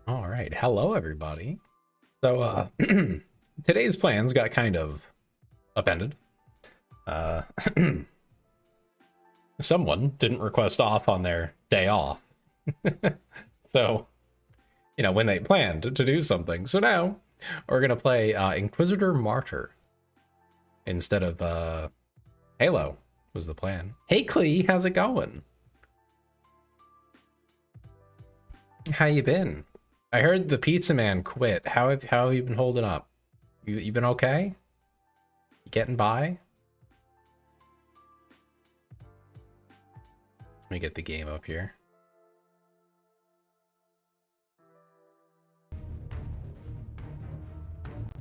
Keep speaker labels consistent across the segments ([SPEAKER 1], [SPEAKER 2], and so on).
[SPEAKER 1] All right, hello everybody. So today's plans got kind of upended. Uh Someone didn't request off on their day off. So, when they planned to do something. So now we're going to play Inquisitor Martyr instead of Halo was the plan. Hey Clee, how's it going? How you been? I heard the pizza man quit. How have you been holding up? You been okay? You getting by? Let me get the game up here.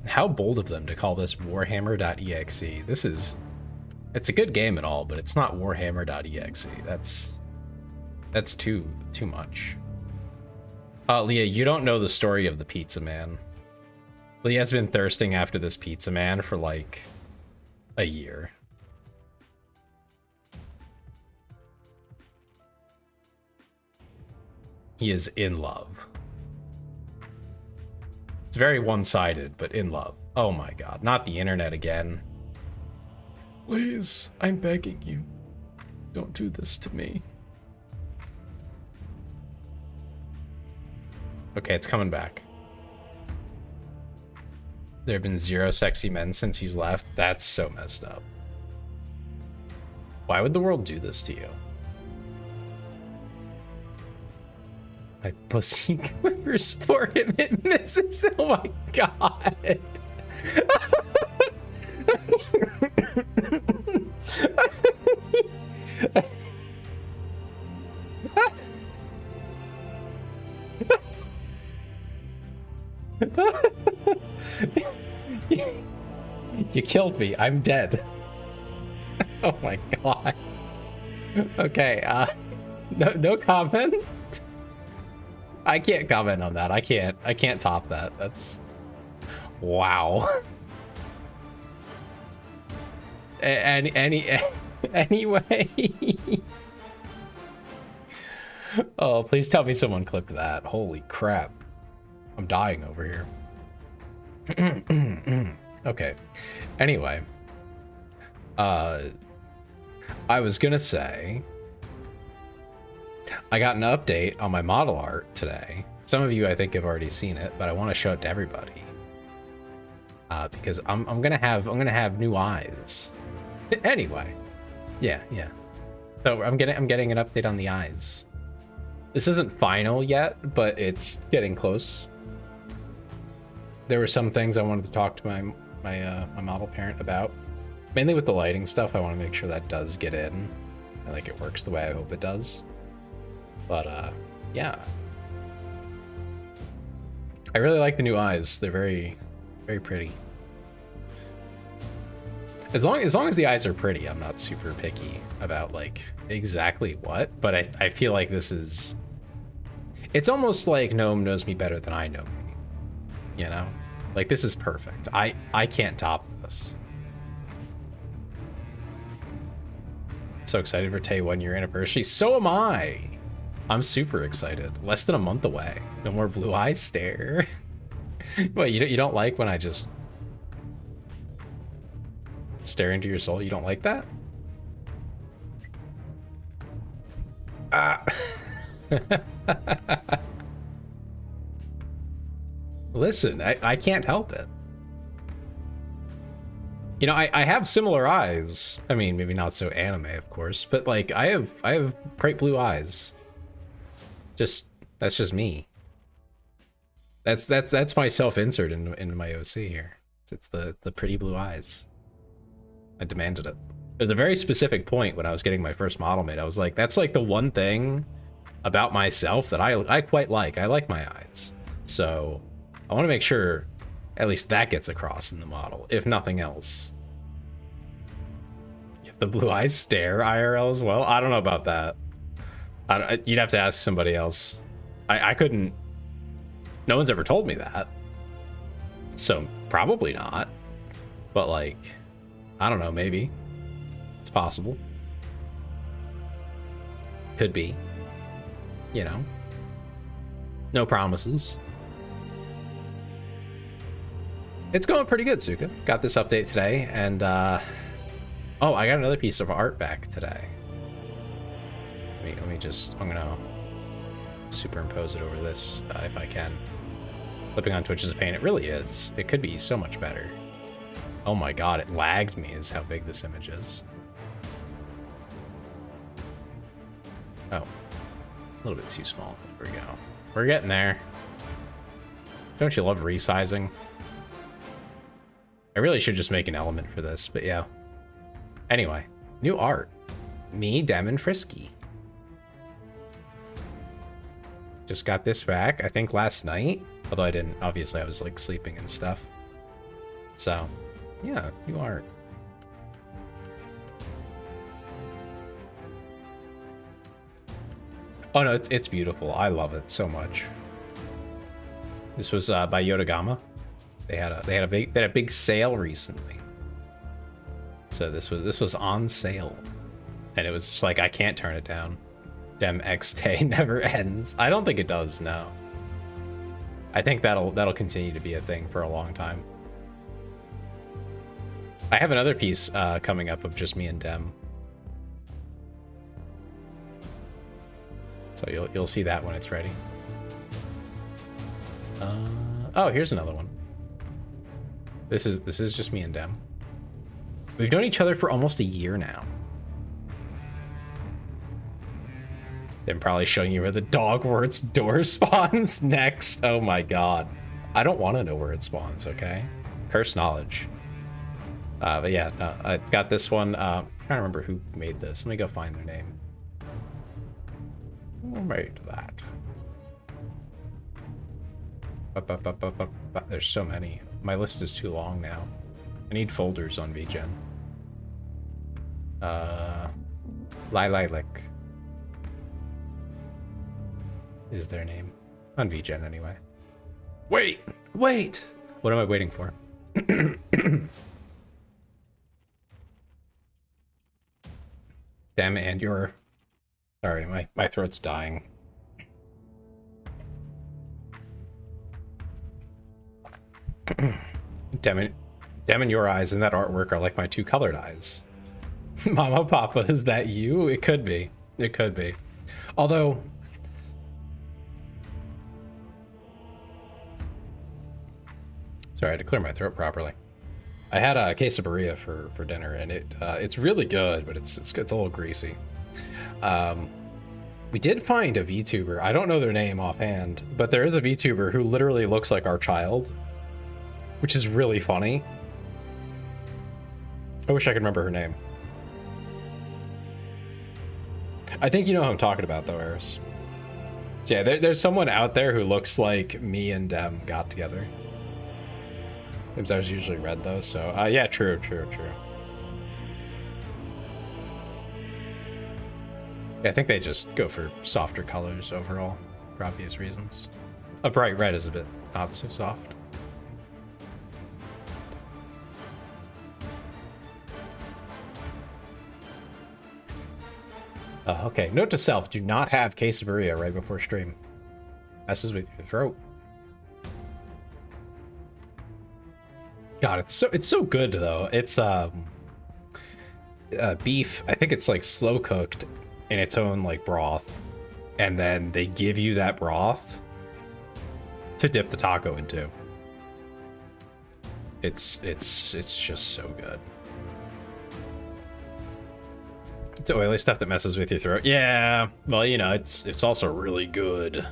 [SPEAKER 1] How bold of them to call this Warhammer.exe. It's a good game and all, but it's not Warhammer.exe. That's too much. Leah, you don't know the story of the pizza man. Leah's been thirsting after this pizza man for like a year. He is in love. It's very one-sided, but in love. Oh my god, not the internet again. Please, I'm begging you. Don't do this to me. Okay, it's coming back. There have been 0 sexy men since he's left. That's so messed up. Why would the world do this to you? My pussy clippers for him, it misses. Oh my god. You killed me. I'm dead. Oh my god. Okay, no comment. I can't comment on that. I can't top that. That's wow. Anyway. Oh, please tell me someone clipped that. Holy crap. I'm dying over here. Okay. Anyway. I was gonna say I got an update on my model art today. Some of you I think have already seen it, but I want to show it to everybody. Because I'm gonna have new eyes. Anyway. Yeah. So I'm getting an update on the eyes. This isn't final yet, but it's getting close. There were some things I wanted to talk to my model parent about. Mainly with the lighting stuff, I want to make sure that does get in. And like it works the way I hope it does. But yeah. I really like the new eyes. They're very, very pretty. As long as the eyes are pretty, I'm not super picky about like exactly what, but I feel like this is, it's almost like Gnome knows me better than I know me. You know? Like this is perfect. I can't top this. So excited for Tay 1 year anniversary. So am I. I'm super excited. Less than a month away. No more blue eyes stare. Wait, you don't like when I just stare into your soul? You don't like that? Listen, I can't help it. I have similar eyes. I mean, maybe not so anime, of course, but like I have bright blue eyes. That's just me. That's my self-insert into my OC here. It's the pretty blue eyes. I demanded it. There's a very specific point when I was getting my first model made. I was like, that's like the one thing about myself that I quite like. I like my eyes. So I want to make sure at least that gets across in the model, if nothing else. If the blue eyes stare IRL as well? I don't know about that. You'd have to ask somebody else. I couldn't. No one's ever told me that. So probably not. But like, I don't know, maybe. It's possible. Could be. No promises. It's going pretty good, Suka. Got this update today, and oh, I got another piece of art back today. Let me just, I'm gonna superimpose it over this if I can. Flipping on Twitch is a pain. It really is. It could be so much better. Oh my god, it lagged me is how big this image is. Oh, a little bit too small. There we go. We're getting there. Don't you love resizing? I really should just make an element for this, but yeah. Anyway, new art. Me, Dem, and Frisky. Just got this back, I think last night. Although I didn't, obviously I was like sleeping and stuff. So, yeah, new art. Oh no, it's beautiful. I love it so much. This was by Yotagama. They had a big sale recently. So this was on sale. And it was just like I can't turn it down. Dem X Day never ends. I don't think it does, no. I think that'll continue to be a thing for a long time. I have another piece coming up of just me and Dem. So you'll see that when it's ready. Oh, here's another one. This is just me and Dem. We've known each other for almost a year now. Them probably showing you where the Dogwarts door spawns next. Oh my god. I don't want to know where it spawns, okay? Curse knowledge. But yeah, I got this one. I'm trying to remember who made this. Let me go find their name. Who made that? There's so many. My list is too long now. I need folders on VGen. Lilac is their name. On VGen anyway. Wait! What am I waiting for? Damn, and you're... Sorry, my throat's dying. Dem and your eyes in that artwork are like my two colored eyes. Mama, Papa, is that you? It could be. It could be. Although... Sorry, I had to clear my throat properly. I had a quesadilla for dinner, and it's really good, but it's a little greasy. We did find a VTuber. I don't know their name offhand, but there is a VTuber who literally looks like our child, which is really funny. I wish I could remember her name. I think you know who I'm talking about, though, Eris. Yeah, there's someone out there who looks like me and Dem got together. Names are usually red, though, so... yeah, true. Yeah, I think they just go for softer colors overall, for obvious reasons. A bright red is a bit not so soft. Okay, note to self, do not have quesadilla right before stream. Messes with your throat. God, it's so good though. It's beef. I think it's like slow cooked in its own like broth, and then they give you that broth to dip the taco into. It's just so good. It's oily stuff that messes with your throat. Yeah, well, you know, it's also really good.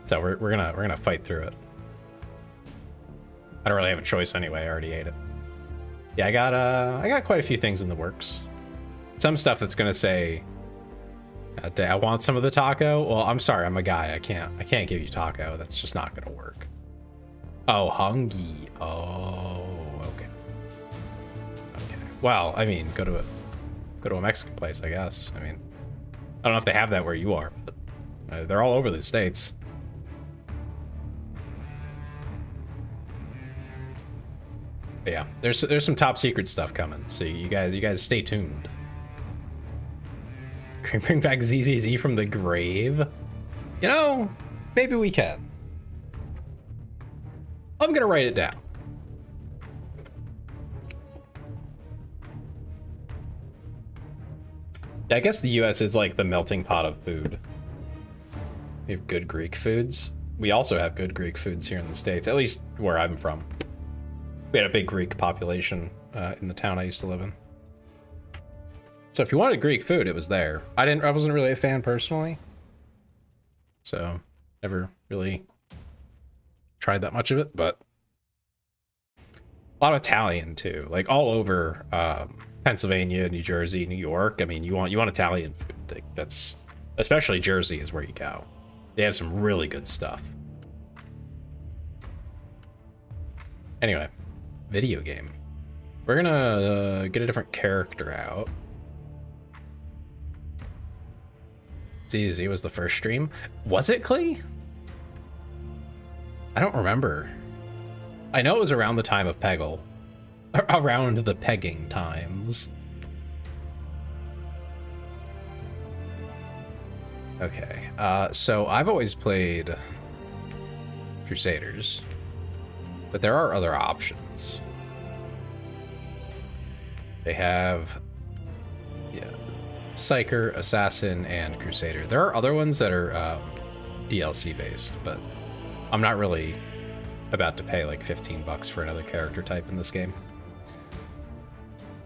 [SPEAKER 1] So we're gonna fight through it. I don't really have a choice anyway. I already ate it. Yeah, I got quite a few things in the works. Some stuff that's gonna say, I want some of the taco. Well, I'm sorry, I'm a guy. I can't give you taco. That's just not gonna work. Oh, hungy. Oh, okay. Well, I mean, go to a Mexican place, I guess. I mean, I don't know if they have that where you are, but they're all over the States. But yeah, there's some top secret stuff coming, so you guys stay tuned. Can we bring back ZZZ from the grave? You know, maybe we can. I'm gonna write it down. I guess the US is like the melting pot of food. We have good Greek foods. We also have good Greek foods here in the States, at least where I'm from. We had a big Greek population in the town I used to live in. So if you wanted Greek food, it was there. I wasn't really a fan personally. So never really tried that much of it, but a lot of Italian too, like all over Pennsylvania, New Jersey, New York. I mean, you want Italian food. Like, that's especially Jersey is where you go. They have some really good stuff. Anyway, video game. We're gonna get a different character out. ZZ was the first stream. Was it, Clee? I don't remember. I know it was around the time of Peggle. Around the pegging times. Okay, so I've always played Crusaders, but there are other options. They have, yeah, Psyker, Assassin, and Crusader. There are other ones that are DLC based, but I'm not really about to pay like $15 for another character type in this game.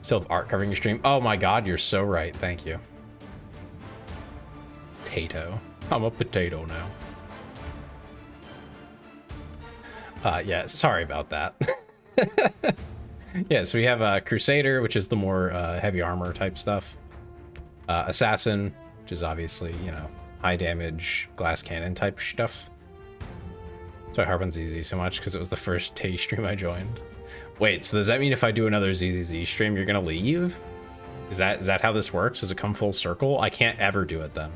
[SPEAKER 1] Still have art covering your stream. Oh my god, you're so right. Thank you. Potato. I'm a potato now. Yeah, sorry about that. Yeah, so we have Crusader, which is the more heavy armor type stuff. Assassin, which is obviously, you know, high damage glass cannon type stuff. So I harp on ZZ so much because it was the first Tay stream I joined. Wait, so does that mean if I do another ZZZ stream, you're gonna leave? Is that how this works? Does it come full circle? I can't ever do it then.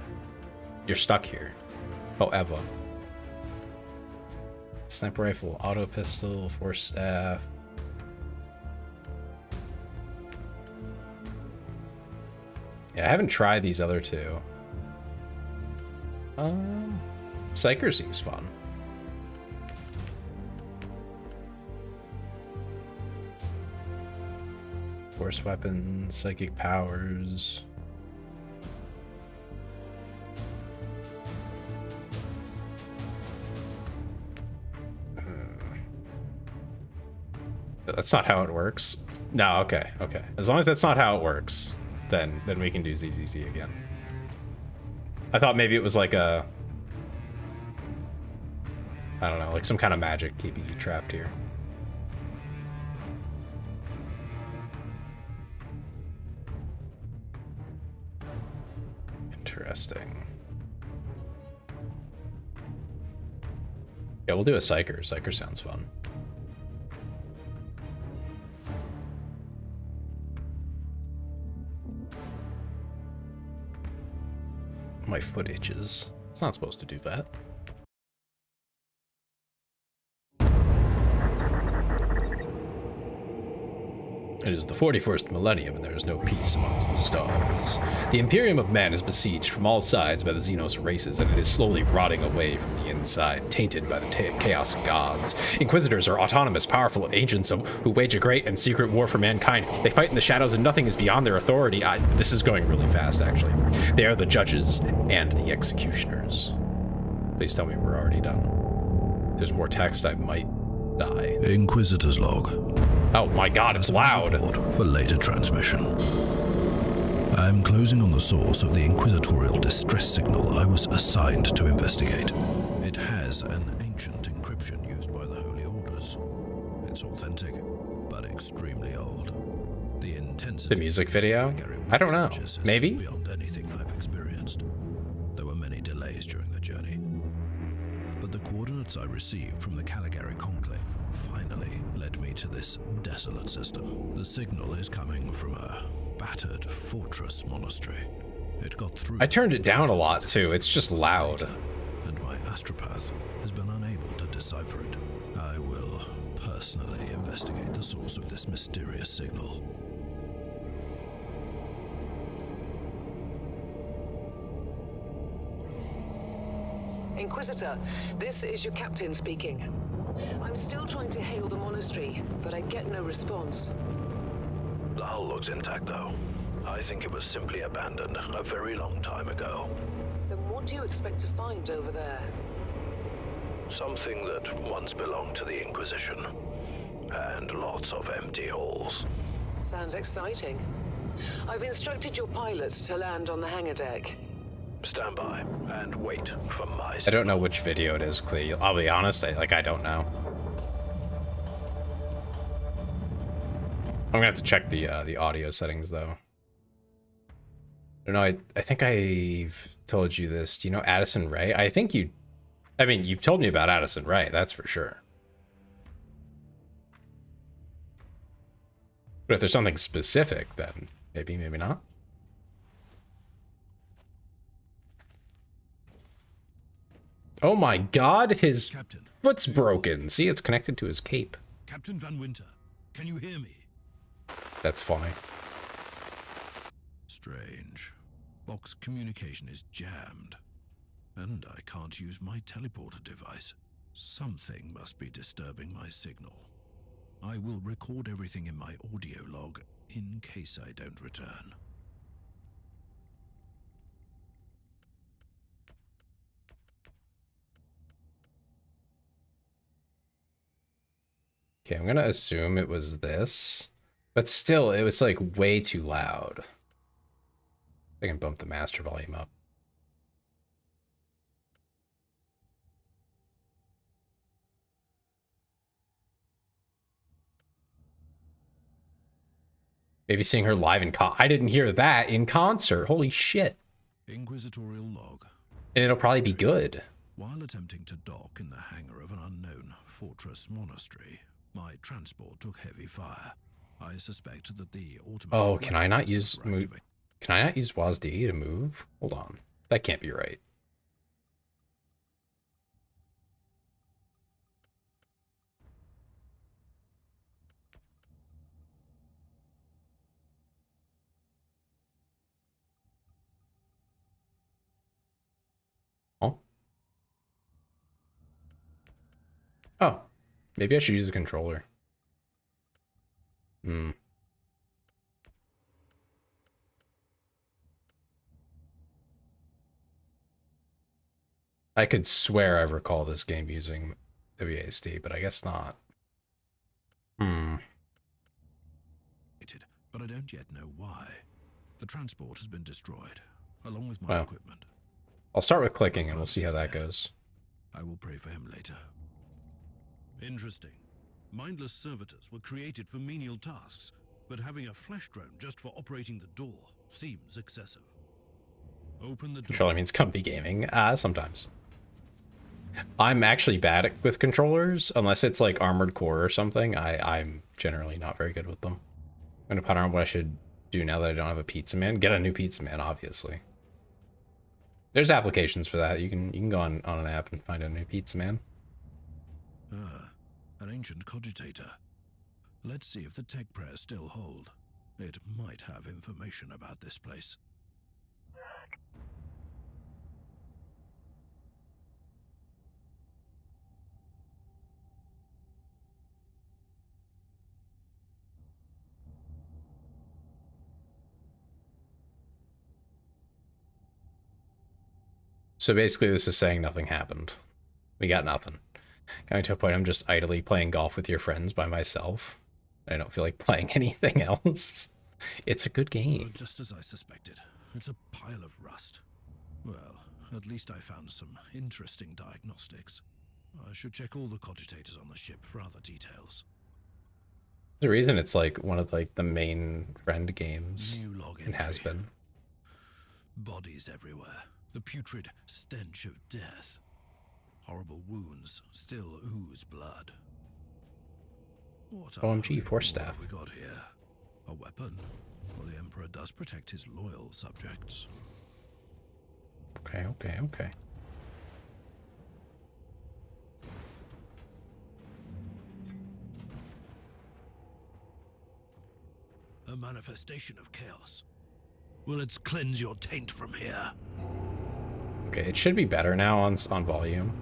[SPEAKER 1] You're stuck here. Forever. Sniper rifle, auto pistol, force staff. Yeah, I haven't tried these other two. Psyker seems fun. Force weapons, psychic powers. That's not how it works. No, okay. As long as that's not how it works, then we can do ZZZ again. I thought maybe it was like a, I don't know, like some kind of magic keeping you trapped here. Interesting. Yeah, we'll do a Psyker. Psyker sounds fun. My foot itches. It's not supposed to do that. It is the 41st millennium, and there is no peace amongst the stars. The Imperium of Man is besieged from all sides by the Xenos races, and it is slowly rotting away from the inside, tainted by the Chaos Gods. Inquisitors are autonomous, powerful agents who wage a great and secret war for mankind. They fight in the shadows, and nothing is beyond their authority. This is going really fast, actually. They are the judges and the executioners. Please tell me we're already done. If there's more text, I might die.
[SPEAKER 2] Inquisitor's log.
[SPEAKER 1] Oh my god, it's loud.
[SPEAKER 2] For later transmission. I'm closing on the source of the inquisitorial distress signal I was assigned to investigate. It has an ancient encryption used by the Holy Orders. It's authentic, but extremely old. The intensity.
[SPEAKER 1] The music video? I don't know. Maybe?
[SPEAKER 2] Beyond anything I've experienced. There were many delays during the journey. But the coordinates I received from the Caligari Conclave finally led me to this desolate system. The signal is coming from a battered fortress monastery. It got through.
[SPEAKER 1] I turned it down a lot too. It's just loud.
[SPEAKER 2] And my astropath has been unable to decipher it. I will personally investigate the source of this mysterious signal.
[SPEAKER 3] Inquisitor, this is your captain speaking. I'm still trying to hail the monastery, but I get no response.
[SPEAKER 2] The hull looks intact, though. I think it was simply abandoned a very long time ago.
[SPEAKER 3] Then what do you expect to find over there?
[SPEAKER 2] Something that once belonged to the Inquisition. And lots of empty halls.
[SPEAKER 3] Sounds exciting. I've instructed your pilots to land on the hangar deck.
[SPEAKER 2] Stand by and wait for my...
[SPEAKER 1] I don't know which video it is, Clee. I'll be honest, I don't know. I'm gonna have to check the audio settings though. I don't know, I think I've told you this. Do you know Addison Rae? I mean, you've told me about Addison Rae, that's for sure. But if there's something specific, then maybe not. Oh my god, his
[SPEAKER 2] Captain,
[SPEAKER 1] foot's broken. See, it's connected to his cape.
[SPEAKER 2] Captain Van Winter, can you hear me?
[SPEAKER 1] That's funny.
[SPEAKER 2] Strange. Box communication is jammed. And I can't use my teleporter device. Something must be disturbing my signal. I will record everything in my audio log in case I don't return.
[SPEAKER 1] Okay, I'm gonna assume it was this. But still, it was like way too loud. I can bump the master volume up. Maybe seeing her live in I didn't hear that in concert. Holy shit.
[SPEAKER 2] Inquisitorial log.
[SPEAKER 1] And it'll probably be good.
[SPEAKER 2] While attempting to dock in the hangar of an unknown fortress monastery, my transport took heavy fire. I suspect that the automatic...
[SPEAKER 1] Oh, can I not use WASD to move? Hold on. That can't be right. Oh, maybe I should use a controller. I could swear I recall this game using WASD, but I guess not.
[SPEAKER 2] But I don't yet know why. The transport has been destroyed, along with my equipment.
[SPEAKER 1] I'll start with clicking and we'll see how that goes.
[SPEAKER 2] I will pray for him later. Interesting. Mindless servitors were created for menial tasks, but having a flesh drone just for operating the door seems excessive. Open the door.
[SPEAKER 1] Controller means comfy gaming. Sometimes. I'm actually bad with controllers, unless it's like Armored Core or something. I'm generally not very good with them. I'm gonna ponder on what I should do now that I don't have a Pizza Man. Get a new Pizza Man, obviously. There's applications for that. You can go on an app and find a new Pizza Man.
[SPEAKER 2] An ancient cogitator. Let's see if the tech prayers still hold. It might have information about this place.
[SPEAKER 1] So basically this is saying nothing happened. We got nothing. Coming to a point I'm just idly playing golf with your friends by myself. I don't feel like playing anything else. It's a good game.
[SPEAKER 2] Just as I suspected. It's a pile of rust. Well, at least I found some interesting diagnostics. I should check all the cogitators on the ship for other details.
[SPEAKER 1] There's a reason it's like one of like the main friend games.
[SPEAKER 2] New log
[SPEAKER 1] and has
[SPEAKER 2] entry.
[SPEAKER 1] been.
[SPEAKER 2] Bodies everywhere. The putrid stench of death. Horrible wounds still ooze blood. What
[SPEAKER 1] OMG, force staff.
[SPEAKER 2] we got here? A weapon? Well, the Emperor does protect his loyal subjects.
[SPEAKER 1] Okay.
[SPEAKER 2] A manifestation of chaos. Well, let's cleanse your taint from here.
[SPEAKER 1] Okay, it should be better now on volume.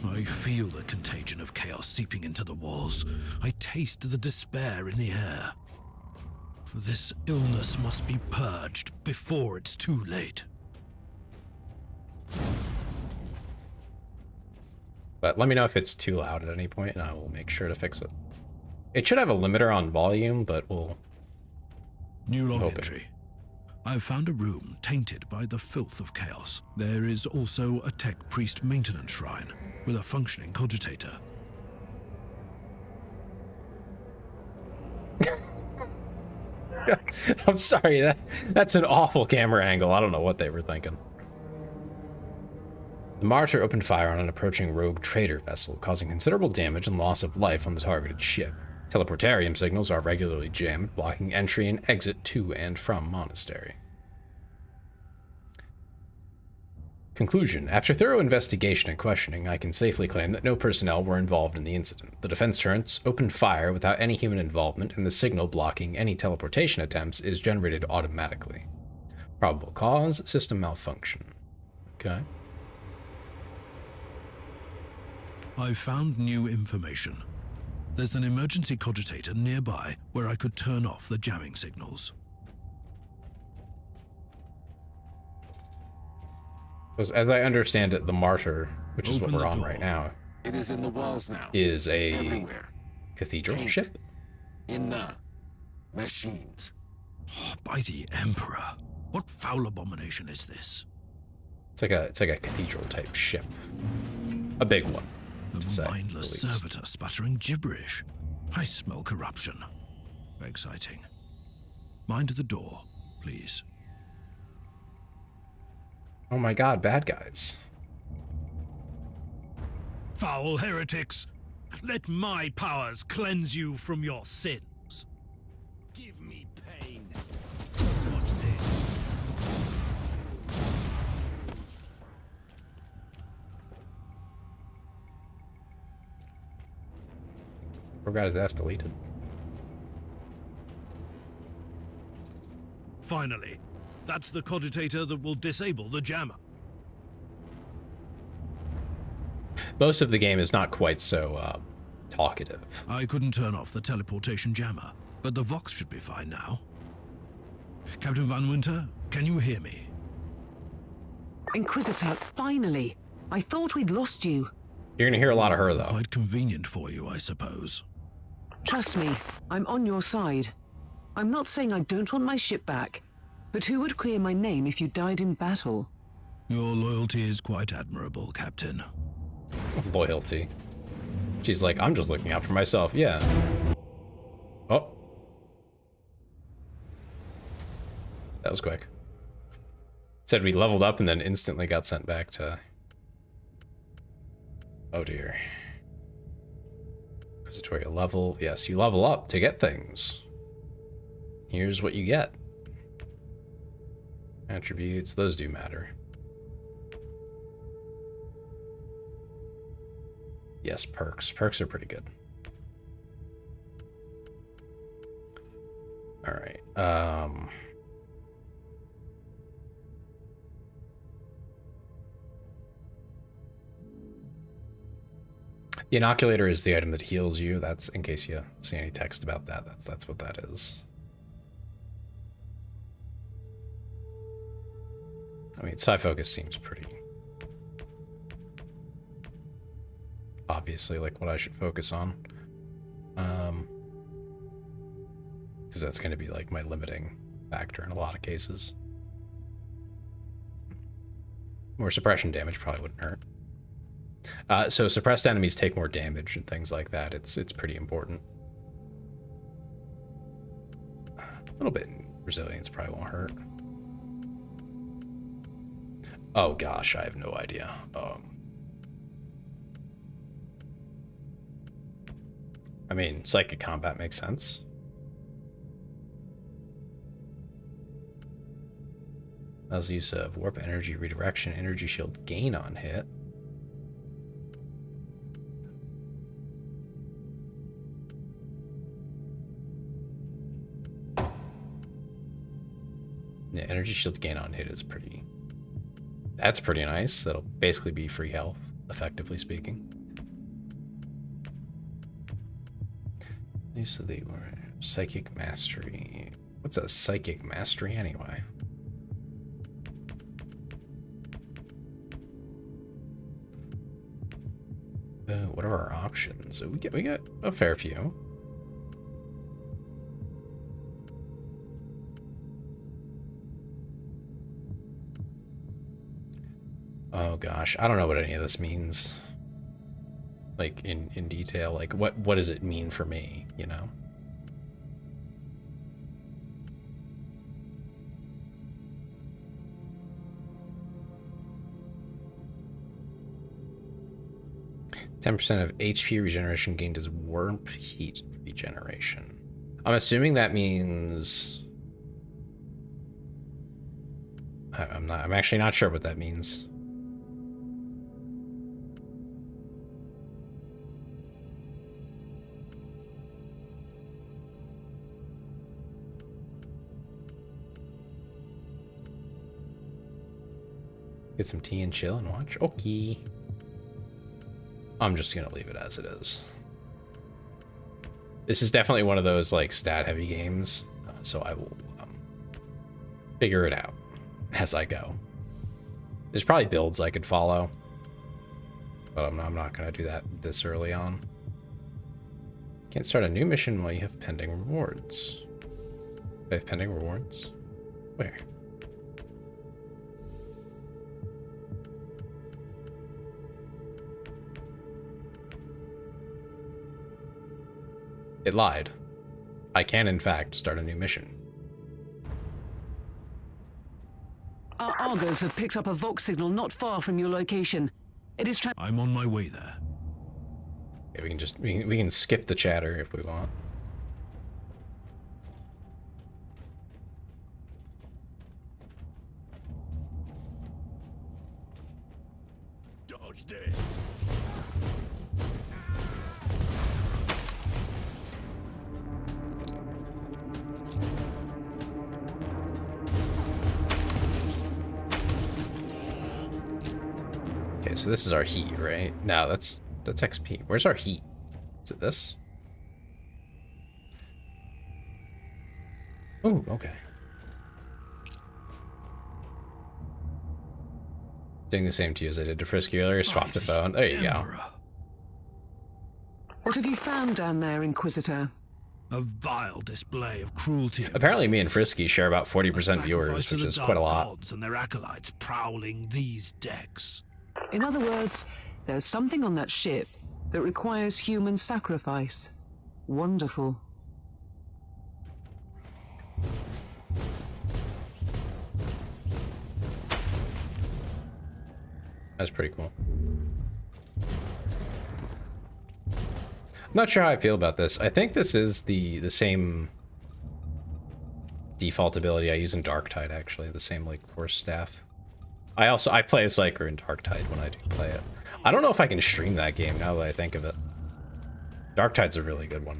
[SPEAKER 2] I I feel the contagion of chaos seeping into the walls. I taste the despair in the air. This illness must be purged before it's too late.
[SPEAKER 1] But let me know if it's too loud at any point, and I will make sure to fix it. It should have a limiter on volume, but we'll...
[SPEAKER 2] New log entry. I've found a room tainted by the filth of chaos. There is also a tech priest maintenance shrine with a functioning cogitator.
[SPEAKER 1] I'm sorry, that's an awful camera angle. I don't know what they were thinking. The Martyr opened fire on an approaching rogue trader vessel, causing considerable damage and loss of life on the targeted ship. Teleportarium signals are regularly jammed, blocking entry and exit to and from Monastery. Conclusion. After thorough investigation and questioning, I can safely claim that no personnel were involved in the incident. The defense turrets opened fire without any human involvement, and the signal blocking any teleportation attempts is generated automatically. Probable cause, system malfunction. Okay.
[SPEAKER 2] I've found new information. There's an emergency cogitator nearby where I could turn off the jamming signals.
[SPEAKER 1] As I understand it, the Martyr, which is what we're on right now,
[SPEAKER 4] it is in the walls now.
[SPEAKER 1] Is a
[SPEAKER 4] everywhere.
[SPEAKER 1] Cathedral
[SPEAKER 4] Taint.
[SPEAKER 1] ship?
[SPEAKER 4] In the machines.
[SPEAKER 2] By the Emperor, what foul abomination is this?
[SPEAKER 1] It's like a cathedral type ship. A big one.
[SPEAKER 2] The mindless servitor sputtering gibberish. I smell corruption. Exciting. Mind the door, please.
[SPEAKER 1] Oh my god, bad guys.
[SPEAKER 5] Foul heretics! Let my powers cleanse you from your sins. Give me pain. Watch this.
[SPEAKER 1] Poor got his ass deleted.
[SPEAKER 5] Finally, that's the cogitator that will disable the jammer.
[SPEAKER 1] Most of the game is not quite so talkative.
[SPEAKER 2] I couldn't turn off the teleportation jammer, but the Vox should be fine now. Captain Van Winter, can you hear me?
[SPEAKER 3] Inquisitor, finally. I thought we'd lost you.
[SPEAKER 1] You're gonna hear a lot of her, though.
[SPEAKER 2] Quite convenient for you, I suppose.
[SPEAKER 3] Trust me, I'm on your side. I'm not saying I don't want my ship back, but who would clear my name if you died in battle?
[SPEAKER 2] Your loyalty is quite admirable, Captain.
[SPEAKER 1] Loyalty. She's like, I'm just looking out for myself. Yeah. Oh. That was quick. Said we leveled up and then instantly got sent back to... Oh dear. Inquisitory level. Yes, you level up to get things. Here's what you get. Attributes, those do matter. Yes, perks. Perks are pretty good. Alright, the inoculator is the item that heals you. That's, in case you see any text about that, that's what that is. I mean, Psi Focus seems pretty obviously like what I should focus on. Because that's going to be like my limiting factor in a lot of cases. More suppression damage probably wouldn't hurt. So suppressed enemies take more damage and things like that. It's pretty important. A little bit in resilience probably won't hurt. Oh gosh, I have no idea. I mean, psychic combat makes sense. Allows the use of warp energy redirection, energy shield gain on hit. Yeah, energy shield gain on hit is pretty... That's pretty nice. That'll basically be free health, effectively speaking. Use of the psychic mastery. What's a psychic mastery anyway? What are our options? We get a fair few. Oh gosh, I don't know what any of this means. Like in detail, like what does it mean for me, you know? %10 of HP regeneration gained as warp heat regeneration. I'm assuming that means I'm actually not sure what that means. Get some tea and chill and watch. Okay. I'm just gonna leave it as it is. This is definitely one of those like stat heavy games, so I will figure it out as I go. There's probably builds I could follow, but I'm not gonna do that this early on. Can't start a new mission while you have pending rewards. I have pending rewards? Where? It lied. I can, in fact, start a new mission.
[SPEAKER 3] Our Argos have picked up a Vox signal not far from your location. It is
[SPEAKER 2] I'm on my way there.
[SPEAKER 1] Okay, we can just we can skip the chatter if we want.
[SPEAKER 5] Dodge this.
[SPEAKER 1] Okay, so this is our heat, right? No, that's XP. Where's our heat? Is it this? Oh, okay. Doing the same to you as I did to Frisky earlier. Swap the phone. There you go.
[SPEAKER 3] What have you found down there, Inquisitor?
[SPEAKER 5] A vile display of cruelty.
[SPEAKER 1] Apparently me and Frisky share about 40%
[SPEAKER 5] Sacrifice
[SPEAKER 1] viewers,
[SPEAKER 5] to
[SPEAKER 1] which
[SPEAKER 5] the
[SPEAKER 1] is
[SPEAKER 5] dark
[SPEAKER 1] quite a lot.
[SPEAKER 5] gods and their acolytes prowling these decks.
[SPEAKER 3] In other words, there's something on that ship that requires human sacrifice. Wonderful.
[SPEAKER 1] That's pretty cool. I'm not sure how I feel about this. I think this is the same default ability I use in Darktide, actually. The same, like, Force Staff. I play a Psyker in Darktide when I do play it. I don't know if I can stream that game now that I think of it. Darktide's a really good one.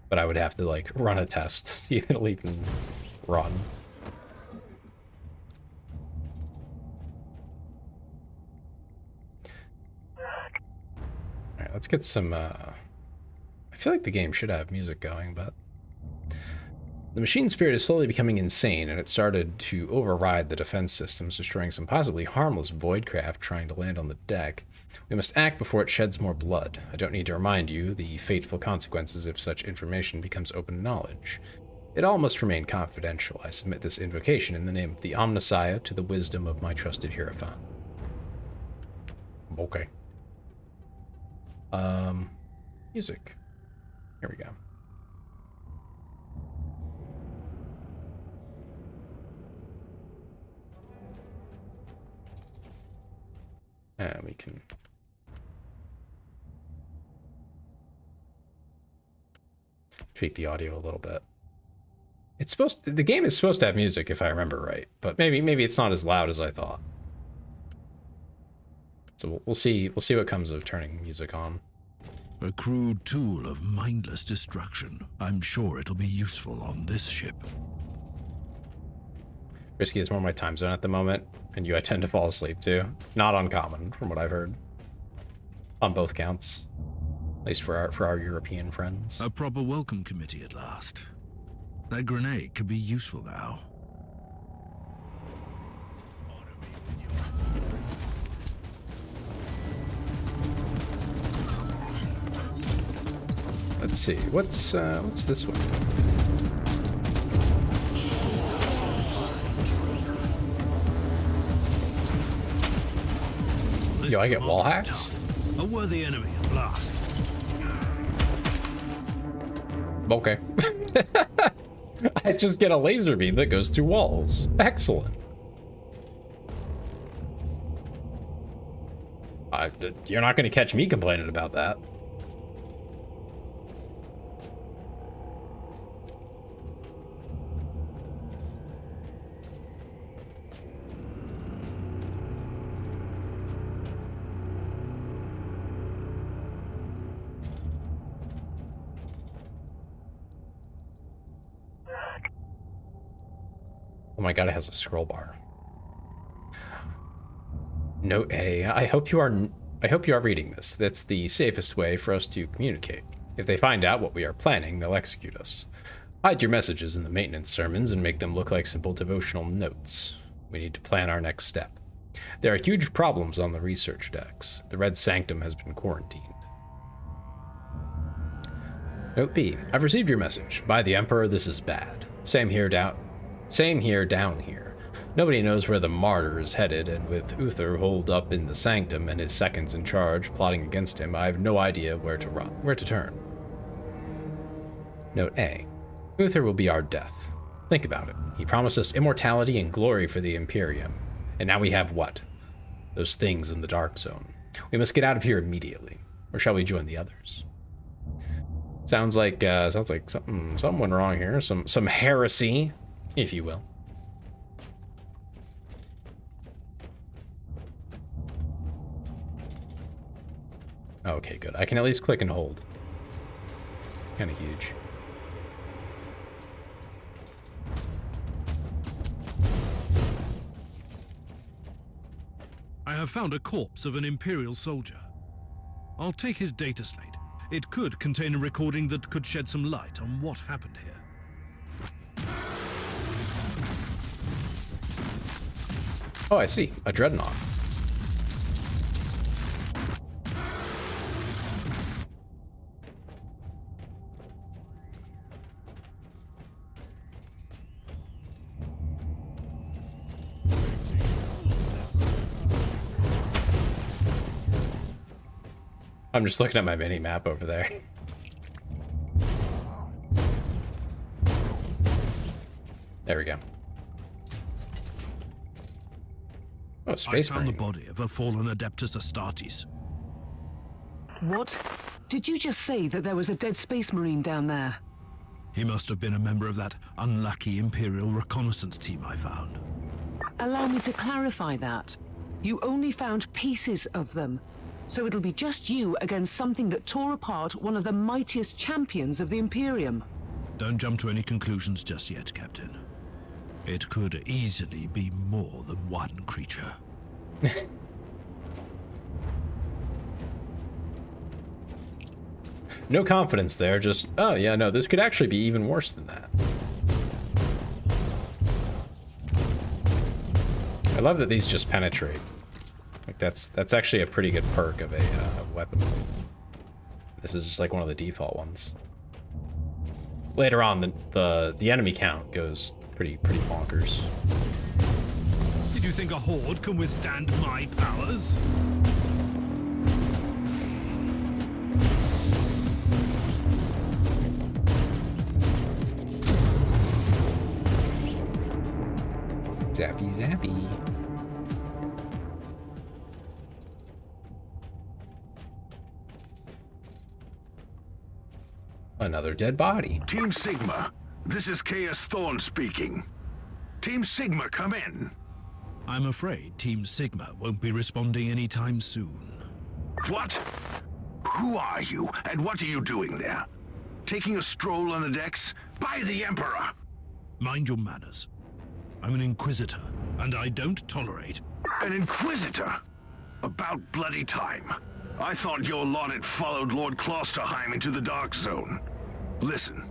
[SPEAKER 1] But I would have to, like, run a test to see if it'll even run. Alright, let's get some, I feel like the game should have music going, but... The machine spirit is slowly becoming insane, and it started to override the defense systems, destroying some possibly harmless voidcraft trying to land on the deck. We must act before it sheds more blood. I don't need to remind you the fateful consequences if such information becomes open knowledge. It all must remain confidential. I submit this invocation in the name of the Omnissiah to the wisdom of my trusted Hierophant. Okay. Music. Here we go. And we can tweak the audio a little bit. The game is supposed to have music if I remember right, but maybe it's not as loud as I thought. So we'll see what comes of turning music on.
[SPEAKER 2] A crude tool of mindless destruction. I'm sure it'll be useful on this ship.
[SPEAKER 1] Risky is more my time zone at the moment, and I tend to fall asleep too. Not uncommon, from what I've heard. On both counts. At least for our European friends.
[SPEAKER 2] A proper welcome committee at last. That grenade could be useful now.
[SPEAKER 1] Let's see. What's this one? Yo, I get wall hacks?
[SPEAKER 5] A worthy enemy at last.
[SPEAKER 1] Okay. I just get a laser beam that goes through walls. Excellent. You're not going to catch me complaining about that. Oh my god, it has a scroll bar. Note A. I hope you are reading this. That's the safest way for us to communicate. If they find out what we are planning, they'll execute us. Hide your messages in the maintenance sermons and make them look like simple devotional notes. We need to plan our next step. There are huge problems on the research decks. The Red Sanctum has been quarantined. Note B. I've received your message. By the Emperor, this is bad. Same here down here. Nobody knows where the Martyr is headed, and with Uther holed up in the Sanctum and his seconds in charge plotting against him, I have no idea where to turn. Note A. Uther will be our death. Think about it. He promised us immortality and glory for the Imperium. And now we have what? Those things in the Dark Zone. We must get out of here immediately. Or shall we join the others? Sounds like something went wrong here. Some heresy, if you will. Okay, good. I can at least click and hold. Kind of huge.
[SPEAKER 5] I have found a corpse of an Imperial soldier. I'll take his data slate. It could contain a recording that could shed some light on what happened here.
[SPEAKER 1] Oh, I see. A dreadnought. I'm just looking at my mini map over there. There we go. Oh, space
[SPEAKER 5] I found the
[SPEAKER 1] marine.
[SPEAKER 5] body of a fallen Adeptus Astartes.
[SPEAKER 3] What? Did you just say that there was a dead space marine down there?
[SPEAKER 5] He must have been a member of that unlucky Imperial reconnaissance team I found.
[SPEAKER 3] Allow me to clarify that. You only found pieces of them. So it'll be just you against something that tore apart one of the mightiest champions of the Imperium.
[SPEAKER 5] Don't jump to any conclusions just yet, Captain. It could easily be more than one creature.
[SPEAKER 1] No confidence there, just, oh yeah, no, this could actually be even worse than that. I love that these just penetrate. Like that's actually a pretty good perk of a weapon. This is just like one of the default ones. Later on, the enemy count goes pretty bonkers.
[SPEAKER 5] Did you think a horde can withstand my powers?
[SPEAKER 1] Zappy zappy. Another dead body.
[SPEAKER 6] Team Sigma, this is Chaos Thorn speaking. Team Sigma, come in.
[SPEAKER 5] I'm afraid Team Sigma won't be responding anytime soon.
[SPEAKER 6] What? Who are you, and what are you doing there? Taking a stroll on the decks? By the Emperor!
[SPEAKER 5] Mind your manners. I'm an Inquisitor, and I don't tolerate...
[SPEAKER 6] An Inquisitor? About bloody time. I thought your lot had followed Lord Klosterheim into the Dark Zone. Listen,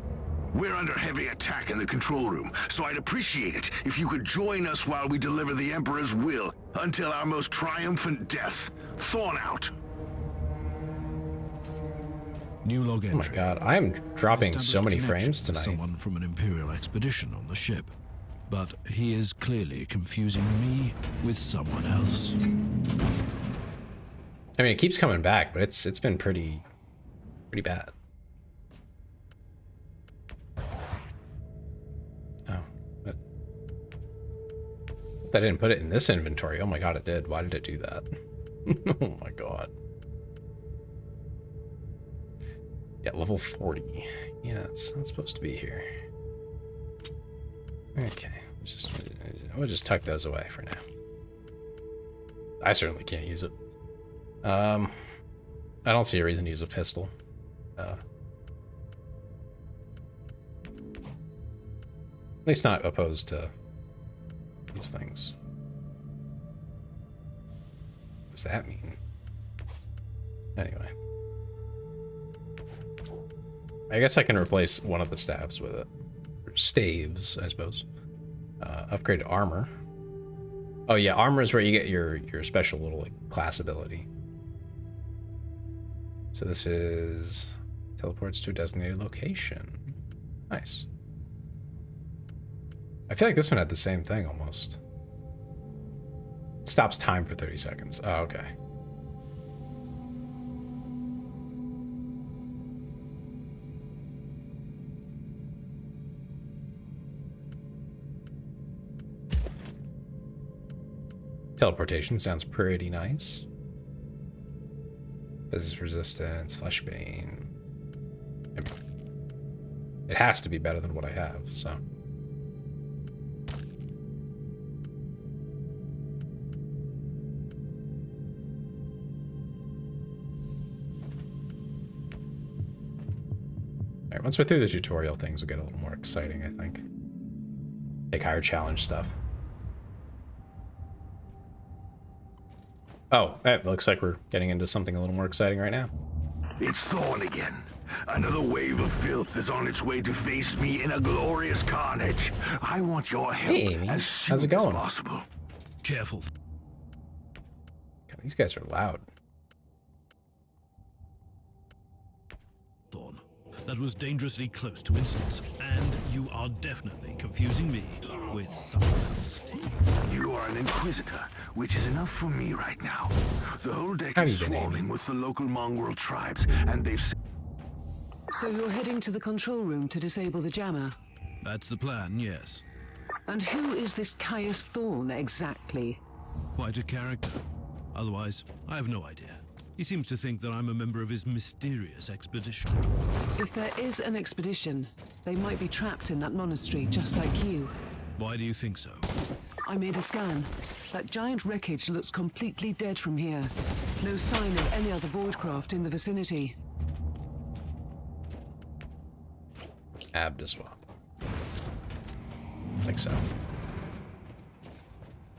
[SPEAKER 6] we're under heavy attack in the control room, so I'd appreciate it if you could join us while we deliver the Emperor's will until our most triumphant death. Thorn out.
[SPEAKER 2] New log
[SPEAKER 1] Oh my
[SPEAKER 2] entry.
[SPEAKER 1] god, I am dropping so
[SPEAKER 2] Established
[SPEAKER 1] many
[SPEAKER 2] connection
[SPEAKER 1] frames
[SPEAKER 2] with
[SPEAKER 1] tonight.
[SPEAKER 2] Someone from an Imperial expedition on the ship. But he is clearly confusing me with someone else.
[SPEAKER 1] I mean, it keeps coming back, but it's been pretty bad. Oh, but I didn't put it in this inventory. Oh my god, it did. Why did it do that? Oh my god. Yeah, level 40. Yeah, it's not supposed to be here. Okay, we'll just tuck those away for now. I certainly can't use it. I don't see a reason to use a pistol. At least not opposed to these things. What does that mean? Anyway. I guess I can replace one of the staves with it. Or staves, I suppose. Upgrade armor. Oh yeah, armor is where you get your special little like, class ability. So this is teleports to a designated location. Nice. I feel like this one had the same thing almost. Stops time for 30 seconds. Oh, okay. Teleportation sounds pretty nice. Business resistance, fleshbane. I mean, it has to be better than what I have, so. Alright, once we're through the tutorial, things will get a little more exciting, I think. Take higher challenge stuff. Oh, it looks like we're getting into something a little more exciting right now.
[SPEAKER 6] It's Thorn again. Another wave of filth is on its way to face me in a glorious carnage. I want your help
[SPEAKER 1] Hey, Amy.
[SPEAKER 6] as soon
[SPEAKER 1] How's it going?
[SPEAKER 6] as possible.
[SPEAKER 2] Careful.
[SPEAKER 1] God, these guys are loud.
[SPEAKER 2] Thorn. That was dangerously close to insolence, and you are definitely confusing me with someone else.
[SPEAKER 6] You are an Inquisitor, which is enough for me right now. The whole deck
[SPEAKER 1] How
[SPEAKER 6] is
[SPEAKER 1] you been, Amy?
[SPEAKER 6] swarming with the local mongrel tribes, and they've...
[SPEAKER 3] So you're heading to the control room to disable the jammer?
[SPEAKER 2] That's the plan, yes.
[SPEAKER 3] And who is this Caius Thorn exactly?
[SPEAKER 2] Quite a character. Otherwise, I have no idea. He seems to think that I'm a member of his mysterious expedition.
[SPEAKER 3] If there is an expedition, they might be trapped in that monastery just like you.
[SPEAKER 2] Why do you think so?
[SPEAKER 3] I made a scan. That giant wreckage looks completely dead from here. No sign of any other voidcraft in the vicinity.
[SPEAKER 1] Abda swap. Like so.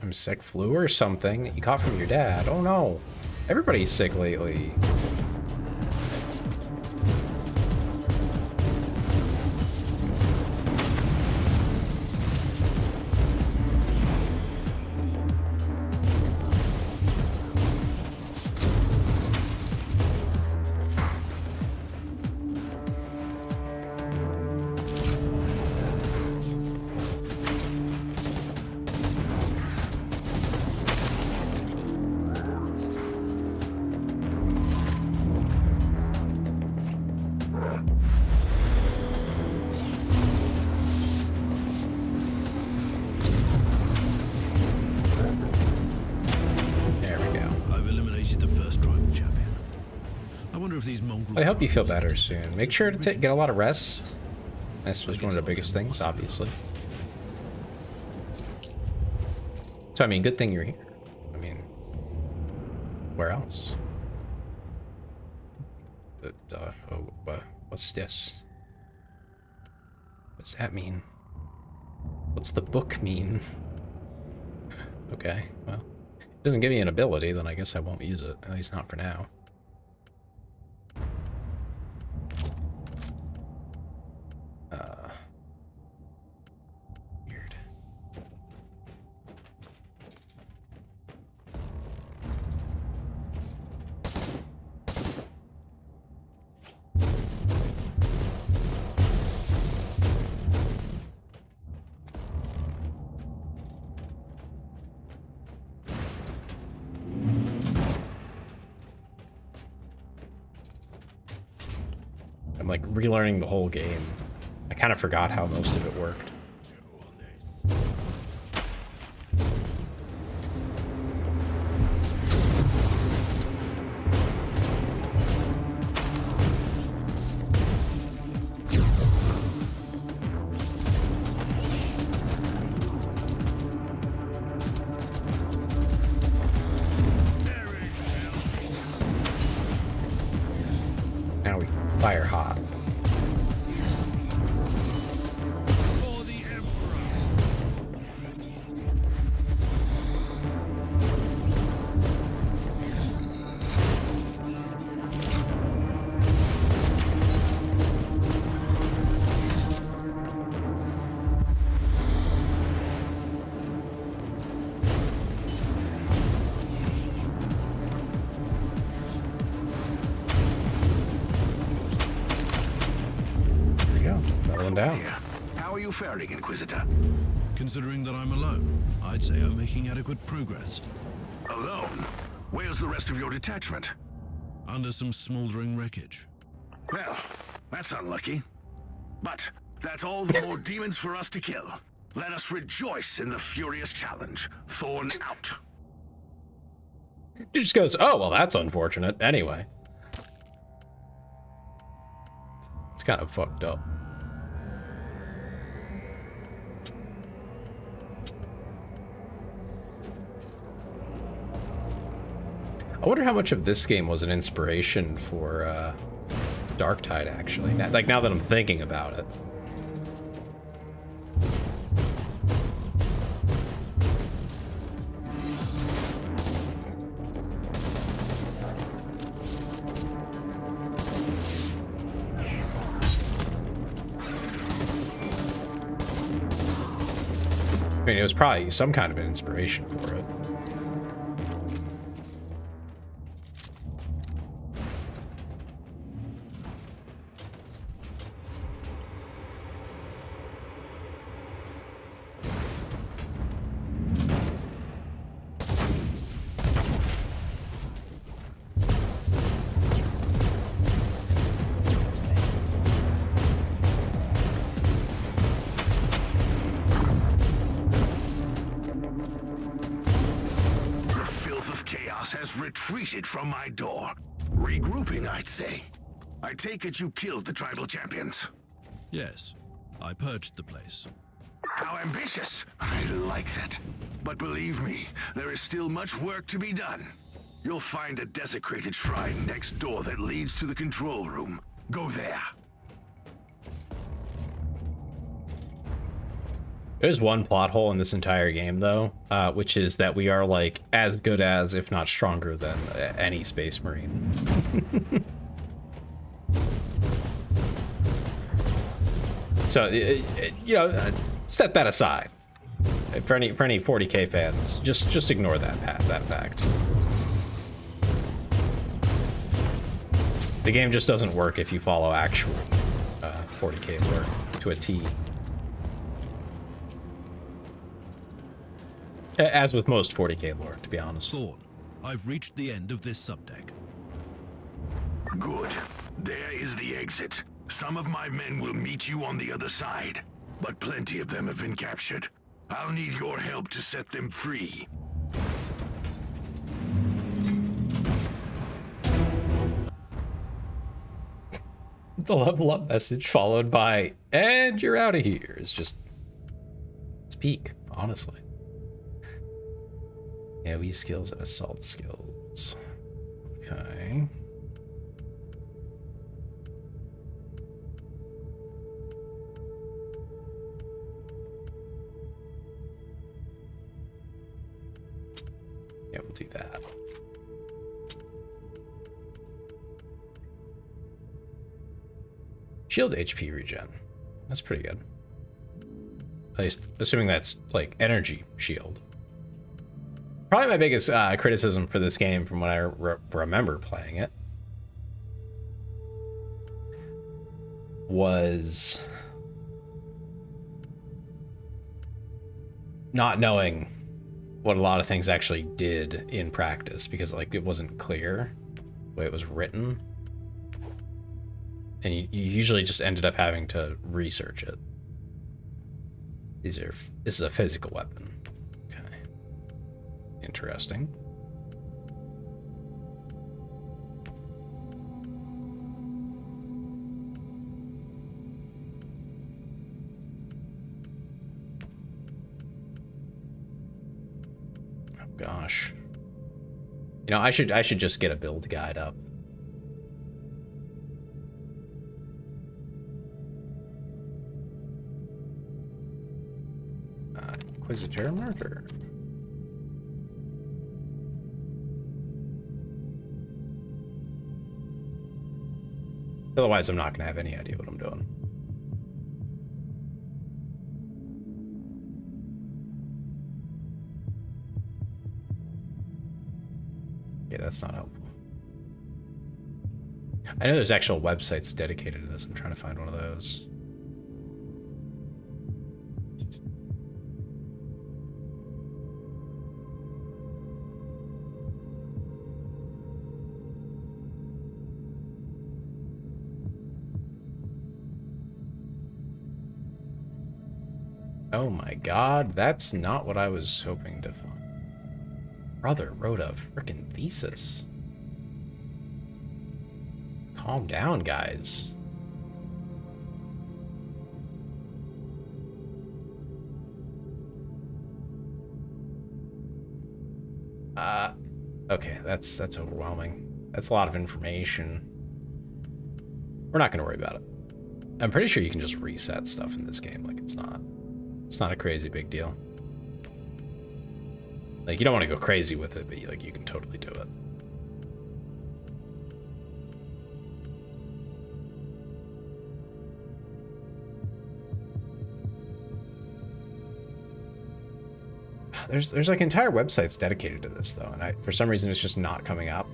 [SPEAKER 1] I'm sick, flu or something that you caught from your dad. Oh no. Everybody's sick lately. There we go.
[SPEAKER 2] I've eliminated the first tribal champion. I wonder if these mongrel...
[SPEAKER 1] I hope you feel
[SPEAKER 2] tribes
[SPEAKER 1] better
[SPEAKER 2] are
[SPEAKER 1] soon. Make sure to get a lot of rest. This was one of the biggest things, obviously. So, I mean, good thing you're here. I mean, where else? What's this? What does that mean? What's the book mean? Okay, well, it doesn't give me an ability, then I guess I won't use it. At least not for now. I'm like relearning the whole game. I kind of forgot how most of it worked. Now we fire hot.
[SPEAKER 5] For the Emperor.
[SPEAKER 1] There we go. Another one down.
[SPEAKER 6] Here. How are you faring, Inquisitor?
[SPEAKER 2] Considering that I'm alone, I'd say I'm making adequate progress.
[SPEAKER 6] Alone? Where's the rest of your detachment?
[SPEAKER 2] Under some smoldering wreckage.
[SPEAKER 6] Well, that's unlucky. But that's all the more demons for us to kill. Let us rejoice in the furious challenge. Thorn out.
[SPEAKER 1] He just goes, oh, well, that's unfortunate. Anyway. It's kind of fucked up. I wonder how much of this game was an inspiration for Darktide, actually. Like, now that I'm thinking about it. I mean, it was probably some kind of an inspiration for it.
[SPEAKER 6] Retreated from my door. Regrouping, I'd say. I take it you killed the tribal champions.
[SPEAKER 2] Yes, I purged the place.
[SPEAKER 6] How ambitious! I like that. But believe me, there is still much work to be done. You'll find a desecrated shrine next door that leads to the control room. Go there.
[SPEAKER 1] There's one plot hole in this entire game, though, which is that we are, like, as good as, if not stronger than, any Space Marine. So, you know, set that aside. For any 40k fans, just ignore that fact. The game just doesn't work if you follow actual 40k lore to a T. As with most 40k lore, to be honest.
[SPEAKER 2] Thorn, I've reached the end of this subdeck.
[SPEAKER 6] Good. There is the exit. Some of my men will meet you on the other side, but plenty of them have been captured. I'll need your help to set them free.
[SPEAKER 1] The level up message followed by, and you're out of here. It's just, it's peak, honestly. AoE skills and assault skills. Okay. Yeah, we'll do that. Shield HP regen. That's pretty good. At least, assuming that's, like, energy shield. Probably my biggest criticism for this game from when I remember playing it was not knowing what a lot of things actually did in practice, because, like, it wasn't clear the way it was written. And you usually just ended up having to research it. This is a physical weapon. Okay. Interesting. Oh gosh. You know, I should just get a build guide up. Inquisitor Martyr. Otherwise, I'm not going to have any idea what I'm doing. Yeah, that's not helpful. I know there's actual websites dedicated to this. I'm trying to find one of those. Oh my god, that's not what I was hoping to find. Brother wrote a frickin' thesis. Calm down, guys. Okay, that's overwhelming. That's a lot of information. We're not gonna worry about it. I'm pretty sure you can just reset stuff in this game, like it's not a crazy big deal. Like, you don't want to go crazy with it, but like you can totally do it. There's like entire websites dedicated to this though, and for some reason it's just not coming up.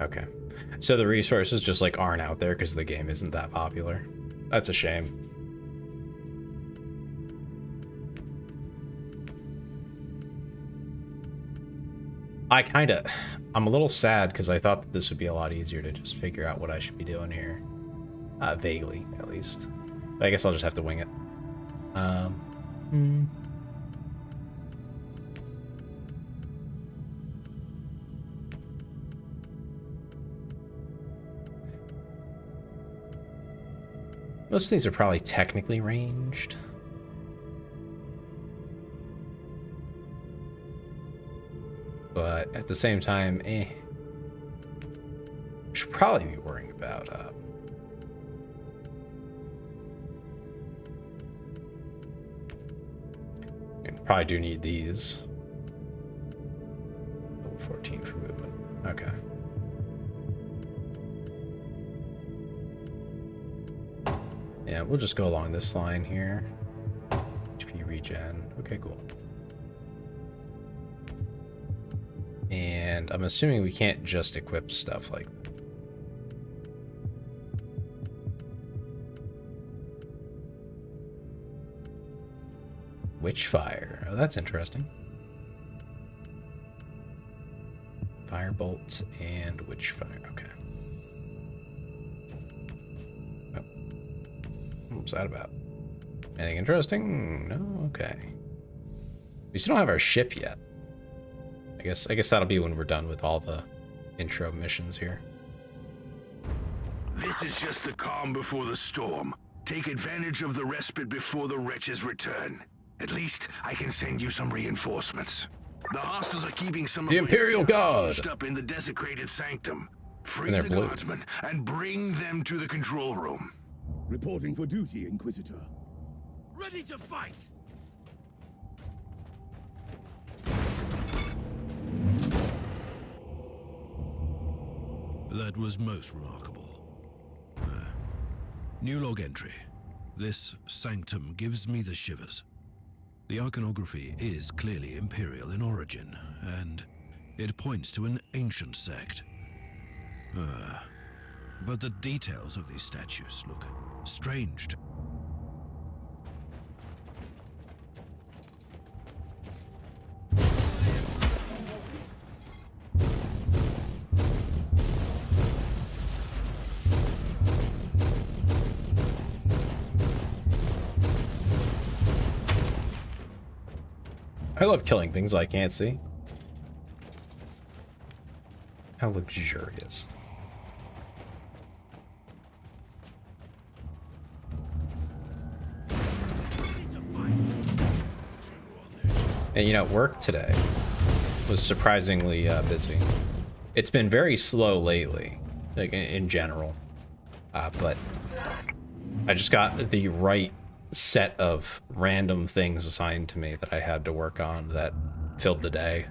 [SPEAKER 1] Okay, so the resources just like aren't out there because the game isn't that popular. That's a shame. I'm a little sad because I thought that this would be a lot easier to just figure out what I should be doing here. Vaguely, at least. But I guess I'll just have to wing it. Most things are probably technically ranged. But at the same time, we should probably be worrying about you probably do need these. Level 14 for movement. Okay. Yeah, we'll just go along this line here. HP regen. Okay, cool. And I'm assuming we can't just equip stuff like that. Witchfire. Oh, that's interesting. Firebolt and Witchfire. Okay. What's that about? Anything interesting? No? Okay. We still don't have our ship yet. I guess that'll be when we're done with all the intro missions here.
[SPEAKER 6] This is just the calm before the storm. Take advantage of the respite before the wretches return. At least I can send you some reinforcements. The hostiles are keeping some
[SPEAKER 1] The
[SPEAKER 6] of
[SPEAKER 1] Imperial Guard
[SPEAKER 6] up in the desecrated sanctum. Free
[SPEAKER 1] they're
[SPEAKER 6] the
[SPEAKER 1] blue.
[SPEAKER 6] guardsmen and bring them to the control room.
[SPEAKER 7] Reporting for duty, Inquisitor.
[SPEAKER 5] Ready to fight!
[SPEAKER 2] That was most remarkable. New log entry. This sanctum gives me the shivers. The iconography is clearly imperial in origin, and it points to an ancient sect. But the details of these statues look strange to...
[SPEAKER 1] I love killing things I can't see. How luxurious. And you know, work today was surprisingly busy. It's been very slow lately, like in general. But I just got the right set of random things assigned to me that I had to work on that filled the day.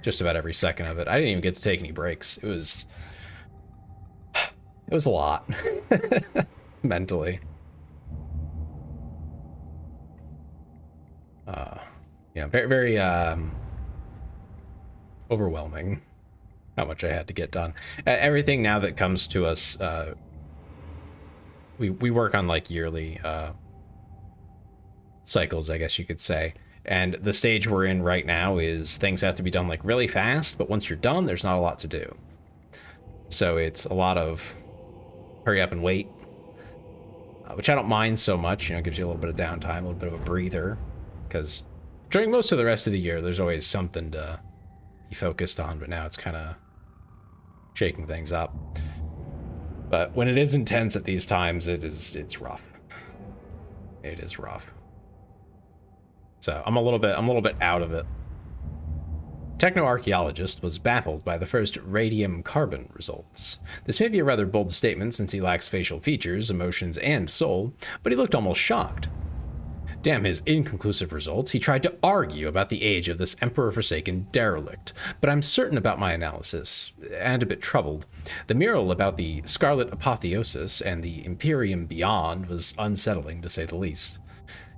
[SPEAKER 1] Just about every second of it. I didn't even get to take any breaks. It was a lot mentally. Yeah, very overwhelming how much I had to get done. Everything now that comes to us, we work on like yearly cycles, I guess you could say. And the stage we're in right now is things have to be done like really fast, but once you're done, there's not a lot to do. So it's a lot of hurry up and wait, which I don't mind so much. You know, it gives you a little bit of downtime, a little bit of a breather, because during most of the rest of the year, there's always something to be focused on, but now it's kind of shaking things up. But when it is intense at these times, it's rough. It is rough. So I'm a little bit out of it. Techno-archaeologist was baffled by the first radium carbon results. This may be a rather bold statement since he lacks facial features, emotions, and soul, but he looked almost shocked. Damn his inconclusive results, he tried to argue about the age of this Emperor-forsaken derelict, but I'm certain about my analysis, and a bit troubled. The mural about the Scarlet Apotheosis and the Imperium beyond was unsettling, to say the least.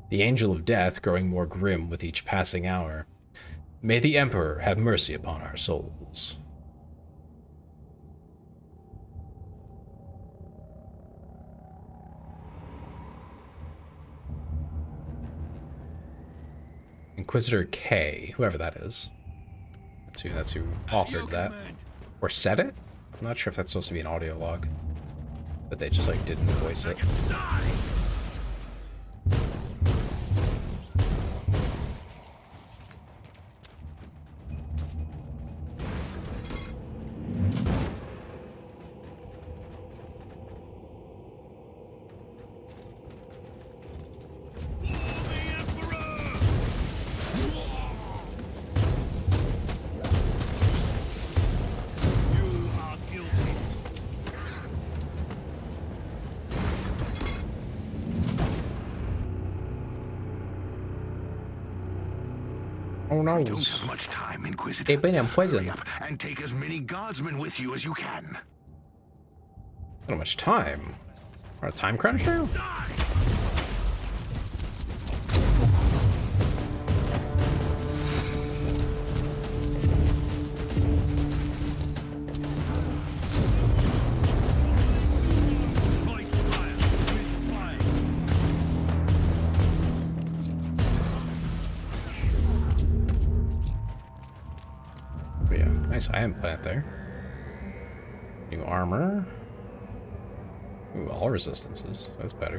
[SPEAKER 1] The Angel of Death growing more grim with each passing hour. May the Emperor have mercy upon our souls. Inquisitor K, whoever that is. That's who authored that. Or said it? I'm not sure if that's supposed to be an audio log. But they just like didn't voice it. Oh no.
[SPEAKER 6] I don't have much time, Inquisitor.
[SPEAKER 1] They've been imprisoned.
[SPEAKER 6] Hurry up and take as many guardsmen with you as you can.
[SPEAKER 1] Not much time. We're on a time crunch now? Nice iron plant there. New armor. Ooh, all resistances. That's better.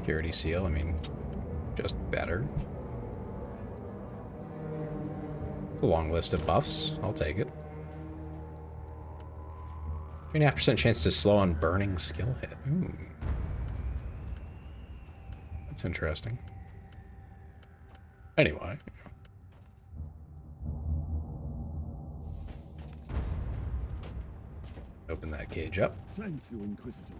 [SPEAKER 1] Purity seal, I mean, just better. A long list of buffs. I'll take it. 3.5% chance to slow on burning skill hit. Ooh. That's interesting. Anyway. Open that cage up.
[SPEAKER 7] Thank you, Inquisitor.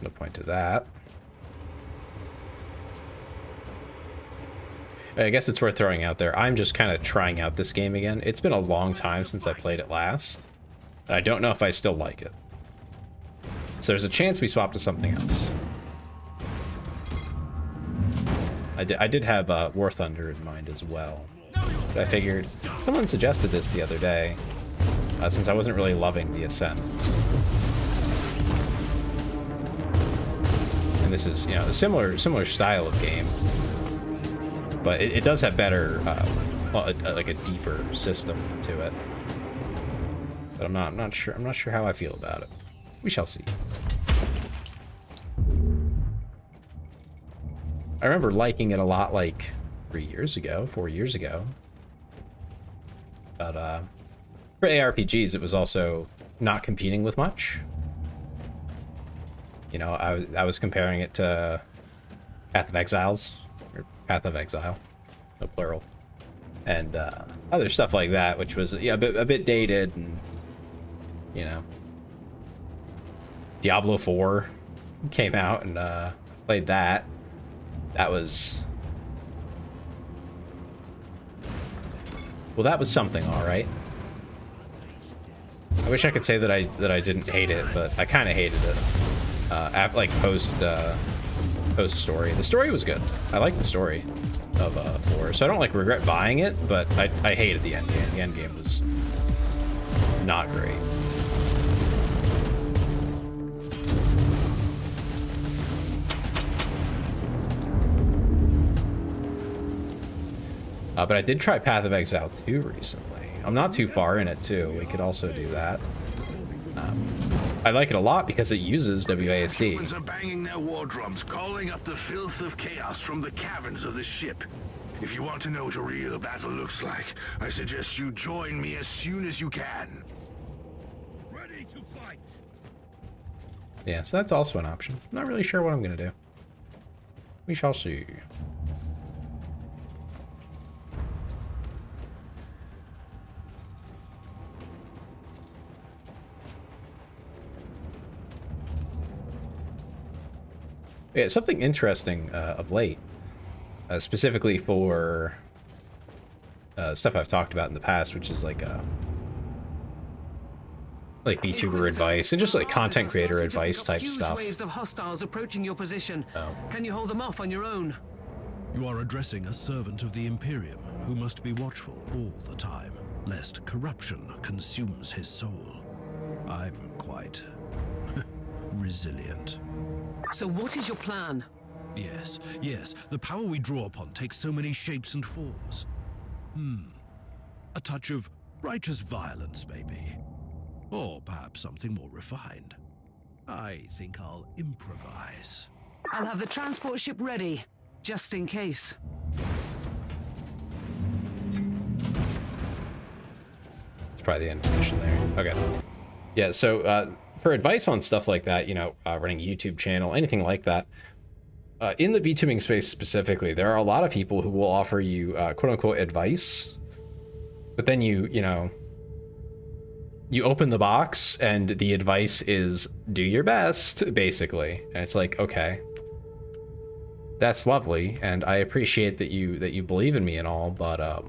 [SPEAKER 1] No point to that. I guess it's worth throwing out there. I'm just kind of trying out this game again. It's been a long time since I played it last. And I don't know if I still like it. So there's a chance we swap to something else. I did have War Thunder in mind as well. But I figured, someone suggested this the other day, since I wasn't really loving the Ascent. And this is, you know, a similar style of game, but it does have better, like a deeper system to it. But I'm not sure how I feel about it. We shall see. I remember liking it a lot, like 4 years ago. But for ARPGs, it was also not competing with much. You know, I was comparing it to Path of Exiles, or Path of Exile, no plural, and other stuff like that, which was, yeah, a bit dated, and you know, Diablo 4 came out, and played that. That was, well, that was something, all right. I wish I could say that I didn't hate it, but I kind of hated it. Like post story. The story was good. I like the story of 4, so I don't like regret buying it, but I hated the end game. The end game was not great. But I did try Path of Exile 2 recently. I'm not too far in it too. We could also do that. I like it a lot because it uses WASD.
[SPEAKER 6] Humans are banging their war drums, calling up the filth of chaos from the caverns of the ship. If you want to know what a real battle looks like, I suggest you join me as soon as you can.
[SPEAKER 5] Ready to fight.
[SPEAKER 1] Yeah, so that's also an option. I'm not really sure what I'm gonna do. We shall see. Yeah, something interesting of late, specifically for stuff I've talked about in the past, which is like VTuber advice and just like content creator advice type stuff.
[SPEAKER 3] Waves of hostiles approaching your position.
[SPEAKER 1] Oh.
[SPEAKER 3] Can you hold them off on your own?
[SPEAKER 2] You are addressing a servant of the Imperium who must be watchful all the time, lest corruption consumes his soul. I'm quite resilient.
[SPEAKER 3] So what is your plan?
[SPEAKER 2] Yes, the power we draw upon takes so many shapes and forms. A touch of righteous violence, maybe. Or perhaps something more refined. I think I'll improvise.
[SPEAKER 3] I'll have the transport ship ready, just in case.
[SPEAKER 1] It's probably the end of the mission there. Okay. Yeah, so for advice on stuff like that, you know, running a YouTube channel, anything like that, in the VTubing space specifically, there are a lot of people who will offer you quote-unquote advice, but then you know, you open the box and the advice is do your best, basically. And it's like, okay, that's lovely, and I appreciate that you believe in me and all, but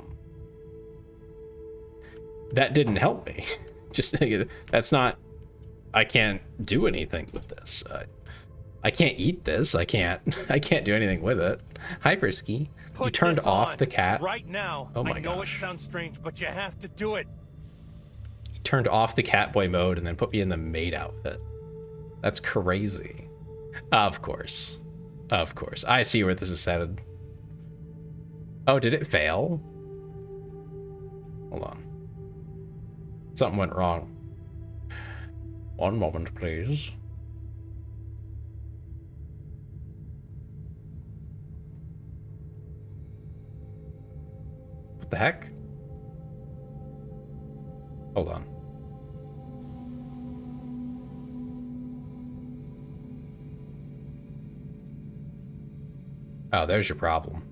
[SPEAKER 1] that didn't help me. Just that's not. I can't do anything with this. I can't eat this. I can't do anything with it. Hi, Frisky. You turned off the cat
[SPEAKER 8] right now.
[SPEAKER 1] Oh my
[SPEAKER 8] I know
[SPEAKER 1] gosh.
[SPEAKER 8] it sounds strange, but you have to do it.
[SPEAKER 1] You turned off the Catboy mode and then put me in the maid outfit. That's crazy. Of course. I see where this is headed. Oh, did it fail? Hold on. Something went wrong. One moment, please. What the heck? Hold on. Oh, there's your problem.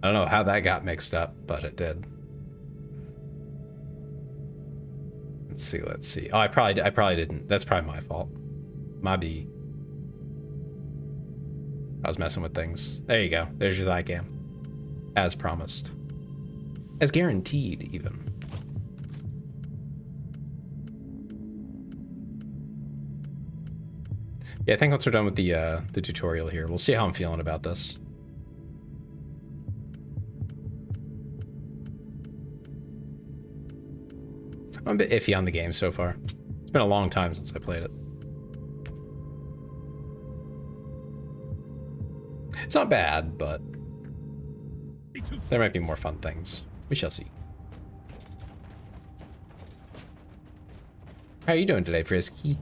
[SPEAKER 1] I don't know how that got mixed up, but it did. Let's see. Oh, I probably didn't. That's probably my fault. My B. I was messing with things. There you go. There's your thigh cam. As promised. As guaranteed, even. Yeah, I think once we're done with the tutorial here, we'll see how I'm feeling about this. I'm a bit iffy on the game so far. It's been a long time since I played it. It's not bad, but there might be more fun things. We shall see. How are you doing today, Frisky?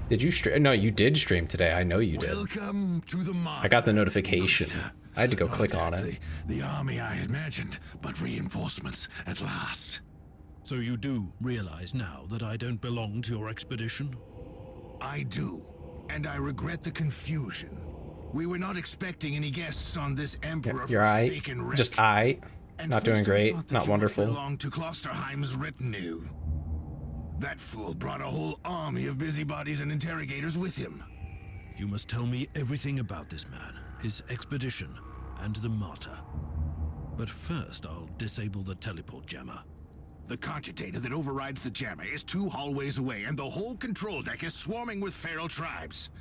[SPEAKER 1] Did you stream? No, you did stream today. I know you did.
[SPEAKER 6] Welcome to the Martyr.
[SPEAKER 1] I got the notification. I had to go click on it.
[SPEAKER 6] The army I imagined, but reinforcements at last.
[SPEAKER 2] So you do realize now that I don't belong to your expedition?
[SPEAKER 6] I do, and I regret the confusion. We were not expecting any guests on this Emperor
[SPEAKER 1] You're aight.
[SPEAKER 6] forsaken wreck.
[SPEAKER 1] Just aight.
[SPEAKER 6] And
[SPEAKER 1] Not
[SPEAKER 6] first
[SPEAKER 1] doing
[SPEAKER 6] I
[SPEAKER 1] great.
[SPEAKER 6] thought that
[SPEAKER 1] Not
[SPEAKER 6] you
[SPEAKER 1] wonderful.
[SPEAKER 6] belonged to Klosterheim's retinue. That fool brought a whole army of busybodies and interrogators with him.
[SPEAKER 2] You must tell me everything about this man, his expedition, and the Martyr. But first, I'll disable the teleport jammer.
[SPEAKER 6] The cogitator that overrides the jammer is 2 hallways away, and the whole control deck is swarming with feral tribes.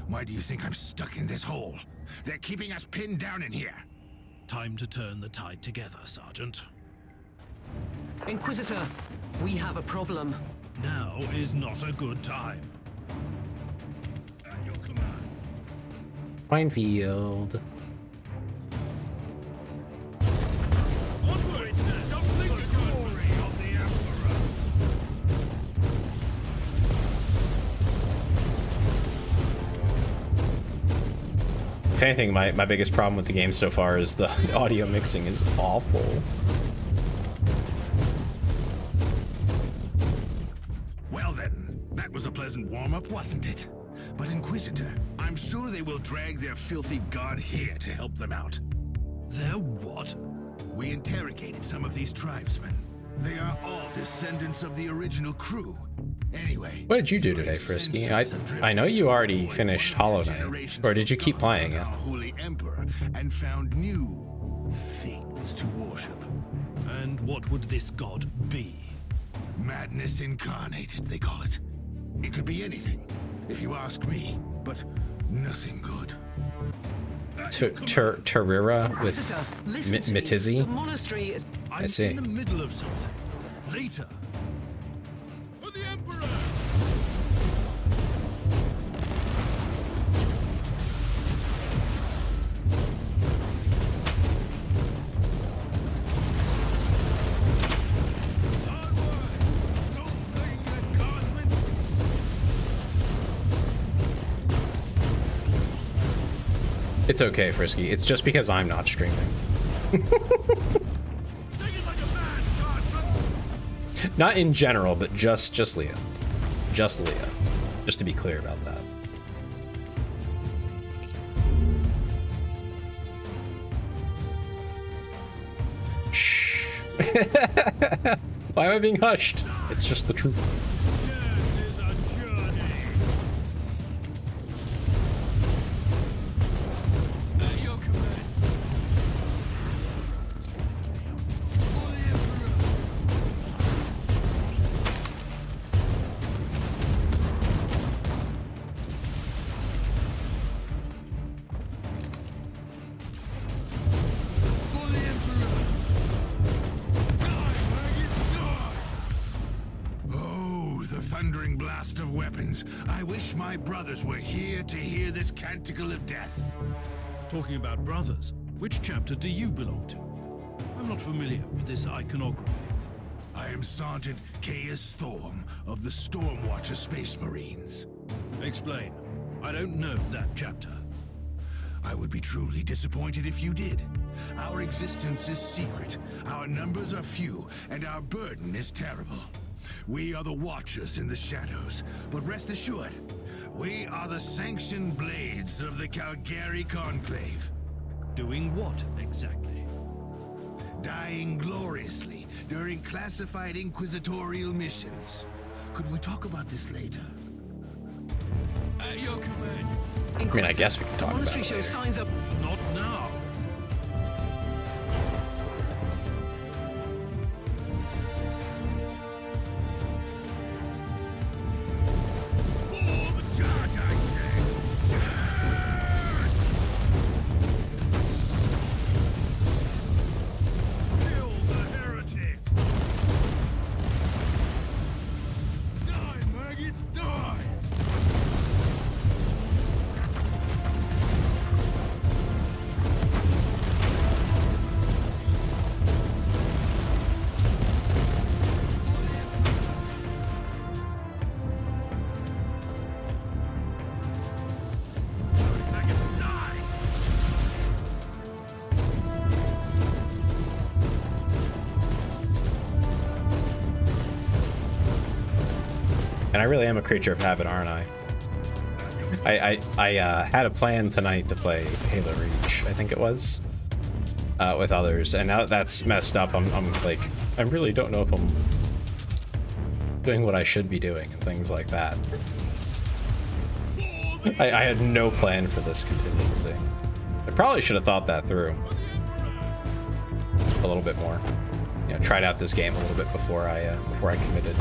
[SPEAKER 6] Why do you think I'm stuck in this hole? They're keeping us pinned down in here.
[SPEAKER 2] Time to turn the tide together, Sergeant.
[SPEAKER 3] Inquisitor, we have a problem.
[SPEAKER 5] Now is not a good time.
[SPEAKER 6] At your command.
[SPEAKER 1] Minefield.
[SPEAKER 5] Onwards! Don't think the glory of the Emperor!
[SPEAKER 1] If anything, my biggest problem with the game so far is the audio mixing is awful.
[SPEAKER 6] Well then, that was a pleasant warm-up, wasn't it? But Inquisitor, I'm sure they will drag their filthy god here to help them out.
[SPEAKER 2] Their what?
[SPEAKER 6] We interrogated some of these tribesmen. They are all descendants of the original crew. Anyway,
[SPEAKER 1] What did you do today, Frisky? I know you already finished Hollow Knight. Or did you keep playing it?
[SPEAKER 6] Our holy emperor and found new things to worship.
[SPEAKER 2] And what would this god be?
[SPEAKER 6] Madness incarnated, they call it. It could be anything, if you ask me, but nothing good.
[SPEAKER 1] Terrira with
[SPEAKER 3] Inquisitor, listen to me. The
[SPEAKER 1] Mitizzi?
[SPEAKER 3] monastery is...
[SPEAKER 2] I'm
[SPEAKER 1] see.
[SPEAKER 2] in the middle of something. Later. For the Emperor!
[SPEAKER 1] It's okay, Frisky. It's just because I'm not streaming. Not in general, but just Leah. Just Leah. Just to be clear about that. Shh. Why am I being hushed? It's just the truth.
[SPEAKER 6] Thundering blast of weapons. I wish my brothers were here to hear this canticle of death.
[SPEAKER 2] Talking about brothers, which chapter do you belong to? I'm not familiar with this iconography.
[SPEAKER 6] I am Sergeant Caius Thorm of the Stormwatcher Space Marines.
[SPEAKER 2] Explain. I don't know that chapter.
[SPEAKER 6] I would be truly disappointed if you did. Our existence is secret, our numbers are few, and our burden is terrible. We are the Watchers in the shadows, but rest assured, we are the sanctioned blades of the Calgary Conclave.
[SPEAKER 2] Doing what, exactly?
[SPEAKER 6] Dying gloriously during classified inquisitorial missions.
[SPEAKER 4] could we talk about this later? At your command.
[SPEAKER 1] I mean, I guess we can talk
[SPEAKER 3] The
[SPEAKER 1] about
[SPEAKER 3] monastery
[SPEAKER 1] it
[SPEAKER 3] shows
[SPEAKER 1] later.
[SPEAKER 3] signs of...
[SPEAKER 5] Not now.
[SPEAKER 6] For the charge, I say.
[SPEAKER 5] Kill the heretic.
[SPEAKER 4] Die, maggots, die!
[SPEAKER 5] Maggots die.
[SPEAKER 1] And I really am a creature of habit, aren't I? I had a plan tonight to play Halo Reach, I think it was, with others, and now that that's messed up, I'm like, I really don't know if I'm doing what I should be doing and things like that. I had no plan for this contingency. I probably should have thought that through a little bit more. You know, tried out this game a little bit before I committed.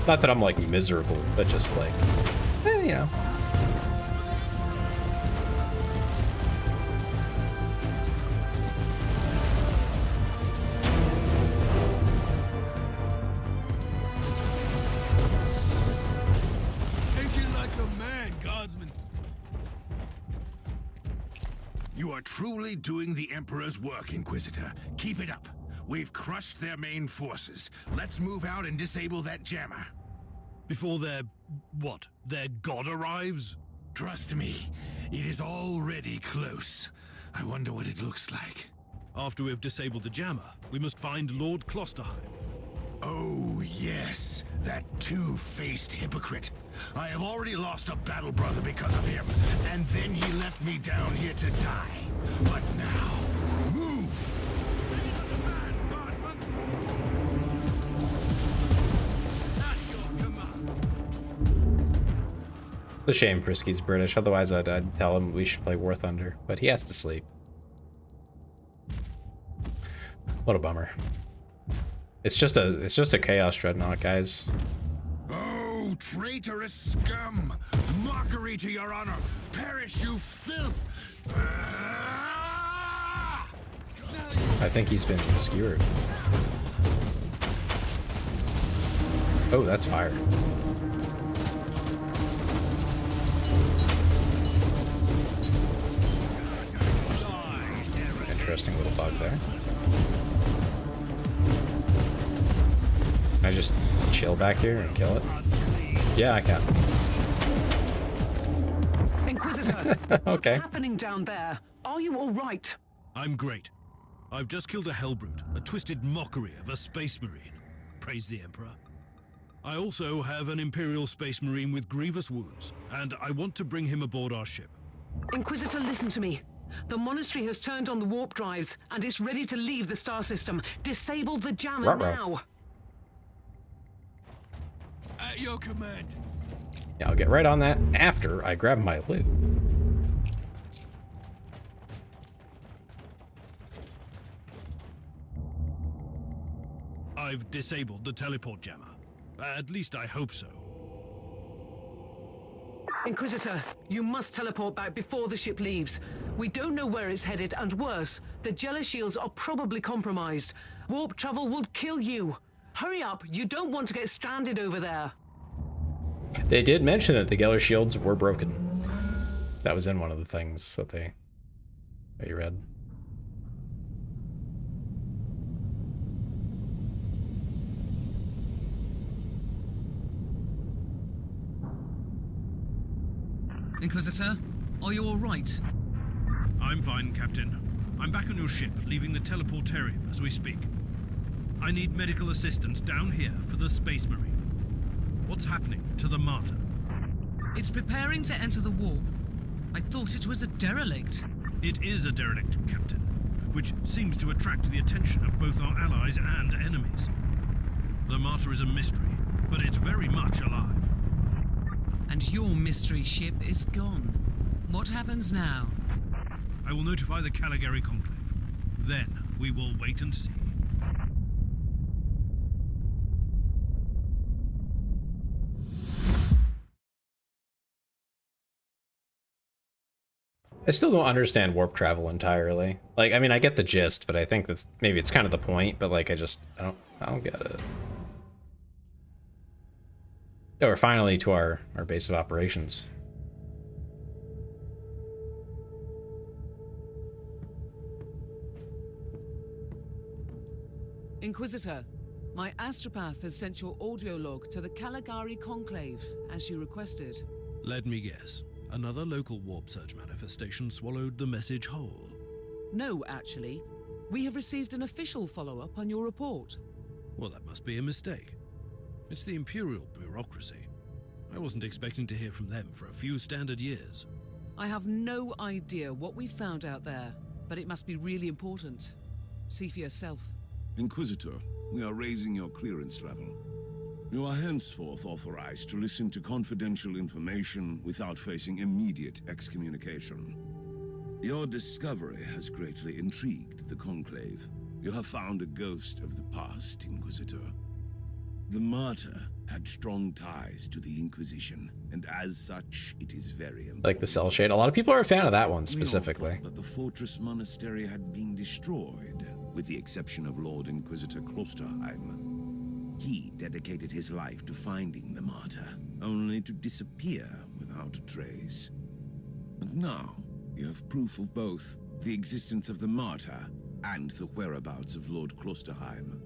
[SPEAKER 1] Not that I'm like miserable, but just like, you know.
[SPEAKER 4] Take it like a man, guardsman.
[SPEAKER 6] You are truly doing the Emperor's work, Inquisitor. Keep it up. We've crushed their main forces. Let's move out and disable that jammer.
[SPEAKER 5] Before their... what? Their god arrives?
[SPEAKER 6] Trust me, it is already close. I wonder what it looks like.
[SPEAKER 5] After we've disabled the jammer, we must find Lord Klosterheim.
[SPEAKER 6] Oh, yes, that two-faced hypocrite. I have already lost a battle brother because of him, and then he left me down here to die. But now, move!
[SPEAKER 1] It's a shame Frisky's British, otherwise I'd tell him we should play War Thunder, but he has to sleep. What a bummer. It's just a Chaos Dreadnought, guys.
[SPEAKER 6] Oh, traitorous scum! Mockery to your honor! Perish, you filth! Ah!
[SPEAKER 1] I think he's been skewered. Oh, that's fire. Interesting little bug there. Can I just chill back here and kill it? Yeah, I can.
[SPEAKER 3] Inquisitor,
[SPEAKER 1] Okay.
[SPEAKER 3] what's happening down there? Are you all right?
[SPEAKER 5] I'm great. I've just killed a Hellbrute, a twisted mockery of a Space Marine. Praise the Emperor. I also have an Imperial Space Marine with grievous wounds, and I want to bring him aboard our ship.
[SPEAKER 3] Inquisitor, listen to me. The monastery has turned on the warp drives, and it's ready to leave the star system. Disable the jammer
[SPEAKER 1] Ruh-roh.
[SPEAKER 3] now.
[SPEAKER 4] At your command.
[SPEAKER 1] Yeah, I'll get right on that after I grab my loot.
[SPEAKER 5] I've disabled the teleport jammer. At least I hope so.
[SPEAKER 3] Inquisitor, you must teleport back before the ship leaves. We don't know where it's headed, and worse, the jealous shields are probably compromised. Warp travel will kill you. Hurry up, you don't want to get stranded over there.
[SPEAKER 1] They did mention that the Geller shields were broken. That was in one of the things that you read.
[SPEAKER 9] Inquisitor, are you all right?
[SPEAKER 5] I'm fine, Captain. I'm back on your ship, leaving the teleportarium as we speak. I need medical assistance down here for the Space Marine. What's happening to the Martyr?
[SPEAKER 9] It's preparing to enter the warp. I thought it was a derelict.
[SPEAKER 5] It is a derelict, Captain, which seems to attract the attention of both our allies and enemies. The Martyr is a mystery, but it's very much alive.
[SPEAKER 9] And your mystery ship is gone. What happens now?
[SPEAKER 5] I will notify the Caligari Conclave. Then we will wait and see.
[SPEAKER 1] I still don't understand warp travel entirely. Like, I mean, I get the gist, but I think that's maybe it's kind of the point. But like, I don't get it. Oh, we're finally to our base of operations.
[SPEAKER 3] Inquisitor, my astropath has sent your audio log to the Caligari Conclave, as you requested.
[SPEAKER 5] Let me guess. Another local warp surge manifestation swallowed the message whole.
[SPEAKER 3] No, actually. We have received an official follow-up on your report.
[SPEAKER 5] Well, that must be a mistake. It's the Imperial bureaucracy. I wasn't expecting to hear from them for a few standard years.
[SPEAKER 3] I have no idea what we found out there, but it must be really important. See for yourself.
[SPEAKER 7] Inquisitor, we are raising your clearance level. You are henceforth authorized to listen to confidential information without facing immediate excommunication. Your discovery has greatly intrigued the Conclave. You have found a ghost of the past, Inquisitor. The Martyr had strong ties to the Inquisition, and as such, it is very important.
[SPEAKER 1] Like the cell shade. A lot of people are a fan of that one specifically.
[SPEAKER 7] But the fortress monastery had been destroyed, with the exception of Lord Inquisitor Klosterheim. He dedicated his life to finding the Martyr, only to disappear without a trace. And now, you have proof of both the existence of the Martyr and the whereabouts of Lord Klosterheim.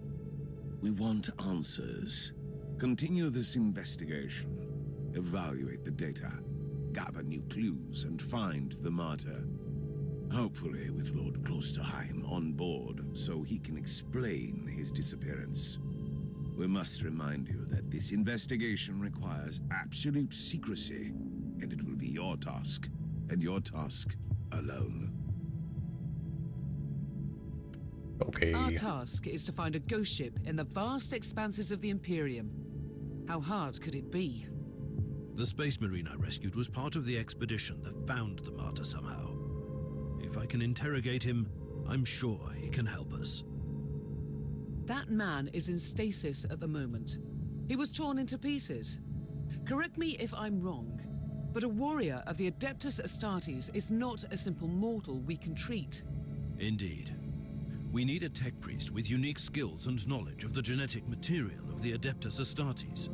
[SPEAKER 7] We want answers. Continue this investigation. Evaluate the data, gather new clues, and find the Martyr. Hopefully with Lord Klosterheim on board, so he can explain his disappearance. We must remind you that this investigation requires absolute secrecy, and it will be your task, and your task alone.
[SPEAKER 1] Okay.
[SPEAKER 3] Our task is to find a ghost ship in the vast expanses of the Imperium. How hard could it be?
[SPEAKER 5] The Space Marine I rescued was part of the expedition that found the Martyr somehow. If I can interrogate him, I'm sure he can help us.
[SPEAKER 3] That man is in stasis at the moment. He was torn into pieces. Correct me if I'm wrong, but a warrior of the Adeptus Astartes is not a simple mortal we can treat.
[SPEAKER 5] Indeed. We need a tech priest with unique skills and knowledge of the genetic material of the Adeptus Astartes.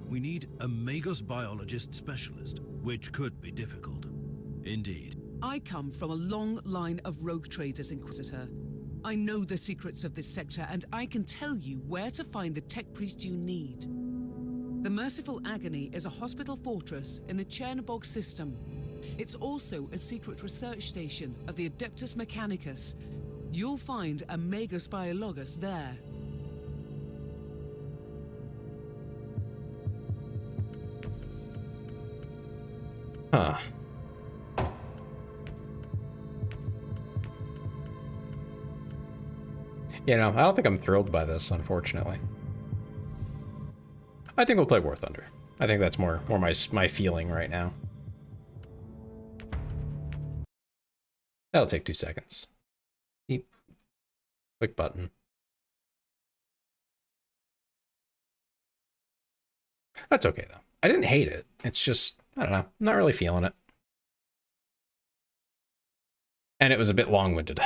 [SPEAKER 5] We need a Magos biologist specialist, which could be difficult. Indeed.
[SPEAKER 3] I come from a long line of rogue traders, Inquisitor. I know the secrets of this sector, and I can tell you where to find the tech priest you need. The Merciful Agony is a hospital fortress in the Chernobog system. It's also a secret research station of the Adeptus Mechanicus. You'll find a Magos Biologus there.
[SPEAKER 1] Huh. You know, I don't think I'm thrilled by this, unfortunately. I think we'll play War Thunder. I think that's more my feeling right now. That'll take 2 seconds. Beep. Quick button. That's okay, though. I didn't hate it. It's just, I don't know. I'm not really feeling it. And it was a bit long-winded.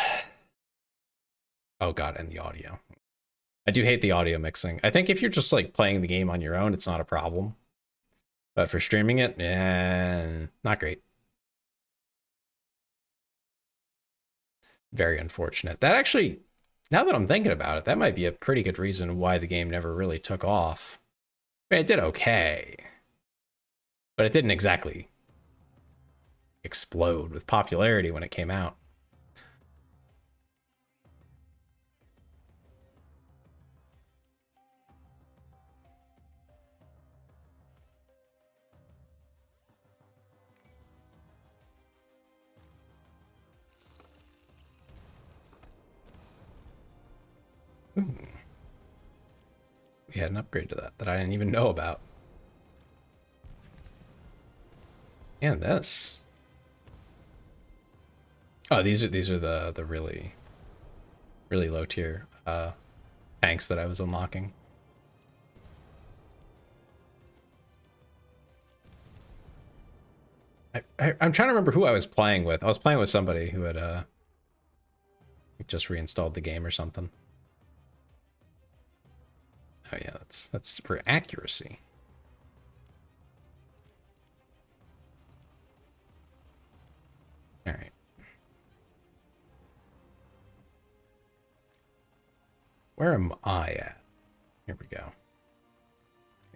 [SPEAKER 1] Oh god, and the audio. I do hate the audio mixing. I think if you're just like playing the game on your own, it's not a problem. But for streaming it, not great. Very unfortunate. That actually, now that I'm thinking about it, that might be a pretty good reason why the game never really took off. I mean, it did okay, but it didn't exactly explode with popularity when it came out. we had an upgrade to that I didn't even know about. And this. Oh, these are the really low tier tanks that I was unlocking. I'm trying to remember who I was playing with. I was playing with somebody who had just reinstalled the game or something. Oh yeah, that's for accuracy. All right. Where am I at? Here we go.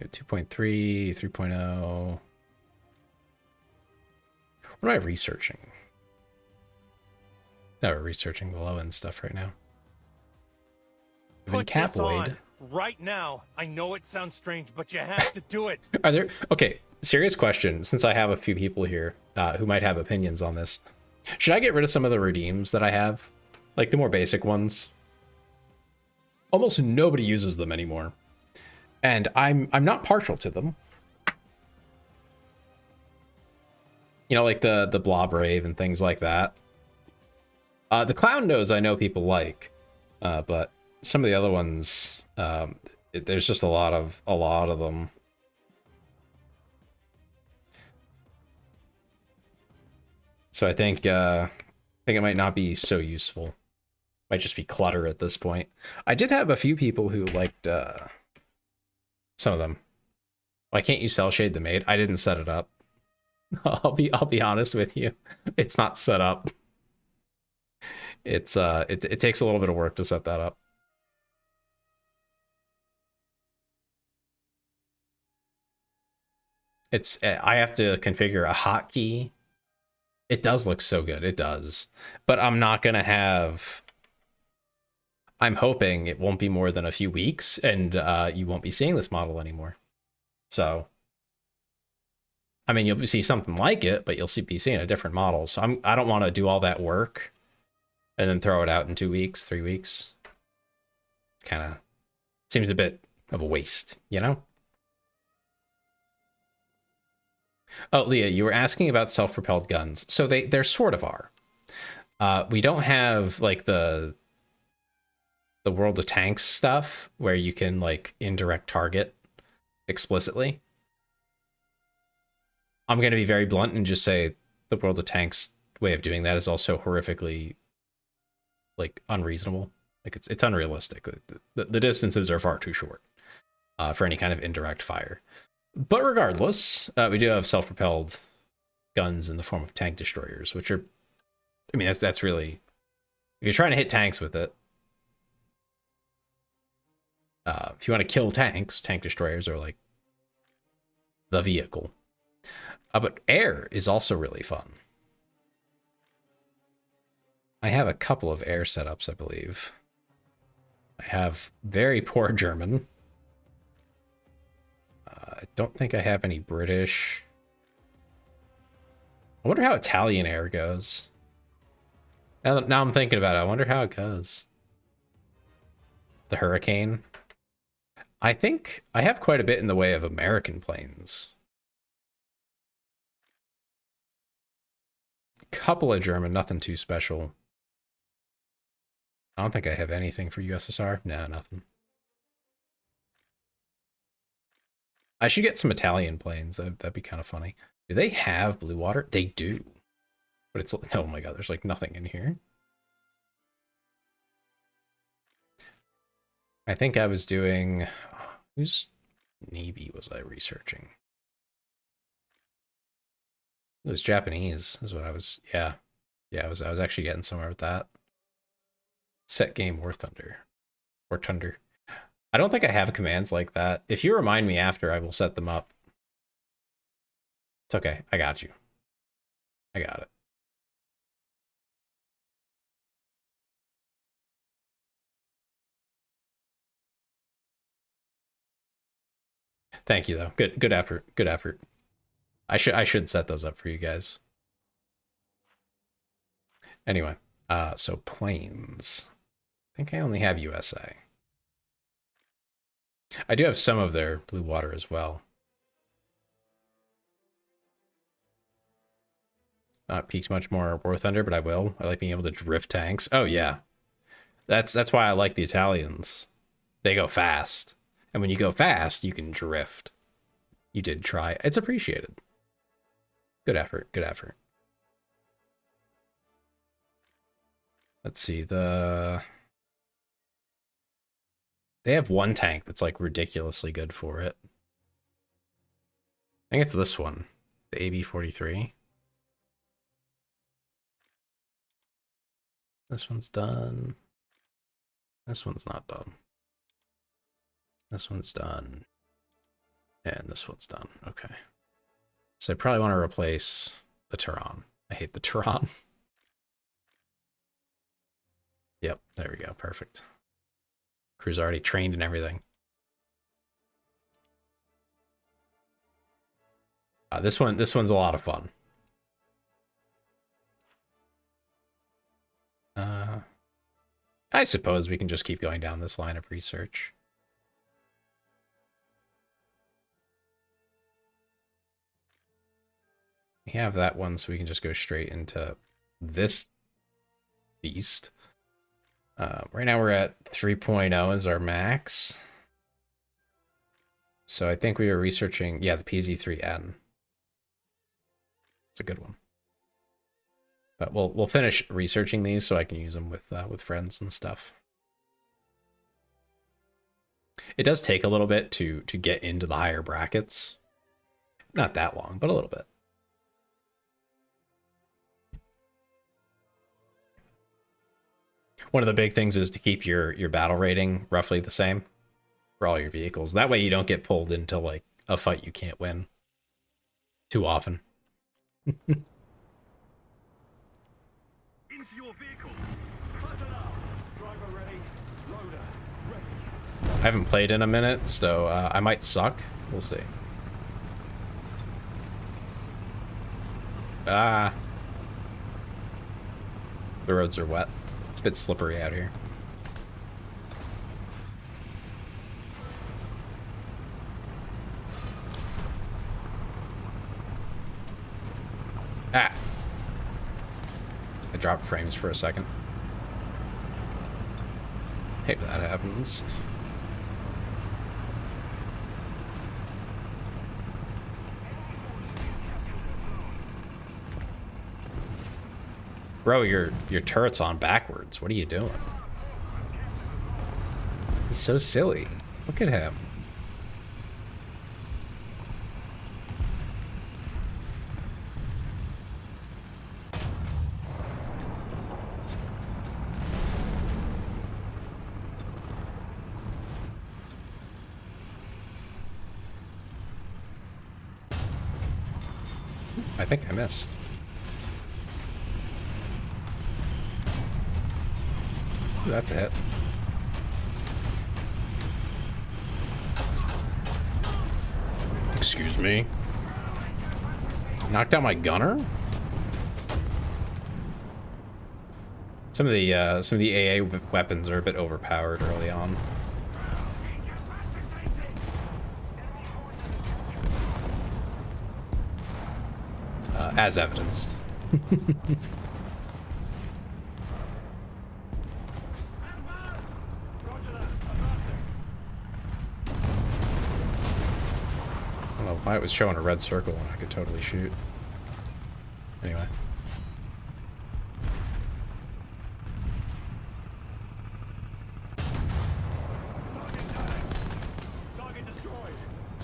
[SPEAKER 1] 2.3, 3.0. What am I researching? No, we're researching the low end stuff right now.
[SPEAKER 8] Put this on right now. I know it sounds strange, but you have to do it.
[SPEAKER 1] Are there... Okay, serious question, since I have a few people here who might have opinions on this. Should I get rid of some of the redeems that I have? Like the more basic ones? Almost nobody uses them anymore. And I'm not partial to them. You know, like the Blob Rave and things like that. The Clown Nose I know people like, but some of the other ones, there's just a lot of them. So I think it might not be so useful. Might just be clutter at this point. I did have a few people who liked some of them. Why can't you cell shade the maid? I didn't set it up. I'll be honest with you. It's not set up. It takes a little bit of work to set that up. I have to configure a hotkey. It does look so good. It does. But I'm not going to have... I'm hoping it won't be more than a few weeks and you won't be seeing this model anymore. So, I mean, you'll see something like it, but you'll be seeing a different model. So I don't want to do all that work and then throw it out in 2 weeks, 3 weeks. Kind of seems a bit of a waste, you know? Oh, Leah, you were asking about self-propelled guns. So there sort of are. We don't have like the World of Tanks stuff where you can like indirect target explicitly. I'm going to be very blunt and just say the World of Tanks way of doing that is also horrifically like unreasonable. Like it's unrealistic. The distances are far too short for any kind of indirect fire. But regardless, we do have self-propelled guns in the form of tank destroyers, which are, I mean, that's really, if you're trying to hit tanks with it, if you want to kill tanks, tank destroyers are like the vehicle. But air is also really fun. I have a couple of air setups, I believe. I have very poor German. I don't think I have any British. I wonder how Italian air goes. Now I'm thinking about it. I wonder how it goes. The Hurricane. I think I have quite a bit in the way of American planes. Couple of German, nothing too special. I don't think I have anything for USSR. No, nothing. I should get some Italian planes. That'd be kind of funny. Do they have blue water? They do. But it's, oh my god, there's like nothing in here. I think I was doing, whose Navy was I researching? It was Japanese is what I was, yeah. Yeah, I was actually getting somewhere with that. Set game War Thunder. War Thunder. I don't think I have commands like that. If you remind me after, I will set them up. It's okay. I got you. I got it. Thank you though. Good effort. Good effort. I should set those up for you guys. Anyway, so planes. I think I only have USA. I do have some of their blue water as well. Not peaks much more War Thunder, but I will. I like being able to drift tanks. Oh yeah. That's why I like the Italians. They go fast. And when you go fast, you can drift. You did try. It's appreciated. Good effort. Good effort. Let's see. They have one tank that's like ridiculously good for it. I think it's this one. The AB-43. This one's done. This one's not done. This one's done. And this one's done. Okay. So I probably want to replace the Turan. I hate the Turan. Yep, there we go. Perfect. Crew's already trained and everything. This one's a lot of fun. I suppose we can just keep going down this line of research. We have that one, so we can just go straight into this beast. Right now we're at 3.0 as our max. So I think we were researching, yeah, the PZ-3N. It's a good one. But we'll finish researching these so I can use them with friends and stuff. It does take a little bit to get into the higher brackets. Not that long, but a little bit. One of the big things is to keep your battle rating roughly the same for all your vehicles. That way you don't get pulled into like a fight you can't win too often.
[SPEAKER 6] Into your vehicle. Driver ready. Loader ready.
[SPEAKER 1] I haven't played in a minute, so I might suck. We'll see. Ah. The roads are wet. It's a bit slippery out here. Ah. I dropped frames for a second. Hate when that happens. Bro, your turret's on backwards. What are you doing? He's so silly. Look at him. I think I missed. Ooh, that's a hit. Excuse me. Knocked out my gunner? Some of the AA weapons are a bit overpowered early on. As evidenced. I don't know why it was showing a red circle when I could totally shoot. Anyway.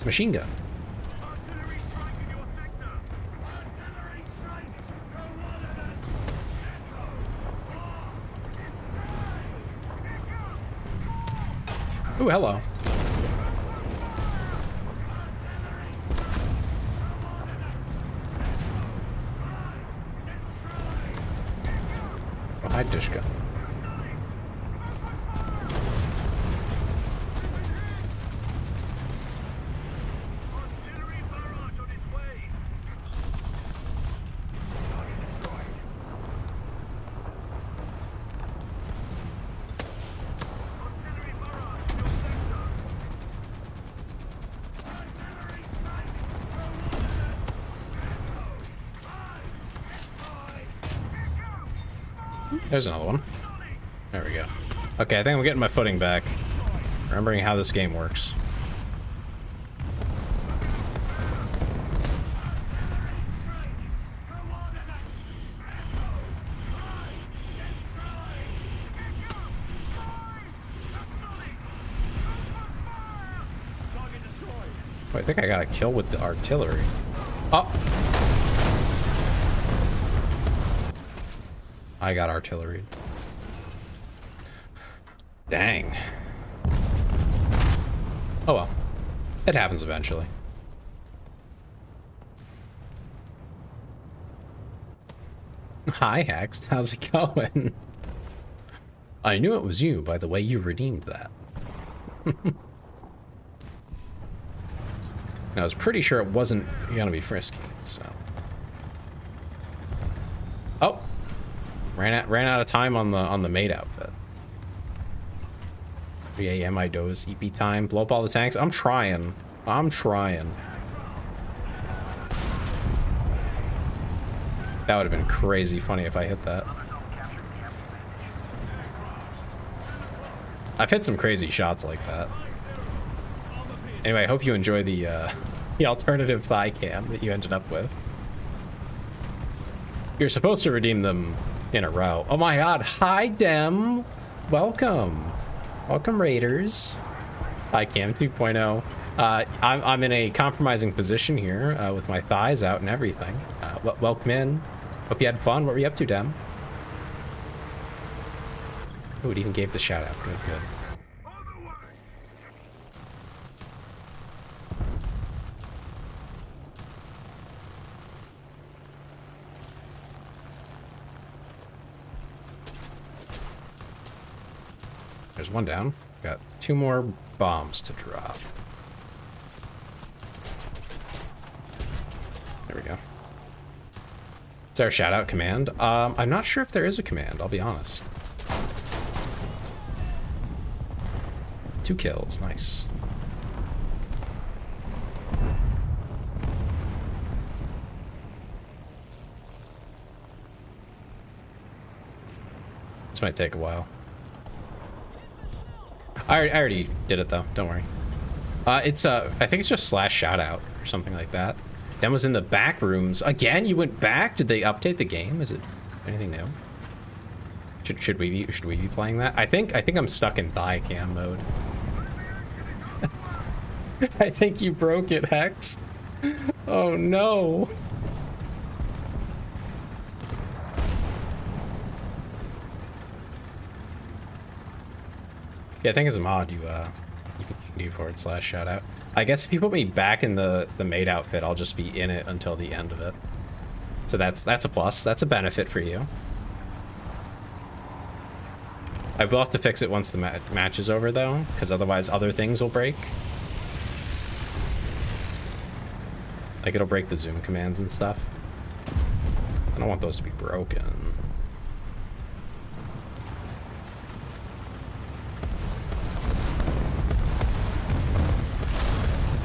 [SPEAKER 1] Machine gun. Ooh, hello. Oh, hi, Dishka. There's another one. There we go. Okay, I think I'm getting my footing back. Remembering how this game works. Oh, I think I got a kill with the artillery. Oh! I got artillery. Dang. Oh well. It happens eventually. Hi, Hext. How's it going? I knew it was you by the way you redeemed that. I was pretty sure it wasn't gonna be frisky, so. Oh! Ran out of time on the maid outfit. 3 a.m. I doze. EP time. Blow up all the tanks. I'm trying. I'm trying. That would have been crazy funny if I hit that. I've hit some crazy shots like that. Anyway, I hope you enjoy the alternative thigh cam that you ended up with. You're supposed to redeem them in a row. Oh my god. Hi, Dem. Welcome. Welcome, Raiders. Hi, Cam 2.0. I'm in a compromising position here with my thighs out and everything. Welcome in. Hope you had fun. What were you up to, Dem? Oh, it even gave the shout out. Good, good. There's one down. Got 2 more bombs to drop. There we go. Is there a shout out command? I'm not sure if there is a command, I'll be honest. 2 kills, nice. This might take a while. I already did it though, don't worry. I think it's just / shout out or something like that. Dem was in the back rooms. Again, you went back? Did they update the game? Is it anything new? Should we be playing that? I think I'm stuck in thigh cam mode. I think you broke it, Hex. Oh no. Yeah, I think as a mod, you can do / shout out. I guess if you put me back in the maid outfit, I'll just be in it until the end of it. So that's a plus. That's a benefit for you. I will have to fix it once the match is over, though, because otherwise other things will break. Like, it'll break the zoom commands and stuff. I don't want those to be broken.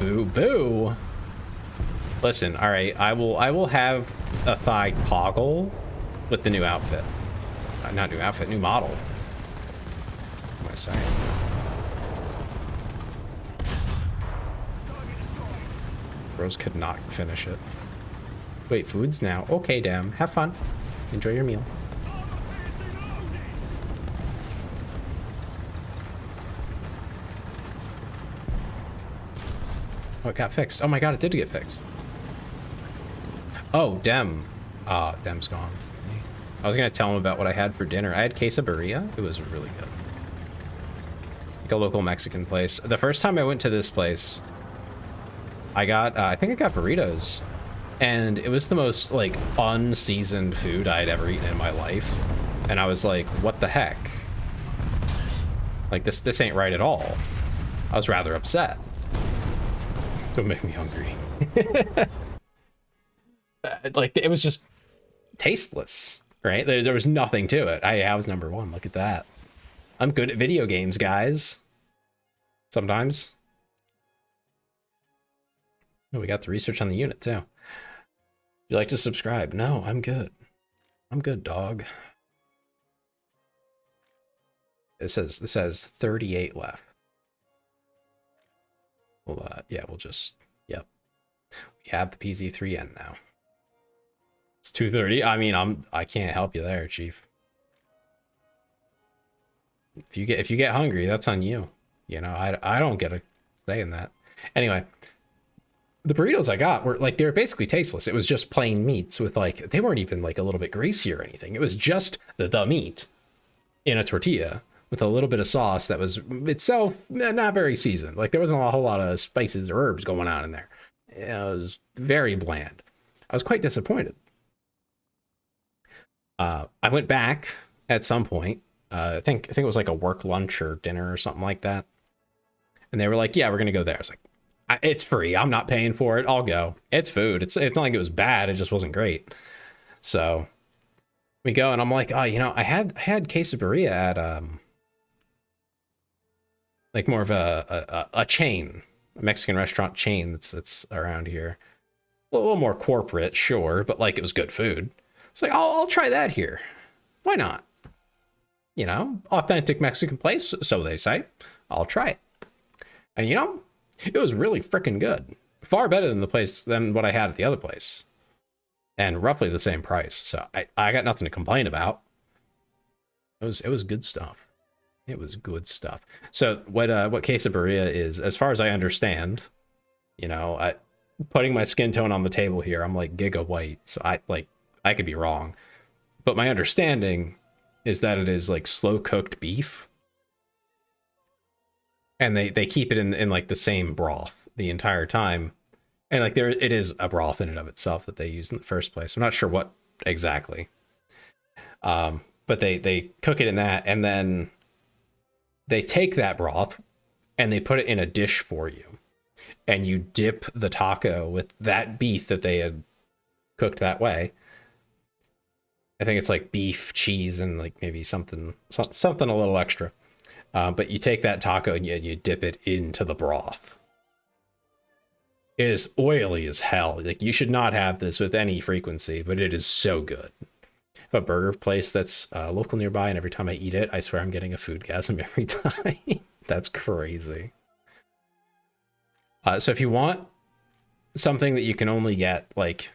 [SPEAKER 1] Boo boo. Listen, all right, I will have a thigh toggle with the new outfit. Not new outfit, new model. What am I saying? Rose could not finish it. Wait, foods now. Okay, damn. Have fun. Enjoy your meal. Oh, it got fixed. Oh my god, it did get fixed. Oh, Dem. Ah, Dem's gone. I was gonna tell him about what I had for dinner. I had quesadilla. It was really good. Like a local Mexican place. The first time I went to this place, I got, I think I got burritos. And it was the most, like, unseasoned food I'd ever eaten in my life. And I was like, what the heck? Like, this ain't right at all. I was rather upset. Don't make me hungry. Like, it was just tasteless, right? There was nothing to it. I was #1. Look at that. I'm good at video games, guys. Sometimes. Oh, we got the research on the unit, too. You like to subscribe? No, I'm good. I'm good, dog. This has 38 left. Well, yeah, we'll just, yep. We have the PZ3N now. It's 2:30. I mean, I can't help you there, Chief. If you get hungry, that's on you. You know, I don't get a say in that. Anyway, the burritos I got were like, they were basically tasteless. It was just plain meats with like, they weren't even like a little bit greasy or anything. It was just the meat in a tortilla with a little bit of sauce that was itself not very seasoned. Like there wasn't a whole lot of spices or herbs going on in there. It was very bland. I was quite disappointed. I went back at some point. I think it was like a work lunch or dinner or something like that. And they were like, yeah, we're going to go there. I was like, it's free. I'm not paying for it. I'll go. It's food. It's not like it was bad. It just wasn't great. So we go and I'm like, oh, you know, I had quesadilla at like more of a chain, a Mexican restaurant chain that's around here. A little more corporate, sure, but like it was good food. It's like, I'll try that here. Why not? You know, authentic Mexican place, so they say. I'll try it. And you know, it was really freaking good. Far better than what I had at the other place. And roughly the same price. So I got nothing to complain about. It was good stuff. It was good stuff. So what quesadilla is, as far as I understand, you know, putting my skin tone on the table here, I'm like giga white. So I could be wrong. But my understanding is that it is like slow cooked beef. And they keep it in like the same broth the entire time. And like it is a broth in and of itself that they use in the first place. I'm not sure what exactly. But they cook it in that, and then they take that broth and they put it in a dish for you. And you dip the taco with that beef that they had cooked that way. I think it's like beef, cheese, and like maybe something a little extra. But you take that taco and you dip it into the broth. It is oily as hell. Like you should not have this with any frequency, but it is so good. I have a burger place that's local nearby, and every time I eat it, I swear I'm getting a foodgasm every time. That's crazy. So if you want something that you can only get like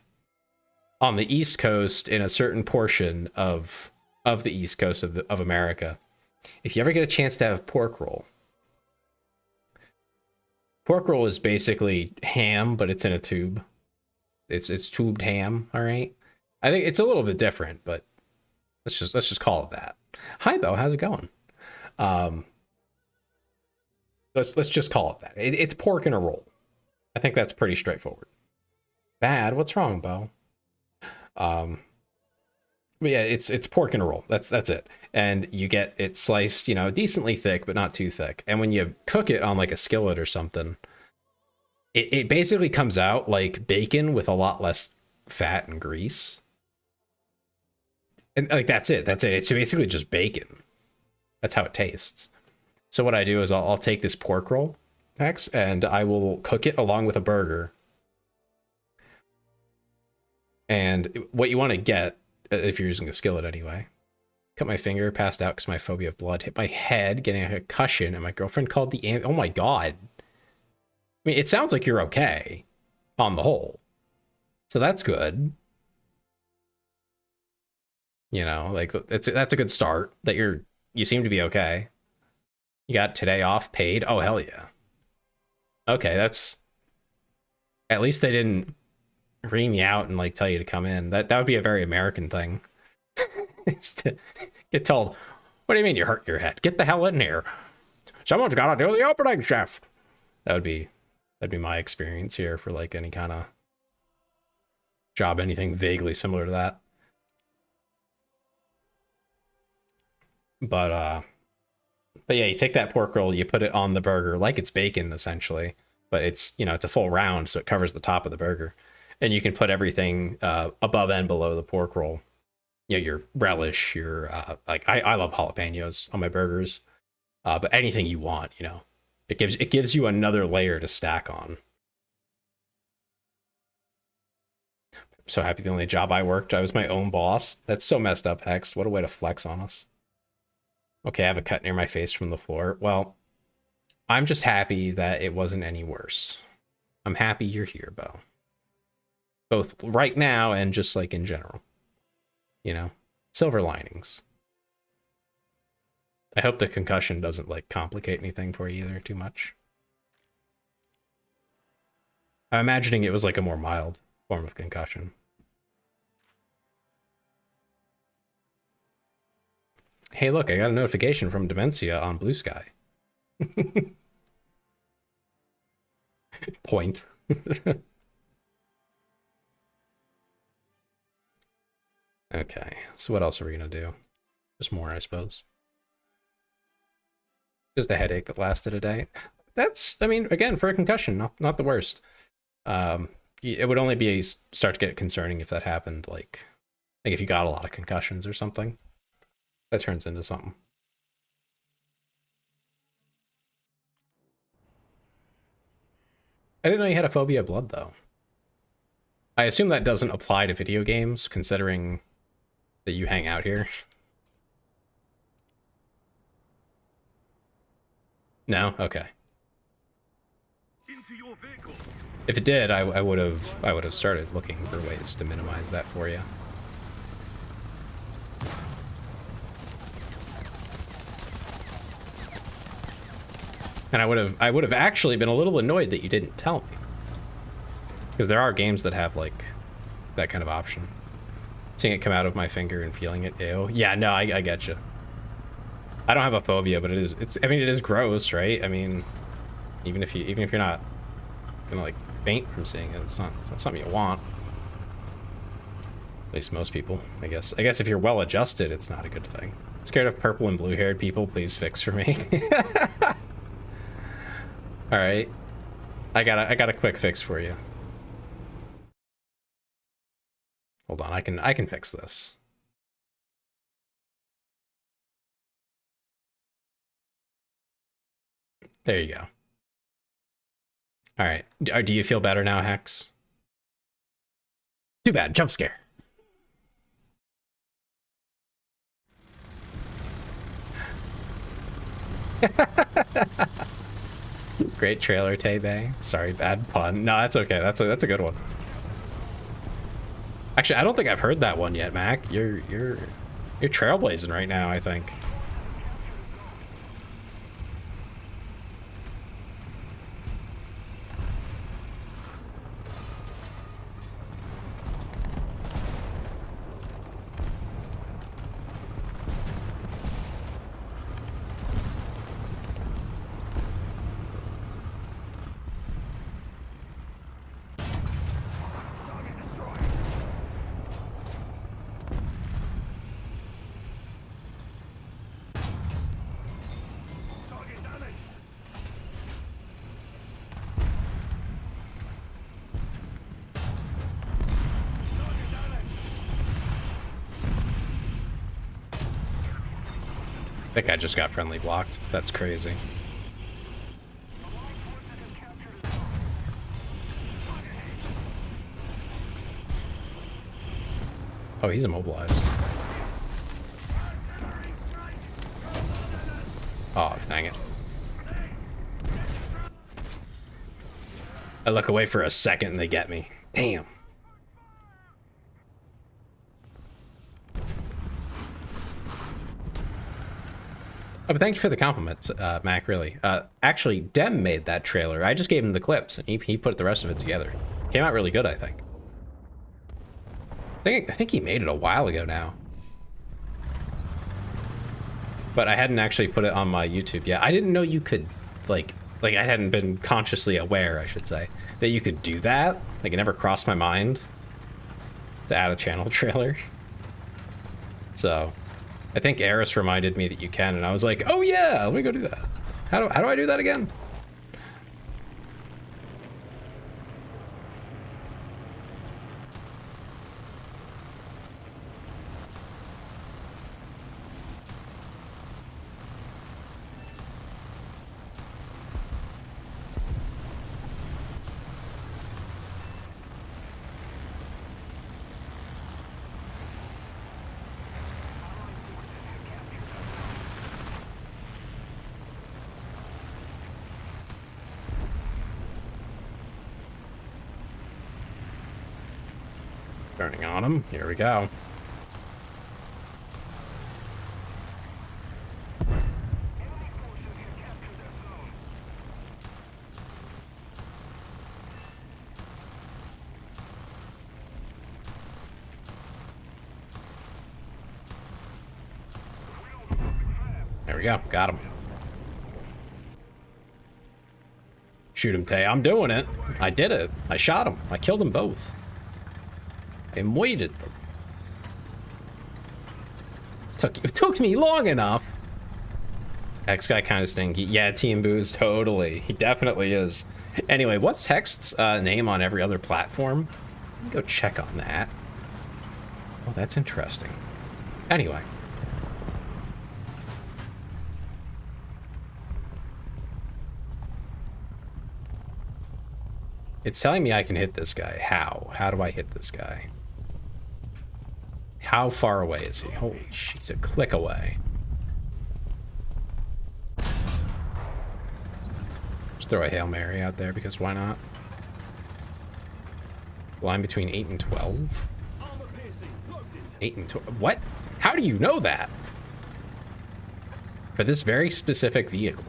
[SPEAKER 1] on the East Coast in a certain portion of the East Coast of America, if you ever get a chance to have pork roll is basically ham, but it's in a tube. It's tubed ham, all right? I think it's a little bit different, but let's just call it that. Hi, Bo, how's it going? Let's just call it that. It's pork in a roll. I think that's pretty straightforward. Bad? What's wrong, Bo? But yeah, it's pork in a roll. That's it. And you get it sliced, you know, decently thick, but not too thick. And when you cook it on like a skillet or something, it basically comes out like bacon with a lot less fat and grease. And like that's it. It's basically just bacon. That's how it tastes. So what I do is I'll take this pork roll, X, and I will cook it along with a burger. And what you want to get, if you're using a skillet anyway, cut my finger, passed out because my phobia of blood, hit my head, getting a concussion, and my girlfriend called the oh my god. I mean, it sounds like you're okay on the whole. So that's good. You know, like that's a good start that you seem to be okay. You got today off paid. Oh, hell yeah. Okay, that's at least they didn't ream you out and like tell you to come in. That would be a very American thing. Is to get told, what do you mean you hurt your head? Get the hell in here. Someone's gotta do the opening shift. That'd be my experience here for like any kind of job, anything vaguely similar to that. But yeah, you take that pork roll, you put it on the burger like it's bacon essentially, but it's, you know, it's a full round, so it covers the top of the burger. And you can put everything above and below the pork roll. You know, your relish, your like I love jalapenos on my burgers, but anything you want, you know, it gives you another layer to stack on. I'm so happy the only job I worked, I was my own boss. That's so messed up, Hex. What a way to flex on us. Okay, I have a cut near my face from the floor. Well, I'm just happy that it wasn't any worse. I'm happy you're here, Bo. Both right now and just like in general. You know? Silver linings. I hope the concussion doesn't like complicate anything for you either too much. I'm imagining it was like a more mild form of concussion. Hey, look, I got a notification from Dementia on Blue Sky. Point. Okay, so what else are we gonna do? Just more, I suppose. Just a headache that lasted a day. That's, I mean, again, for a concussion, not the worst. It would only be start to get concerning if that happened, like if you got a lot of concussions or something. That turns into something. I didn't know you had a phobia of blood, though. I assume that doesn't apply to video games, considering that you hang out here. No? Okay.
[SPEAKER 6] Into your vehicle.
[SPEAKER 1] If it did, I would have started looking for ways to minimize that for you. And I would have actually been a little annoyed that you didn't tell me. Because there are games that have like that kind of option. Seeing it come out of my finger and feeling it, ew. Yeah, no, I get you. I don't have a phobia, but it is gross, right? I mean, even if you're not gonna like faint from seeing it, it's not something you want. At least most people, I guess. I guess if you're well adjusted, it's not a good thing. Scared of purple and blue haired people, please fix for me. All right, I got a quick fix for you. Hold on, I can fix this. There you go. All right, do you feel better now, Hex? Too bad, jump scare. Great trailer, Tay-Bay. Sorry, bad pun. No, that's okay. That's a good one. Actually, I don't think I've heard that one yet, Mac. You're trailblazing right now, I think. I think I just got friendly blocked. That's crazy. Oh, he's immobilized. Oh, dang it. I look away for a second and they get me. Damn. Oh, but thank you for the compliments, Mac, really. Actually, Dem made that trailer. I just gave him the clips, and he put the rest of it together. Came out really good, I think. I think he made it a while ago now. But I hadn't actually put it on my YouTube yet. I didn't know you could, like I hadn't been consciously aware, I should say, that you could do that. Like, it never crossed my mind to add a channel trailer. So... I think Eris reminded me that you can, and I was like, oh yeah, let me go do that. How do I do that again? Turning on him. Here we go. There we go. Got him. Shoot him, Tay. I'm doing it. I did it. I shot him. I killed them both. I moited them. It took me long enough. X guy kind of stinky. Yeah, Team Booze, totally. He definitely is. Anyway, what's Hext's name on every other platform? Let me go check on that. Oh, that's interesting. Anyway. It's telling me I can hit this guy. How? How do I hit this guy? How far away is he? Holy shit, he's a click away. Just throw a Hail Mary out there because why not? Line between 8 and 12? 8 and 12? What? How do you know that? For this very specific vehicle.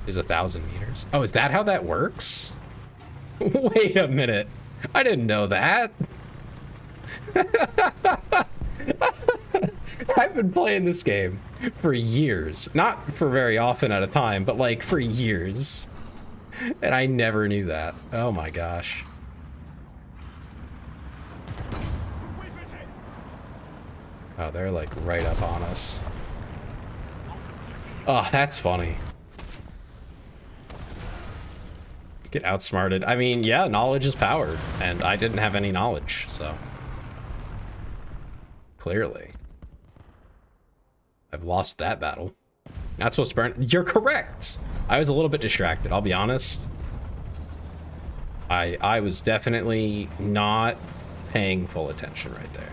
[SPEAKER 1] Is 1,000 meters. Oh, is that how that works? Wait a minute. I didn't know that. I've been playing this game for years. Not for very often at a time, but like for years. And I never knew that. Oh my gosh. Oh, they're like right up on us. Oh, that's funny. Get outsmarted. I mean, yeah, knowledge is power, and I didn't have any knowledge, so clearly I've lost that battle. Not supposed to burn. You're correct. I was a little bit distracted, I'll be honest. I was definitely not paying full attention right there.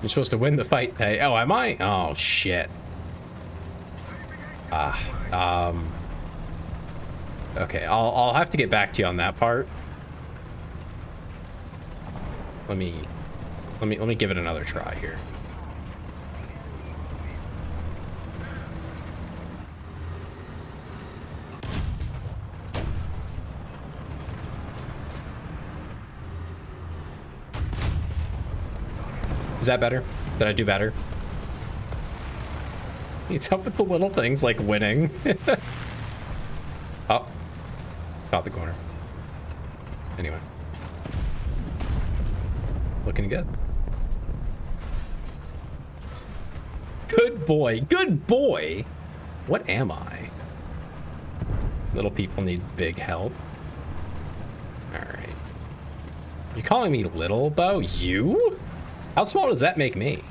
[SPEAKER 1] You're supposed to win the fight, Tay. Oh, am I? Oh, shit. Okay, I'll have to get back to you on that part. Let me give it another try here. Is that better? Did I do better? It's up with the little things like winning. Oh. Caught the corner. Anyway. Looking good. Good boy. Good boy. What am I? Little people need big help. Alright. You calling me little, Bo? You? How small does that make me?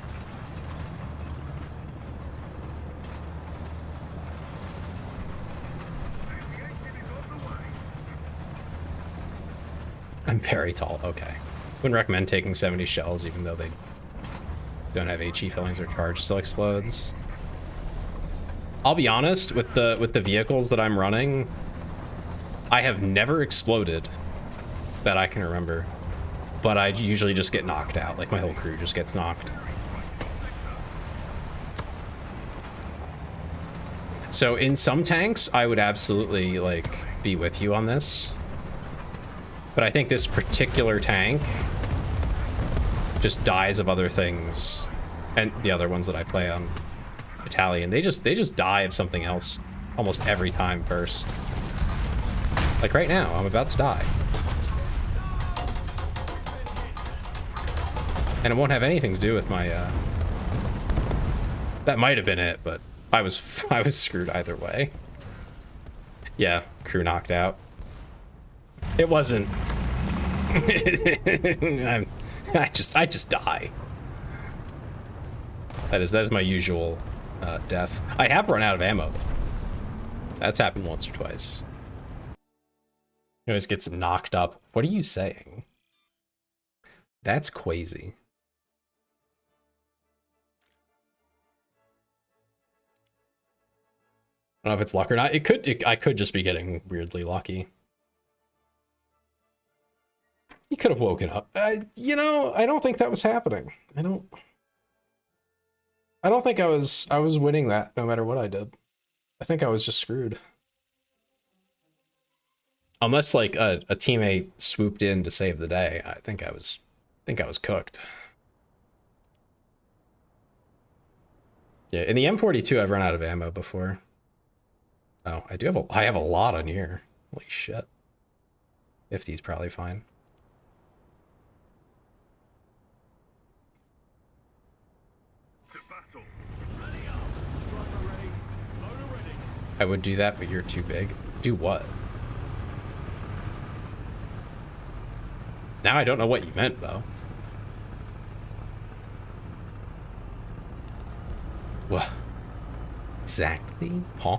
[SPEAKER 1] I'm very tall. Okay. Wouldn't recommend taking 70 shells, even though they don't have HE fillings or charge still explodes. I'll be honest, with the vehicles that I'm running, I have never exploded that I can remember. But I usually just get knocked out. Like, my whole crew just gets knocked. So in some tanks, I would absolutely, like, be with you on this. But I think this particular tank just dies of other things. And the other ones that I play on Italian, they just die of something else almost every time first. Like right now, I'm about to die. And it won't have anything to do with my, that might have been it, but I was screwed either way. Yeah, crew knocked out. It wasn't. I just die. That is my usual death. I have run out of ammo. That's happened once or twice. He always gets knocked up. What are you saying? That's crazy. I don't know if it's luck or not. I could just be getting weirdly lucky. He could have woken up. You know, I don't think that was happening. I don't think I was winning that no matter what I did. I think I was just screwed. Unless like a teammate swooped in to save the day, I think I was cooked. Yeah, in the M42 I've run out of ammo before. Oh, I have a lot on here. Holy shit. 50's probably fine. I would do that, but you're too big. Do what? Now I don't know what you meant, though. What? Exactly? Huh?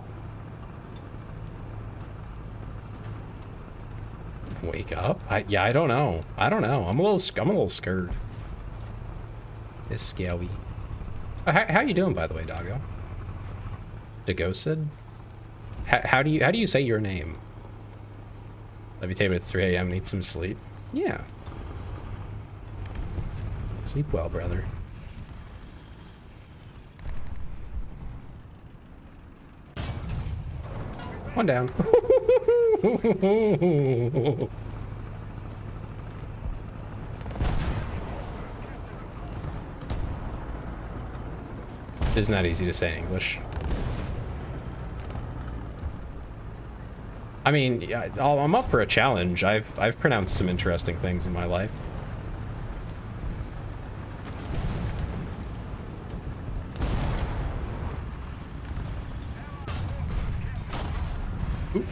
[SPEAKER 1] Wake up? Yeah, I don't know. I don't know. I'm a little scared. It's scary. How you doing, by the way, doggo? Dagossid? How do you say your name? Let me tell you, it's 3 a.m. Need some sleep. Yeah. Sleep well, brother. One down. It's not easy to say in English. I mean, yeah, I'm up for a challenge. I've pronounced some interesting things in my life. Oop.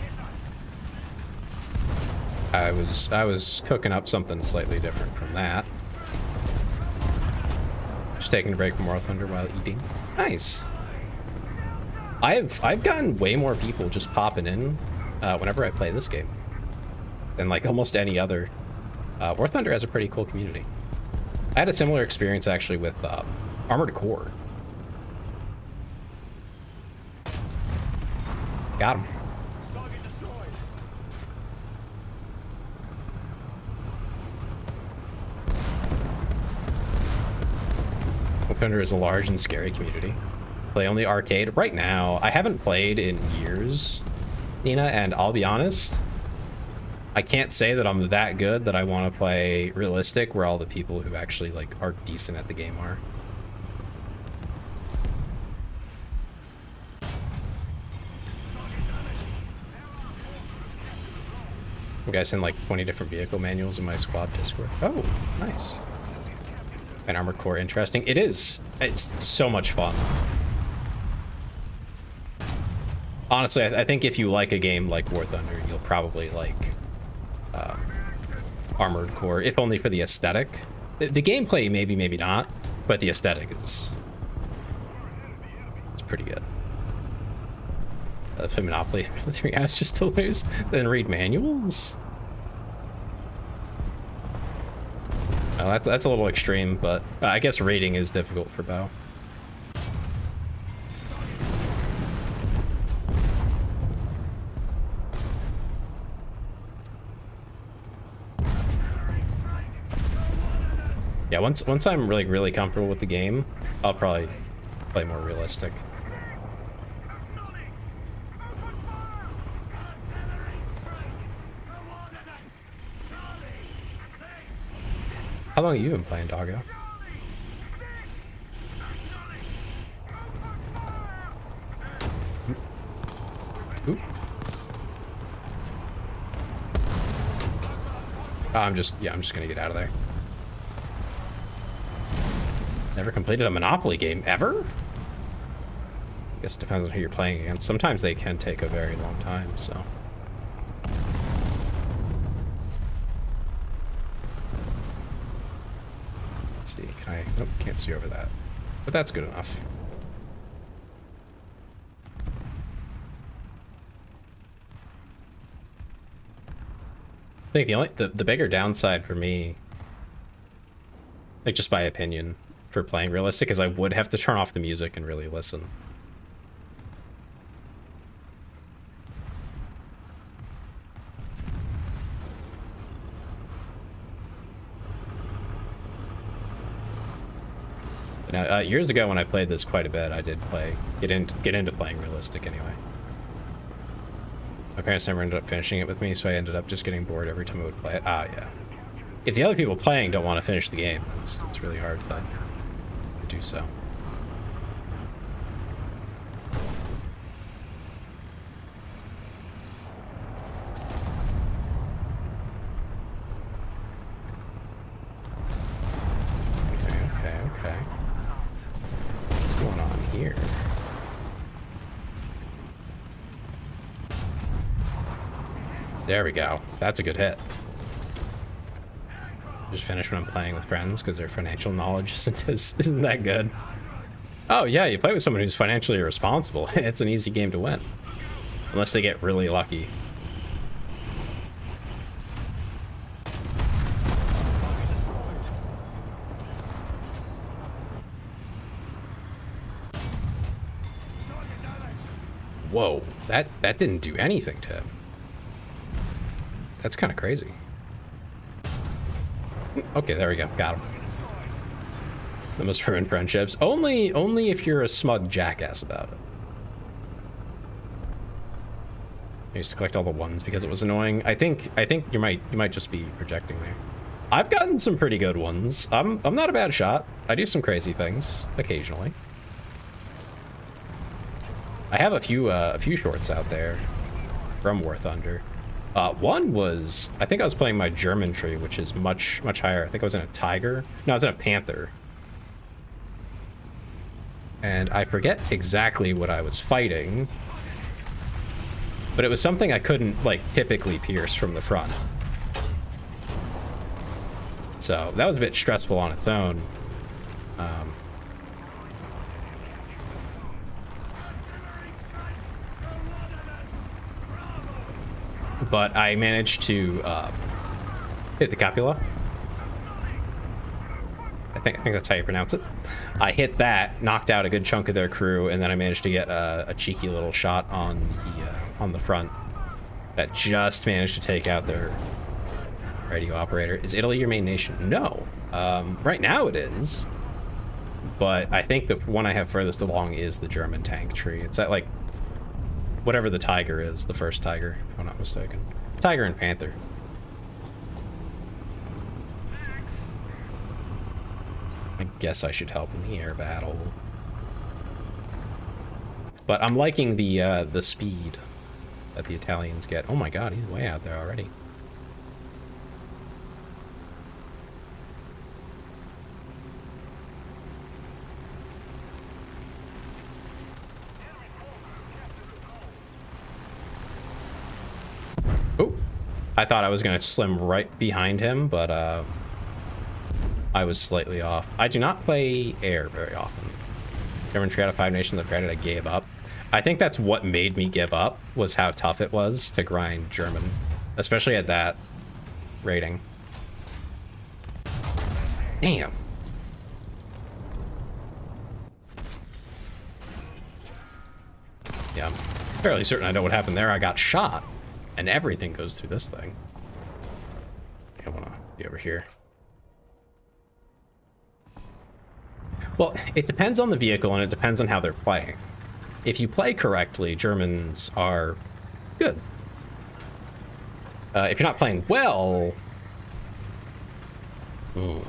[SPEAKER 1] I was cooking up something slightly different from that. Just taking a break from War Thunder while eating. Nice. I've gotten way more people just popping in whenever I play this game than like almost any other. War Thunder has a pretty cool community. I had a similar experience actually with Armored Core. Got him. War Thunder is a large and scary community. Play only arcade right now. I haven't played in years, Nina, and I'll be honest, I can't say that I'm that good that I want to play realistic where all the people who actually like are decent at the game are. You guys send like 20 different vehicle manuals in my squad Discord. Oh, nice. And Armored Core, interesting. It is. It's so much fun. Honestly, I think if you like a game like War Thunder, you'll probably like Armored Core, if only for the aesthetic. The gameplay, maybe not, but the aesthetic is pretty good. Play Monopoly for 3 hours just to lose, then read manuals? Oh, that's a little extreme, but I guess raiding is difficult for Bo. Yeah, once I'm really comfortable with the game, I'll probably play more realistic. How long have you been playing, doggo? Oop. I'm just gonna get out of there. Never completed a Monopoly game, ever? I guess it depends on who you're playing against. Sometimes they can take a very long time, so. Let's see, can I, nope, can't see over that. But that's good enough. I think the bigger downside for me, like just by opinion, for playing realistic is I would have to turn off the music and really listen. Now, years ago when I played this quite a bit, I did get into playing realistic anyway. My parents never ended up finishing it with me, so I ended up just getting bored every time I would play it. Ah, yeah. If the other people playing don't want to finish the game, it's really hard to do so. Okay. What's going on here? There we go. That's a good hit. Just finish when I'm playing with friends because their financial knowledge isn't that good. Oh yeah, you play with someone who's financially irresponsible. It's an easy game to win. Unless they get really lucky. Whoa, that didn't do anything to him. That's kind of crazy. Okay, there we go. Got him. That must ruin friendships. Only if you're a smug jackass about it. I used to collect all the ones because it was annoying. I think you might just be projecting there. I've gotten some pretty good ones. I'm not a bad shot. I do some crazy things occasionally. I have a few shorts out there from War Thunder. One was, I think I was playing my German tree, which is much higher. I think I was in a tiger. No, I was in a panther. And I forget exactly what I was fighting, but it was something I couldn't, like, typically pierce from the front. So that was a bit stressful on its own. But I managed to hit the copula. I think that's how you pronounce it. I hit that, knocked out a good chunk of their crew, and then I managed to get a cheeky little shot on the front that just managed to take out their radio operator. Is Italy your main nation? No. Right now it is. But I think the one I have furthest along is the German tank tree. It's at, like, whatever the tiger is, the first tiger, if I'm not mistaken. Tiger and panther. I guess I should help in the air battle. But I'm liking the speed that the Italians get. Oh my god, he's way out there already. Oh, I thought I was going to slim right behind him, but I was slightly off. I do not play air very often. German tree out of 5 nations, granted I gave up. I think that's what made me give up, was how tough it was to grind German, especially at that rating. Damn. Yeah, I'm fairly certain I know what happened there. I got shot. And everything goes through this thing. I want to be over here. Well, it depends on the vehicle and it depends on how they're playing. If you play correctly, Germans are good. If you're not playing well, ooh,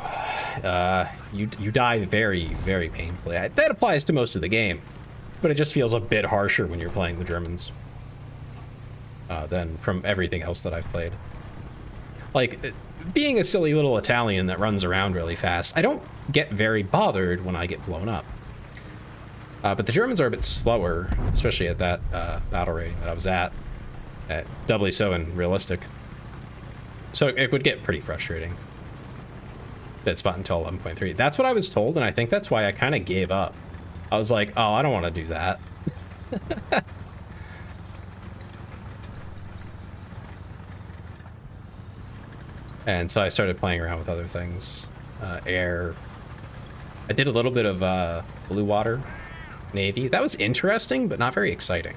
[SPEAKER 1] you die very, very painfully. That applies to most of the game, but it just feels a bit harsher when you're playing the Germans. Than from everything else that I've played. Like, being a silly little Italian that runs around really fast, I don't get very bothered when I get blown up. But the Germans are a bit slower, especially at that battle rating that I was at doubly so in realistic. So it would get pretty frustrating. That spot until 11.3. That's what I was told, and I think that's why I kind of gave up. I was like, oh, I don't want to do that. And so I started playing around with other things. Air. I did a little bit of blue water, Navy. That was interesting, but not very exciting.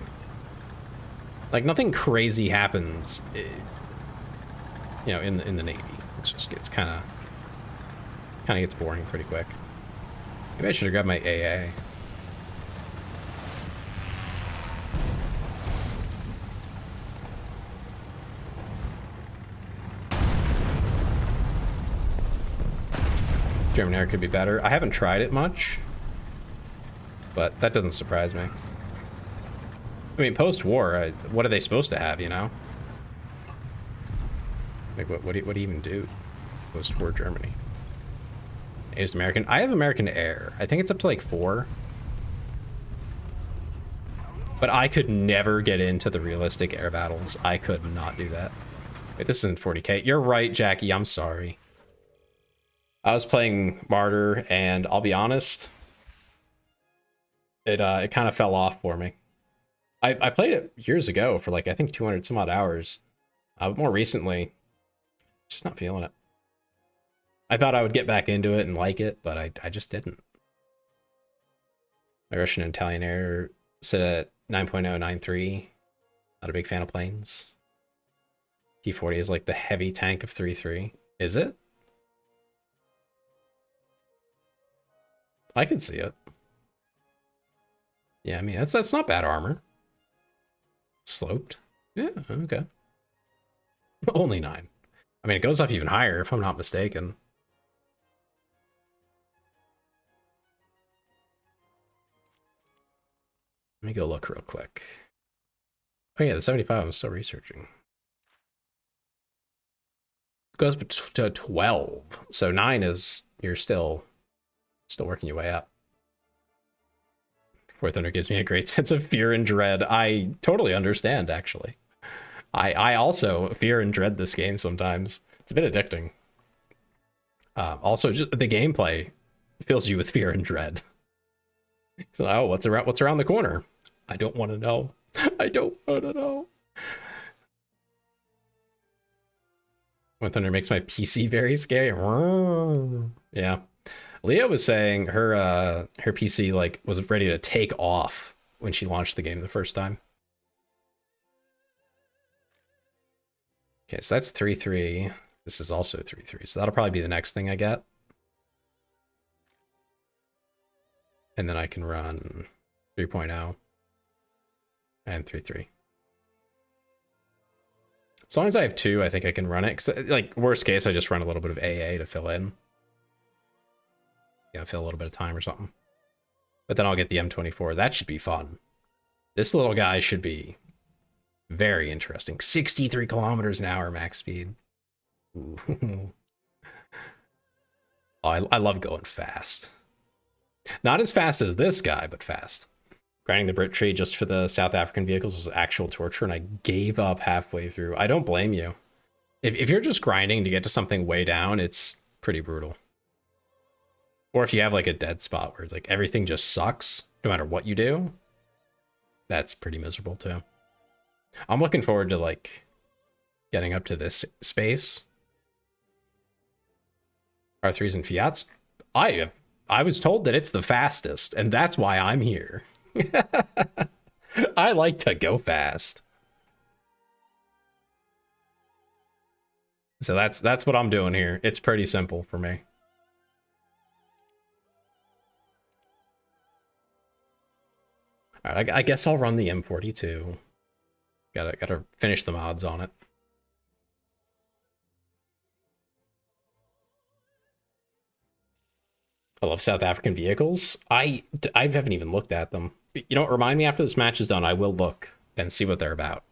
[SPEAKER 1] Like, nothing crazy happens, you know, in the Navy. It just gets kind of gets boring pretty quick. Maybe I should have grabbed my AA. German air could be better. I haven't tried it much, but that doesn't surprise me. I mean, post-war, what are they supposed to have, you know? Like, what do you even do? Post-war Germany. Is American? I have American Air. I think it's up to like 4. But I could never get into the realistic air battles. I could not do that. Wait, this isn't 40k. You're right, Jackie. I'm sorry. I was playing Martyr, and I'll be honest, it kind of fell off for me. I played it years ago for like, I think 200 some odd hours. More recently, just not feeling it. I thought I would get back into it and like it, but I just didn't. My Russian and Italian air sit at 9.093. Not a big fan of planes. T-40 is like the heavy tank of 3.3. Is it? I can see it. Yeah, I mean, that's not bad armor. Sloped. Yeah, okay. Only 9. I mean, it goes up even higher, if I'm not mistaken. Let me go look real quick. Oh yeah, the 75 I'm still researching. It goes up to 12. So 9 is, you're still working your way up. War Thunder gives me a great sense of fear and dread. I totally understand, actually. I also fear and dread this game sometimes. It's a bit addicting. Also, just the gameplay fills you with fear and dread. So, oh, what's around the corner? I don't want to know. I don't want to know. War Thunder makes my PC very scary. Yeah. Leah was saying her PC like was ready to take off when she launched the game the first time. Okay, so that's 3.3. This is also 3.3, so that'll probably be the next thing I get. And then I can run 3.0 and 3.3. As long as I have 2, I think I can run it. 'Cause, like, worst case, I just run a little bit of AA to fill in. Yeah, fill a little bit of time or something. But then I'll get the M24. That should be fun. This little guy should be very interesting. 63 kilometers an hour max speed. Ooh. Oh, I love going fast. Not as fast as this guy, but fast. Grinding the Brit tree just for the South African vehicles was actual torture, and I gave up halfway through. I don't blame you. If you're just grinding to get to something way down, it's pretty brutal. Or if you have like a dead spot where it's like everything just sucks, no matter what you do, that's pretty miserable too. I'm looking forward to like getting up to this space. R3s and Fiats. I was told that it's the fastest, and that's why I'm here. I like to go fast. So that's what I'm doing here. It's pretty simple for me. All right, I guess I'll run the M42. Gotta finish the mods on it. I love South African vehicles. I haven't even looked at them. You know, remind me after this match is done. I will look and see what they're about.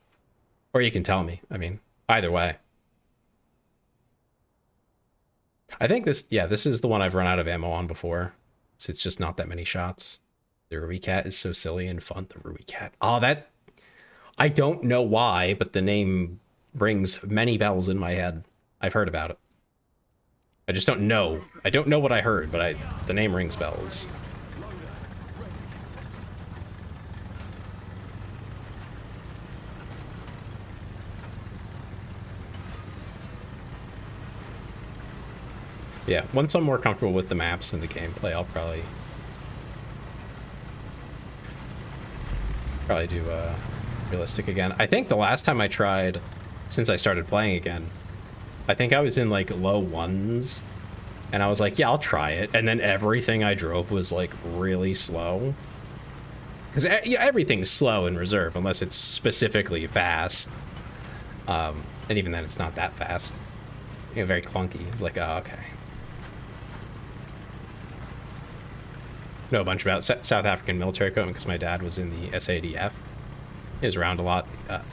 [SPEAKER 1] Or you can tell me. I mean, either way. I think this is the one I've run out of ammo on before. So it's just not that many shots. The Rui Cat is so silly and fun. The Rui Cat. Oh, that... I don't know why, but the name rings many bells in my head. I've heard about it. I just don't know. I don't know what I heard, but the name rings bells. Yeah, once I'm more comfortable with the maps and the gameplay, I'll probably do realistic again. I think the last time I tried, since I started playing again, I think I was in like low 1s, And I was like, yeah, I'll try it. And then everything I drove was like really slow. Because everything's slow in reserve unless it's specifically fast. And even then, it's not that fast. You know, very clunky. It's like, oh, okay. Know a bunch about South African military equipment because my dad was in the SADF. He was around a lot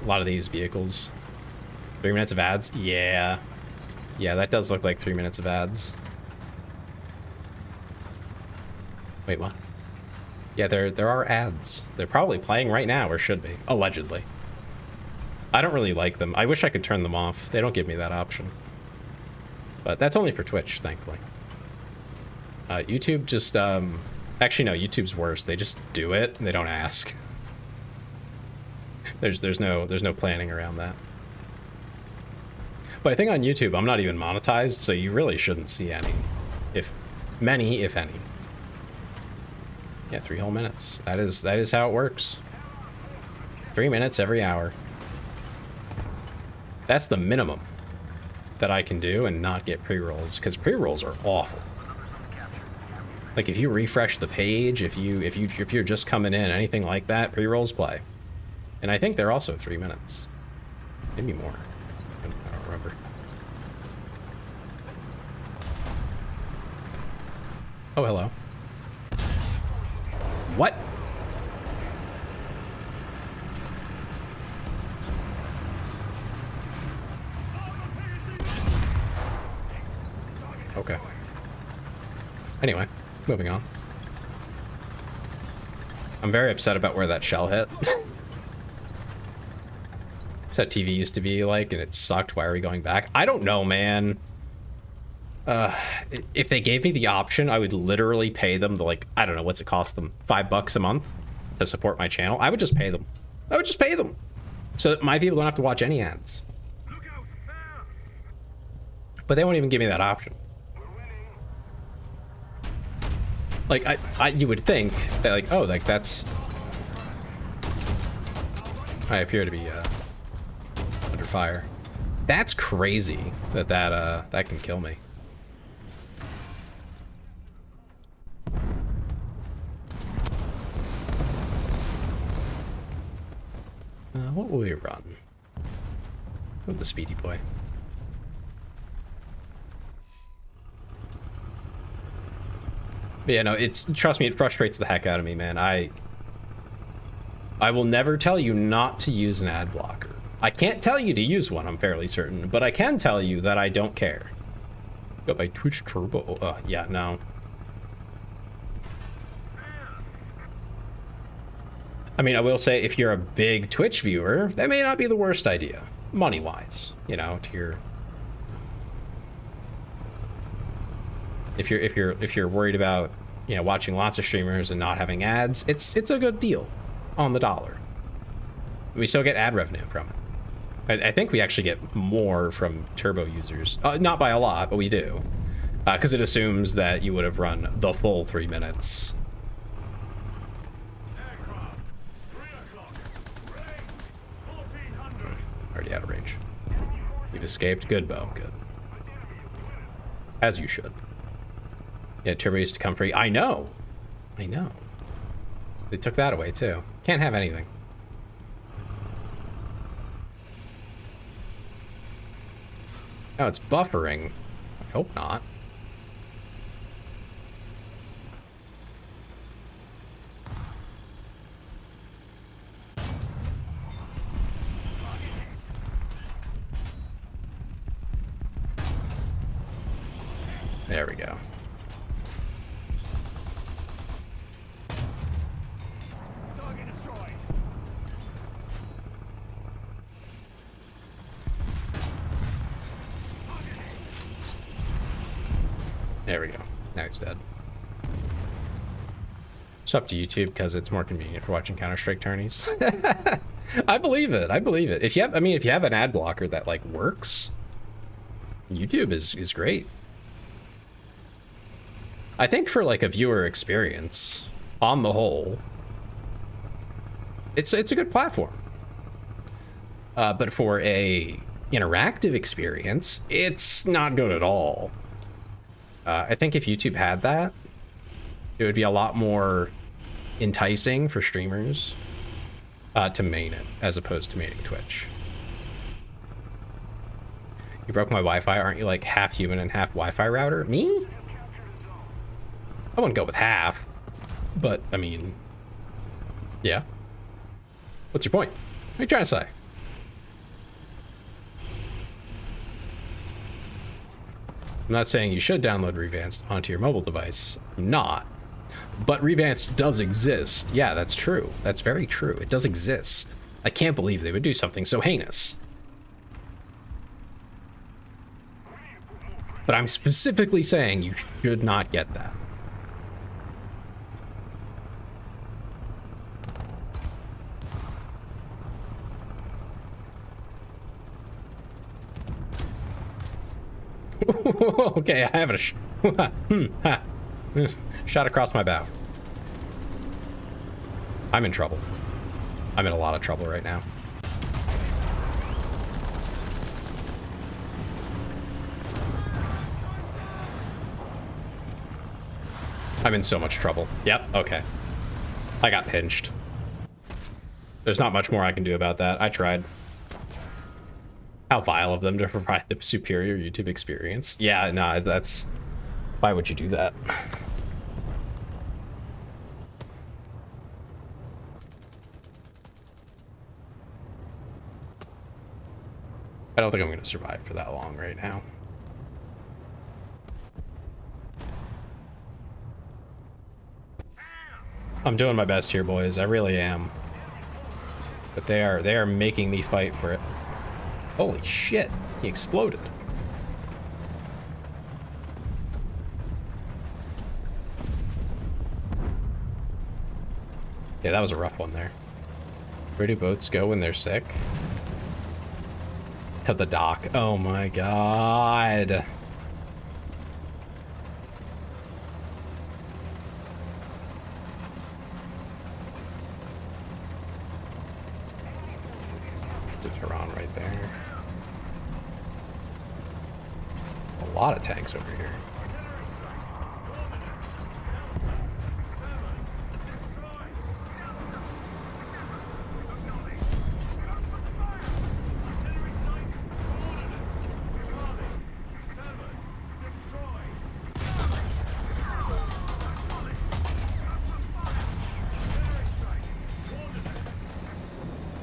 [SPEAKER 1] of these vehicles. 3 minutes of ads? Yeah. Yeah, that does look like 3 minutes of ads. Wait, what? Yeah, there are ads. They're probably playing right now, or should be. Allegedly. I don't really like them. I wish I could turn them off. They don't give me that option. But that's only for Twitch, thankfully. YouTube just, actually, no, YouTube's worse. They just do it, and they don't ask. There's no planning around that. But I think on YouTube, I'm not even monetized, so you really shouldn't see any. If any. Yeah, 3 whole minutes. That is how it works. 3 minutes every hour. That's the minimum that I can do and not get pre-rolls, because pre-rolls are awful. Like if you refresh the page, if you're just coming in, anything like that, pre-rolls play. And I think they're also 3 minutes. Maybe more. I don't remember. Oh, hello. What? Okay. Anyway, moving on. I'm very upset about where that shell hit. That's how TV used to be like, and it sucked. Why are we going back? I don't know, man. If they gave me the option, I would literally pay them the, like, I don't know, what's it cost them? $5 a month to support my channel? I would just pay them. I would just pay them. So that my people don't have to watch any ads. But they won't even give me that option. Like, you would think that, like, oh, like, that's... I appear to be, under fire. That's crazy that can kill me. What will we run? With the speedy boy. But yeah, no, trust me, it frustrates the heck out of me, man. I will never tell you not to use an ad blocker. I can't tell you to use one, I'm fairly certain, but I can tell you that I don't care. Got my Twitch Turbo. Yeah, no. I mean, I will say, if you're a big Twitch viewer, that may not be the worst idea, money-wise. You know, to your... If you're worried about, you know, watching lots of streamers and not having ads, it's a good deal on the dollar. We still get ad revenue from it. I think we actually get more from Turbo users. Not by a lot, but we do. Because it assumes that you would have run the full 3 minutes. Already out of range. You've escaped. Good, Bo. Good. As you should. Yeah, Turbo used to come free. I know. I know. They took that away, too. Can't have anything. Oh, it's buffering. I hope not. There we go. There we go. Now he's dead. It's up to YouTube because it's more convenient for watching Counter-Strike tourneys. I believe it. I believe it. If you have, I mean, if you have an ad blocker that like works, YouTube is great. I think for like a viewer experience, on the whole, it's a good platform. But for a interactive experience, it's not good at all. I think if YouTube had that, it would be a lot more enticing for streamers to main it as opposed to maining Twitch. You broke my Wi-Fi. Aren't you like half human and half Wi-Fi router? Me? I wouldn't go with half, but I mean, yeah. What's your point? What are you trying to say? I'm not saying you should download Revanced onto your mobile device. I'm not. But Revanced does exist. Yeah, that's true. That's very true. It does exist. I can't believe they would do something so heinous. But I'm specifically saying you should not get that. Okay, I have a shot across my bow. I'm in trouble. I'm in a lot of trouble right now. I'm in so much trouble. Yep, okay. I got pinched. There's not much more I can do about that. I tried. How vile of them to provide the superior YouTube experience. Yeah, no, that's... Why would you do that? I don't think I'm going to survive for that long right now. I'm doing my best here, boys. I really am. But they are making me fight for it. Holy shit, he exploded. Yeah, that was a rough one there. Where do boats go when they're sick? To the dock. Oh my god. There's a Tehran right there. A lot of tanks over here.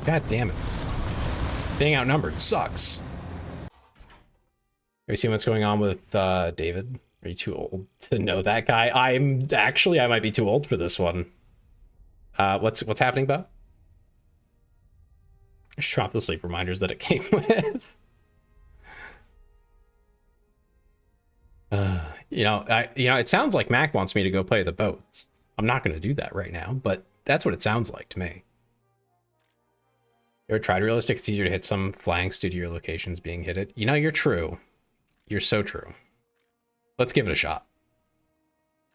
[SPEAKER 1] God damn it. Being outnumbered sucks. Have you seen what's going on with David? Are you too old to know that guy? I might be too old for this one. What's happening, Bo? Just drop the sleep reminders that it came with. It sounds like Mac wants me to go play the boats. I'm not going to do that right now, but that's what it sounds like to me. You ever tried realistic? It's easier to hit some flanks due to your locations being hit. You know, you're true. You're so true. Let's give it a shot.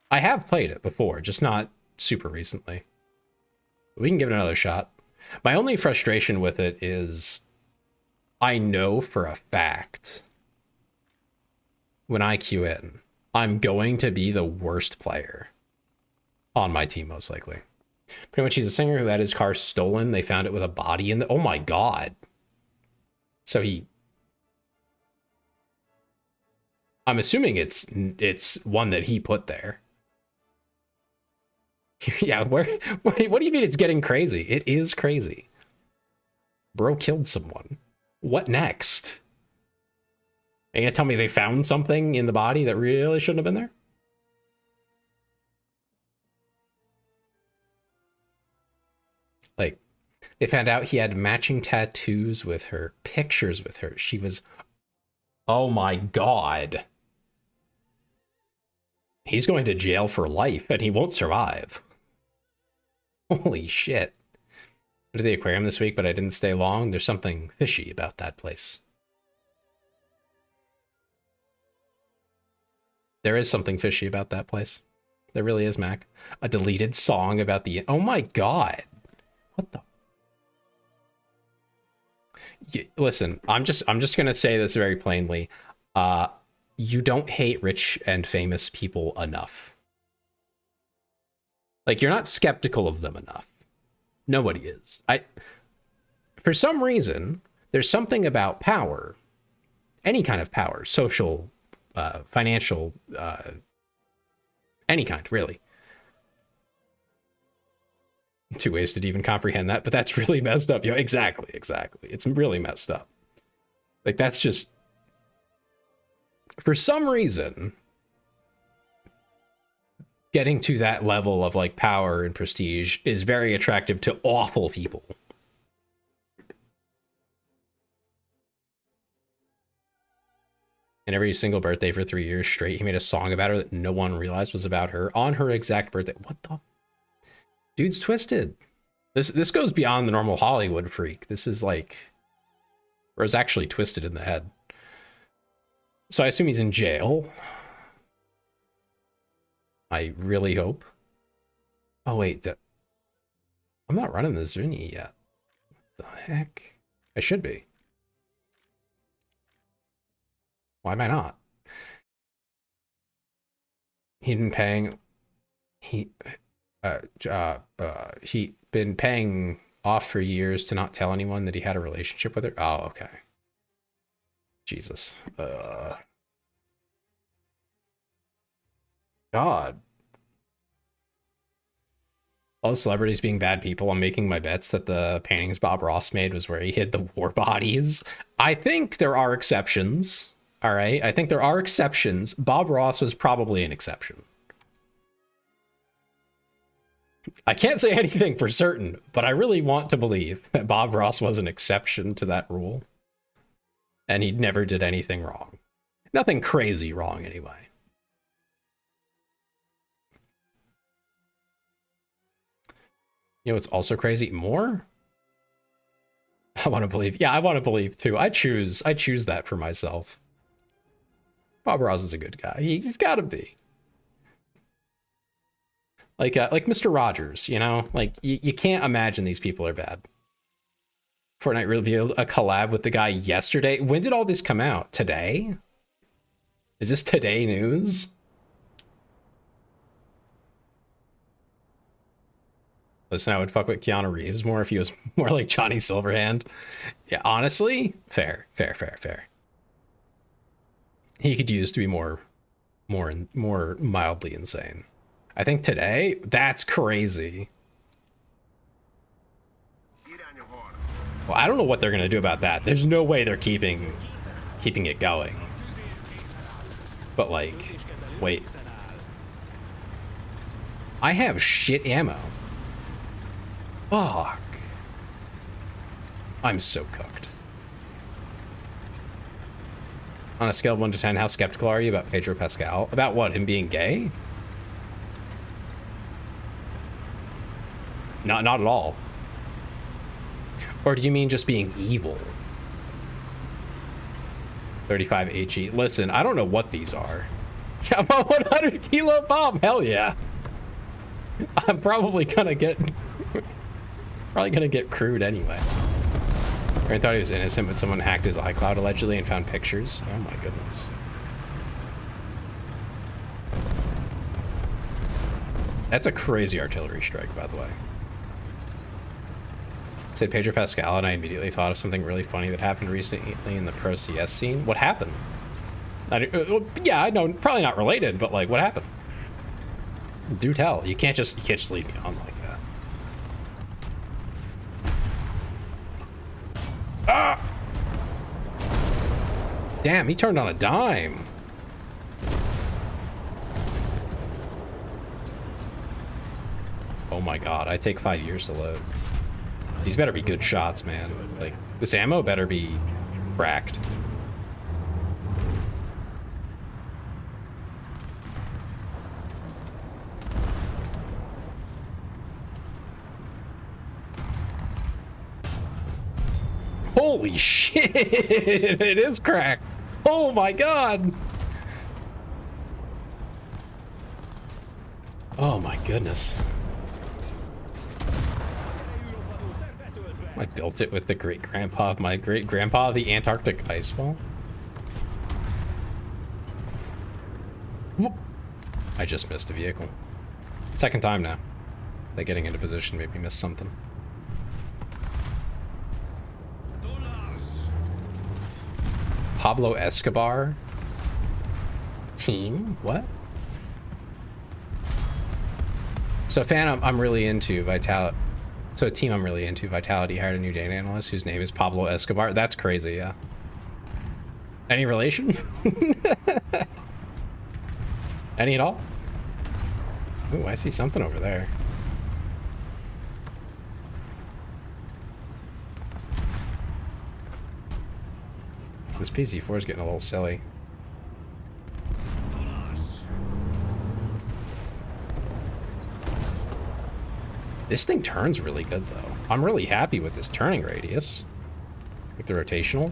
[SPEAKER 1] I have played it before, just not super recently. We can give it another shot. My only frustration with it is I know for a fact when I queue in, I'm going to be the worst player on my team, most likely. Pretty much he's a singer who had his car stolen. They found it with a body in the... Oh my god. So I'm assuming it's one that he put there. Yeah, what do you mean it's getting crazy? It is crazy. Bro killed someone. What next? Are you gonna tell me they found something in the body that really shouldn't have been there? Like, they found out he had matching tattoos with her, pictures with her. She was... Oh my god. He's going to jail for life, and he won't survive. Holy shit. Went to the aquarium this week, but I didn't stay long. There's something fishy about that place. There is something fishy about that place. There really is, Mac. A deleted song about the... Oh my god. What the... Listen, I'm just gonna say this very plainly. you don't hate rich and famous people enough. Like, you're not skeptical of them enough. Nobody is. For some reason, there's something about power, any kind of power, social, financial, any kind, really. Two ways to even comprehend that, but that's really messed up. Yo, exactly. It's really messed up. Like, that's just, for some reason, getting to that level of like power and prestige is very attractive to awful people. And every single birthday for 3 years straight, he made a song about her that no one realized was about her on her exact birthday. What the? Dude's twisted. This goes beyond the normal Hollywood freak. This is like, Rose actually twisted in the head. So I assume he's in jail. I really hope. Oh wait, I'm not running the Zuni yet. What the heck? I should be. Why am I not? He'd been paying. He'd been paying off for years to not tell anyone that he had a relationship with her. Oh, okay. Jesus. God. All the celebrities being bad people, I'm making my bets that the paintings Bob Ross made was where he hid the war bodies. I think there are exceptions. All right. I think there are exceptions. Bob Ross was probably an exception. I can't say anything for certain, but I really want to believe that Bob Ross was an exception to that rule. And he never did anything wrong. Nothing crazy wrong, anyway. You know what's also crazy? More? I want to believe. Yeah, I want to believe too. I choose that for myself. Bob Ross is a good guy. He's got to be. Like Mr. Rogers, you know? Like, you can't imagine these people are bad. Fortnite revealed a collab with the guy yesterday. When did all this come out? Today? Is this today news? Listen, I would fuck with Keanu Reeves more if he was more like Johnny Silverhand. Yeah, honestly, fair. He could use to be more mildly insane. I think today, that's crazy. Well, I don't know what they're gonna do about that. There's no way they're keeping it going. But like, wait. I have shit ammo. Fuck. I'm so cooked. On a scale of 1 to 10, how skeptical are you about Pedro Pascal? About what, him being gay? Not at all. Or do you mean just being evil? 35 HE. Listen, I don't know what these are. I'm a 100 kilo bomb. Hell yeah. I'm probably gonna get crude anyway. I thought he was innocent, but someone hacked his iCloud allegedly and found pictures. Oh my goodness. That's a crazy artillery strike, by the way. Said Pedro Pascal, and I immediately thought of something really funny that happened recently in the Pro CS scene. What happened? Yeah, I know, probably not related, but like, what happened? Do tell. You can't just leave me on like that. Ah! Damn, he turned on a dime. Oh my god, I take 5 years to load. These better be good shots, man. Like, this ammo better be cracked. Holy shit! It is cracked. Oh my god. Oh my goodness. I built it with the great-grandpa of my great-grandpa, the Antarctic ice wall. I just missed a vehicle. Second time now. That getting into position made me miss something. Pablo Escobar? Team? What? So fan I'm really into Vitality. So a team I'm really into, Vitality, hired a new data analyst whose name is Pablo Escobar. That's crazy, yeah. Any relation? Any at all? Ooh, I see something over there. This PC4 is getting a little silly. This thing turns really good, though. I'm really happy with this turning radius. Like the rotational.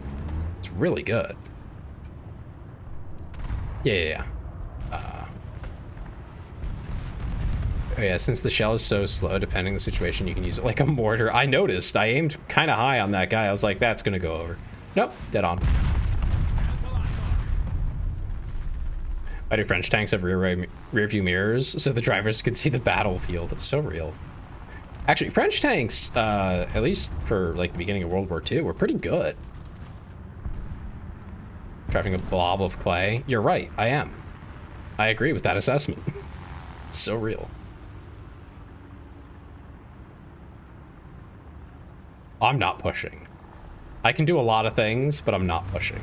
[SPEAKER 1] It's really good. Yeah. Oh yeah, since the shell is so slow, depending on the situation, you can use it like a mortar. I noticed. I aimed kind of high on that guy. I was like, that's going to go over. Nope, dead on. Why do French tanks have rear view mirrors so the drivers can see the battlefield? It's so real. Actually, French tanks, at least for like the beginning of World War II, were pretty good. Driving a blob of clay. You're right, I am. I agree with that assessment. It's so real. I'm not pushing. I can do a lot of things, but I'm not pushing.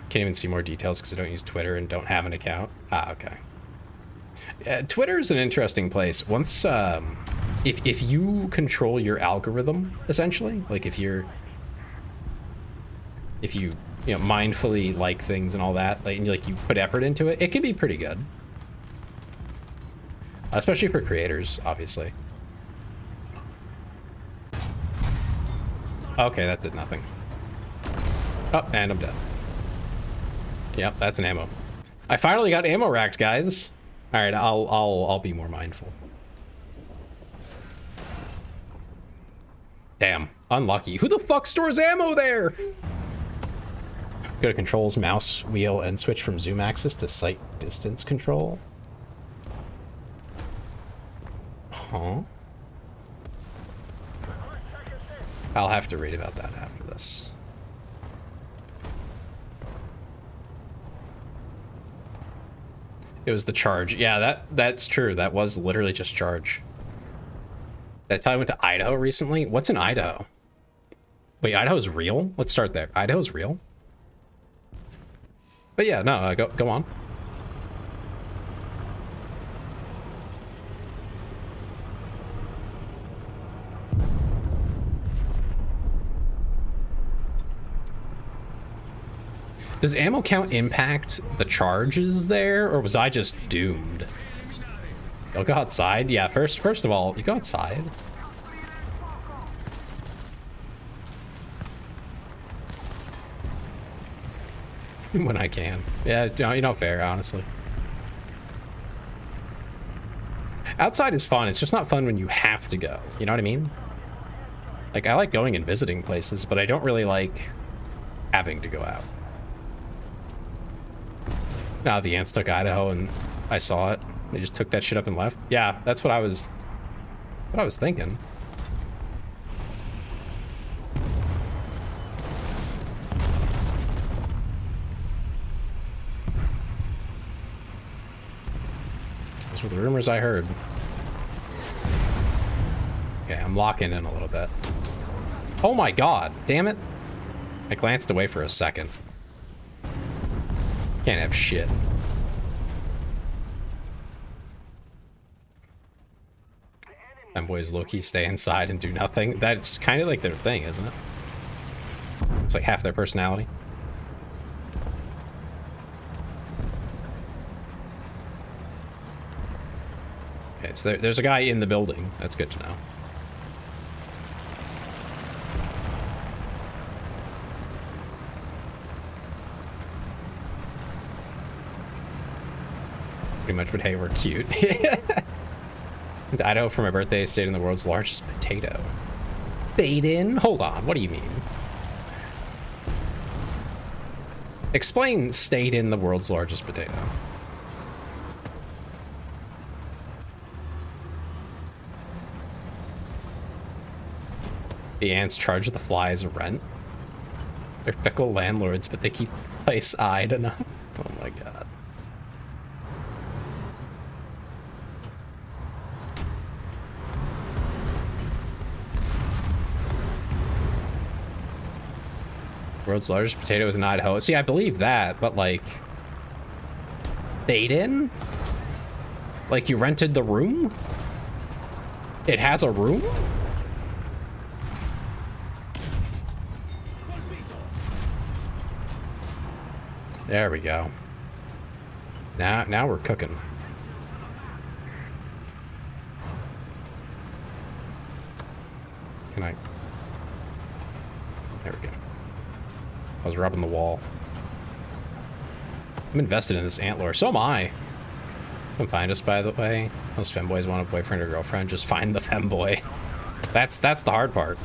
[SPEAKER 1] Can't even see more details because I don't use Twitter and don't have an account. Ah, okay. Yeah, Twitter is an interesting place. Once, if you control your algorithm, essentially, like if you know, mindfully like things and all that, like, and you put effort into it, it can be pretty good. Especially for creators, obviously. Okay, that did nothing. Oh, and I'm dead. Yep, that's an ammo. I finally got ammo racked, guys. All right, I'll be more mindful. Damn, unlucky. Who the fuck stores ammo there? Go to controls, mouse, wheel, and switch from zoom axis to sight distance control. Huh? I'll have to read about that after this. It was the charge. Yeah, that's true. That was literally just charge. Did I tell you I went to Idaho recently? What's in Idaho? Wait, Idaho's real? Let's start there. Idaho's real? But yeah, no, go on. Does ammo count impact the charges there, or was I just doomed? You'll go outside? Yeah, first of all, you go outside. When I can. Yeah, you know, fair, honestly. Outside is fun. It's just not fun when you have to go. You know what I mean? Like, I like going and visiting places, but I don't really like having to go out. Now the ants took Idaho and I saw it. They just took that shit up and left. Yeah, that's what I was thinking. Those were the rumors I heard. Okay, I'm locking in a little bit. Oh my god, damn it. I glanced away for a second. Can't have shit. Them boys low-key stay inside and do nothing. That's kind of like their thing, isn't it? It's like half their personality. Okay, so there's a guy in the building. That's good to know. Pretty much, but hey, we're cute. Went to Idaho for my birthday, stayed in the world's largest potato. Stayed in? Hold on, what do you mean? Explain stayed in the world's largest potato. The ants charge the flies rent. They're fickle landlords, but they keep the place eyed enough. Oh my god. World's largest potato is in Idaho. See, I believe that, but like, stayed in? Like you rented the room? It has a room? There we go. Now we're cooking. Can I? There we go. I was rubbing the wall. I'm invested in this antler. So am I. Come find us, by the way. Most femboys want a boyfriend or girlfriend. Just find the femboy. That's the hard part.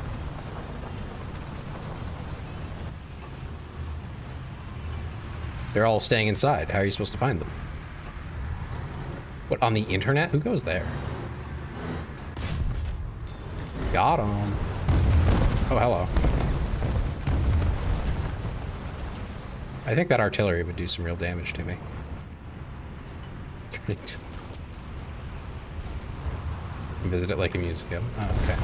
[SPEAKER 1] They're all staying inside. How are you supposed to find them? What, on the internet? Who goes there? Got him. Oh, hello. I think that artillery would do some real damage to me. Visit it like a museum. Oh, okay.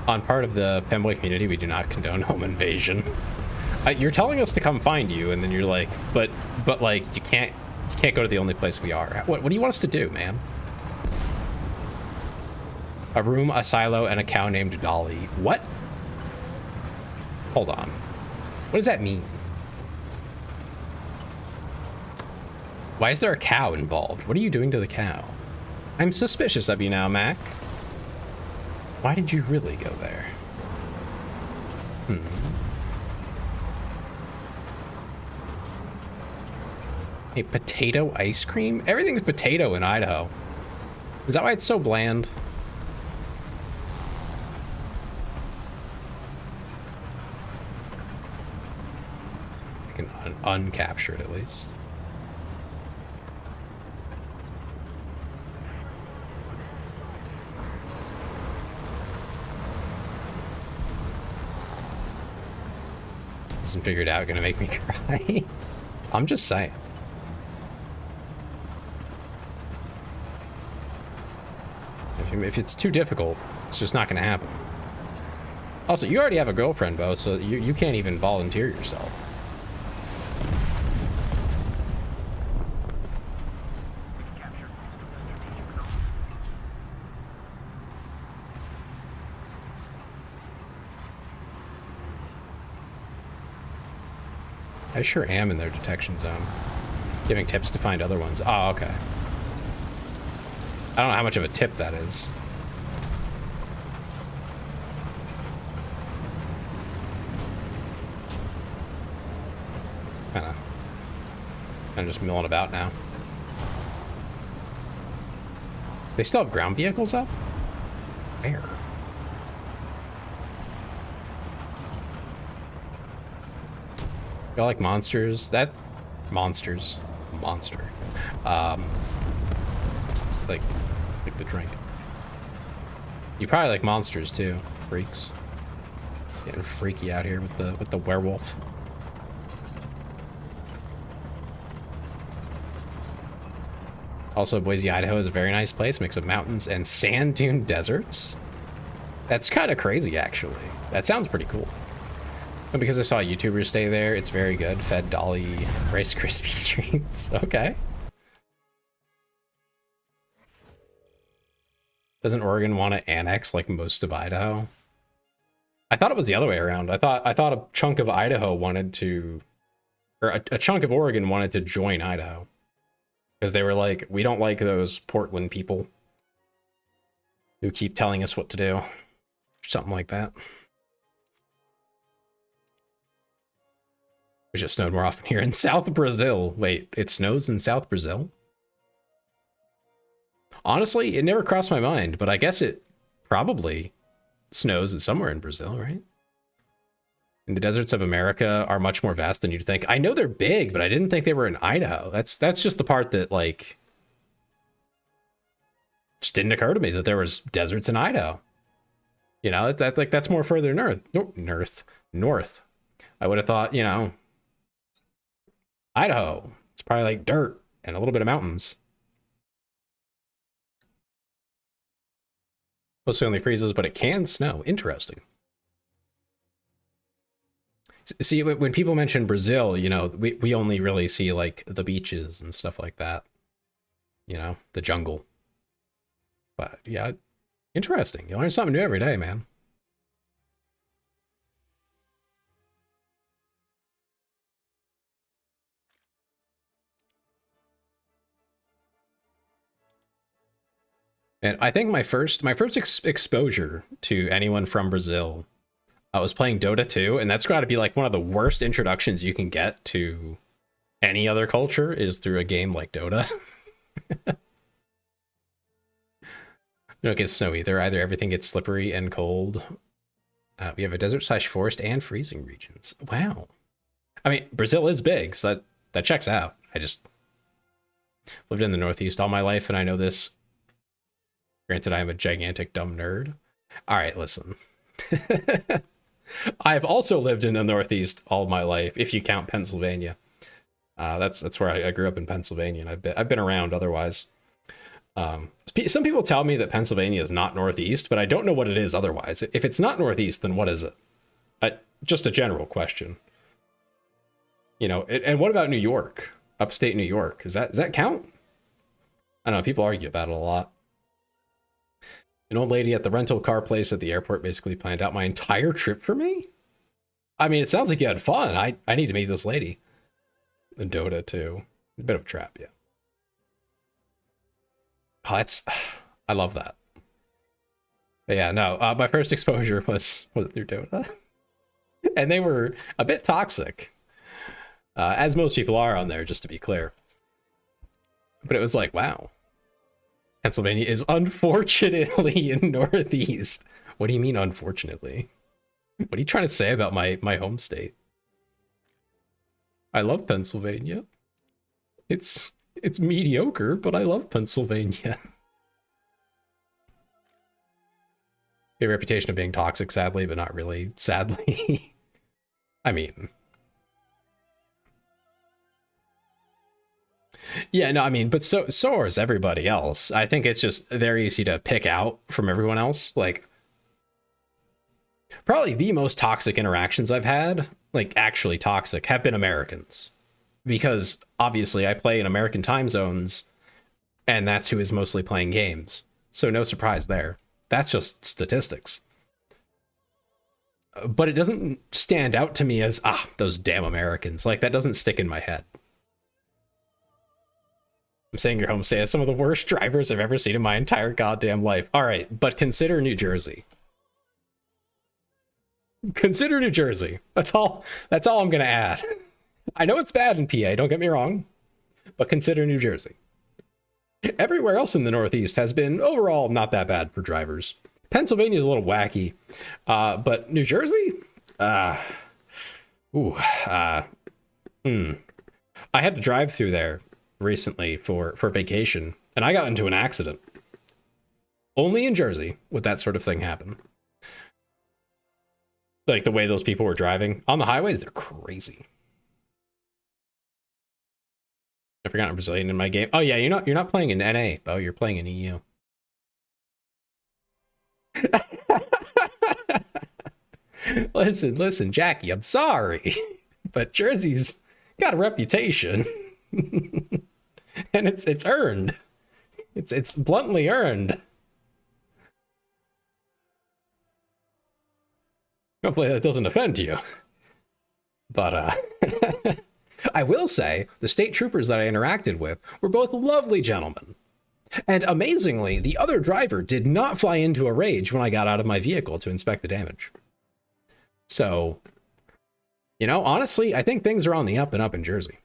[SPEAKER 1] On part of the femboy community, we do not condone home invasion. You're telling us to come find you, and then you're like, but like you can't go to the only place we are. What do you want us to do, man? A room, a silo, and a cow named Dolly. What? Hold on. What does that mean? Why is there a cow involved? What are you doing to the cow? I'm suspicious of you now, Mac. Why did you really go there? A potato ice cream? Everything's potato in Idaho. Is that why it's so bland? I can uncapture it at least. Hasn't figured out, gonna make me cry. I'm just saying. If it's too difficult, it's just not gonna happen. Also, you already have a girlfriend, Bo, so you can't even volunteer yourself. I sure am in their detection zone. Giving tips to find other ones. Oh, okay. I don't know how much of a tip that is. I'm just milling about now. They still have ground vehicles up? Where? Y'all like monsters? That monsters. Monster. It's like the drink. You probably like monsters too, freaks. Getting freaky out here with the werewolf. Also, Boise, Idaho is a very nice place, mix of mountains and sand dune deserts. That's kind of crazy, actually. That sounds pretty cool. But because I saw YouTubers stay there, it's very good. Fed Dolly Rice Krispie treats. Okay. Doesn't Oregon want to annex like most of Idaho? I thought it was the other way around. I thought a chunk of Idaho wanted to, or a chunk of Oregon wanted to join Idaho. Because they were like, we don't like those Portland people who keep telling us what to do. Something like that. Wish it snowed more often here in South Brazil. Wait, it snows in South Brazil? Honestly, it never crossed my mind, but I guess it probably snows somewhere in Brazil, right? And the deserts of America are much more vast than you'd think. I know they're big, but I didn't think they were in Idaho. That's just the part that, like, just didn't occur to me that there was deserts in Idaho. You know, that's more further north. I would have thought, you know, Idaho, it's probably like dirt and a little bit of mountains. Mostly only freezes, but it can snow. Interesting. See, when people mention Brazil, you know, we only really see like the beaches and stuff like that. You know, the jungle. But yeah, interesting. You learn something new every day, man. And I think my first exposure to anyone from Brazil, I was playing Dota 2, and that's got to be like one of the worst introductions you can get to any other culture is through a game like Dota. You don't get snow either. Either everything gets slippery and cold. We have a desert/forest and freezing regions. Wow. I mean, Brazil is big, so that checks out. I just lived in the Northeast all my life, and I know this. Granted, I'm a gigantic dumb nerd. All right, listen. I've also lived in the Northeast all my life, if you count Pennsylvania. That's where I grew up in Pennsylvania, and I've been around otherwise. Some people tell me that Pennsylvania is not Northeast, but I don't know what it is otherwise. If it's not Northeast, then what is it? Just a general question. You know, and what about New York? Upstate New York? Does that count? I don't know. People argue about it a lot. An old lady at the rental car place at the airport basically planned out my entire trip for me. I mean, it sounds like you had fun. I need to meet this lady. In Dota too. A bit of a trap, yeah. Oh, I love that. But yeah, no, my first exposure was through Dota. And they were a bit toxic. As most people are on there, just to be clear. But it was like, wow. Pennsylvania is unfortunately in Northeast. What do you mean, unfortunately? What are you trying to say about my home state? I love Pennsylvania. It's mediocre, but I love Pennsylvania. A reputation of being toxic, sadly, but not really, sadly. I mean... Yeah, no, I mean, but so is everybody else. I think it's just very easy to pick out from everyone else. Like, probably the most toxic interactions I've had, like actually toxic, have been Americans. Because obviously I play in American time zones, and that's who is mostly playing games. So no surprise there. That's just statistics. But it doesn't stand out to me as, those damn Americans. Like, that doesn't stick in my head. I'm saying your home state has some of the worst drivers I've ever seen in my entire goddamn life. All right, but consider New Jersey. Consider New Jersey. That's all I'm gonna add. I know it's bad in PA, don't get me wrong, but consider New Jersey. Everywhere else in the Northeast has been overall not that bad for drivers. Pennsylvania's a little wacky, but New Jersey, I had to drive through there recently for vacation, and I got into an accident. Only in Jersey would that sort of thing happen. Like the way those people were driving on the highways, they're crazy. I forgot I'm Brazilian in my game. Oh yeah, you're not playing in NA, Bo. You're playing in EU. Listen, Jackie. I'm sorry, but Jersey's got a reputation, and it's earned. It's bluntly earned. Hopefully that doesn't offend you. But I will say the state troopers that I interacted with were both lovely gentlemen. And amazingly, the other driver did not fly into a rage when I got out of my vehicle to inspect the damage. So, you know, honestly, I think things are on the up and up in Jersey.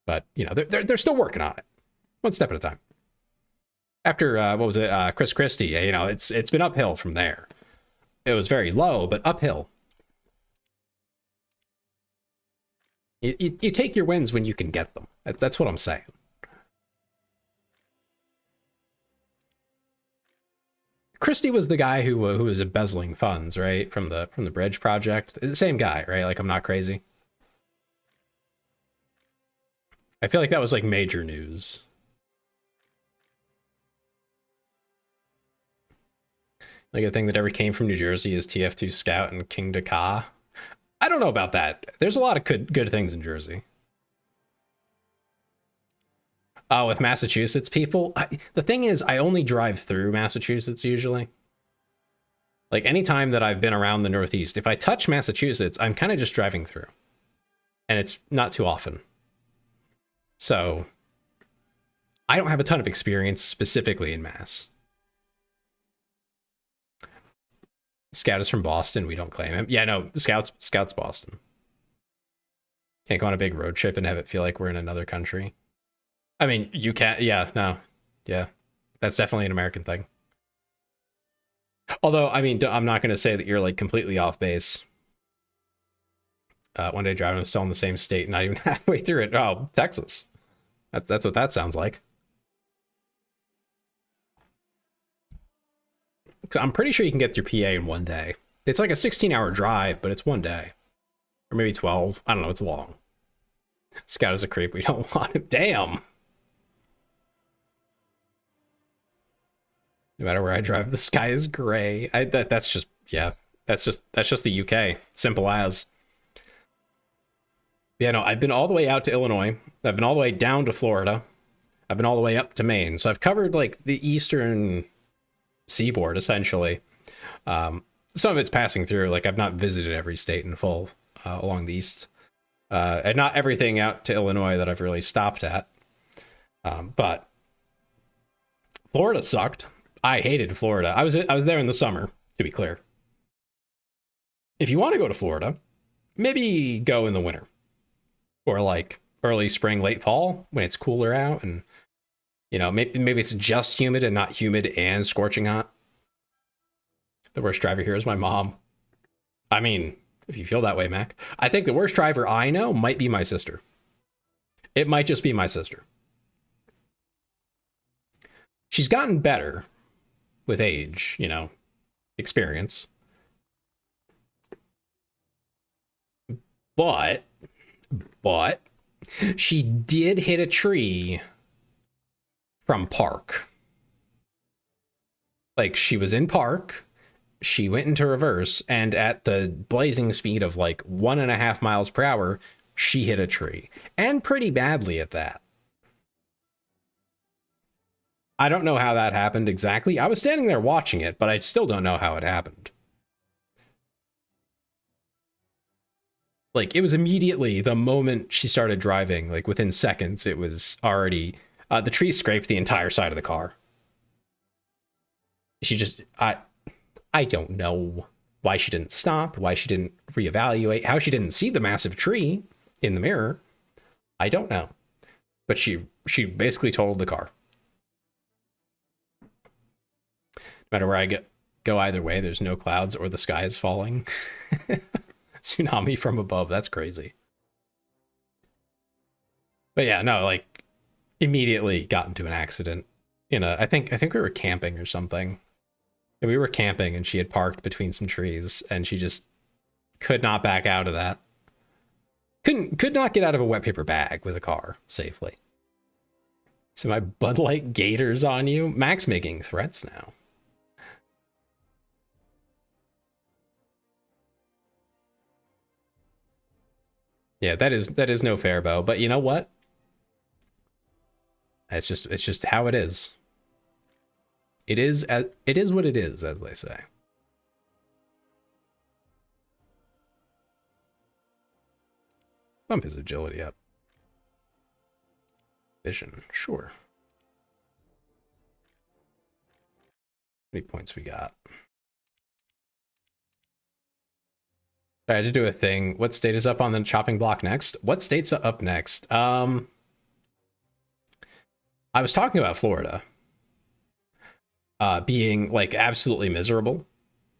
[SPEAKER 1] But, you know, they're still working on it. One step at a time. After, what was it, Chris Christie, you know, it's been uphill from there. It was very low, but uphill. You take your wins when you can get them. That's what I'm saying. Christie was the guy who was embezzling funds, right, from the bridge project. The same guy, right? Like, I'm not crazy. I feel like that was like major news. Like a thing that ever came from New Jersey is TF2 Scout and King Dakar. I don't know about that. There's a lot of good things in Jersey. Oh, with Massachusetts people? The thing is, I only drive through Massachusetts usually. Like, anytime that I've been around the Northeast, if I touch Massachusetts, I'm kind of just driving through. And it's not too often. So, I don't have a ton of experience specifically in Mass. Scout is from Boston. We don't claim him. Yeah, no, Scout's Boston. Can't go on a big road trip and have it feel like we're in another country. I mean, you can't. Yeah, no. Yeah, that's definitely an American thing. Although, I mean, I'm not going to say that you're like completely off base. One day driving, I'm still in the same state, not even halfway through it. Oh, Texas. That's what that sounds like. I'm pretty sure you can get through PA in one day. It's like a 16-hour drive, but it's one day. Or maybe 12. I don't know, it's long. Scout is a creep. We don't want him. Damn! No matter where I drive, the sky is gray. That's just, yeah. That's just the UK. Simple as. Yeah, no, I've been all the way out to Illinois. I've been all the way down to Florida. I've been all the way up to Maine. So I've covered, like, the eastern seaboard, essentially. Some of it's passing through. Like, I've not visited every state in full along the east. And not everything out to Illinois that I've really stopped at. But Florida sucked. I hated Florida. I was there in the summer, to be clear. If you want to go to Florida, maybe go in the winter. Or like early spring, late fall, when it's cooler out, and you know, maybe it's just humid and not humid and scorching hot. The worst driver here is my mom. I mean, if you feel that way, Mac. I think the worst driver I know might be my sister. It might just be my sister. She's gotten better with age, you know, experience. But she did hit a tree from park. Like, she was in park, she went into reverse, and at the blazing speed of like 1.5 miles per hour, she hit a tree. And pretty badly at that. I don't know how that happened exactly. I was standing there watching it, but I still don't know how it happened. Like, it was immediately the moment she started driving, like within seconds, it was already, the tree scraped the entire side of the car. She just, I don't know why she didn't stop, why she didn't reevaluate, how she didn't see the massive tree in the mirror. I don't know. But she basically totaled the car. No matter where I go either way, there's no clouds or the sky is falling. Tsunami from above. That's crazy. But yeah, no, like, immediately got into an accident. I think we were camping or something. We were camping and she had parked between some trees and she just could not back out of that. Could not get out of a wet paper bag with a car safely. So my Bud Light Gators on you? Mac's making threats now. Yeah, that is no fair, Bo. But you know what? It's just how it is. It is what it is, as they say. Bump his agility up. Vision, sure. How many points we got? I had to do a thing. What state is up on the chopping block next? What state's up next? I was talking about Florida being like absolutely miserable.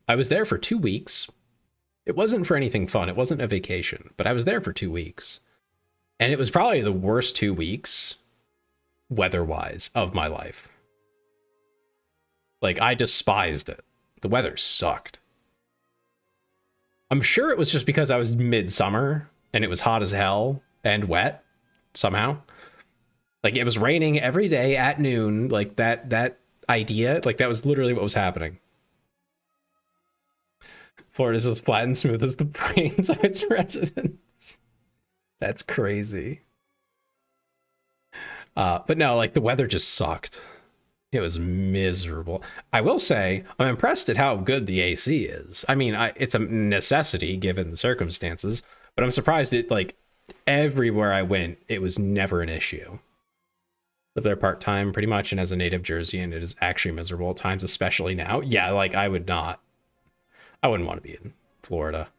[SPEAKER 1] I was there for 2 weeks. It wasn't for anything fun. It wasn't a vacation, but I was there for 2 weeks. And it was probably the worst 2 weeks weather-wise of my life. Like, I despised it. The weather sucked. I'm sure it was just because I was midsummer and it was hot as hell and wet somehow. Like, it was raining every day at noon. Like, that idea, like, that was literally what was happening. Florida's as flat and smooth as the brains of its residents. That's crazy. But no, like, the weather just sucked. It was miserable. I will say, I'm impressed at how good the AC is. I mean, it's a necessity given the circumstances, but I'm surprised it, like, everywhere I went, it was never an issue. Live there part-time pretty much, and as a native Jerseyan, it is actually miserable at times, especially now. Yeah, like, I wouldn't want to be in Florida.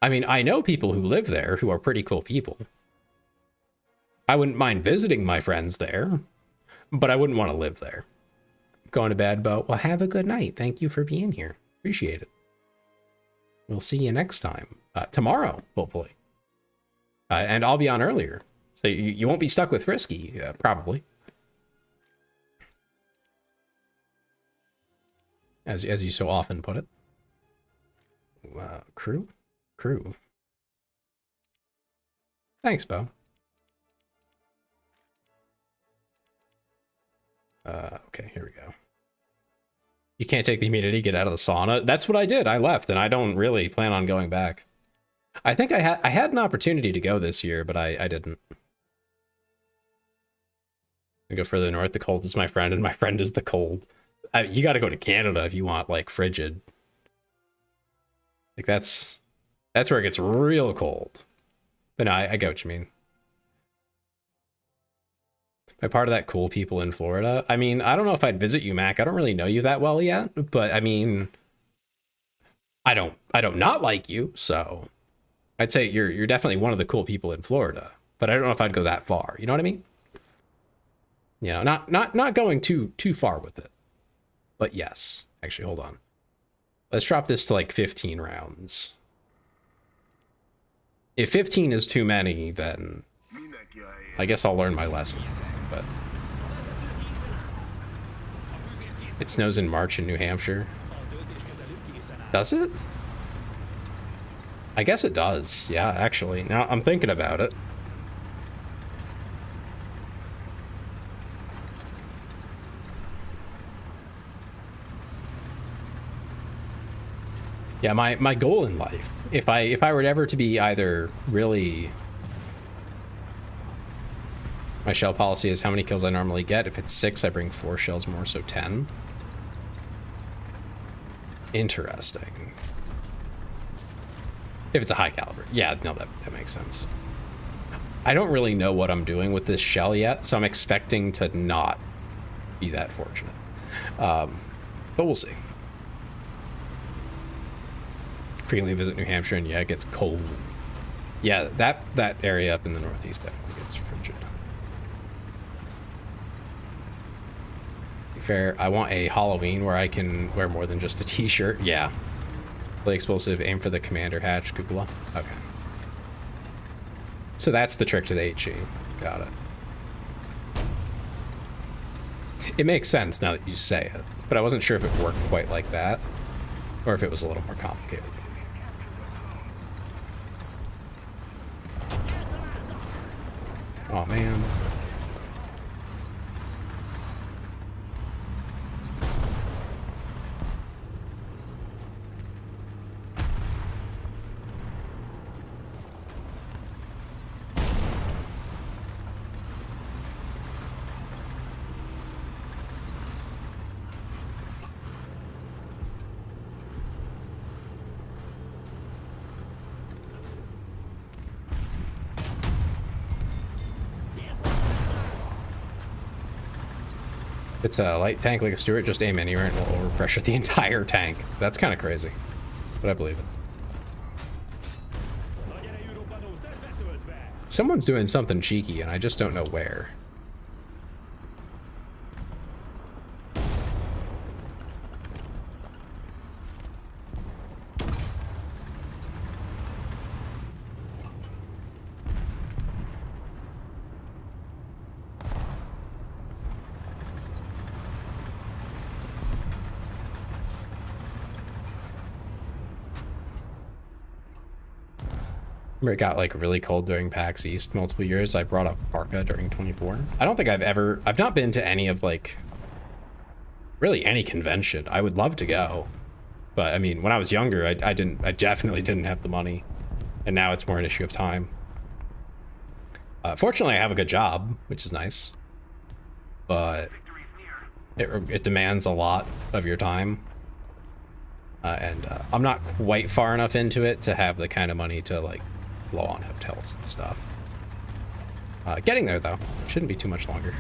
[SPEAKER 1] I mean, I know people who live there who are pretty cool people. I wouldn't mind visiting my friends there, but I wouldn't want to live there. Going to bed, Bo. Well, have a good night. Thank you for being here. Appreciate it. We'll see you next time. Tomorrow, hopefully. And I'll be on earlier. So you won't be stuck with Frisky, probably. As you so often put it. Crew? Crew. Thanks, Bo. Okay, here we go. You can't take the immunity, get out of the sauna. That's what I did. I left, and I don't really plan on going back. I think I had an opportunity to go this year, but I didn't. I go further north. The cold is my friend, and my friend is the cold. You got to go to Canada if you want, like, frigid. Like, that's where it gets real cold. But no, I get what you mean. By part of that cool people in Florida. I mean, I don't know if I'd visit you, Mac. I don't really know you that well yet, but I mean, I don't not like you, so I'd say you're definitely one of the cool people in Florida. But I don't know if I'd go that far. You know what I mean? You know, not going too far with it. But yes. Actually, hold on. Let's drop this to like 15 rounds. If 15 is too many, then I guess I'll learn my lesson. But it snows in March in New Hampshire. Does it? I guess it does. Yeah, actually. Now I'm thinking about it. Yeah, my goal in life, if I were ever to be either really, my shell policy is how many kills I normally get. If it's 6, I bring 4 shells more, so 10. Interesting. If it's a high caliber. Yeah, no, that makes sense. I don't really know what I'm doing with this shell yet, so I'm expecting to not be that fortunate. But we'll see. Frequently visit New Hampshire, and yeah, it gets cold. Yeah, that area up in the Northeast definitely gets frigid. To be fair, I want a Halloween where I can wear more than just a t-shirt. Yeah. Play explosive, aim for the commander hatch, cupola. Okay. So that's the trick to the HE. Got it. It makes sense now that you say it, but I wasn't sure if it worked quite like that, or if it was a little more complicated. Oh man. It's a light tank like a Stuart, just aim anywhere and will overpressure the entire tank. That's kind of crazy, but I believe it. Someone's doing something cheeky and I just don't know where. Remember it got like really cold during PAX East multiple years. I brought up parka during 24. I don't think I've not been to any of like really any convention. I would love to go, but I mean, when I was younger, I definitely didn't have the money, and now it's more an issue of time. Fortunately, I have a good job, which is nice, but it demands a lot of your time, and I'm not quite far enough into it to have the kind of money to like blow on hotels and stuff. Getting there though, shouldn't be too much longer.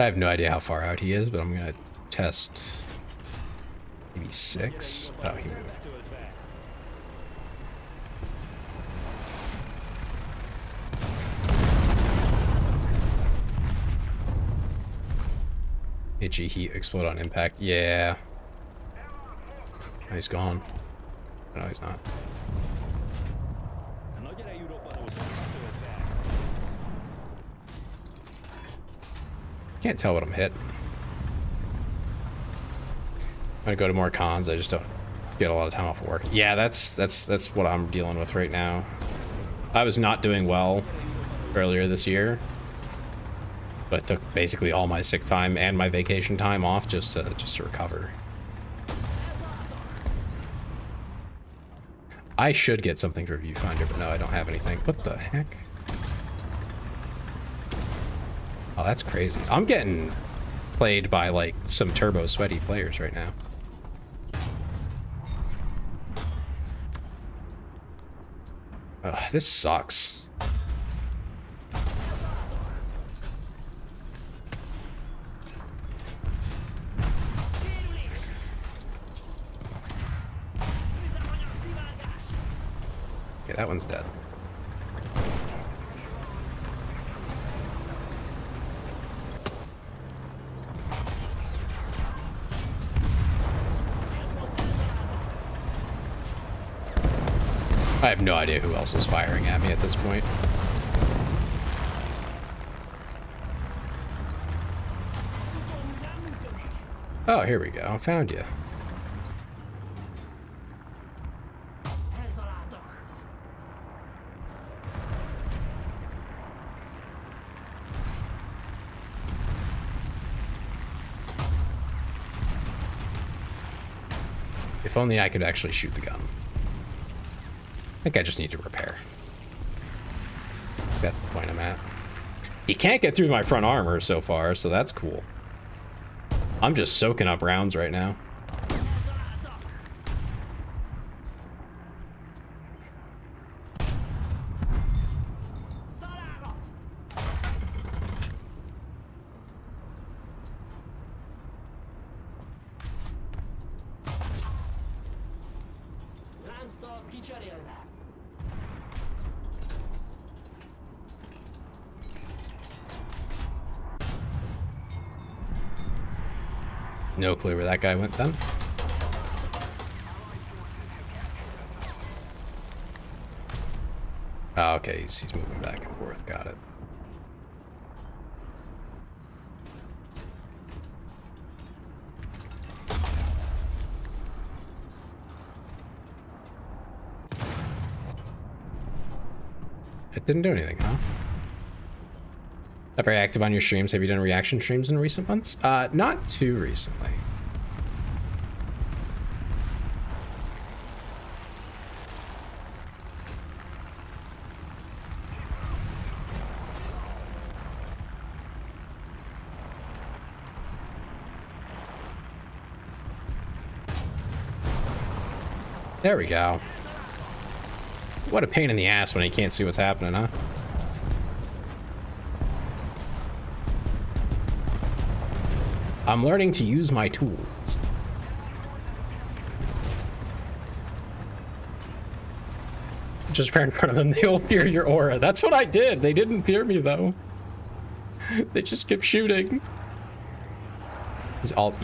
[SPEAKER 1] I have no idea how far out he is, but I'm gonna test maybe 6. Oh, he moved. Itchy heat explode on impact. Yeah. Oh, he's gone. No, he's not. Can't tell what I'm hitting. I'm gonna go to more cons. I just don't get a lot of time off of work. Yeah, that's what I'm dealing with right now. I was not doing well earlier this year, but took basically all my sick time and my vacation time off just to recover. I should get something to Viewfinder, but no, I don't have anything. What the heck? Oh, that's crazy. I'm getting played by like some turbo sweaty players right now. Ugh, this sucks. Okay, that one's dead. I have no idea who else is firing at me at this point. Oh, here we go. I found you. If only I could actually shoot the gun. I think I just need to repair. That's the point I'm at. He can't get through my front armor so far, so that's cool. I'm just soaking up rounds right now. No clue where that guy went then. Oh, okay, he's moving back and forth. Got it. It didn't do anything, huh? Not very active on your streams. Have you done reaction streams in recent months? Not too recently. There we go. What a pain in the ass when you can't see what's happening, huh? I'm learning to use my tools. Just right in front of them, they'll fear your aura. That's what I did. They didn't fear me, though. They just kept shooting. These alt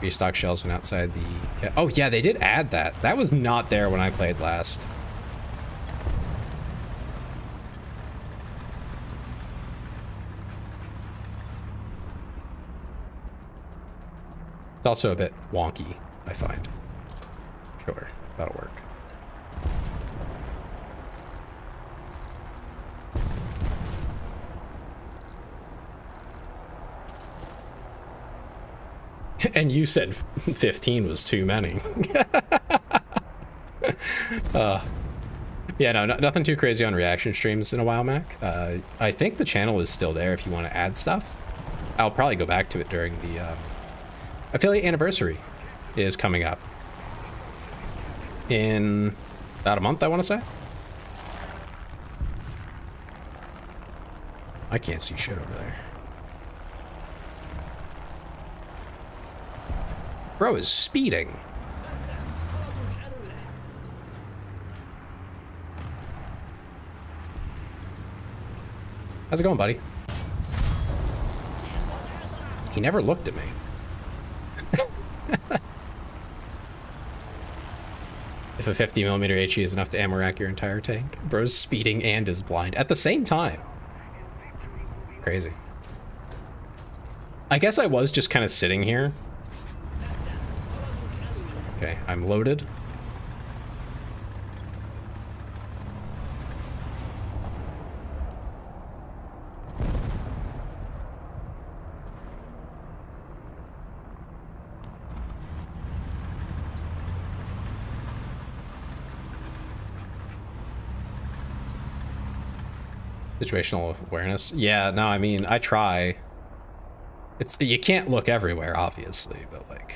[SPEAKER 1] restock shells went outside the... Oh, yeah, they did add that. That was not there when I played last. It's also a bit wonky, I find. Sure, that'll work. And you said 15 was too many. Yeah, no, nothing too crazy on reaction streams in a while, Mac. I think the channel is still there if you want to add stuff. I'll probably go back to it during the affiliate anniversary is coming up in about a month, I want to say. I can't see shit over there. Bro is speeding. How's it going, buddy? He never looked at me. If a 50mm HE is enough to ammo rack your entire tank. Bro's speeding and is blind at the same time. Crazy. I guess I was just kind of sitting here. Okay, I'm loaded. Situational awareness. Yeah, no, I mean, I try. You can't look everywhere, obviously, but like,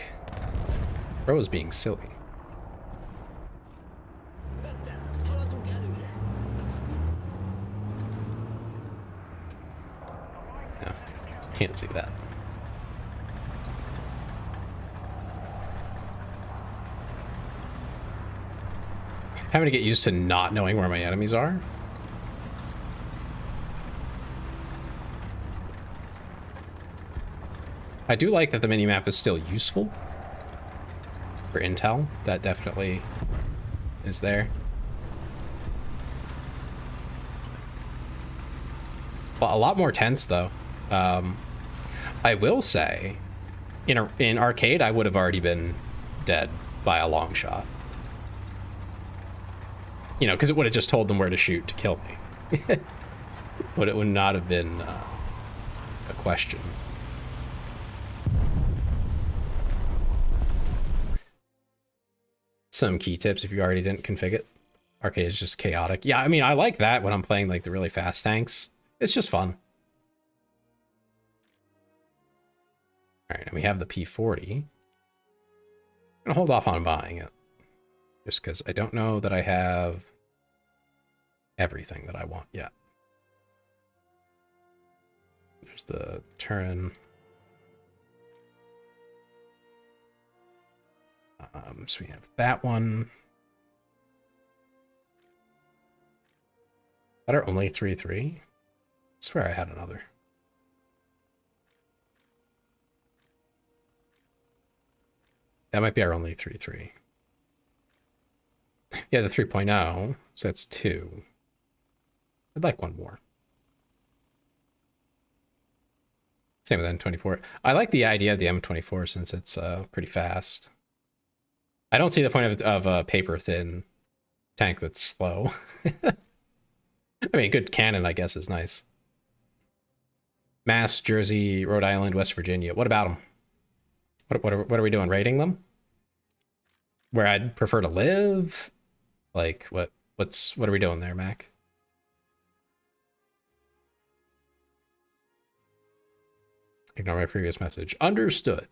[SPEAKER 1] bro is being silly. No, can't see that. Having to get used to not knowing where my enemies are. I do like that the minimap is still useful for intel. That definitely is there. Well, a lot more tense though. I will say, in arcade, I would have already been dead by a long shot. You know, because it would have just told them where to shoot to kill me. But it would not have been a question. Some key tips if you already didn't config it. Arcade is just chaotic. Yeah, I mean, I like that when I'm playing like the really fast tanks. It's just fun. All right, and we have the P40. I'm gonna hold off on buying it, just because I don't know that I have everything that I want yet. There's the turn. So we have that one. That are only 3-3. I swear I had another. That might be our only 3-3. Yeah, the 3.0. So that's 2. I'd like one more. Same with M24. I like the idea of the M24 since it's pretty fast. I don't see the point of a paper-thin tank that's slow. I mean, good cannon, I guess, is nice. Mass, Jersey, Rhode Island, West Virginia. What about them? What are we doing? Rating them? Where I'd prefer to live? Like, what are we doing there, Mac? Ignore my previous message. Understood.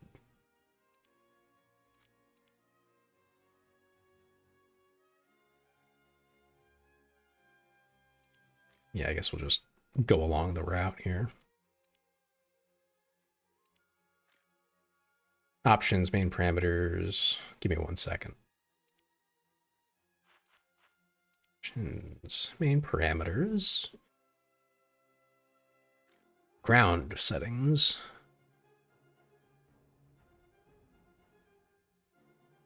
[SPEAKER 1] Yeah, I guess we'll just go along the route here. Options, main parameters. Give me 1 second. Options, main parameters. Ground settings.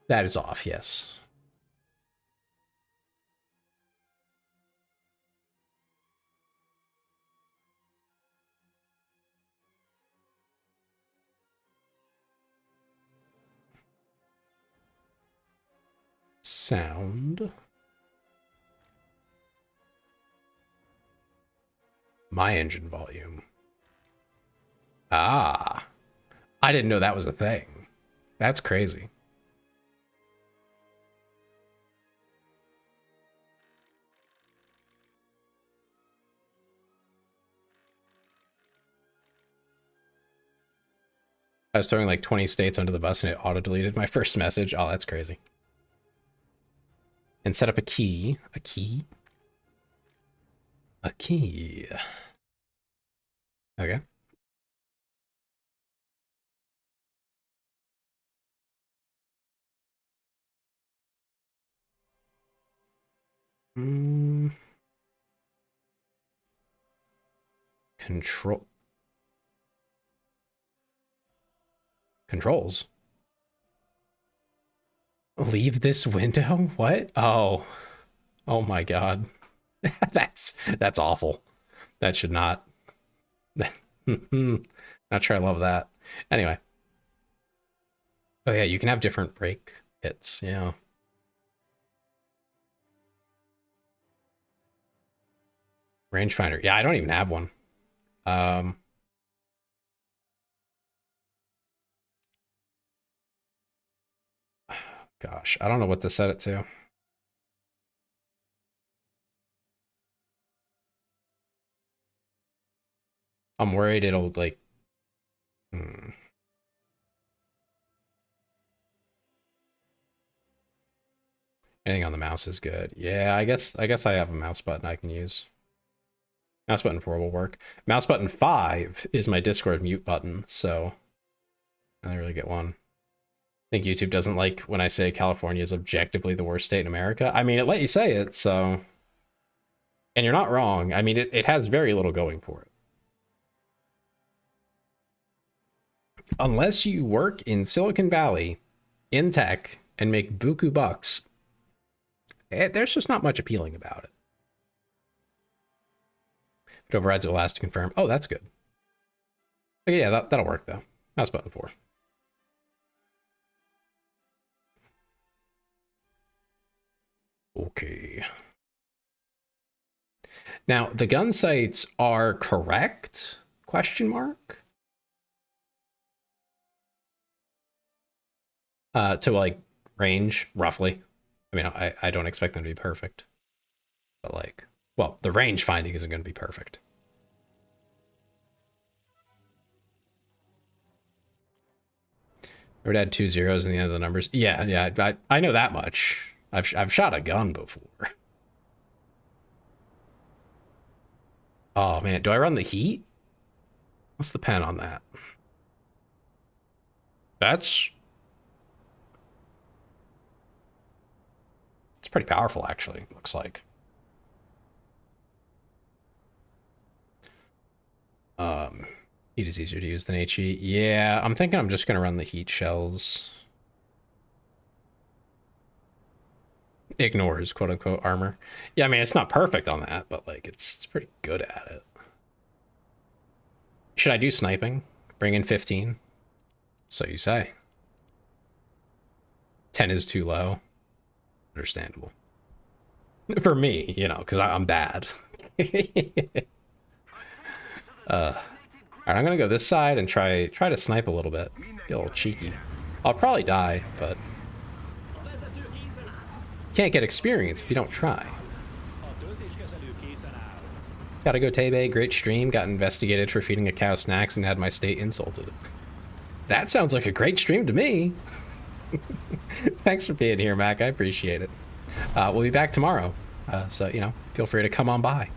[SPEAKER 1] That is off, yes. Sound. My engine volume. Ah. I didn't know that was a thing. That's crazy. I was throwing like 20 states under the bus and it auto-deleted my first message. Oh, that's crazy. And set up a key. A key? A key. Okay. Controls. Leave this window? What? Oh. Oh my god. That's awful. That should not. Not sure I love that. Anyway. Oh yeah, you can have different brake hits, yeah. Rangefinder. Yeah, I don't even have one. Gosh, I don't know what to set it to. I'm worried it'll like Anything on the mouse is good. Yeah, I guess I have a mouse button I can use. Mouse button 4 will work. Mouse button 5 is my Discord mute button, so I don't really get one. I think YouTube doesn't like when I say California is objectively the worst state in America. I mean, it let you say it, so... And you're not wrong. I mean, it has very little going for it. Unless you work in Silicon Valley, in tech, and make buku bucks, there's just not much appealing about it. It overrides, it will ask to confirm. Oh, that's good. Okay, yeah, that'll work, though. Mouse button 4. Okay. Now, the gun sights are correct? Question mark? To, like, range, roughly. I mean, I don't expect them to be perfect. But, like, well, the range finding isn't going to be perfect. I would add 2 zeros in the end of the numbers. Yeah, I know that much. I've shot a gun before. Oh man, do I run the heat? What's the pen on that? It's pretty powerful, actually, looks like. Heat is easier to use than HE. Yeah, I'm thinking I'm just gonna run the heat shells. ignores quote unquote armor. Yeah, I mean, it's not perfect on that, but like it's pretty good at it. Should I do sniping? Bring in 15? So you say. 10 is too low. Understandable. For me, you know, because I'm bad. Alright, I'm gonna go this side and try to snipe a little bit. Get a little cheeky. I'll probably die, but can't get experience if you don't try. Gotta go Tebe, great stream, got investigated for feeding a cow snacks and had my state insulted. That sounds like a great stream to me. Thanks for being here, Mac, I appreciate it. We'll be back tomorrow, so, you know, feel free to come on by.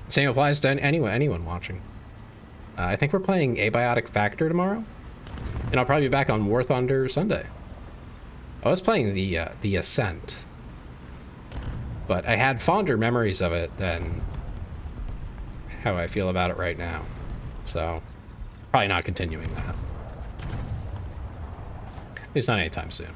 [SPEAKER 1] Same applies to anyone watching. I think we're playing Abiotic Factor tomorrow, and I'll probably be back on War Thunder Sunday. I was playing the Ascent, but I had fonder memories of it than how I feel about it right now. So, probably not continuing that. At least not anytime soon.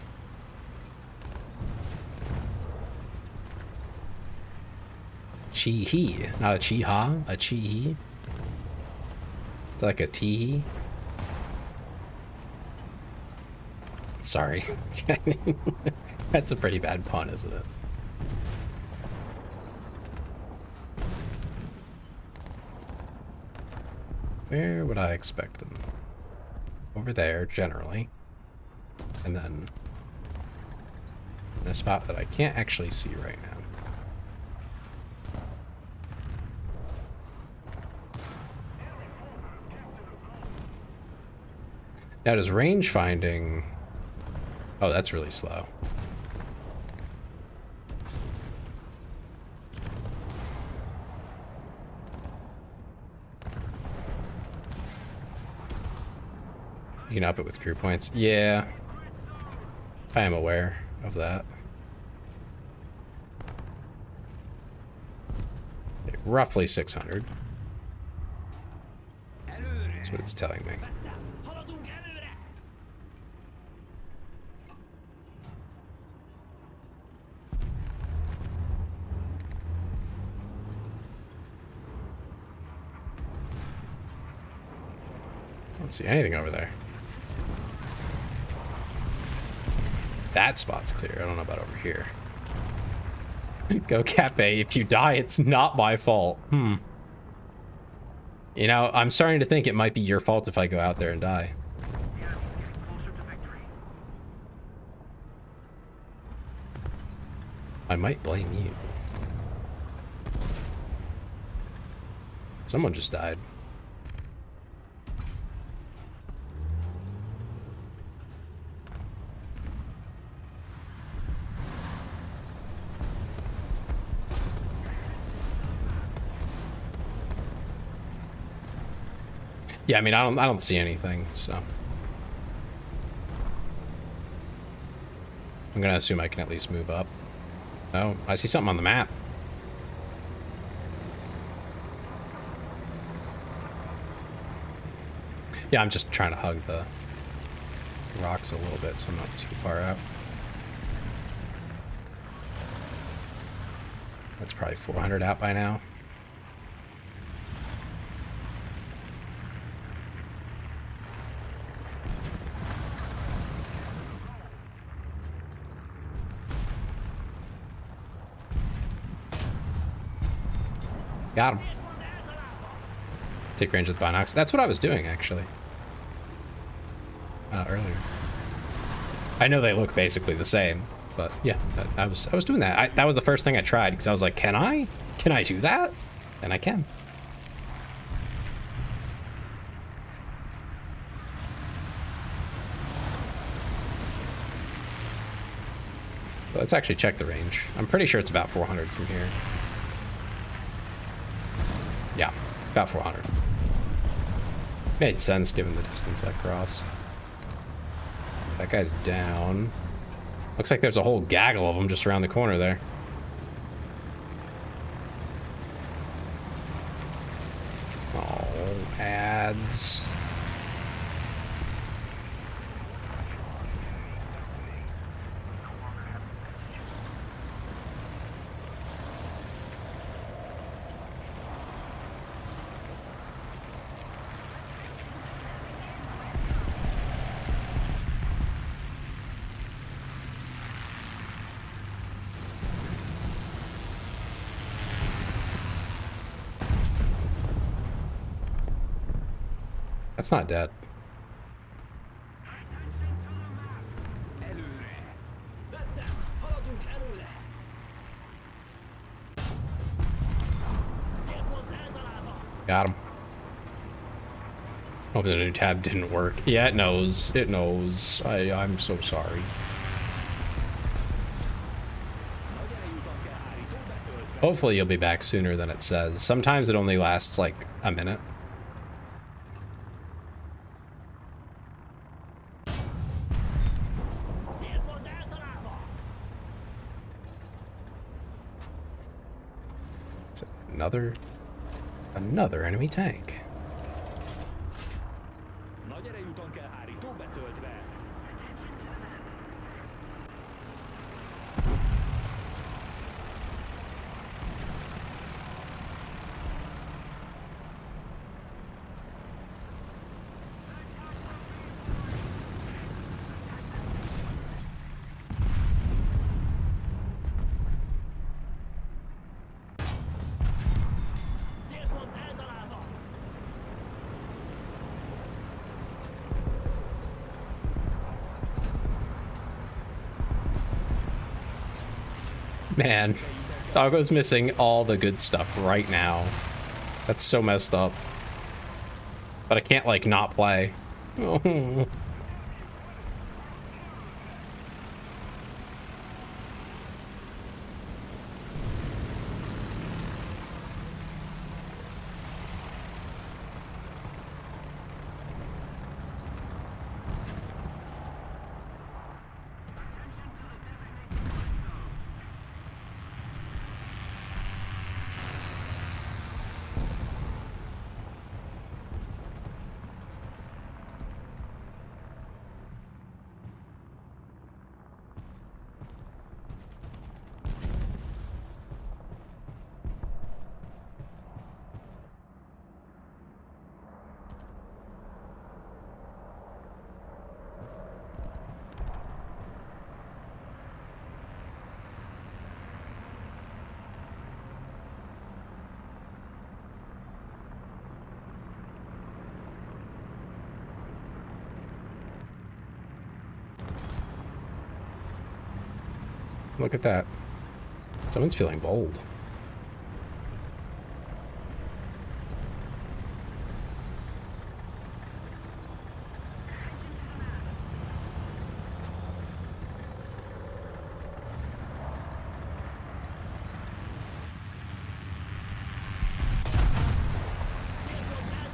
[SPEAKER 1] Chi-hee, not a chi-ha, a chi-hee. It's like a tee-hee. Sorry. That's a pretty bad pun, isn't it? Where would I expect them? Over there, generally. And then in a spot that I can't actually see right now. Now, does range finding... Oh, that's really slow. You can up it with crew points. Yeah. I am aware of that. Okay, roughly 600. That's what it's telling me. Don't see anything over there. That spot's clear. I don't know about over here. Go Cape. If you die, it's not my fault. You know, I'm starting to think it might be your fault if I go out there and die. I might blame you. Someone just died. Yeah, I mean, I don't see anything, so I'm gonna assume I can at least move up. Oh, I see something on the map. Yeah, I'm just trying to hug the rocks a little bit so I'm not too far out. That's probably 400 out by now. Got him. Take range with binocs. That's what I was doing, actually. Earlier. I know they look basically the same, but yeah, I was doing that. That was the first thing I tried because I was like, can I do that? And I can. So let's actually check the range. I'm pretty sure it's about 400 from here. Yeah, about 400. Made sense given the distance I crossed. That guy's down. Looks like there's a whole gaggle of them just around the corner there. Oh, ads. That's not dead. Got him. Hope the new tab didn't work. Yeah, it knows. It knows. I'm so sorry. Hopefully you'll be back sooner than it says. Sometimes it only lasts like a minute. So another enemy tank. Man, Doggo's missing all the good stuff right now. That's so messed up. But I can't, like, not play. Look at that. Someone's feeling bold.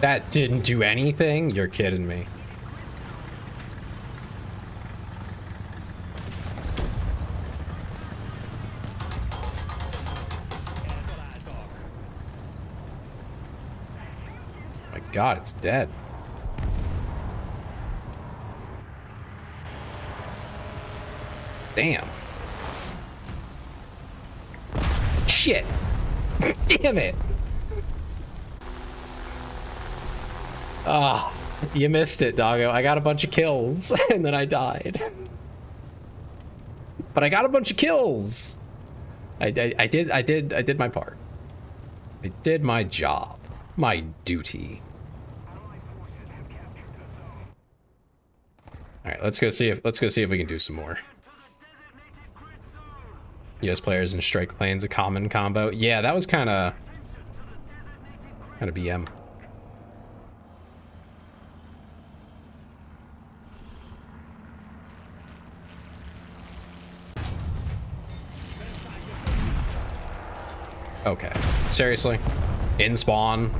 [SPEAKER 1] That didn't do anything? You're kidding me. God, it's dead. Damn. Shit. Damn it. Ah, you missed it, doggo. I got a bunch of kills and then I died. But I got a bunch of kills. I did my part. I did my job. My duty. All right, let's go see if we can do some more. US players and strike planes a common combo. Yeah, that was kind of BM. Okay, seriously, in spawn.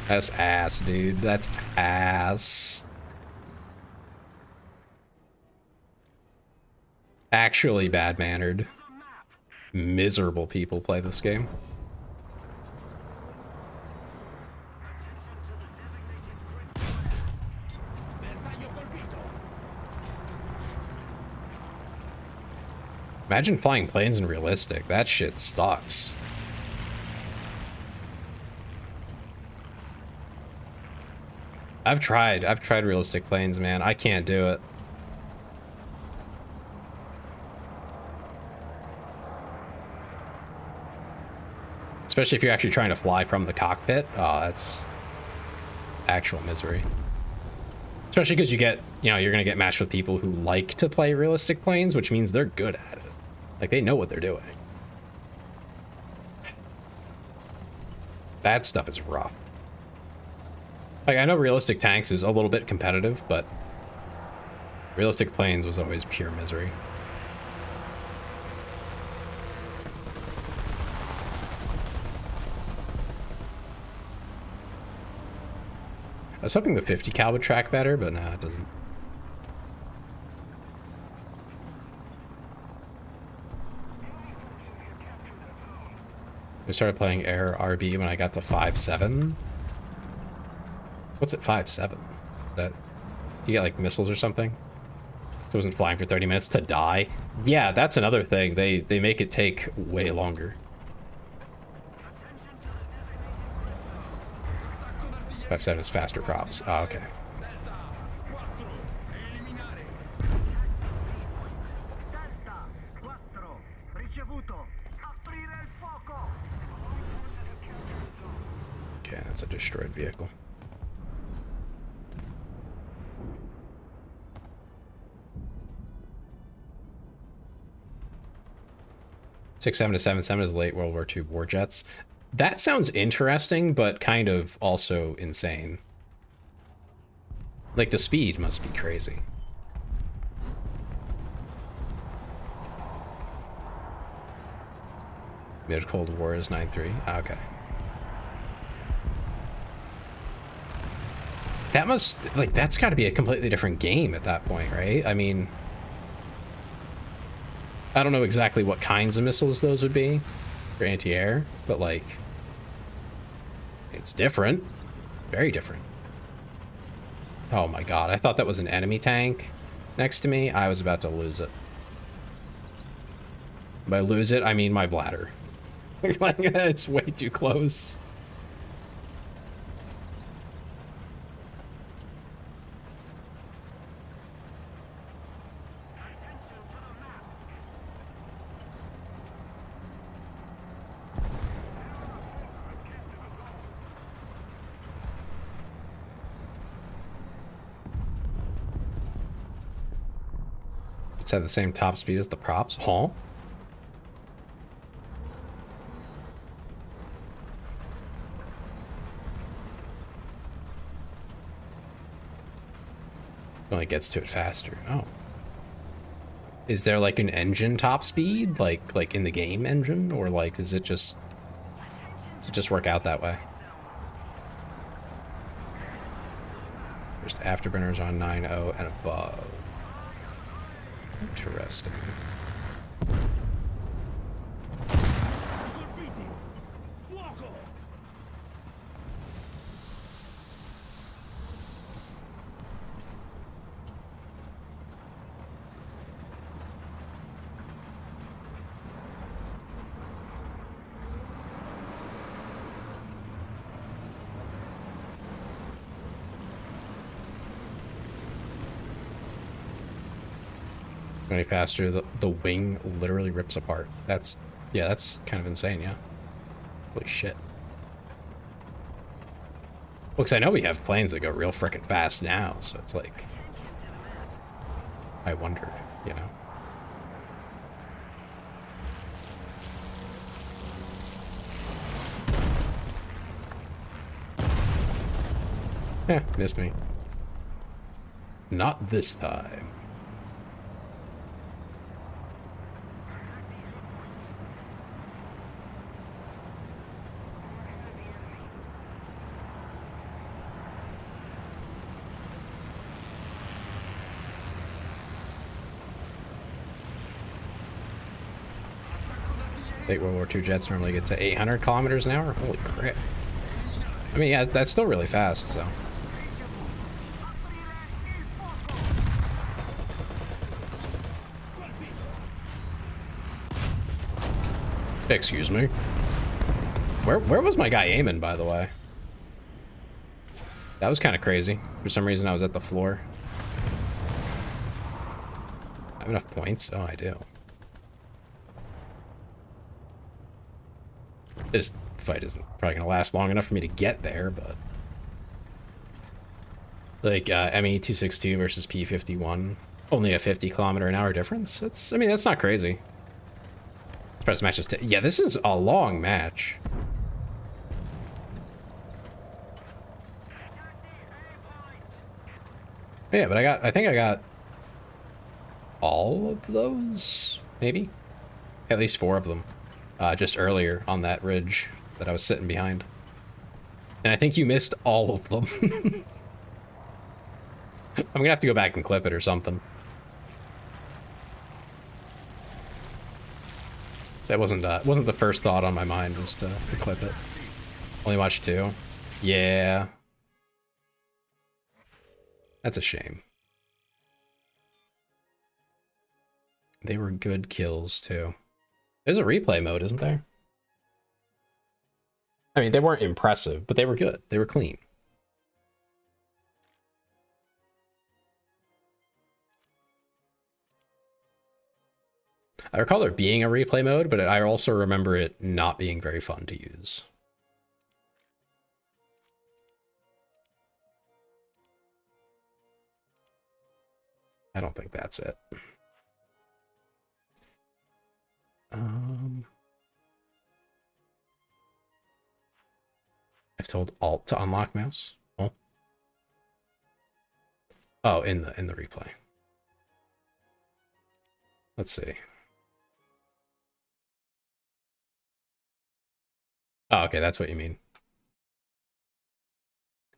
[SPEAKER 1] That's ass, dude. That's ass. Actually bad-mannered. Miserable people play this game. Imagine flying planes in realistic. That shit sucks. I've tried realistic planes, man. I can't do it. Especially if you're actually trying to fly from the cockpit. Oh, actual misery. Especially because you get, you know, you're going to get matched with people who like to play realistic planes, which means they're good at it. Like, they know what they're doing. That stuff is rough. Like, I know realistic tanks is a little bit competitive, but realistic planes was always pure misery. I was hoping the 50 cal would track better, but no, it doesn't. I started playing Air RB when I got to 5.7. What's at 5.7? That you get like missiles or something? So it wasn't flying for 30 minutes to die? Yeah, that's another thing. They make it take way longer. 5.7 is faster props. Oh, okay. Okay, that's a destroyed vehicle. (6.7 to 7.7) is late World War II war jets. That sounds interesting, but kind of also insane. Like, the speed must be crazy. Mid-Cold War is 9.3. Ah, okay. That must, like, that's got to be a completely different game at that point, right? I mean, I don't know exactly what kinds of missiles those would be for anti-air, but, like, it's different. Very different. Oh my god, I thought that was an enemy tank next to me. I was about to lose it. By lose it, I mean my bladder. Like, it's way too close. It's at the same top speed as the props, huh? Only gets to it faster. Oh. Is there like an engine top speed? Like in the game engine? Or like does it just work out that way? First afterburners on 9.0 and above. Interesting. Any faster, the wing literally rips apart. That's, yeah, that's kind of insane, yeah. Holy shit. Well, 'cause I know we have planes that go real frickin' fast now, so it's like, I wondered, you know. Yeah, missed me. Not this time. Late World War II jets normally get to 800 kilometers an hour. Holy crap. I mean, yeah, that's still really fast, so. Excuse me. Where was my guy aiming, by the way? That was kind of crazy. For some reason, I was at the floor. I have enough points? Oh, I do. This fight isn't probably going to last long enough for me to get there, but Like ME262 versus P51, only a 50 km/h difference. I mean, that's not crazy. Press matches. Yeah, this is a long match. Yeah, but I think I got all of those, maybe? At least 4 of them, just earlier on that ridge that I was sitting behind. And I think you missed all of them. I'm gonna have to go back and clip it or something. That wasn't the first thought on my mind, was to clip it. Only watched 2. Yeah. That's a shame. They were good kills, too. There's a replay mode, isn't there? I mean, they weren't impressive, but they were good. They were clean. I recall there being a replay mode, but I also remember it not being very fun to use. I don't think that's it. I've told Alt to unlock mouse. Oh, in the replay. Let's see. Oh, okay, that's what you mean.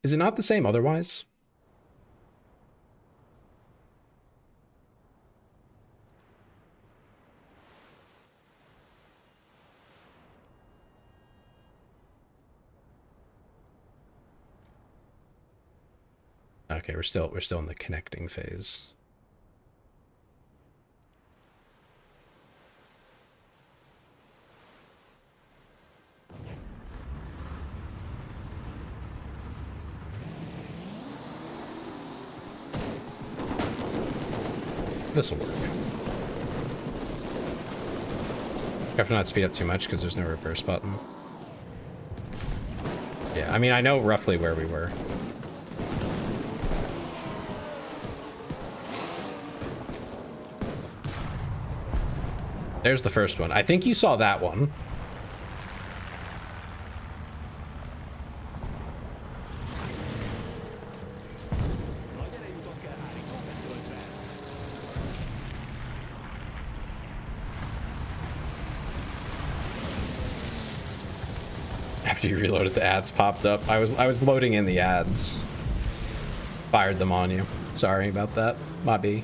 [SPEAKER 1] Is it not the same otherwise? Okay, we're still in the connecting phase. This'll work. Have to not speed up too much because there's no reverse button. Yeah, I mean, I know roughly where we were. There's the first one. I think you saw that one. After you reloaded, the ads popped up. I was loading in the ads. Fired them on you. Sorry about that. My B.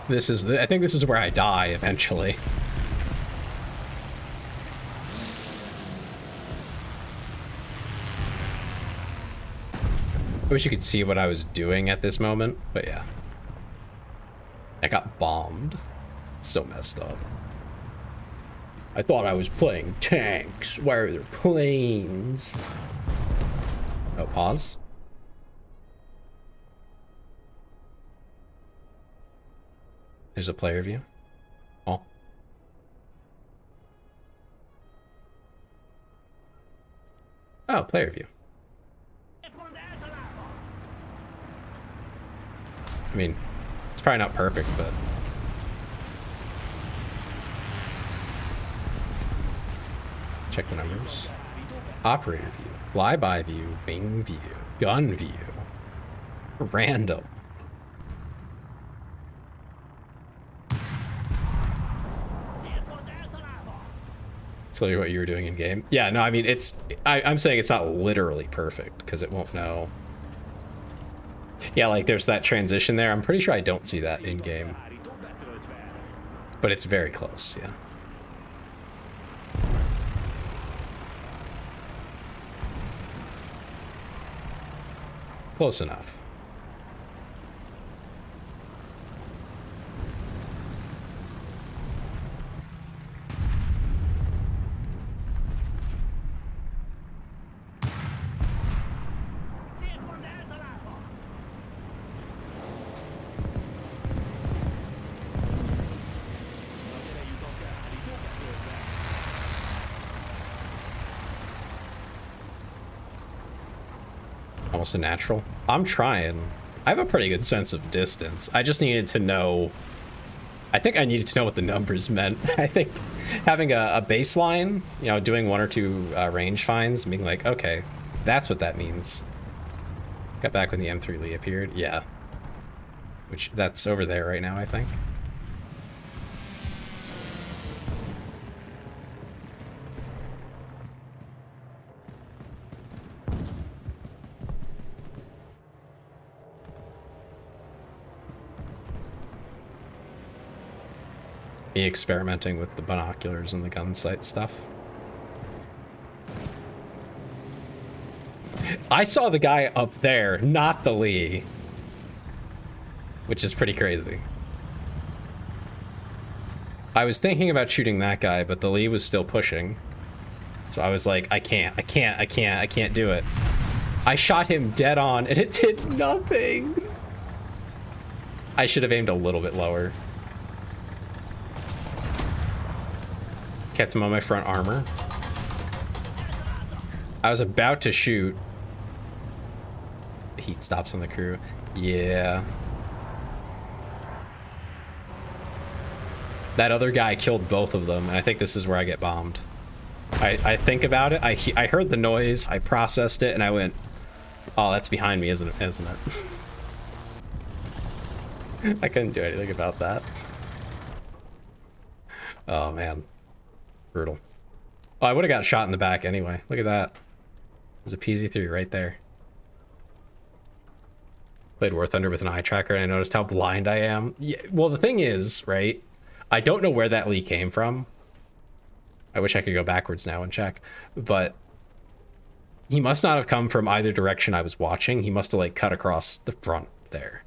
[SPEAKER 1] I think this is where I die eventually. I wish you could see what I was doing at this moment, but yeah. I got bombed. So messed up. I thought I was playing tanks. Why are there planes? Oh, pause. There's a player view. Oh. Oh, player view. I mean, it's probably not perfect, but... Check the numbers. Operator view, flyby view, wing view, gun view, random. Tell you what you were doing in game. Yeah, no, I mean, I'm saying it's not literally perfect because it won't know. Yeah, like there's that transition there. I'm pretty sure I don't see that in game, but it's very close. Yeah. Close enough. Almost a natural. I'm trying. I have a pretty good sense of distance. I just needed to know... I think I needed to know what the numbers meant. I think having a baseline, you know, doing 1 or 2 range finds, being like, okay, that's what that means. Got back when the M3 Lee appeared. Yeah. Which, that's over there right now, I think. Me experimenting with the binoculars and the gun sight stuff. I saw the guy up there, not the Lee. Which is pretty crazy. I was thinking about shooting that guy, but the Lee was still pushing. So I was like, I can't do it. I shot him dead on and it did nothing. I should have aimed a little bit lower. Kept him on my front armor. I was about to shoot. Heat stops on the crew. Yeah. That other guy killed both of them, and I think this is where I get bombed. I think about it. I heard the noise. I processed it, and I went, "Oh, that's behind me, isn't it?" I couldn't do anything about that. Oh man. Brutal. Oh, I would have got shot in the back anyway. Look at that. There's a PZ3 right there. Played War Thunder with an eye tracker and I noticed how blind I am. Yeah, well, the thing is, right? I don't know where that Lee came from. I wish I could go backwards now and check. But he must not have come from either direction I was watching. He must have like cut across the front there.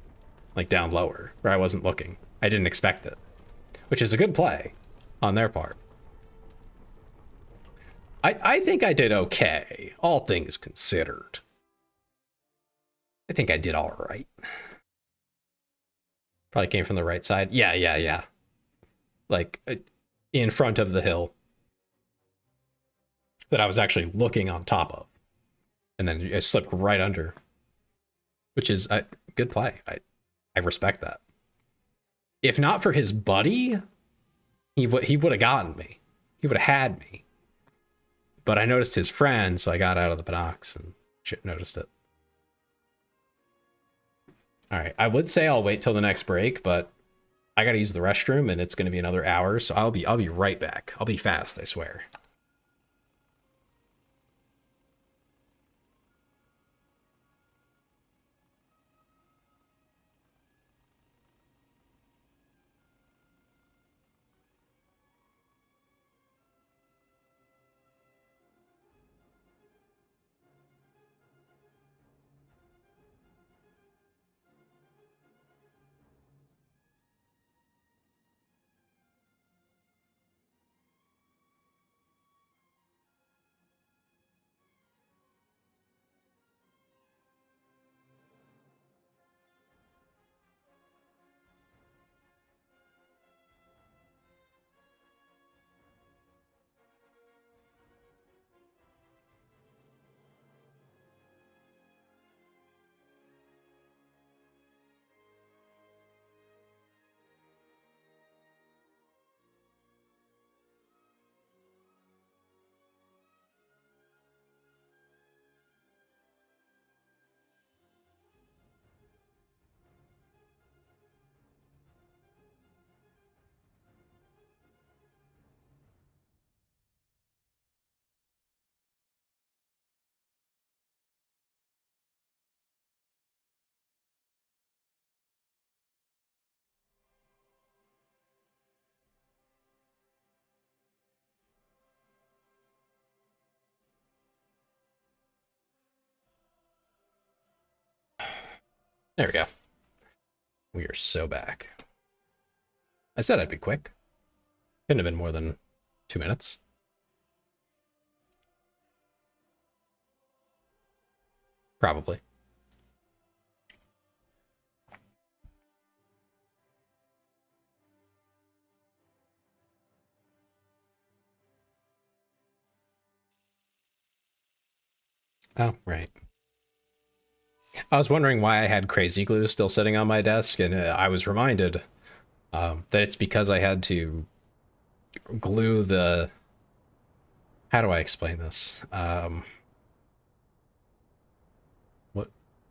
[SPEAKER 1] Like down lower where I wasn't looking. I didn't expect it. Which is a good play on their part. I think I did okay, all things considered. I think I did all right. Probably came from the right side. Yeah. Like, in front of the hill. That I was actually looking on top of. And then I slipped right under. Which is a good play. I respect that. If not for his buddy, he would have gotten me. He would have had me. But I noticed his friend, so I got out of the binocs and noticed it. All right, I would say I'll wait till the next break, but I gotta use the restroom and it's gonna be another hour, so I'll be right back. I'll be fast, I swear. There we go. We are so back. I said I'd be quick. Couldn't have been more than 2 minutes. Probably. Oh, right. I was wondering why I had crazy glue still sitting on my desk, and I was reminded that it's because I had to glue the... How do I explain this?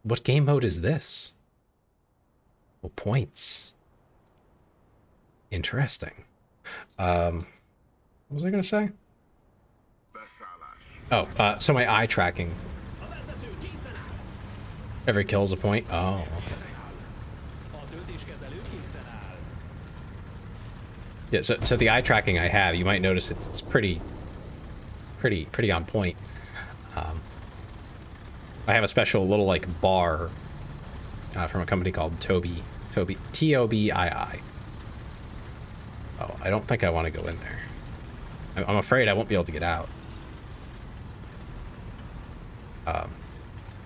[SPEAKER 1] What game mode is this? Well, points. Interesting. What was I gonna say? Oh, so my eye tracking. Every kill's a point. Oh, okay. Yeah, so the eye tracking I have, you might notice it's pretty on point. I have a special little like bar from a company called Tobii, Tobii. Oh, I don't think I want to go in there. I'm afraid I won't be able to get out.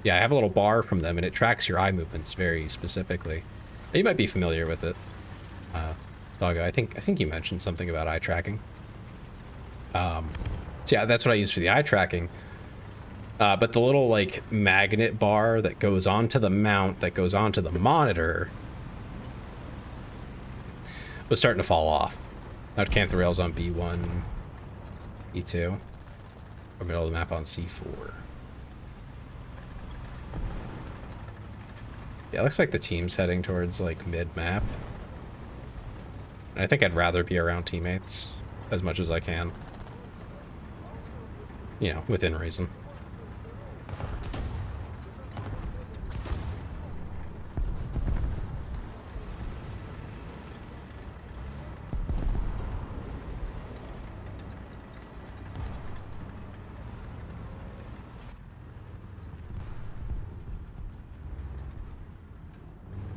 [SPEAKER 1] Yeah, I have a little bar from them, and it tracks your eye movements very specifically. You might be familiar with it, Doggo. I think you mentioned something about eye tracking. So yeah, that's what I use for the eye tracking. But the little like magnet bar that goes onto the mount, that goes onto the monitor, was starting to fall off. I'd camp the rails on B1, E2, or middle of the map on C4. Yeah, it looks like the team's heading towards like mid-map. I think I'd rather be around teammates as much as I can. You know, within reason.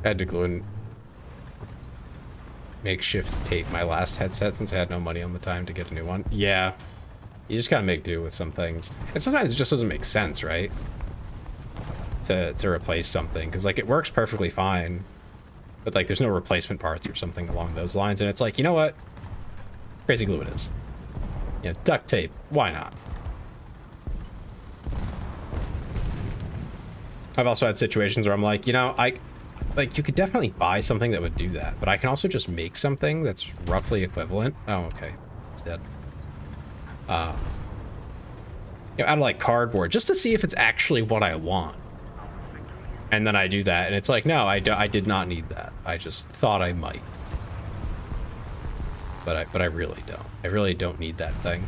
[SPEAKER 1] I had to glue in makeshift tape my last headset since I had no money on the time to get a new one. Yeah, you just gotta make do with some things. And sometimes it just doesn't make sense, right? To replace something, because like it works perfectly fine, but like there's no replacement parts or something along those lines, and it's like, you know what? Crazy glue it is. Yeah, duct tape, why not? I've also had situations where I'm like, you know, like, you could definitely buy something that would do that, but I can also just make something that's roughly equivalent. Oh, okay. It's dead. You know, out of, like, cardboard, just to see if it's actually what I want. And then I do that, and it's like, no, I did not need that. I just thought I might. But I really don't. I really don't need that thing.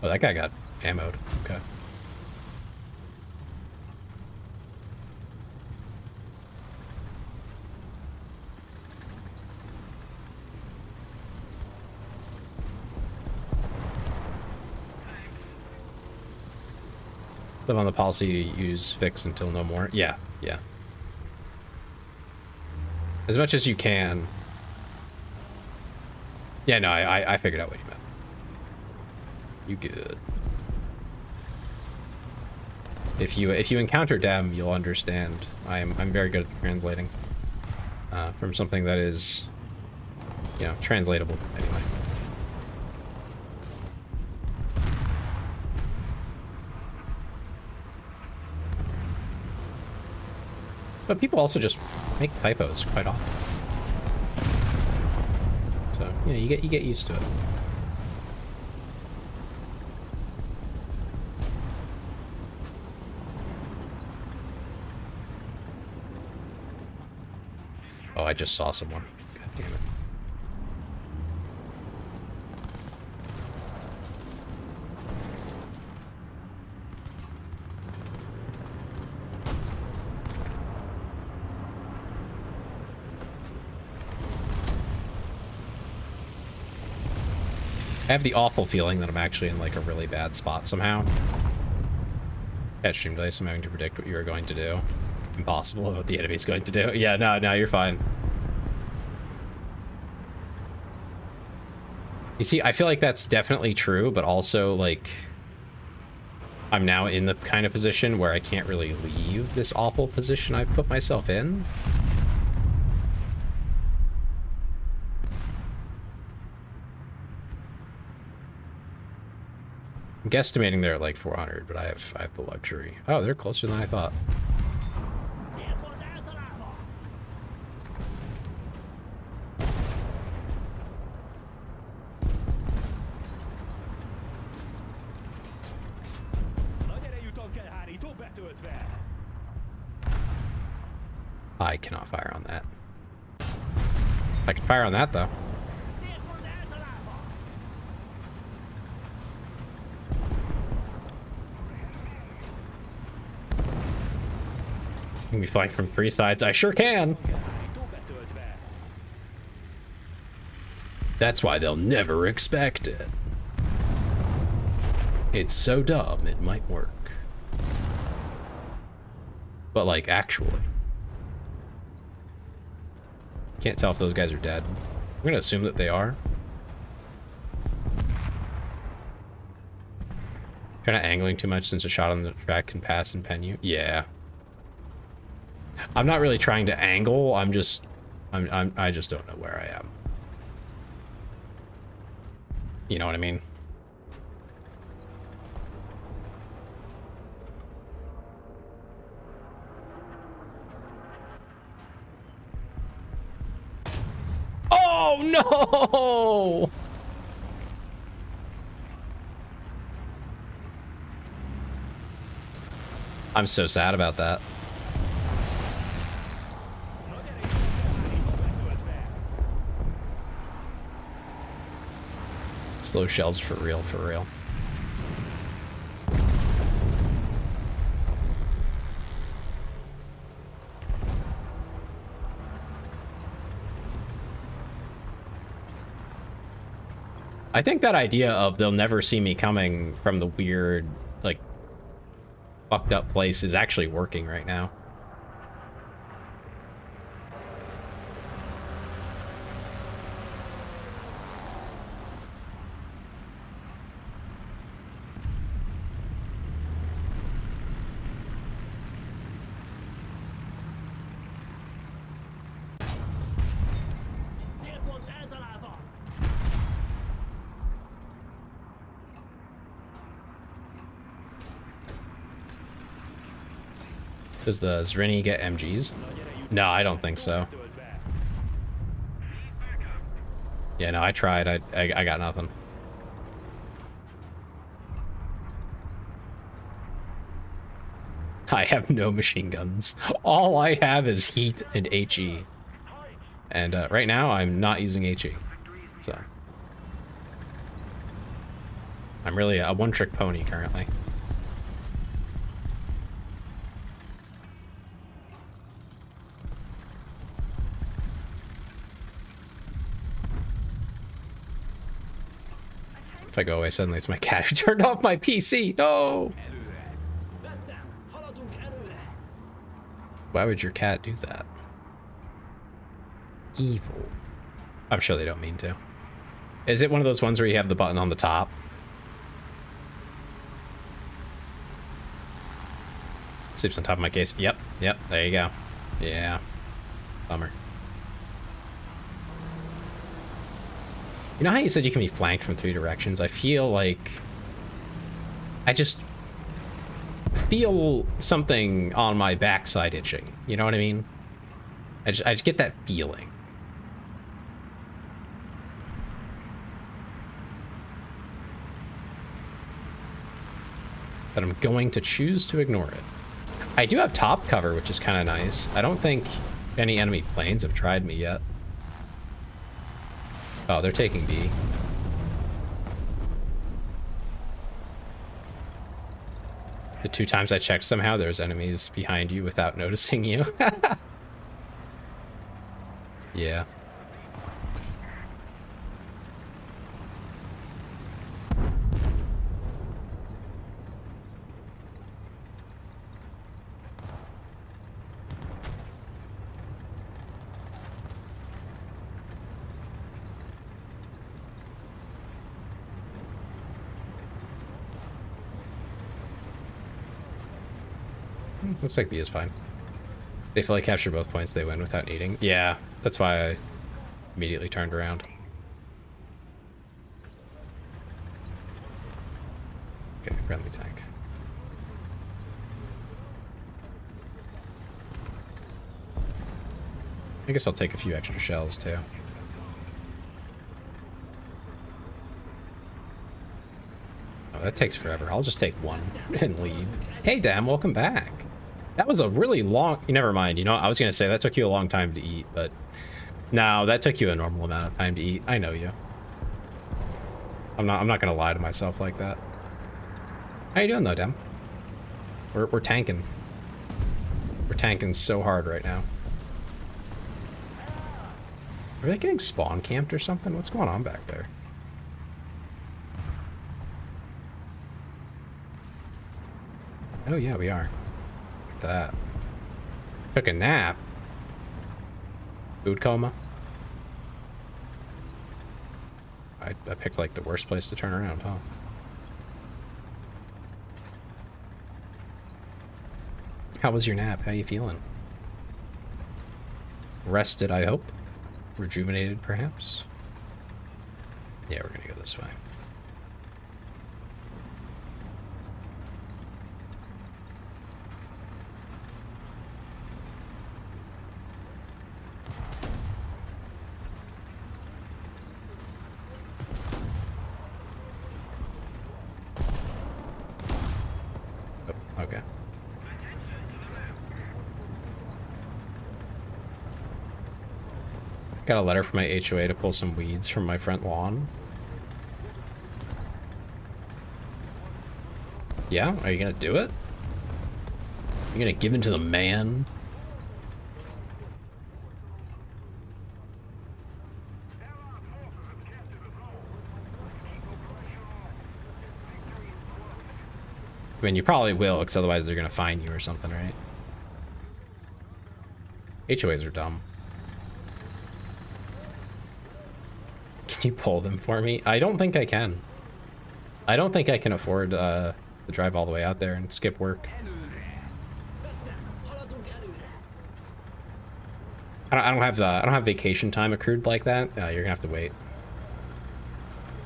[SPEAKER 1] Oh, that guy got ammoed. Okay. Live on the policy, use fix until no more. Yeah, yeah. As much as you can. Yeah, no, I figured out what you meant. You good. If you encounter dem, you'll understand. I'm very good at translating from something that is, you know, translatable anyway. But people also just make typos quite often, so you know you get used to it. Oh, I just saw someone. God damn it. I have the awful feeling that I'm actually in like a really bad spot somehow. At stream dice, I'm having to predict what you are going to do. Impossible what the enemy's going to do. Yeah, no, you're fine. You see, I feel like that's definitely true, but also like I'm now in the kind of position where I can't really leave this awful position I've put myself in. I'm guesstimating they're at like 400, but I have the luxury. Oh, they're closer than I thought. I cannot fire on that. I can fire on that though. You can be flanked from 3 sides. I sure can. That's why they'll never expect it. It's so dumb, it might work. But like, actually. Can't tell if those guys are dead. I'm gonna assume that they are. Kind of angling too much since a shot on the track can pass and pen you. Yeah. I'm not really trying to angle. I just don't know where I am. You know what I mean? Oh no! I'm so sad about that. Slow shells for real, for real. I think that idea of they'll never see me coming from the weird, like, fucked up place is actually working right now. Does the Zrini get MGs? No, I don't think so. Yeah, no, I tried. I got nothing. I have no machine guns. All I have is heat and HE. And right now, I'm not using HE. So. I'm really a one-trick pony currently. If I go away suddenly, it's my cat who turned off my PC. No! Why would your cat do that? Evil. I'm sure they don't mean to. Is it one of those ones where you have the button on the top? Sleeps on top of my case. Yep, there you go. Yeah. Bummer. You know how you said you can be flanked from 3 directions? I feel like... I just feel something on my backside itching. You know what I mean? I just get that feeling. But I'm going to choose to ignore it. I do have top cover, which is kind of nice. I don't think any enemy planes have tried me yet. Oh, they're taking B. The 2 times I checked, somehow there's enemies behind you without noticing you. Yeah. Looks like B is fine. They fully capture both points, they win without needing. Yeah, that's why I immediately turned around. Friendly tank. I guess I'll take a few extra shells too. Oh, that takes forever. I'll just take one and leave. Hey, Dan, welcome back. That was a really long... Never mind. You know, I was going to say that took you a long time to eat, but... No, that took you a normal amount of time to eat. I know you. I'm not going to lie to myself like that. How you doing, though, Dan? We're tanking. We're tanking so hard right now. Are they getting spawn camped or something? What's going on back there? Oh yeah, we are. Look at that. Took a nap. Food coma. I picked like the worst place to turn around, huh? How was your nap? How you feeling? Rested, I hope. Rejuvenated, perhaps? Yeah, we're gonna go this way. Oh, okay. Got a letter from my HOA to pull some weeds from my front lawn. Yeah? Are you gonna do it? You gonna give in to the man? I mean, you probably will, because otherwise they're gonna fine you or something, right? HOAs are dumb. Can you pull them for me? I don't think I can. I don't think I can afford to drive all the way out there and skip work. I don't have vacation time accrued like that. You're gonna have to wait.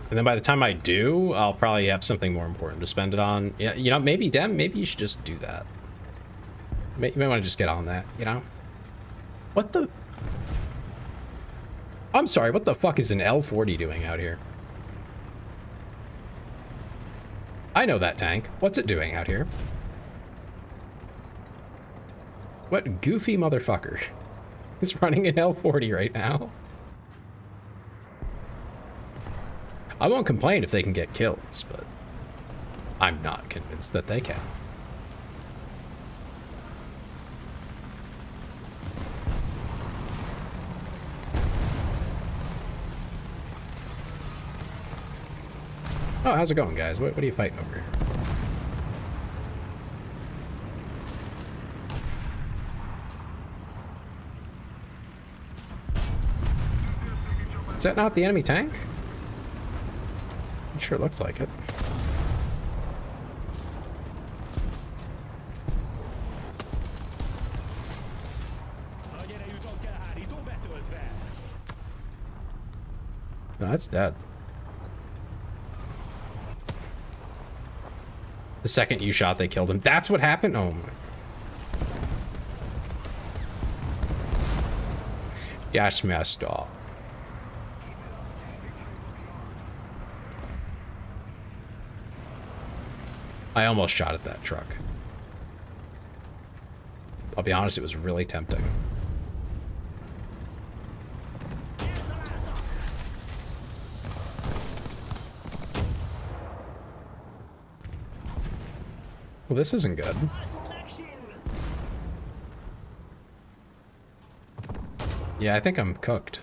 [SPEAKER 1] And then by the time I do, I'll probably have something more important to spend it on. Yeah, you know, maybe Dem, maybe you should just do that. You might want to just get on that, you know? What the? I'm sorry, what the fuck is an L40 doing out here? I know that tank. What's it doing out here? What goofy motherfucker is running an L40 right now? I won't complain if they can get kills, but I'm not convinced that they can. Oh, how's it going, guys? What are you fighting over here? Is that not the enemy tank? It sure looks like it. No, that's dead. The second you shot, they killed him. That's what happened? Oh my. That's messed up. I almost shot at that truck. I'll be honest, it was really tempting. Well, this isn't good. Yeah, I think I'm cooked.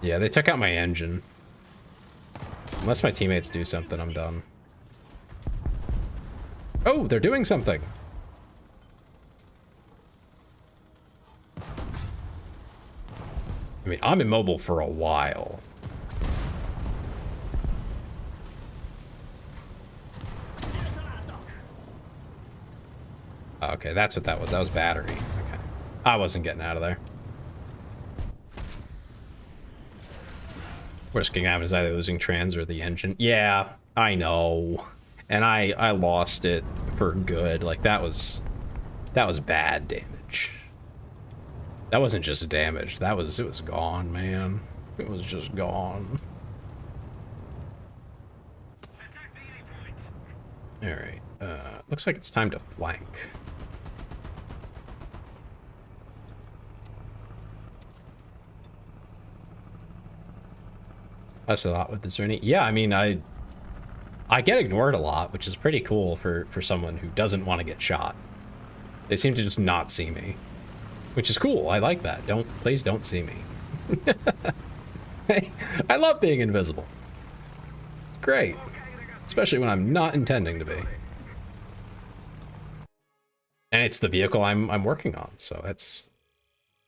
[SPEAKER 1] Yeah, they took out my engine. Unless my teammates do something, I'm done. Oh, they're doing something. I mean, I'm immobile for a while. Okay, that's what that was. That was battery. Okay. I wasn't getting out of there. Worst thing happens is either losing trans or the engine. Yeah, I know. And I lost it for good. Like that was bad damage. That wasn't just damage. It was gone, man. It was just gone. All right. Looks like it's time to flank. That's a lot with the Zerni. Yeah, I mean, I get ignored a lot, which is pretty cool for someone who doesn't want to get shot. They seem to just not see me, which is cool. I like that. Please don't see me. Hey, I love being invisible. It's great, especially when I'm not intending to be. And it's the vehicle I'm working on, so it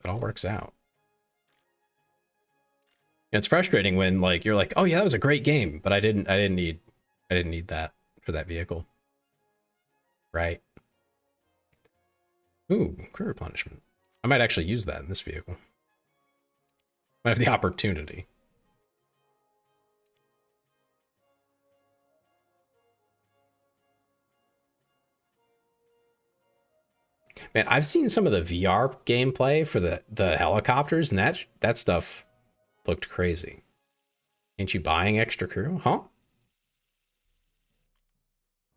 [SPEAKER 1] all works out. It's frustrating when like you're like, oh yeah, that was a great game, but I didn't need that for that vehicle. Right. Ooh, crew replenishment. I might actually use that in this vehicle. Might have the opportunity. Man, I've seen some of the VR gameplay for the helicopters, and that stuff looked crazy. Ain't you buying extra crew? Huh?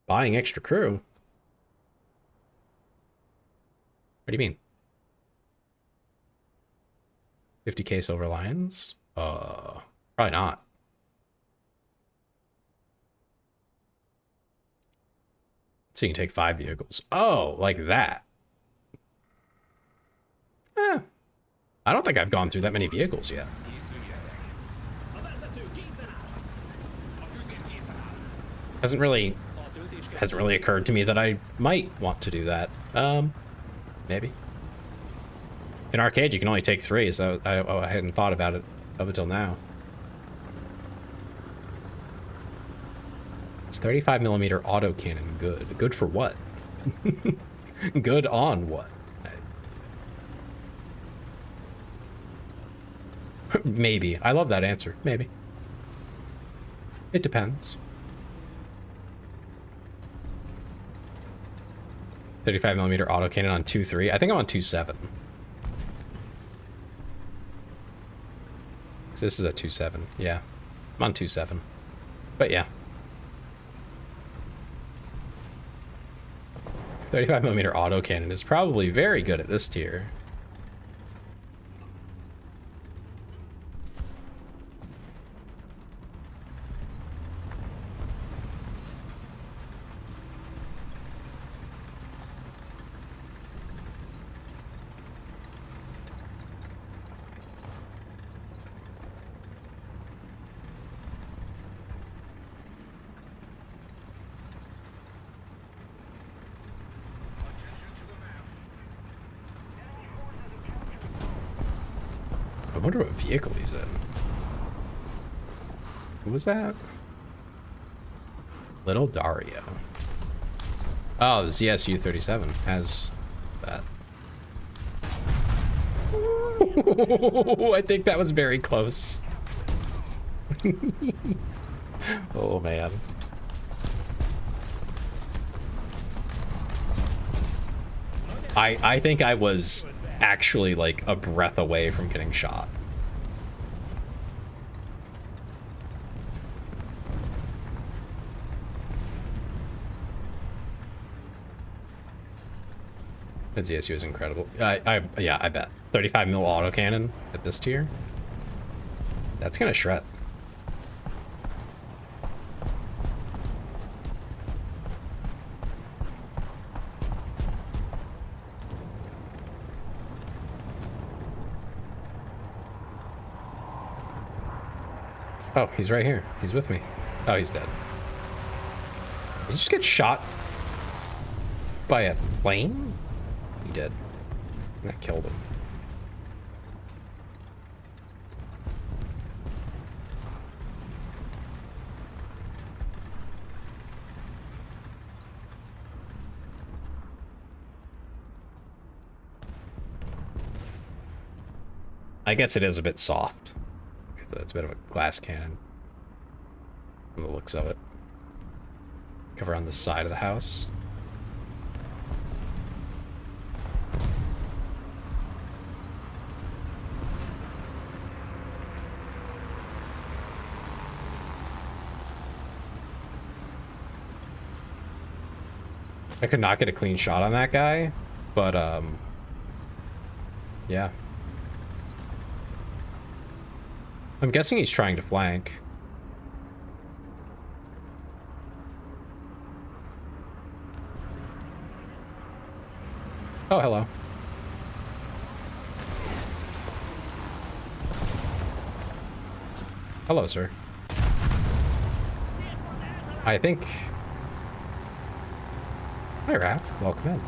[SPEAKER 1] Buying extra crew? What do you mean? 50k Silver Lions? Probably not. So you can take 5 vehicles. Oh, like that. I don't think I've gone through that many vehicles yet. Hasn't really occurred to me that I might want to do that. Maybe. In arcade, you can only take 3, so I hadn't thought about it up until now. It's 35mm autocannon good. Good for what? Good on what? Maybe. I love that answer. Maybe. It depends. 35mm autocannon on 2.3. I think I'm on 2.7. So this is a 2.7. Yeah. I'm on 2.7. But yeah. 35mm autocannon is probably very good at this tier. I wonder what vehicle he's in. Who was that? Little Dario. Oh, the ZSU-37 has that. I think that was very close. Oh, man. I think I was actually like a breath away from getting shot. That ZSU is incredible. Yeah, I bet. 35mm autocannon at this tier. That's gonna shred. Oh, he's right here. He's with me. Oh, he's dead. Did he just get shot by a plane? He did. And that killed him. I guess it is a bit soft. It's a bit of a glass cannon from the looks of it. Cover on the side of the house. I could not get a clean shot on that guy, but yeah. I'm guessing he's trying to flank. Oh, hello. Hello, sir. I think... Hi, Raph. Welcome in.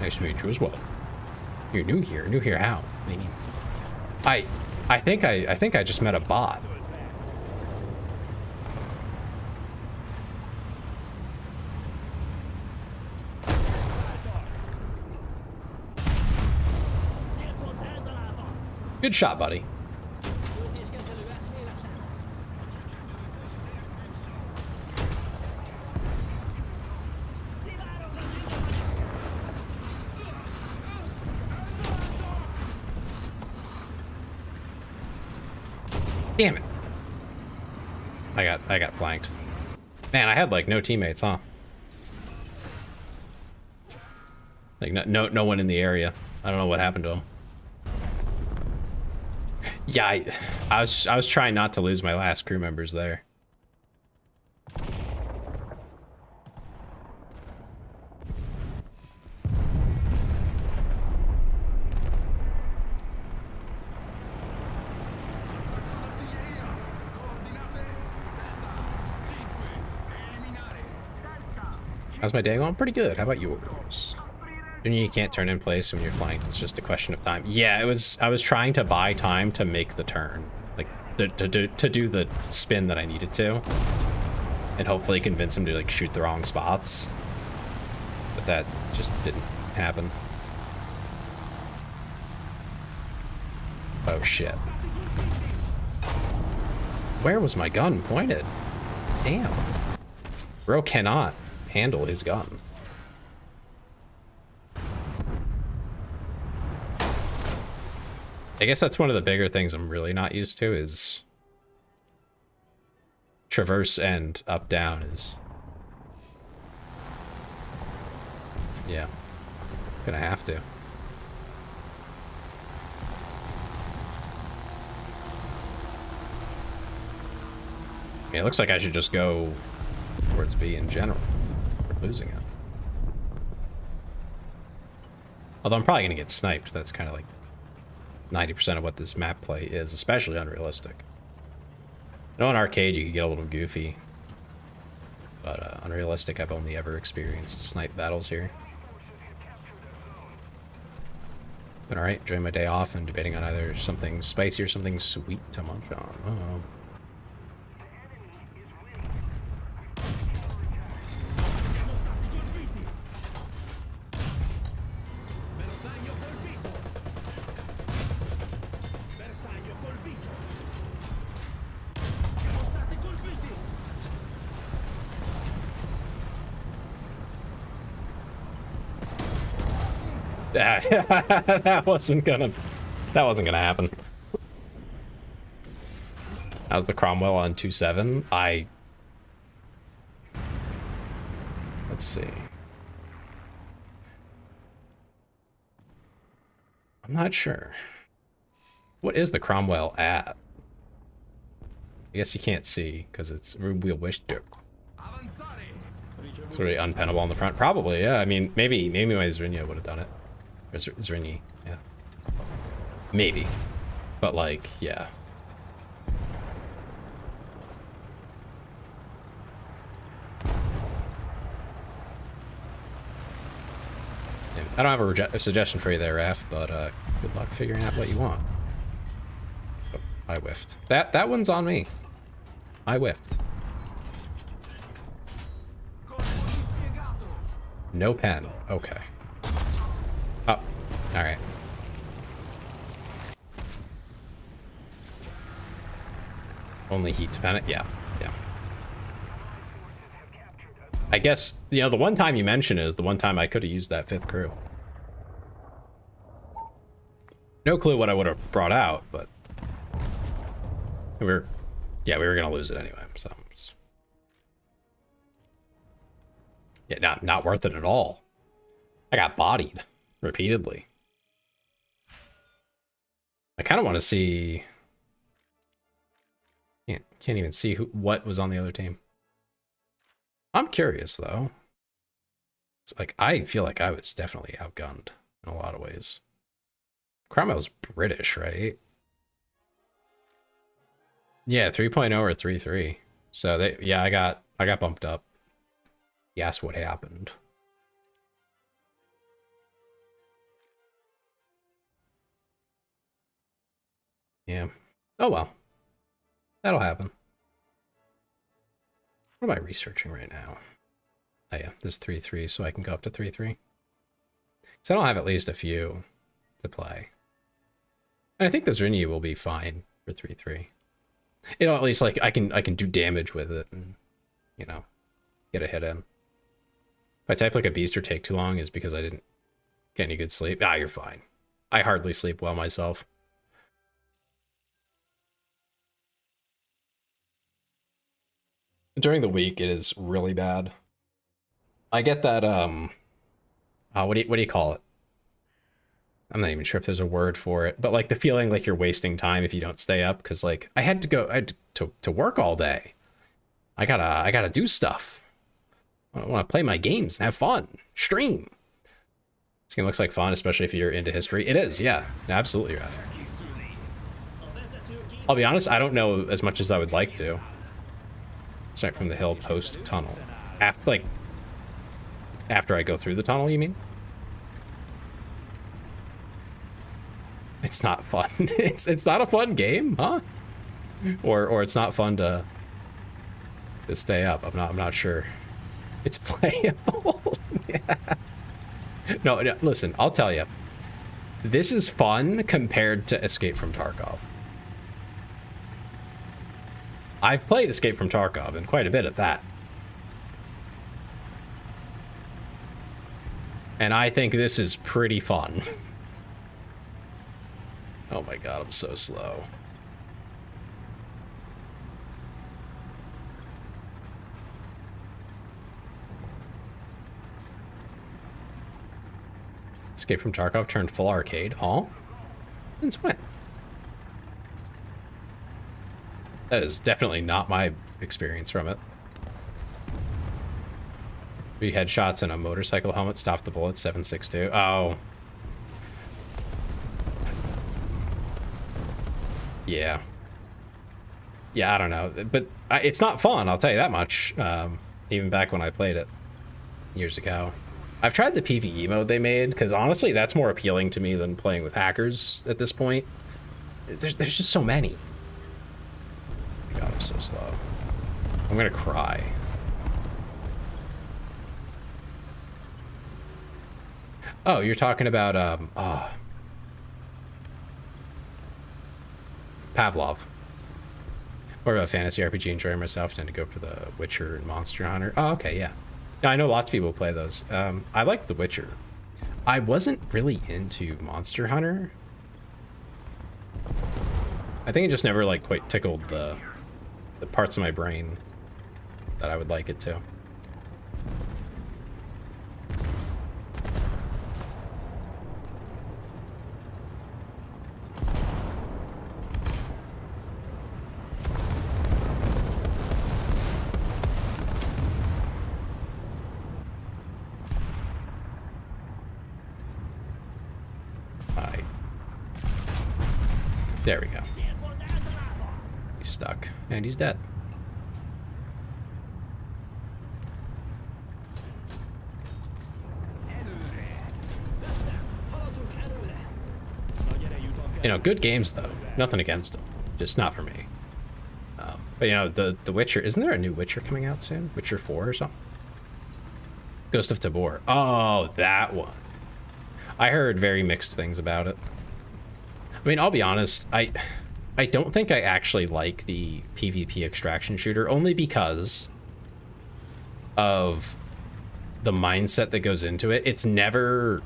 [SPEAKER 1] Nice to meet you as well. You're new here. New here how? What do you mean? I think I just met a bot. Good shot, buddy. Damn it. I got flanked. Man, I had like no teammates, huh? Like no one in the area. I don't know what happened to him. Yeah, I was trying not to lose my last crew members there. How's my day going? Pretty good. How about yours? You can't turn in place when you're flanked. It's just a question of time. Yeah, I was trying to buy time to make the turn, like to do the spin that I needed to, and hopefully convince him to like shoot the wrong spots. But that just didn't happen. Oh shit! Where was my gun pointed? Damn. Bro cannot handle his gun. I guess that's one of the bigger things I'm really not used to is traverse and up down is, yeah, gonna have to. I mean, it looks like I should just go towards B in general. We're losing it. Although I'm probably gonna get sniped. That's kind of like 90% of what this map play is, especially unrealistic. I know in arcade you could get a little goofy, but unrealistic, I've only ever experienced snipe battles here. Been alright, enjoying my day off and debating on either something spicy or something sweet to munch on. Oh. That wasn't gonna happen. How's the Cromwell on 2.7? Let's see. I'm not sure. What is the Cromwell at? I guess you can't see because it's wheel wish. It's really unpennable on the front. Probably, yeah. I mean, maybe my Zrinja would have done it. Zrinji, yeah. Maybe. But like, yeah. I don't have a suggestion for you there, Raph, but good luck figuring out what you want. Oh, I whiffed. That one's on me. I whiffed. No pen. Okay. Oh, all right. Only heat dependent? Yeah, yeah. I guess, you know, the one time you mention is the one time I could have used that 5th crew. No clue what I would have brought out, but we were gonna lose it anyway, so yeah, not worth it at all. I got bodied repeatedly. I kind of want to see. Can't even see what was on the other team. I'm curious though. It's like I feel like I was definitely outgunned in a lot of ways. Cromwell's British, right? Yeah, 3.0 or 3.3. So I got bumped up. Yes, what happened? Yeah. Oh well. That'll happen. What am I researching right now? Oh yeah, this 3.3, so I can go up to 3.3. So I don't have at least a few to play. And I think this Rinyu will be fine for 3.3. You know, at least like I can do damage with it and, you know, get a hit in. If I type like a beast or take too long is because I didn't get any good sleep. Ah, you're fine. I hardly sleep well myself. During the week, it is really bad. I get that, what do you call it? I'm not even sure if there's a word for it, but like the feeling like you're wasting time if you don't stay up, because like I had to work all day. I gotta do stuff. I want to play my games and have fun, stream. This game looks like fun, especially if you're into history. It is, yeah, absolutely right. I'll be honest, I don't know as much as I would like to. Start from the hill post tunnel. After I go through the tunnel, you mean? It's not fun. It's not a fun game, huh? Or it's not fun to stay up. I'm not sure. It's playable. Yeah. No, listen, I'll tell you. This is fun compared to Escape from Tarkov. I've played Escape from Tarkov, and quite a bit at that. And I think this is pretty fun. Oh my god, I'm so slow. Escape from Tarkov turned full arcade. Huh? Since when? That is definitely not my experience from it. 3 headshots and a motorcycle helmet stopped the bullet. 7.62. Oh. Yeah. Yeah, I don't know. But it's not fun, I'll tell you that much. Even back when I played it years ago. I've tried the PvE mode they made, because honestly, that's more appealing to me than playing with hackers at this point. There's just so many. Oh my god, I'm so slow. I'm gonna cry. Oh, you're talking about, Pavlov. Or a fantasy RPG, enjoying myself, tend to go for the Witcher and Monster Hunter. Oh, okay, yeah. No, I know lots of people play those. I like The Witcher. I wasn't really into Monster Hunter. I think it just never, like, quite tickled the parts of my brain that I would like it to. There we go. He's stuck. And he's dead. You know, good games though. Nothing against them. Just not for me. But you know, the Witcher, isn't there a new Witcher coming out soon? Witcher 4 or something? Ghost of Tabor. Oh, that one. I heard very mixed things about it. I mean, I'll be honest, I don't think I actually like the PvP extraction shooter, only because of the mindset that goes into it. It's never,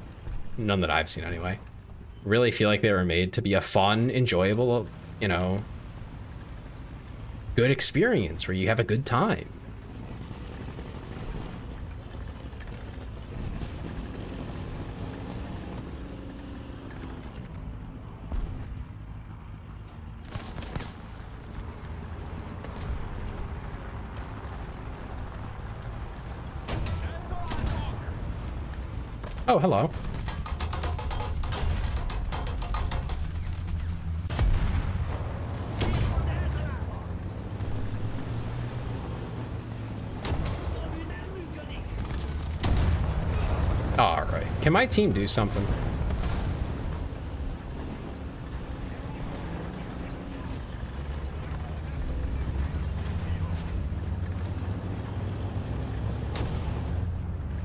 [SPEAKER 1] none that I've seen anyway, really feel like they were made to be a fun, enjoyable, you know, good experience where you have a good time. Oh, hello. All right. Can my team do something?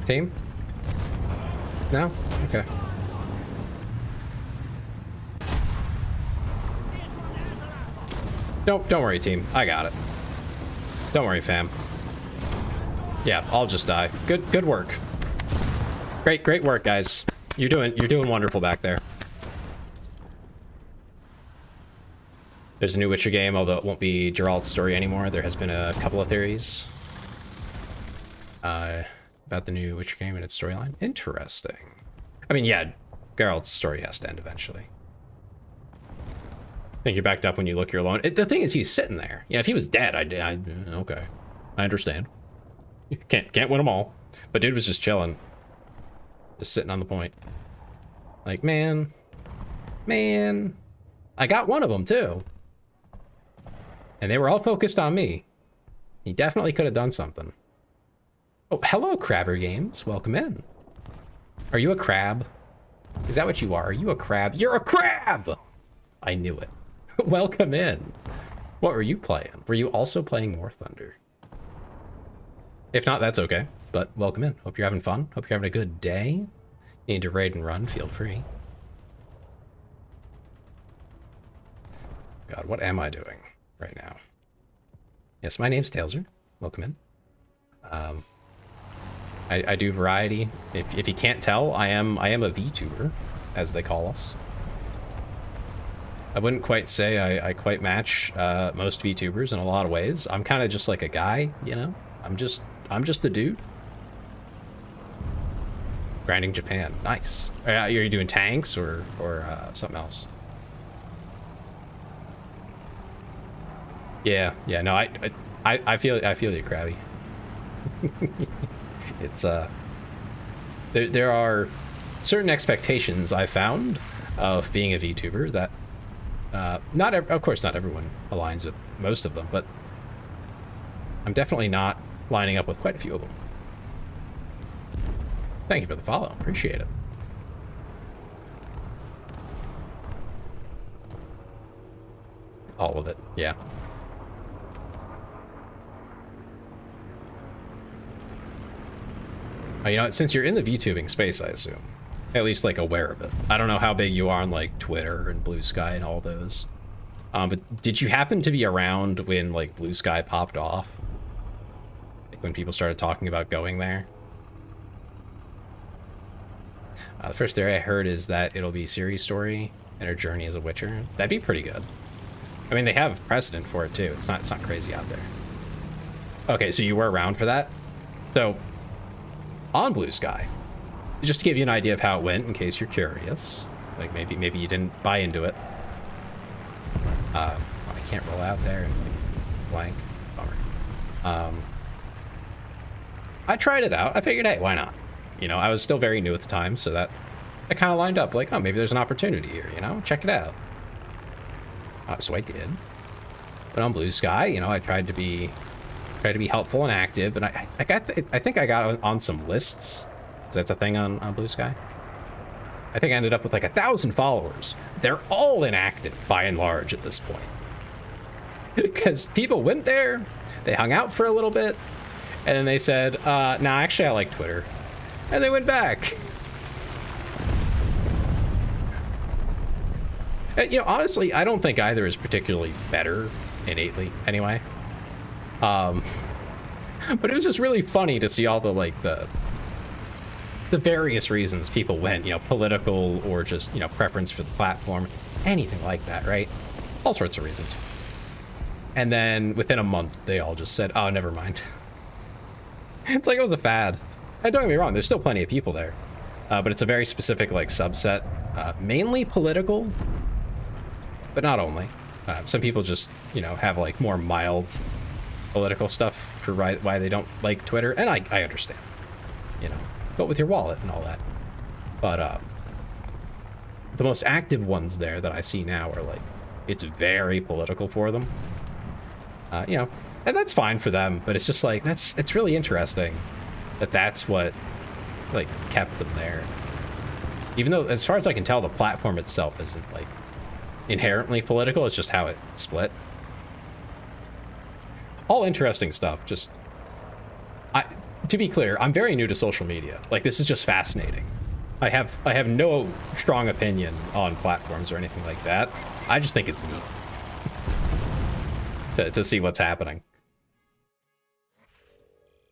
[SPEAKER 1] Team? No? Okay. Don't worry, team. I got it. Don't worry, fam. Yeah, I'll just die. Good work. Great work, guys. You're doing wonderful back there. There's a new Witcher game, although it won't be Geralt's story anymore. There has been a couple of theories about the new Witcher game and its storyline. Interesting. I mean, yeah, Geralt's story has to end eventually. I think you're backed up when you look, you're alone. The thing is, he's sitting there. You know, if he was dead, okay, I understand. You can't win them all. But dude was just chilling, just sitting on the point. Like, man, I got one of them too, and they were all focused on me. He definitely could have done something. Oh, hello, Crabber Games. Welcome in. Are you a crab? Is that what you are? Are you a crab? You're a crab! I knew it. Welcome in. What were you playing? Were you also playing War Thunder? If not, that's okay. But welcome in. Hope you're having fun. Hope you're having a good day. Need to raid and run, feel free. God, what am I doing right now? Yes, my name's Tailser. Welcome in. I do variety. If you can't tell, I am a VTuber, as they call us. I wouldn't quite say I quite match most VTubers in a lot of ways. I'm kind of just like a guy, you know. I'm just a dude. Grinding Japan, nice. Are you doing tanks or something else? Yeah. No, I feel you, Krabby. It's there are certain expectations I found of being a VTuber that of course not everyone aligns with most of them, but I'm definitely not lining up with quite a few of them. Thank you for the follow, appreciate it. All of it, yeah. You know, since you're in the VTubing space, I assume, at least like aware of it. I don't know how big you are on like Twitter and Blue Sky and all those. But did you happen to be around when like Blue Sky popped off? Like when people started talking about going there? The first theory I heard is that it'll be Ciri's story and her journey as a Witcher. That'd be pretty good. I mean, they have precedent for it too. It's not crazy out there. Okay, so you were around for that? So on Blue Sky, just to give you an idea of how it went in case you're curious, like maybe you didn't buy into it. I can't roll out there and blank. Bummer. I tried it out. I figured, hey, why not? You know, I was still very new at the time, so that I kind of lined up like, oh, maybe there's an opportunity here, you know, check it out. So I did. But on Blue Sky, you know, I tried to be helpful and active, and I think I got on some lists, because that's a thing on Blue Sky. I think I ended up with like 1,000 followers. They're all inactive by and large at this point, because people went there, they hung out for a little bit, and then they said, nah, actually I like Twitter, and they went back. You know, honestly, I don't think either is particularly better innately, anyway. But it was just really funny to see all the, like, the various reasons people went, you know, political or just, you know, preference for the platform, anything like that, right? All sorts of reasons. And then within a month, they all just said, oh, never mind. It's like it was a fad. And don't get me wrong, there's still plenty of people there. But it's a very specific, like, subset. Mainly political, but not only. Some people just, you know, have, like, more mild political stuff for why they don't like Twitter. And I understand, you know, but with your wallet and all that. But the most active ones there that I see now are, like, it's very political for them. You know, and that's fine for them, but it's just like, it's really interesting that that's what, like, kept them there. Even though, as far as I can tell, the platform itself isn't, like, inherently political, it's just how it split. All interesting stuff, just... to be clear, I'm very new to social media. Like, this is just fascinating. I have no strong opinion on platforms or anything like that. I just think it's neat. To see what's happening.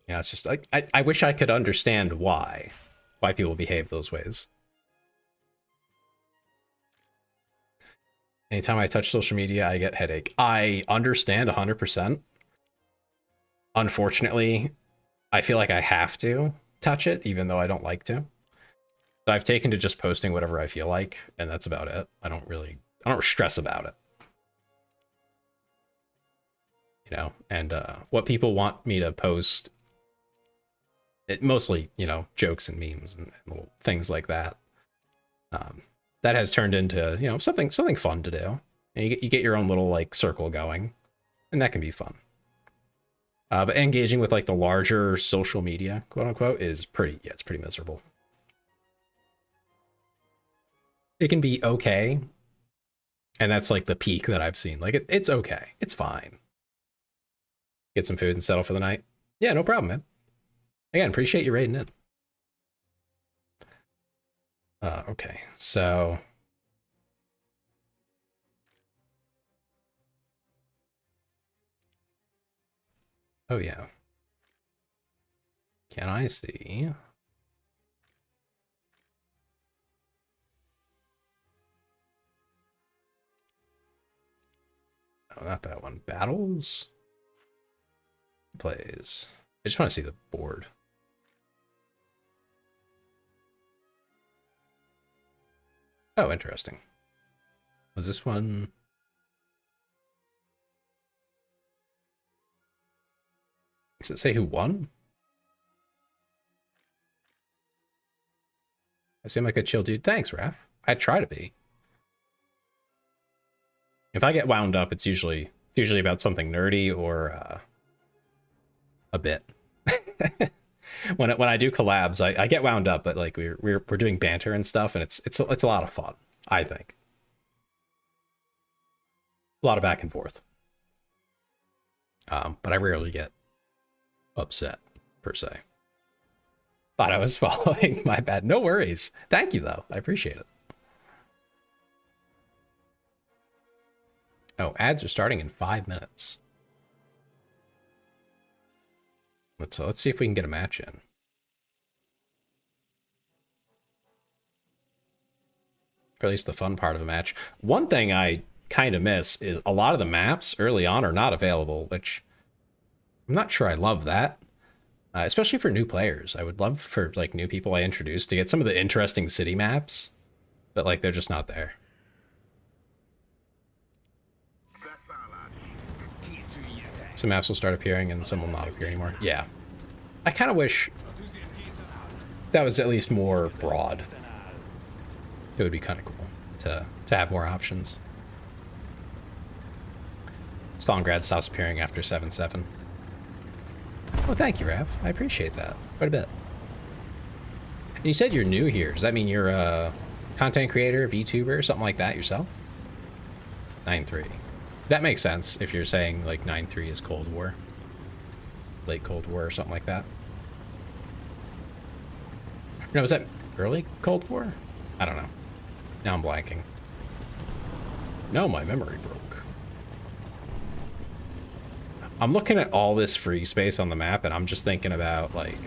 [SPEAKER 1] Yeah, it's just like I wish I could understand why people behave those ways. Anytime I touch social media, I get headache. I understand 100%. Unfortunately, I feel like I have to touch it, even though I don't like to. So I've taken to just posting whatever I feel like, and that's about it. I don't stress about it. You know, and what people want me to post, it mostly, you know, jokes and memes and little things like that. That has turned into, you know, something fun to do. And you get your own little, like, circle going, and that can be fun. But engaging with, like, the larger social media, quote unquote, is pretty, yeah, it's pretty miserable. It can be okay, and that's, like, the peak that I've seen. Like, it's okay. It's fine. Get some food and settle for the night. Yeah, no problem, man. Again, appreciate you raiding in. Okay, so... Oh, yeah. Can I see? Oh, not that one. Battles? Plays. I just want to see the board. Oh, interesting. Was this one? Does it say who won? I seem like a chill dude. Thanks, Raph. I try to be. If I get wound up, it's usually about something nerdy or a bit. when I do collabs, I get wound up, but like we're doing banter and stuff, and it's a lot of fun, I think. A lot of back and forth. But I rarely get upset per se. Thought I was following. My bad. No worries. Thank you though. I appreciate it. Oh, ads are starting in 5 minutes. Let's see if we can get a match in. Or at least the fun part of a match. One thing I kind of miss is a lot of the maps early on are not available, which I'm not sure I love that. Especially for new players. I would love for like new people I introduce to get some of the interesting city maps, but like they're just not there. Some maps will start appearing and some will not appear anymore. Yeah. I kind of wish that was at least more broad. It would be kind of cool to have more options. Stalingrad stops appearing after 7-7. Oh, thank you, Rav. I appreciate that quite a bit. And you said you're new here. Does that mean you're a content creator, VTuber, something like that yourself? 9-3. That makes sense if you're saying like 9-3 is Cold War. Late Cold War or something like that. No, was that early Cold War? I don't know. Now I'm blanking. No, my memory broke. I'm looking at all this free space on the map, and I'm just thinking about, like...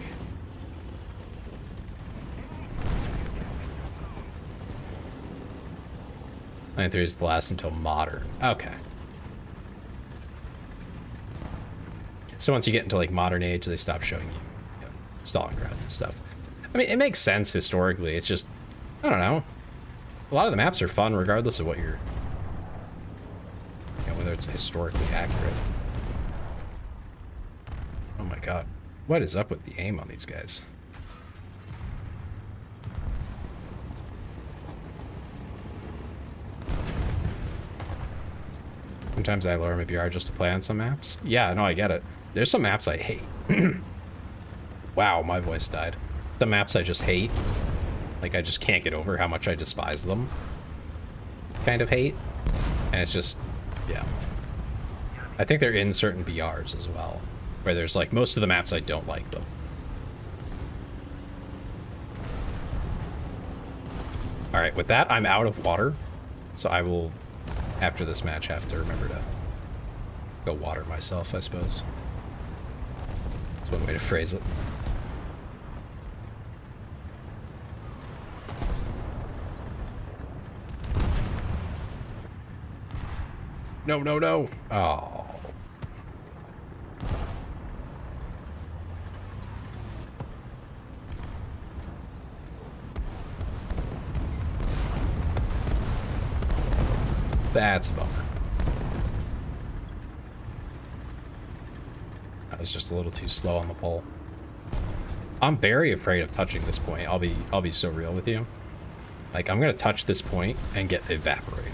[SPEAKER 1] Line 3 is the last until Modern. Okay. So once you get into, like, Modern Age, they stop showing you know, Stalingrad and stuff. I mean, it makes sense historically. It's just, I don't know. A lot of the maps are fun regardless of what you're... You know, whether it's historically accurate. Oh my god. What is up with the aim on these guys? Sometimes I lower my BR just to play on some maps. Yeah, no, I get it. There's some maps I hate. Wow, my voice died. Some maps I just hate. Like, I just can't get over how much I despise them. Kind of hate. And it's just, yeah. I think they're in certain BRs as well. Where there's, like, most of the maps I don't like them. Alright, with that, I'm out of water. So I will... After this match, have to remember to go water myself, I suppose. That's one way to phrase it. No, no, no. Oh. That's a bummer. I was just a little too slow on the pole. I'm very afraid of touching this point. I'll be so real with you. Like, I'm gonna touch this point and get evaporated.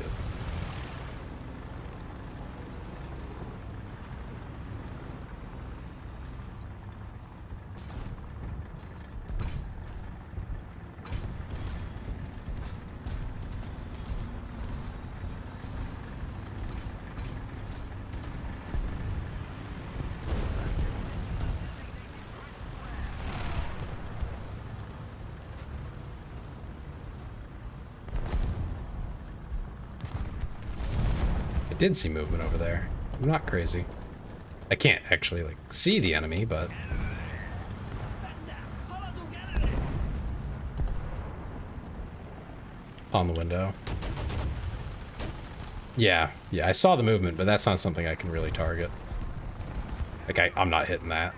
[SPEAKER 1] Did see movement over there. I'm not crazy. I can't actually like see the enemy, but on the window. Yeah, I saw the movement, but that's not something I can really target. Like I'm not hitting that.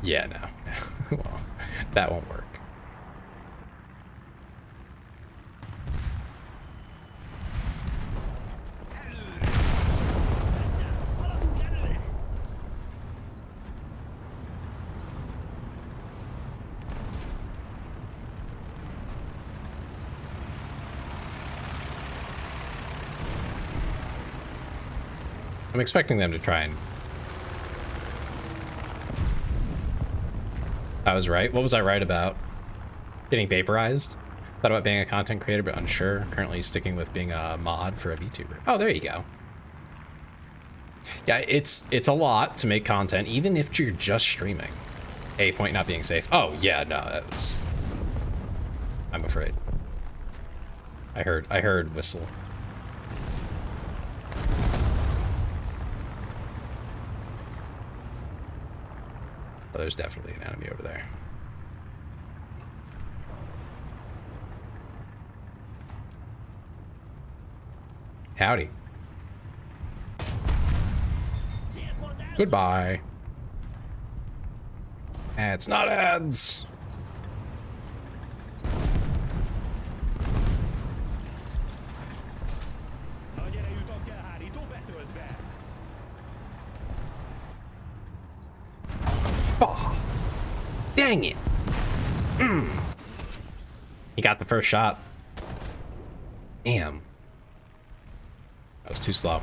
[SPEAKER 1] Yeah, no. Well, that won't work. I'm expecting them to try and... I was right. What was I right about? Getting vaporized? Thought about being a content creator, but unsure. Currently sticking with being a mod for a VTuber. Oh, there you go. Yeah, it's a lot to make content, even if you're just streaming. A point not being safe. Oh, yeah, no, that was... I'm afraid. I heard whistle. Oh, there's definitely an enemy over there. Howdy. Goodbye. It's not ads. Oh, dang it. He got the first shot. Damn. That was too slow.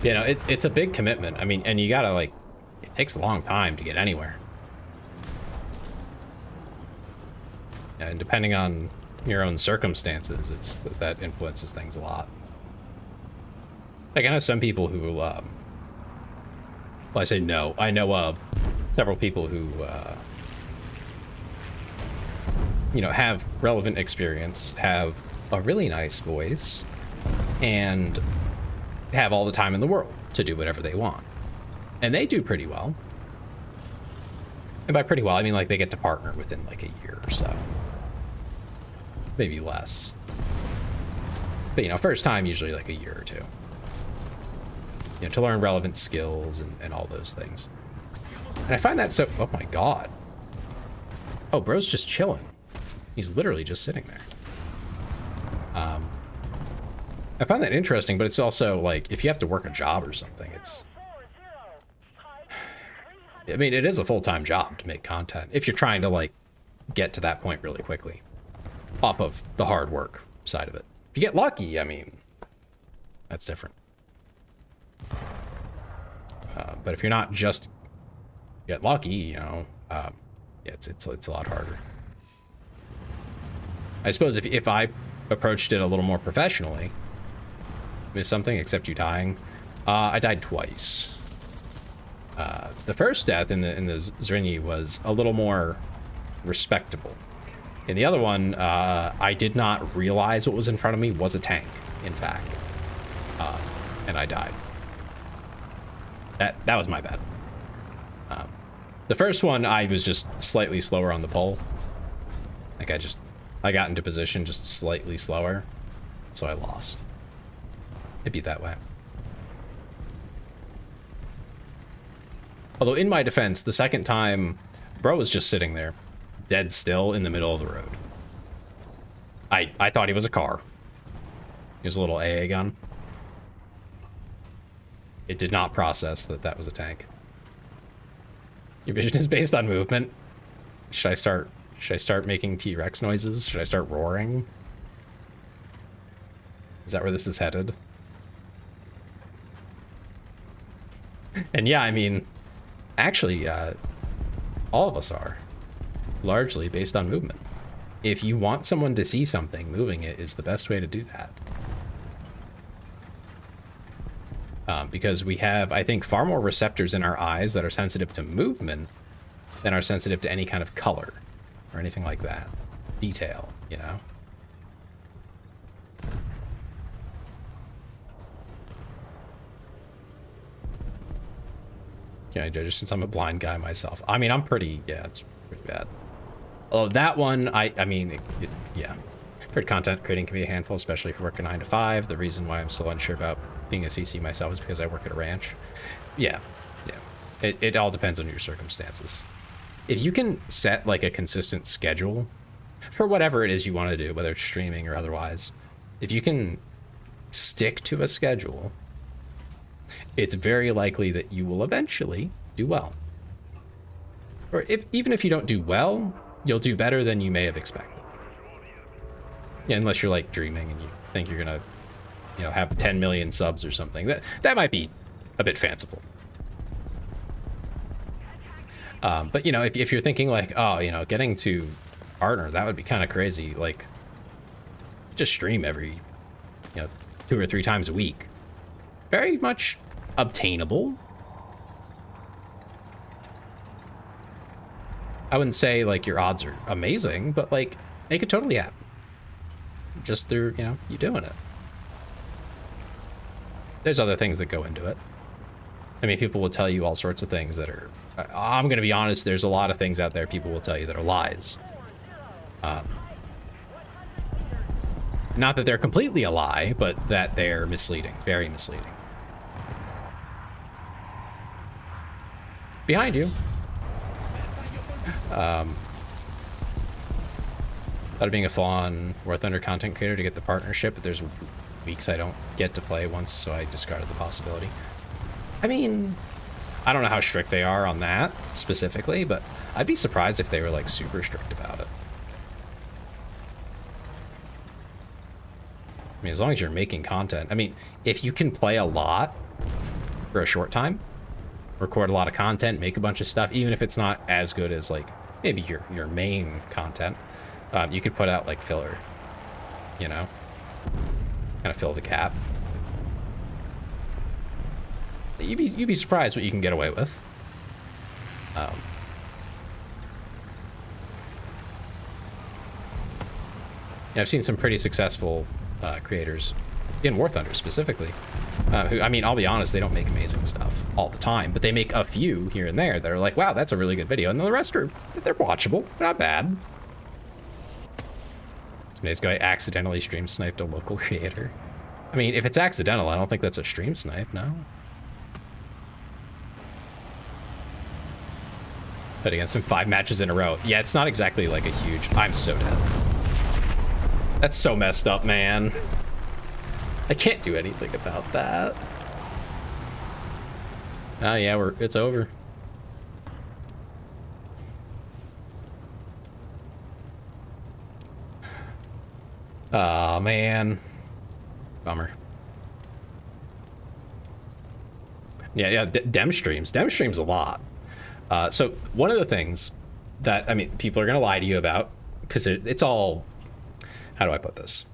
[SPEAKER 1] You know, it's a big commitment. I mean, and you gotta, like, it takes a long time to get anywhere. And depending on your own circumstances, it's that influences things a lot. Like, I know some people who, well, I say no, I know of several people who, you know, have relevant experience, have a really nice voice, and have all the time in the world to do whatever they want. And they do pretty well. And by pretty well, I mean like they get to partner within like a year or so. Maybe less. But, you know, first time, usually like a year or two. You know, to learn relevant skills and all those things. And I find that so... Oh my god. Oh, bro's just chilling. He's literally just sitting there. I find that interesting, but it's also like, if you have to work a job or something, it's... I mean, it is a full-time job to make content, if you're trying to, like, get to that point really quickly. Off of the hard work side of it. If you get lucky, I mean, that's different. But if you're not just get lucky, you know, yeah, it's a lot harder. I suppose if I approached it a little more professionally, missed something except you dying, I died twice. The first death in the Zrinyi was a little more respectable. In the other one, I did not realize what was in front of me was a tank, in fact. And I died. That was my bad. The first one, I was just slightly slower on the pole. Like I got into position just slightly slower, so I lost. It'd be that way. Although in my defense, the second time, bro was just sitting there, dead still in the middle of the road. I thought he was a car. He was a little AA gun. It did not process that that was a tank. Your vision is based on movement. Should I start making T-Rex noises? Should I start roaring? Is that where this is headed? And yeah, I mean, actually, all of us are largely based on movement. If you want someone to see something, moving it is the best way to do that. Because we have, I think, far more receptors in our eyes that are sensitive to movement than are sensitive to any kind of color or anything like that. Detail, you know? Can I judge since I'm a blind guy myself? I mean, I'm pretty, yeah, it's pretty bad. Oh, that one, I mean, yeah. For content, creating can be a handful, especially if you work a 9 to 5. The reason why I'm still unsure about being a CC myself is because I work at a ranch. Yeah, yeah. It all depends on your circumstances. If you can set like a consistent schedule for whatever it is you want to do, whether it's streaming or otherwise, if you can stick to a schedule, it's very likely that you will eventually do well. Or even if you don't do well, you'll do better than you may have expected. Yeah, unless you're like dreaming and you think you're gonna, you know, have 10 million subs or something. That might be a bit fanciful. But you know, if you're thinking like, oh, you know, getting to partner, that would be kind of crazy. Like, just stream every, you know, 2 or 3 times a week. Very much obtainable. I wouldn't say like your odds are amazing, but like make it totally happen. Just through, you know, you doing it. There's other things that go into it. I mean, people will tell you all sorts of things that are, I'm going to be honest, there's a lot of things out there people will tell you that are lies. Not that they're completely a lie, but that they're misleading, very misleading. Behind you. Thought of being a full-on War Thunder content creator to get the partnership, but there's weeks I don't get to play once, so I discarded the possibility. I mean, I don't know how strict they are on that specifically, but I'd be surprised if they were like super strict about it. I mean, as long as you're making content. I mean, if you can play a lot for a short time, record a lot of content, make a bunch of stuff, even if it's not as good as like maybe your main content, you could put out like filler, you know, kind of fill the gap. You'd be surprised what you can get away with. I've seen some pretty successful creators, in War Thunder specifically, who, I mean, I'll be honest, they don't make amazing stuff all the time, but they make a few here and there that are like, wow, that's a really good video, and the rest they're watchable, they're not bad. This guy accidentally stream sniped a local creator. I mean, if it's accidental, I don't think that's a stream snipe, no? Played against him 5 matches in a row. Yeah, it's not exactly like a huge... I'm so dead. That's so messed up, man. I can't do anything about that. Oh yeah, it's over. Oh man. Bummer. Yeah, Dem streams a lot. So one of the things that, I mean, people are gonna lie to you about, because it's all, how do I put this?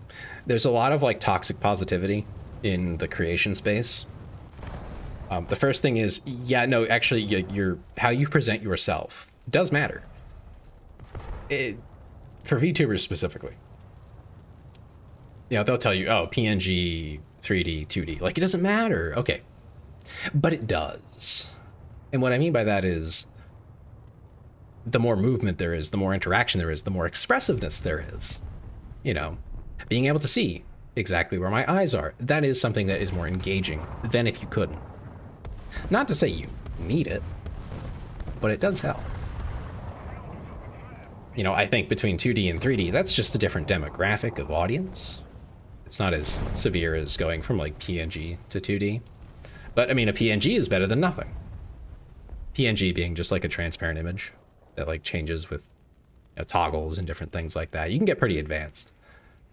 [SPEAKER 1] There's a lot of like toxic positivity in the creation space. The first thing is, yeah, no, actually, you're how you present yourself does matter. For VTubers specifically. You know, they'll tell you, oh, PNG, 3D, 2D. Like, it doesn't matter. Okay. But it does. And what I mean by that is, the more movement there is, the more interaction there is, the more expressiveness there is. You know, being able to see exactly where my eyes are, that is something that is more engaging than if you couldn't. Not to say you need it, but it does help. You know, I think between 2D and 3D, that's just a different demographic of audience. It's not as severe as going from like PNG to 2D. But I mean, a PNG is better than nothing. PNG being just like a transparent image that like changes with, you know, toggles and different things like that. You can get pretty advanced.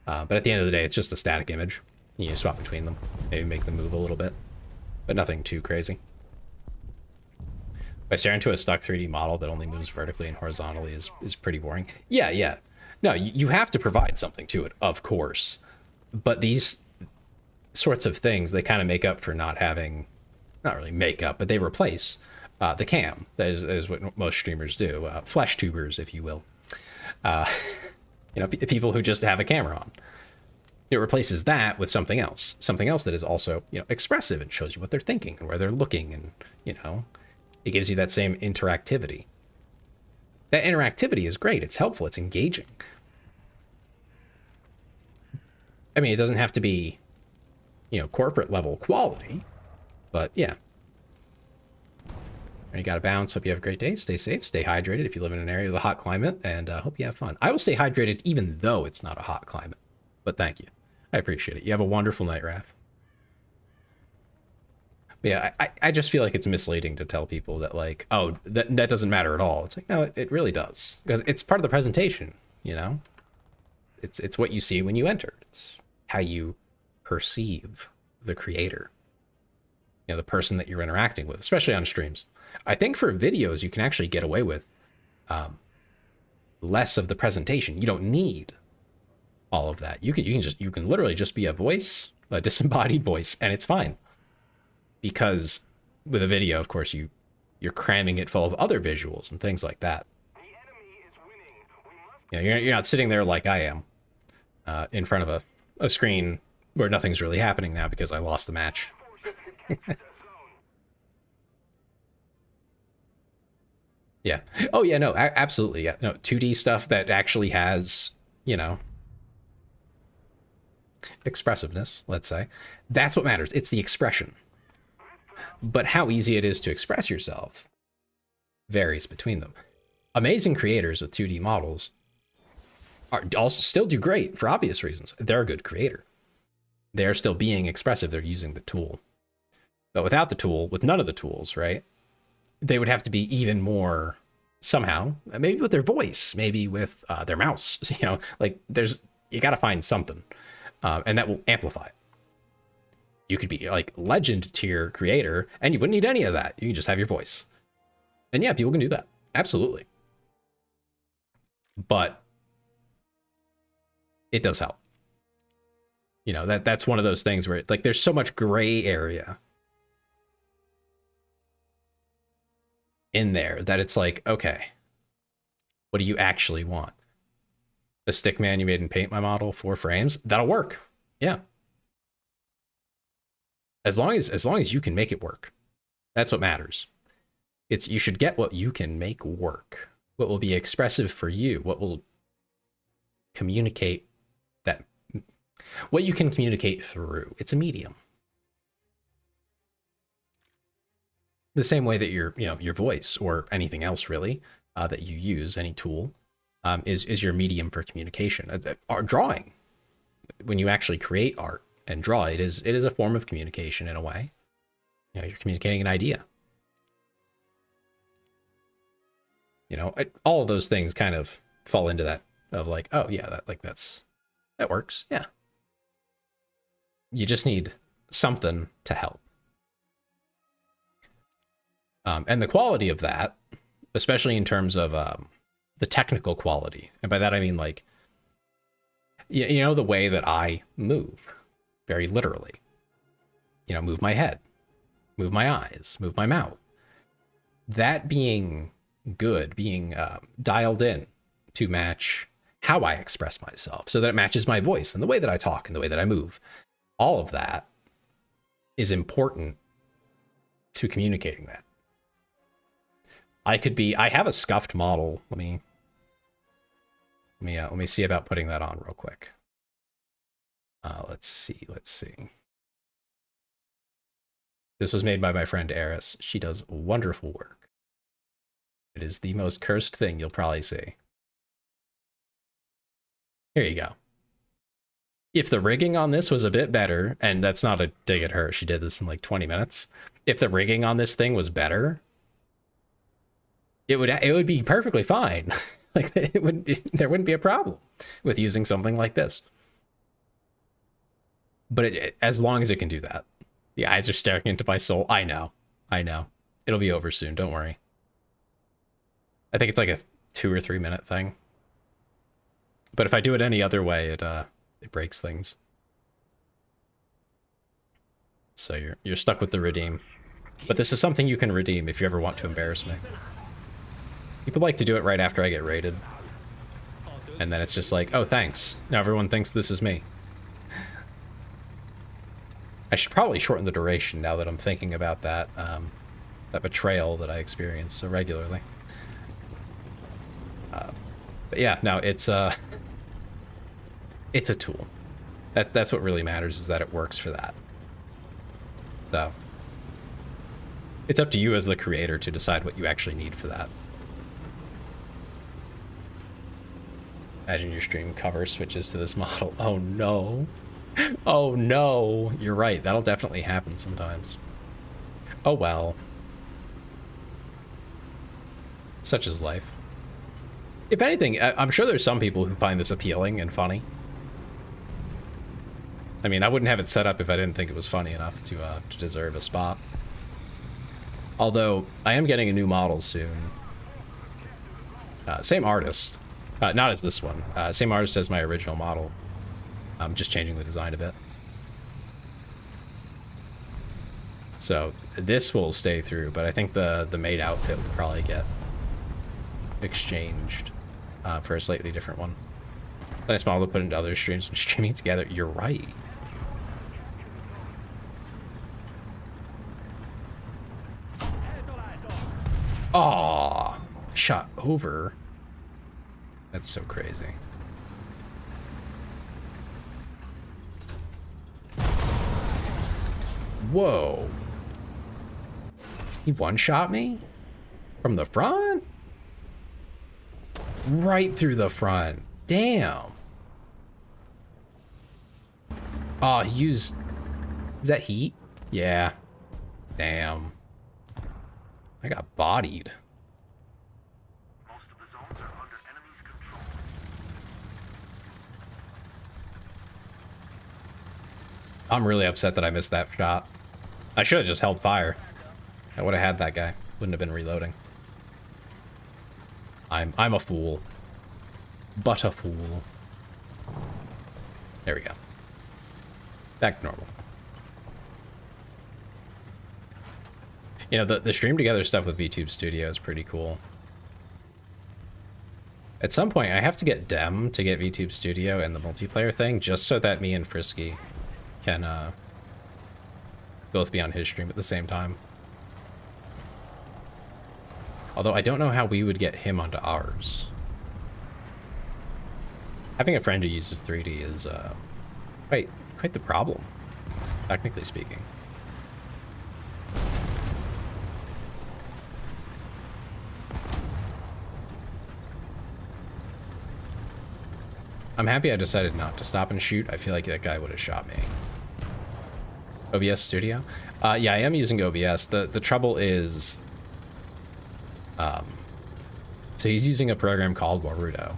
[SPEAKER 1] But at the end of the day, it's just a static image. You swap between them, maybe make them move a little bit, but nothing too crazy. If I stare into a stuck 3D model that only moves vertically and horizontally is pretty boring. Yeah. No, you have to provide something to it, of course. But these sorts of things, they kind of make up for not having, not really make up, but they replace the cam. That is what most streamers do. Flesh tubers, if you will. You know, people who just have a camera on. It replaces that with something else that is also, you know, expressive and shows you what they're thinking and where they're looking, and, you know, it gives you that same interactivity. That interactivity is great. It's helpful. It's engaging. I mean, it doesn't have to be, you know, corporate level quality, but yeah. You gotta bounce. Hope you have a great day. Stay safe. Stay hydrated if you live in an area with a hot climate, and hope you have fun. I will stay hydrated even though it's not a hot climate, but thank you. I appreciate it. You have a wonderful night, Raph. But yeah, I just feel like it's misleading to tell people that, like, oh, that doesn't matter at all. It's like, no, it really does, because it's part of the presentation, you know? It's what you see when you enter. It's how you perceive the creator, you know, the person that you're interacting with, especially on streams. I think for videos, you can actually get away with less of the presentation. You don't need all of that. You can literally just be a voice, a disembodied voice, and it's fine. Because with a video, of course, you're cramming it full of other visuals and things like that. You know, you're not sitting there like I am in front of a screen where nothing's really happening now because I lost the match. Yeah. Oh, yeah, no, absolutely. Yeah. No, 2D stuff that actually has, you know, expressiveness, let's say. That's what matters. It's the expression. But how easy it is to express yourself varies between them. Amazing creators with 2D models are also still do great for obvious reasons. They're a good creator. They're still being expressive. They're using the tool. But without the tool, with none of the tools, right? They would have to be even more somehow, maybe with their voice, maybe with their mouse, you know, like you got to find something, and that will amplify it. You could be like legend tier creator and you wouldn't need any of that. You can just have your voice. And yeah, people can do that. Absolutely. But it does help. You know, that's one of those things where like there's so much gray area in there that it's like, okay, what do you actually want? The stick man you made in Paint My model, 4 frames, that'll work. Yeah. As long as you can make it work. That's what matters. You should get what you can make work. What will be expressive for you, what will communicate that, what you can communicate through. It's a medium. The same way that your voice or anything else really that you use, any tool, is your medium for communication. Art, drawing, when you actually create art and draw, it is a form of communication in a way. You know, you're communicating an idea. You know, all of those things kind of fall into that of like, oh yeah, that works. Yeah. You just need something to help. And the quality of that, especially in terms of the technical quality, and by that I mean like, you know, the way that I move, very literally. You know, move my head, move my eyes, move my mouth. That being good, being dialed in to match how I express myself, so that it matches my voice and the way that I talk and the way that I move. All of that is important to communicating that. I have a scuffed model. Let me see about putting that on real quick. Let's see. This was made by my friend Eris. She does wonderful work. It is the most cursed thing you'll probably see. Here you go. If the rigging on this was a bit better, and that's not a dig at her, she did this in like 20 minutes. If the rigging on this thing was better, it would be perfectly fine. Like there wouldn't be a problem with using something like this. But as long as it can do that. The eyes are staring into my soul. I know. It'll be over soon, don't worry. I think it's like a 2 or 3 minute thing. But if I do it any other way, it breaks things. So you're stuck with the redeem. But this is something you can redeem if you ever want to embarrass me. People like to do it right after I get raided. And then it's just like, oh, thanks. Now everyone thinks this is me. I should probably shorten the duration now that I'm thinking about that, that betrayal that I experience so regularly. But yeah, no, it's a tool. That's what really matters, is that it works for that. So it's up to you as the creator to decide what you actually need for that. Imagine your stream cover switches to this model. Oh no. Oh no. You're right. That'll definitely happen sometimes. Oh well. Such is life. If anything, I'm sure there's some people who find this appealing and funny. I mean, I wouldn't have it set up if I didn't think it was funny enough to deserve a spot. Although, I am getting a new model soon. Same artist. Not as this one. Same artist as my original model. I'm just changing the design a bit. So, this will stay through, but I think the maid outfit will probably get exchanged for a slightly different one. Nice model to put into other streams and streaming together. You're right. Aw, shot over. That's so crazy. Whoa. He one-shot me? From the front? Right through the front. Damn. Oh, he used... Is that heat? Yeah. Damn. I got bodied.
[SPEAKER 6] Most of the zones are under enemy's control.
[SPEAKER 1] I'm really upset that I missed that shot. I should have just held fire. I would have had that guy. Wouldn't have been reloading. I'm a fool. But a fool. There we go. Back to normal. You know, the stream together stuff with VTube Studio is pretty cool. At some point, I have to get Dem to get VTube Studio and the multiplayer thing, just so that me and Frisky can both be on his stream at the same time. Although I don't know how we would get him onto ours. Having a friend who uses 3D is quite the problem, technically speaking. I'm happy I decided not to stop and shoot. I feel like that guy would have shot me. OBS Studio? Yeah, I am using OBS. The trouble is... so he's using a program called Warudo.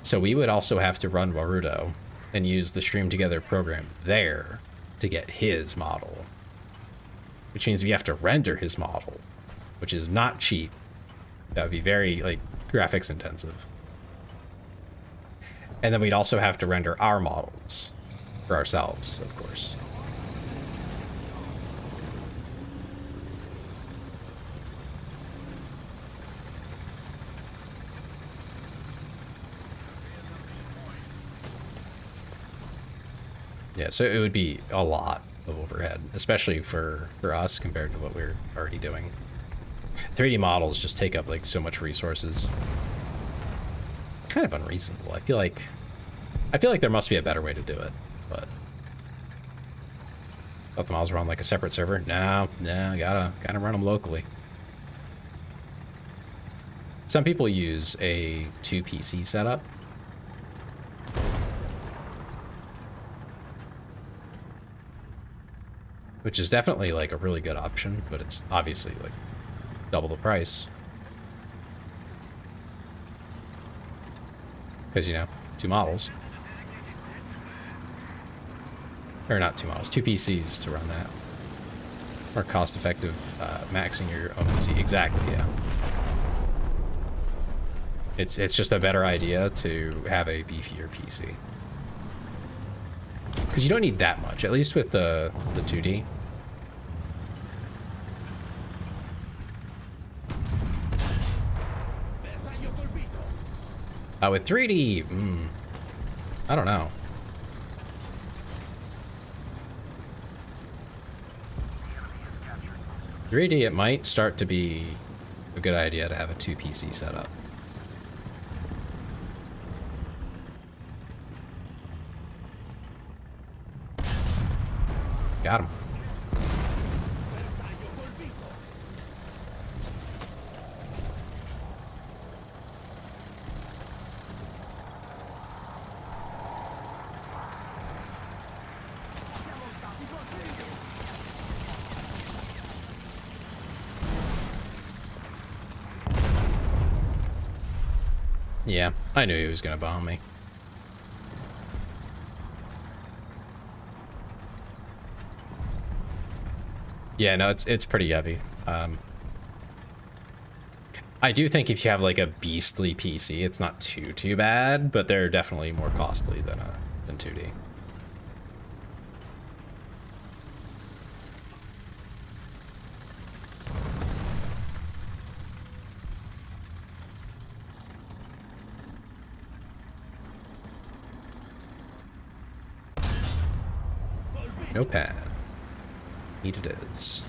[SPEAKER 1] So we would also have to run Warudo and use the Stream Together program there to get his model. Which means we have to render his model, which is not cheap. That would be very, like, graphics intensive. And then we'd also have to render our models for ourselves, of course. Yeah, so it would be a lot of overhead, especially for us compared to what we're already doing. 3D models just take up like so much resources. Kind of unreasonable. I feel like there must be a better way to do it, but thought the models were on like a separate server. No, gotta run them locally. Some people use a 2 PC setup. Which is definitely like a really good option, but it's obviously like double the price. Because, you know, 2 models. Or not 2 models, 2 PCs to run that. More cost effective maxing your own PC. Exactly, yeah. It's just a better idea to have a beefier PC. Because you don't need that much, at least with the 2D. With 3D, I don't know. It might start to be a good idea to have a 2 PC setup. Got him. Yeah, I knew he was gonna bomb me. Yeah, no, it's pretty heavy. I do think if you have like a beastly PC, it's not too bad, but they're definitely more costly than 2D. Notepad. Neat it is.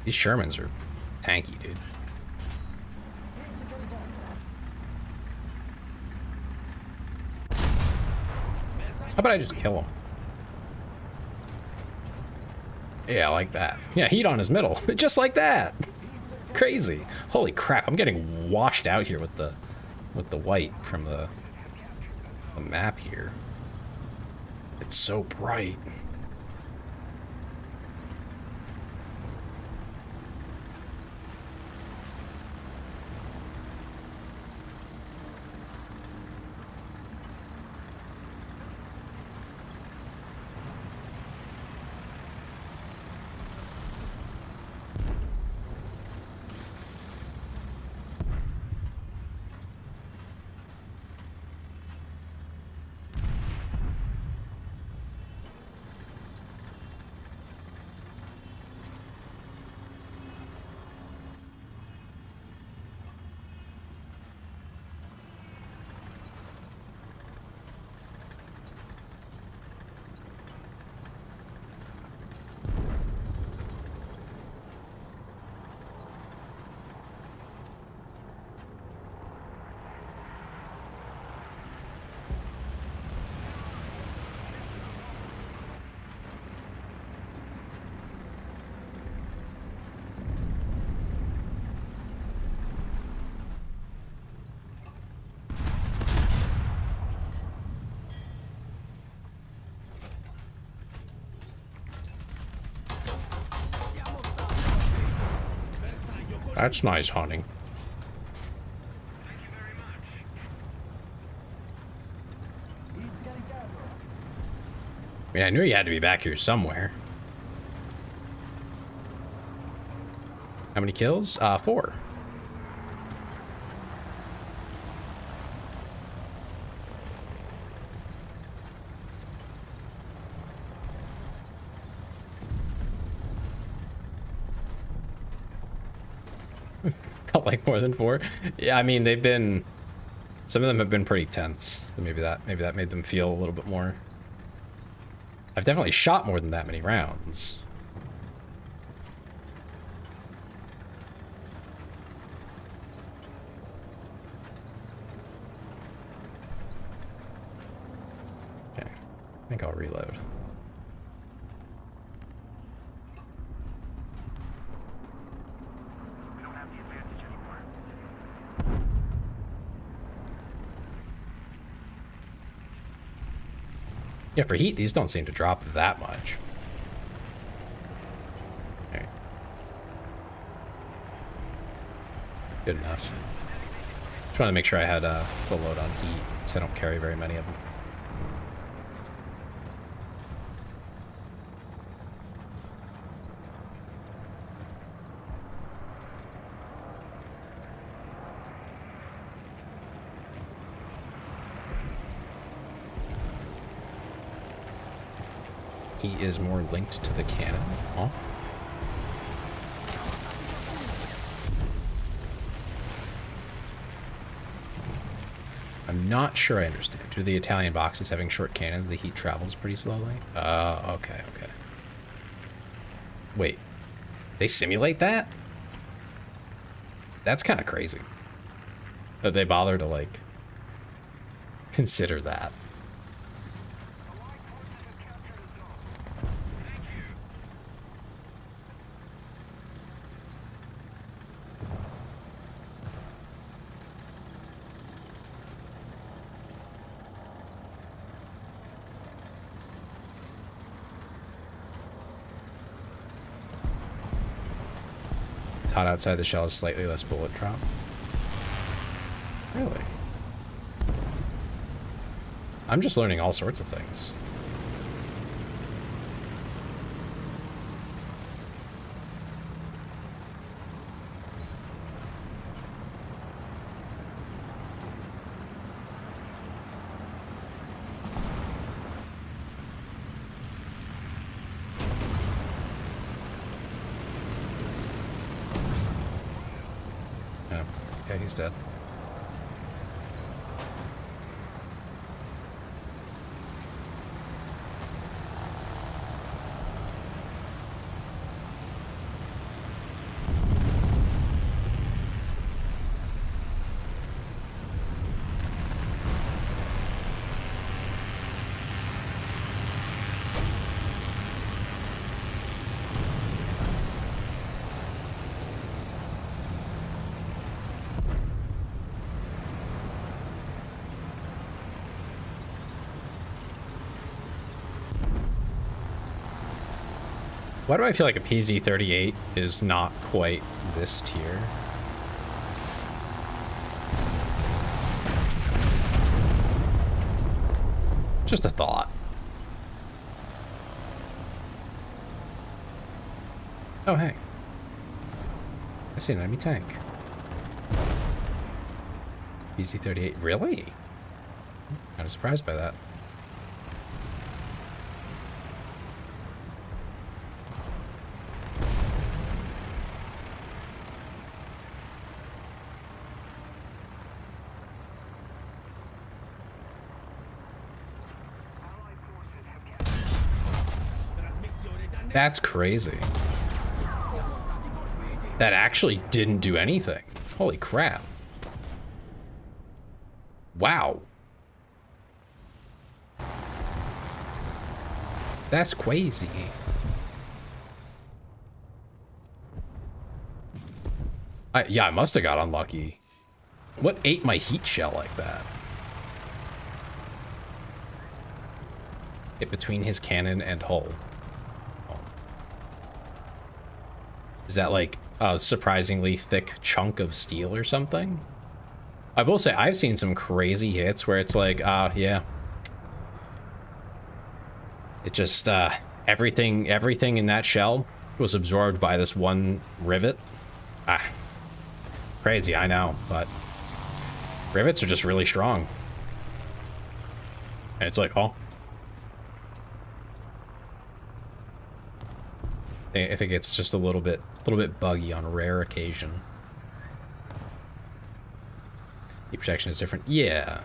[SPEAKER 1] These Shermans are tanky, dude. How about I just kill him? Yeah, like that. Yeah, heat on his middle. Just like that. Crazy. Holy crap, I'm getting washed out here with the white from the map here. It's so bright. That's nice hunting. I mean, I knew you had to be back here somewhere. How many kills? 4. Felt like more than 4. Yeah, I mean, they've been... Some of them have been pretty tense. So maybe that made them feel a little bit more... I've definitely shot more than that many rounds. Okay, I think I'll reload. Yeah, for heat, these don't seem to drop that much. Okay. Good enough. Just wanted to make sure I had full load on heat, because I don't carry very many of them. He is more linked to the cannon. Oh. I'm not sure I understand. Do the Italian boxes having short cannons, the heat travels pretty slowly? Okay. Wait. They simulate that? That's kind of crazy. That they bother to, like, consider that. Hot outside, the shell is slightly less bullet drop. Really? I'm just learning all sorts of things. Okay, he's dead. Why do I feel like a PZ-38 is not quite this tier? Just a thought. Oh, hey. I see an enemy tank. PZ-38, really? Kind of surprised by that. That's crazy. That actually didn't do anything. Holy crap. Wow. That's crazy. Yeah, I must have got unlucky. What ate my heat shell like that? Hit between his cannon and hull. Is that like a surprisingly thick chunk of steel or something? I will say I've seen some crazy hits where it's like, yeah. It just, everything in that shell was absorbed by this one rivet. Crazy, I know, but rivets are just really strong. And it's like, oh. I think it's just a little bit buggy on a rare occasion. Heat protection is different. Yeah.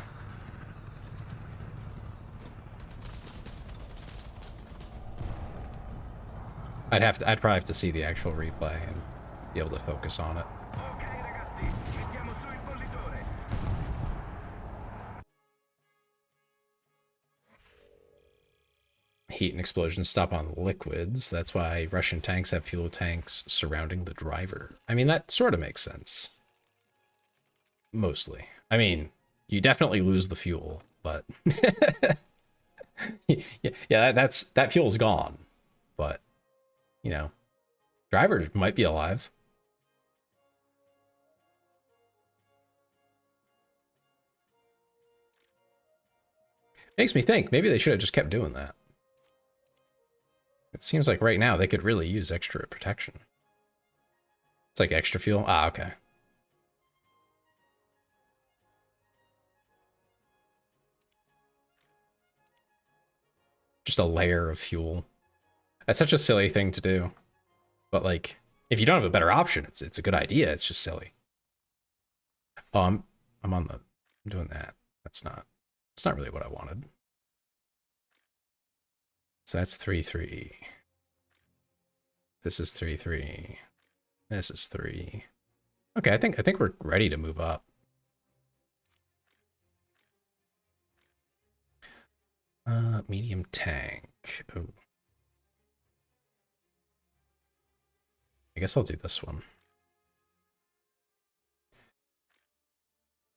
[SPEAKER 1] I'd probably have to see the actual replay and be able to focus on it. Heat and explosions stop on liquids. That's why Russian tanks have fuel tanks surrounding the driver. I mean, that sort of makes sense. Mostly. I mean, you definitely lose the fuel, but yeah, that fuel's gone. But you know, driver might be alive. Makes me think maybe they should have just kept doing that. It seems like right now they could really use extra protection. It's like extra fuel. Ah, okay. Just a layer of fuel. That's such a silly thing to do. But like, if you don't have a better option, it's a good idea. It's just silly. Oh, I'm doing that. It's not really what I wanted. So that's 3-3. This is 3-3. This is 3. Okay, I think we're ready to move up. Medium tank. Ooh. I guess I'll do this one.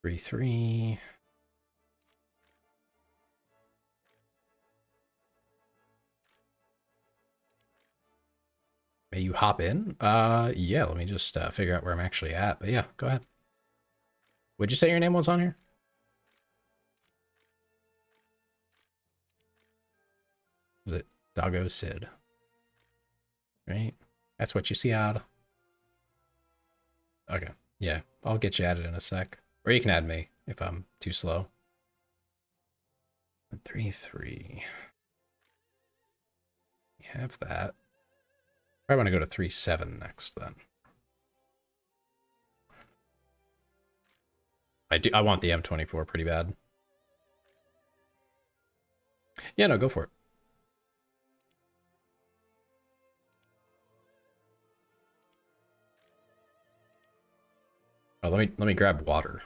[SPEAKER 1] 3-3. May you hop in? Yeah, let me just figure out where I'm actually at. But yeah, go ahead. Would you say your name was on here? Was it Doggo Sid? Right? That's what you see out. Okay. Yeah, I'll get you added in a sec. Or you can add me if I'm too slow. 3-3. We have that. I want to go to 3-7 next then. I want the M24 pretty bad. Yeah, no, go for it. Oh, let me grab water.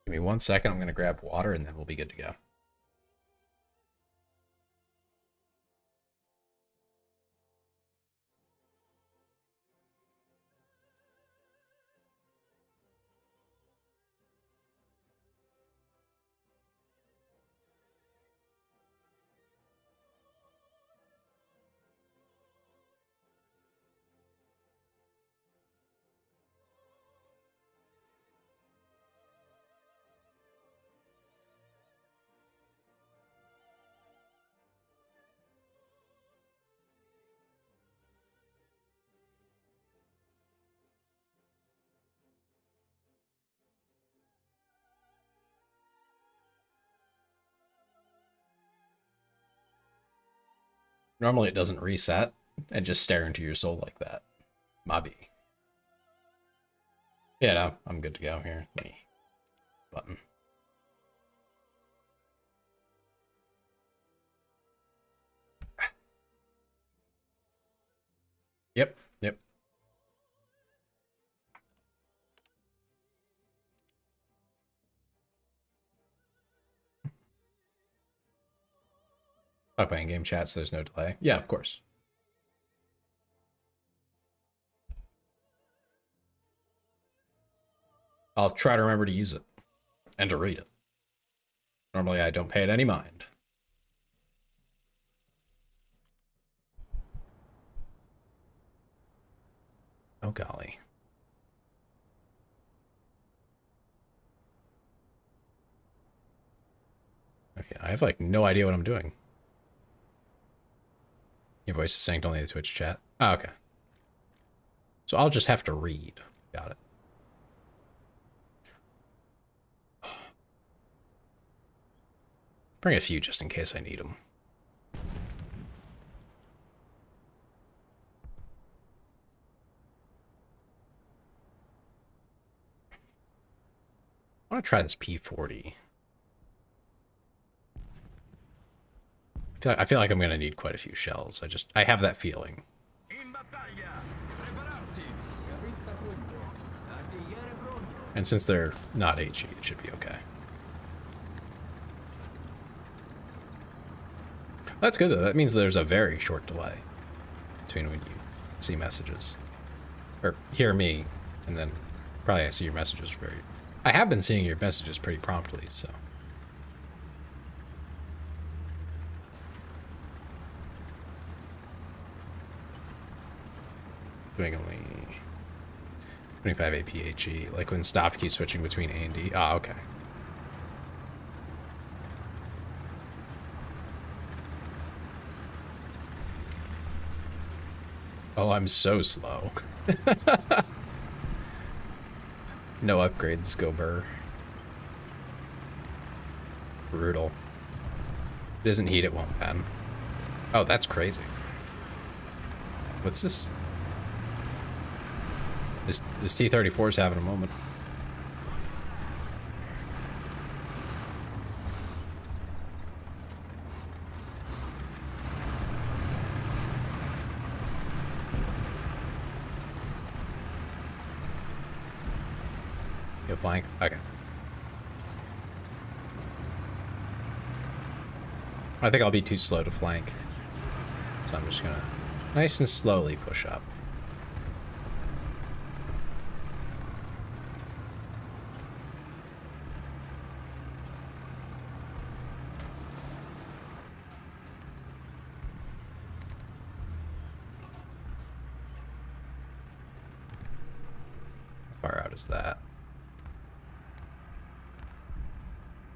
[SPEAKER 1] Give me 1 second. I'm going to grab water and then we'll be good to go. Normally it doesn't reset and just stare into your soul like that. Mobby. Yeah, no, I'm good to go here. Let me button. Yep. Talk about in-game chat so there's no delay. Yeah, of course. I'll try to remember to use it and to read it. Normally I don't pay it any mind. golly. Okay, I have like no idea what I'm doing. Your voice is synced only to Twitch chat. Oh, okay. So I'll just have to read. Got it. Bring a few just in case I need them. I want to try this P40. I feel like I'm going to need quite a few shells. I have that feeling. And since they're not HE, it should be okay. That's good though. That means there's a very short delay between when you see messages. Or hear me, and then probably I see your messages very... I have been seeing your messages pretty promptly, so... Doing only 25 APHE, like when stopped keeps switching between A and D. Ah, okay. Oh, I'm so slow. No upgrades, go burr. Brutal. It doesn't heat, it won't pen. Oh, that's crazy. What's this? This T-34 is having a moment. You flank? Okay. I think I'll be too slow to flank. So I'm just gonna nice and slowly push up. How far out is that?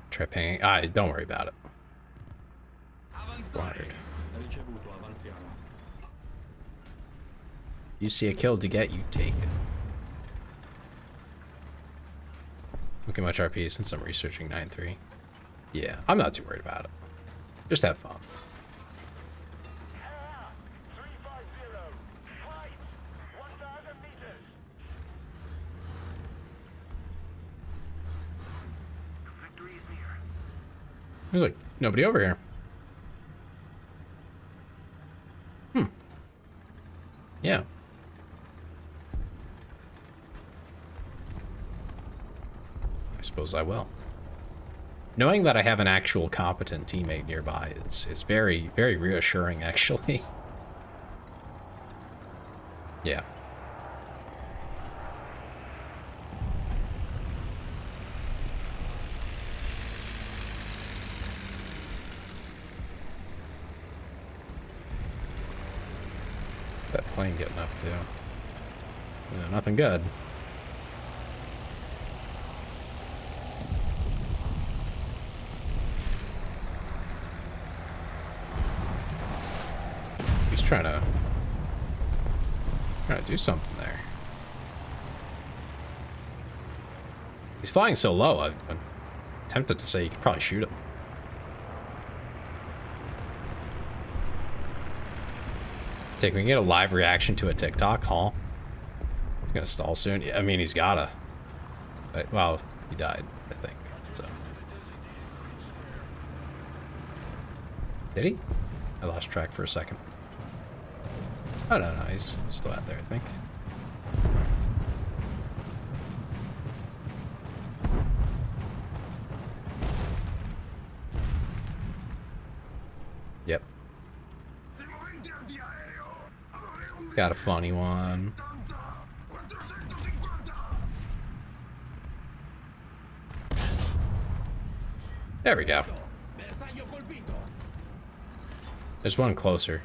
[SPEAKER 1] Try pinging. Don't worry about it. Flattered. You see a kill to get, you take it. Look at much RP since I'm researching 9.3. Yeah, I'm not too worried about it. Just have fun. There's like nobody over here. Yeah. I suppose I will. Knowing that I have an actual competent teammate nearby is very, very reassuring, actually. Yeah. That plane getting up to? Yeah, nothing good. He's trying to do something there. He's flying so low, I'm tempted to say you could probably shoot him. We can get a live reaction to a TikTok haul. It's gonna stall soon. Yeah, I mean, he's gotta. Well, he died, I think. So. Did he? I lost track for a second. Oh, no, he's still out there, I think. Yep. Got a funny one. There we go. There's one closer.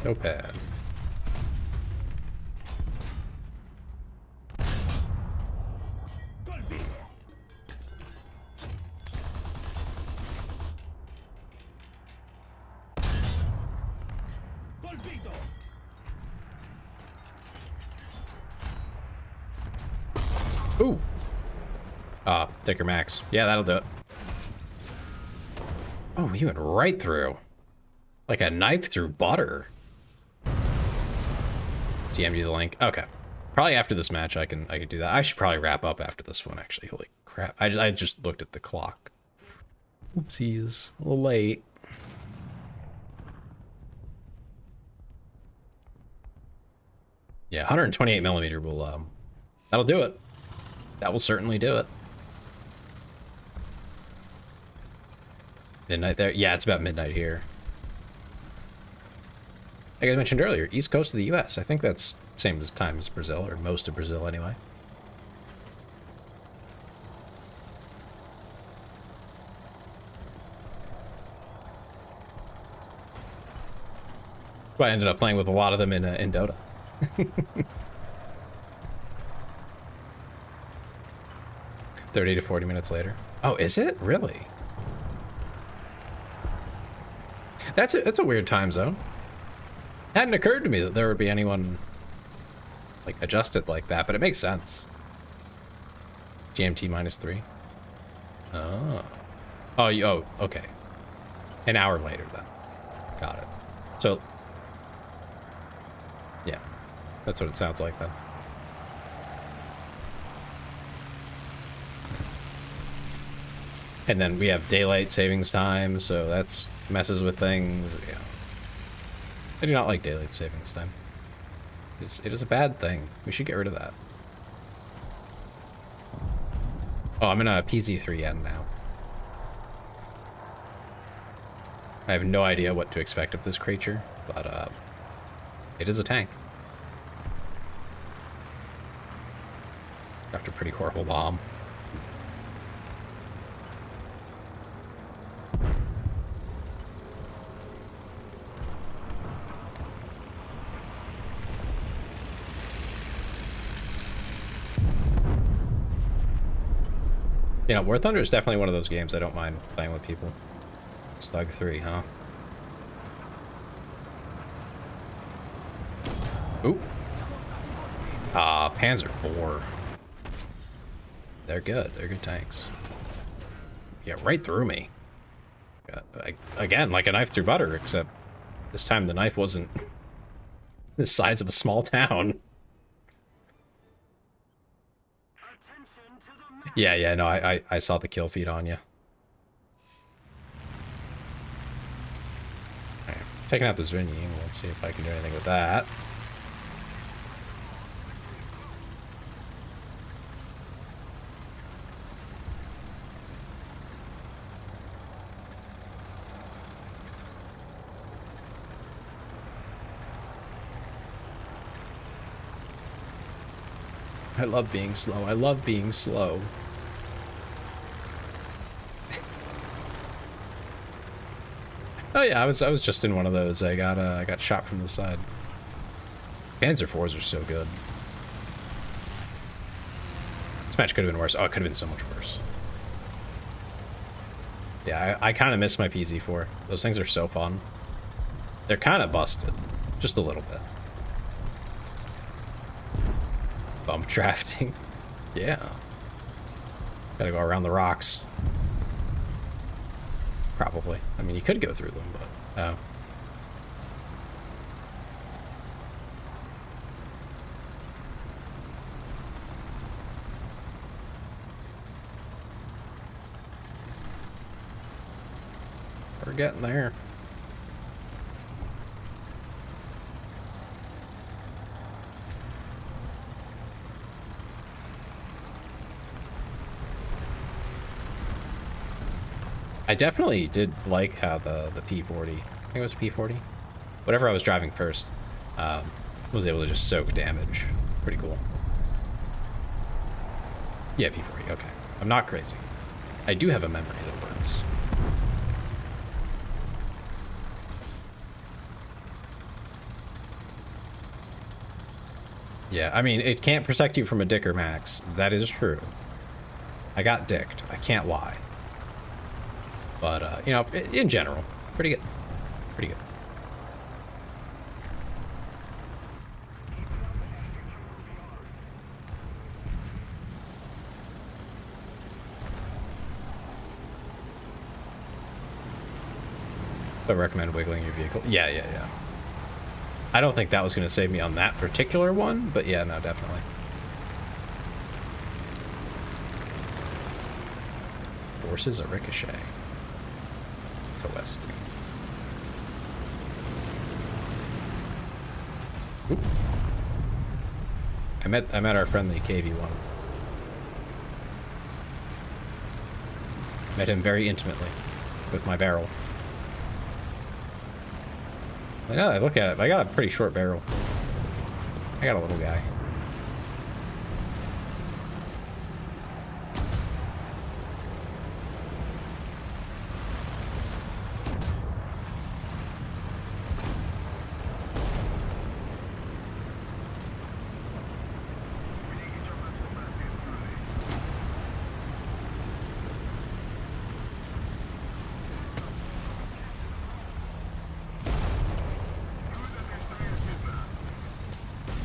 [SPEAKER 1] Notepad. Ooh. Ticker max. Yeah, that'll do it. Oh, he went right through. Like a knife through butter. DM you the link. Okay. Probably after this match I can do that. I should probably wrap up after this one, actually. Holy crap. I just looked at the clock. Oopsies. A little late. Yeah, 128 millimeter will that'll do it. That will certainly do it. Midnight there? Yeah, it's about midnight here. Like I mentioned earlier, east coast of the US. I think that's same as time as Brazil, or most of Brazil anyway. But I ended up playing with a lot of them in Dota. 30 to 40 minutes later. Oh, is it? Really? That's a weird time zone. Hadn't occurred to me that there would be anyone like adjusted like that, but it makes sense. GMT -3. Oh. Oh, okay. An hour later then. Got it. So, yeah, that's what it sounds like then. And then we have daylight savings time, so that's messes with things. Yeah. I do not like daylight savings time. It is a bad thing. We should get rid of that. Oh, I'm in a PZ3N now. I have no idea what to expect of this creature, but it is a tank. Dropped a pretty horrible bomb. You know, War Thunder is definitely one of those games I don't mind playing with people. Slug 3, huh? Oop. Panzer 4. They're good. They're good tanks. Yeah, right through me. Again, like a knife through butter, except this time the knife wasn't the size of a small town. Yeah, no, I saw the kill feed on you. Alright, taking out this Vinny. We'll see if I can do anything with that. I love being slow. I love being slow. Oh yeah, I was just in one of those. I got shot from the side. Panzer IVs are so good. This match could have been worse. Oh, it could have been so much worse. Yeah, I kind of miss my PZ4. Those things are so fun. They're kind of busted, just a little bit. Bump drafting. Yeah. Gotta go around the rocks. Probably. I mean, you could go through them, but... Oh. We're getting there. I definitely did like how the P40, I think it was P40, whatever I was driving first, was able to just soak damage. Pretty cool. Yeah, P40, okay. I'm not crazy. I do have a memory that works. Yeah, I mean, it can't protect you from a dicker max. That is true. I got dicked. I can't lie. But, you know, in general, pretty good. Pretty good. I recommend wiggling your vehicle. Yeah, yeah, yeah. I don't think that was going to save me on that particular one, but yeah, no, definitely. Forces a ricochet to west. Oop. I met our friendly KV1. Met him very intimately with my barrel. Now that I look at it, I got a pretty short barrel. I got a little guy.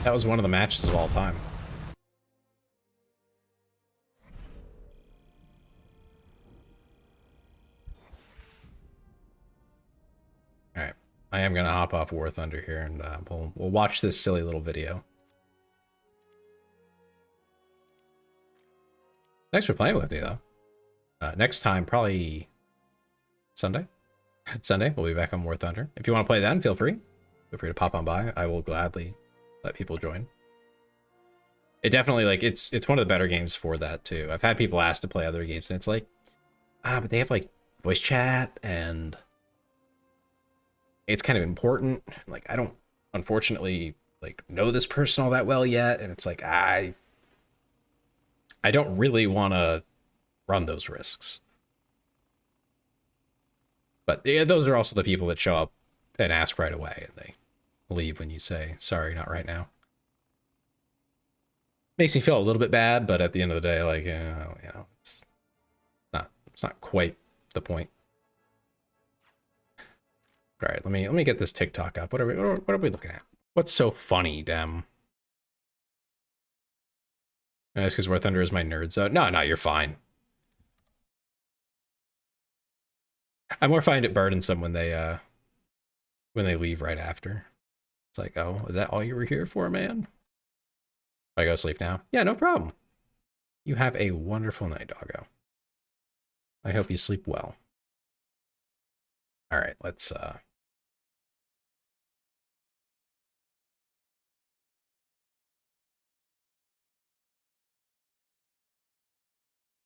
[SPEAKER 1] That was one of the matches of all time. All right, I am gonna hop off War Thunder here, and we'll watch this silly little video. Thanks for playing with me, though. Next time, probably Sunday. Sunday, we'll be back on War Thunder. If you want to play then, feel free. Feel free to pop on by. I will gladly let people join. It definitely, like, it's one of the better games for that too. I've had people ask to play other games, and it's like, but they have like voice chat, and it's kind of important. Like, I don't, unfortunately, like, know this person all that well yet, and it's like I don't really want to run those risks. But yeah, those are also the people that show up and ask right away, and they leave when you say, sorry, not right now. Makes me feel a little bit bad, but at the end of the day, like, you know, it's not quite the point. All right, let me get this TikTok up. What are we looking at? What's so funny, Dem? That's because War Thunder is my nerd zone. No, you're fine. I more find it burdensome when they leave right after. It's like, oh, is that all you were here for, man? I go sleep now. Yeah, no problem. You have a wonderful night, doggo. I hope you sleep well. All right, let's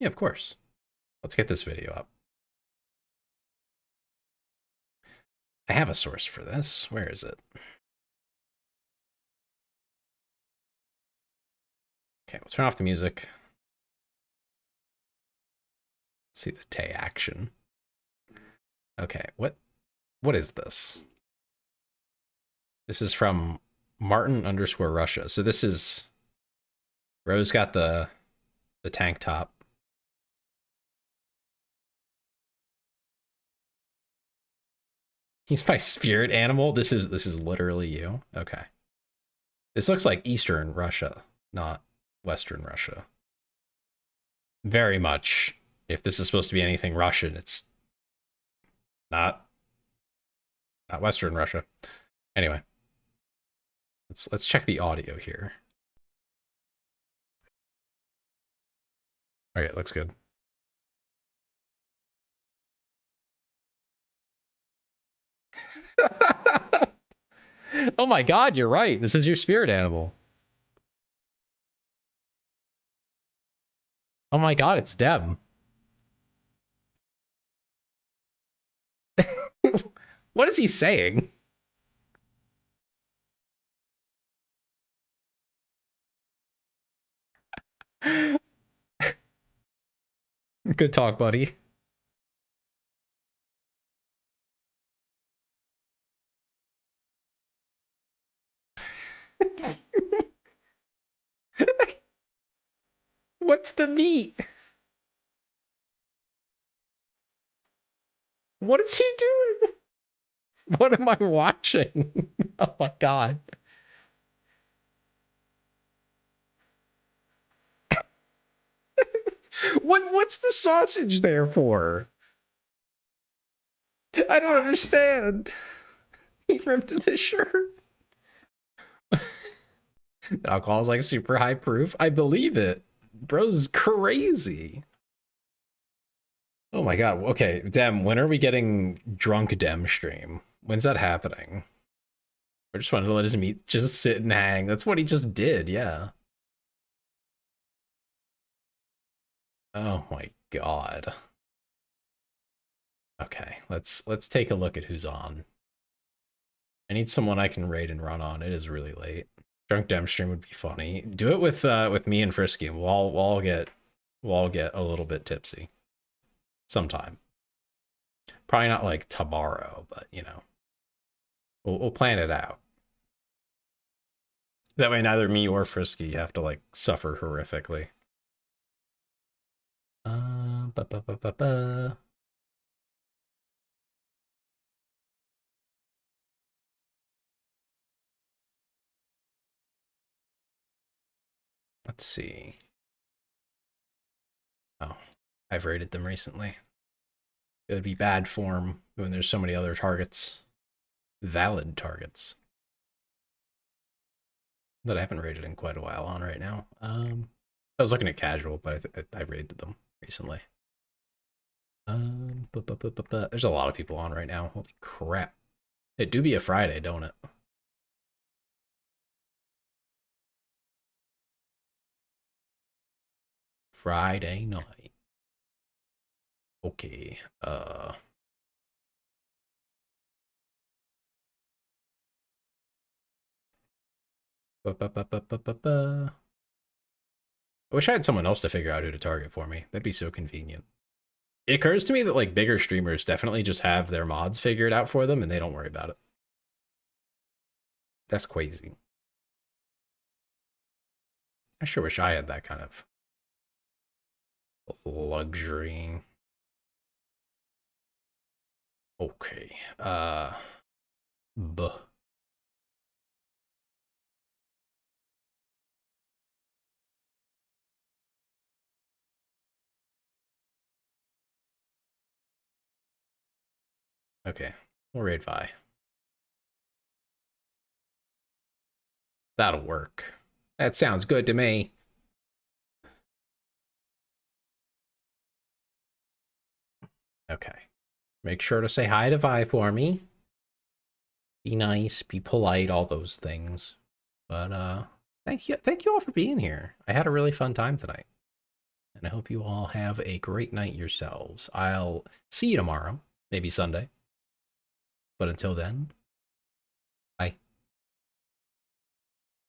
[SPEAKER 1] yeah, of course. Let's get this video up. I have a source for this. Where is it? Okay, we'll turn off the music. Let's see the Tay action. Okay, what is this? This is from Martin_Russia. So this is Rose got the tank top. He's my spirit animal. This is literally you. Okay. This looks like Eastern Russia, not Western Russia. Very much. If this is supposed to be anything Russian, it's not Western Russia. Anyway, let's check the audio here. Okay, looks good. Oh my god, you're right. This is your spirit animal. Oh my god, it's Deb. What is he saying? Good talk, buddy. What's the meat? What is he doing? What am I watching? Oh my god. What's the sausage there for? I don't understand. He ripped the shirt. Alcohol is like super high proof. I believe it. Bro's crazy. Oh my god. Okay, Dem, when are we getting drunk Dem stream? When's that happening? I just wanted to let his meat just sit and hang. That's what he just did, yeah. Oh my god. Okay, let's take a look at who's on. I need someone I can raid and run on. It is really late. Drunk Dem stream would be funny. Do it with me and Frisky. We'll all get a little bit tipsy. Sometime. Probably not like tomorrow, but you know. We'll plan it out. That way neither me or Frisky have to like suffer horrifically. Let's see. Oh, I've raided them recently. It would be bad form when there's so many other targets. Valid targets. That I haven't raided in quite a while on right now. I was looking at casual, but I raided them recently. There's a lot of people on right now. Holy crap. It do be a Friday, don't it? Friday night. Okay. I wish I had someone else to figure out who to target for me. That'd be so convenient. It occurs to me that like bigger streamers definitely just have their mods figured out for them and they don't worry about it. That's crazy. I sure wish I had that kind of luxury. Okay. Buh. Okay, we'll raid Vi. That'll work. That sounds good to me. Okay. Make sure to say hi to Vi for me. Be nice, be polite, all those things. But thank you all for being here. I had a really fun time tonight. And I hope you all have a great night yourselves. I'll see you tomorrow, maybe Sunday. But until then,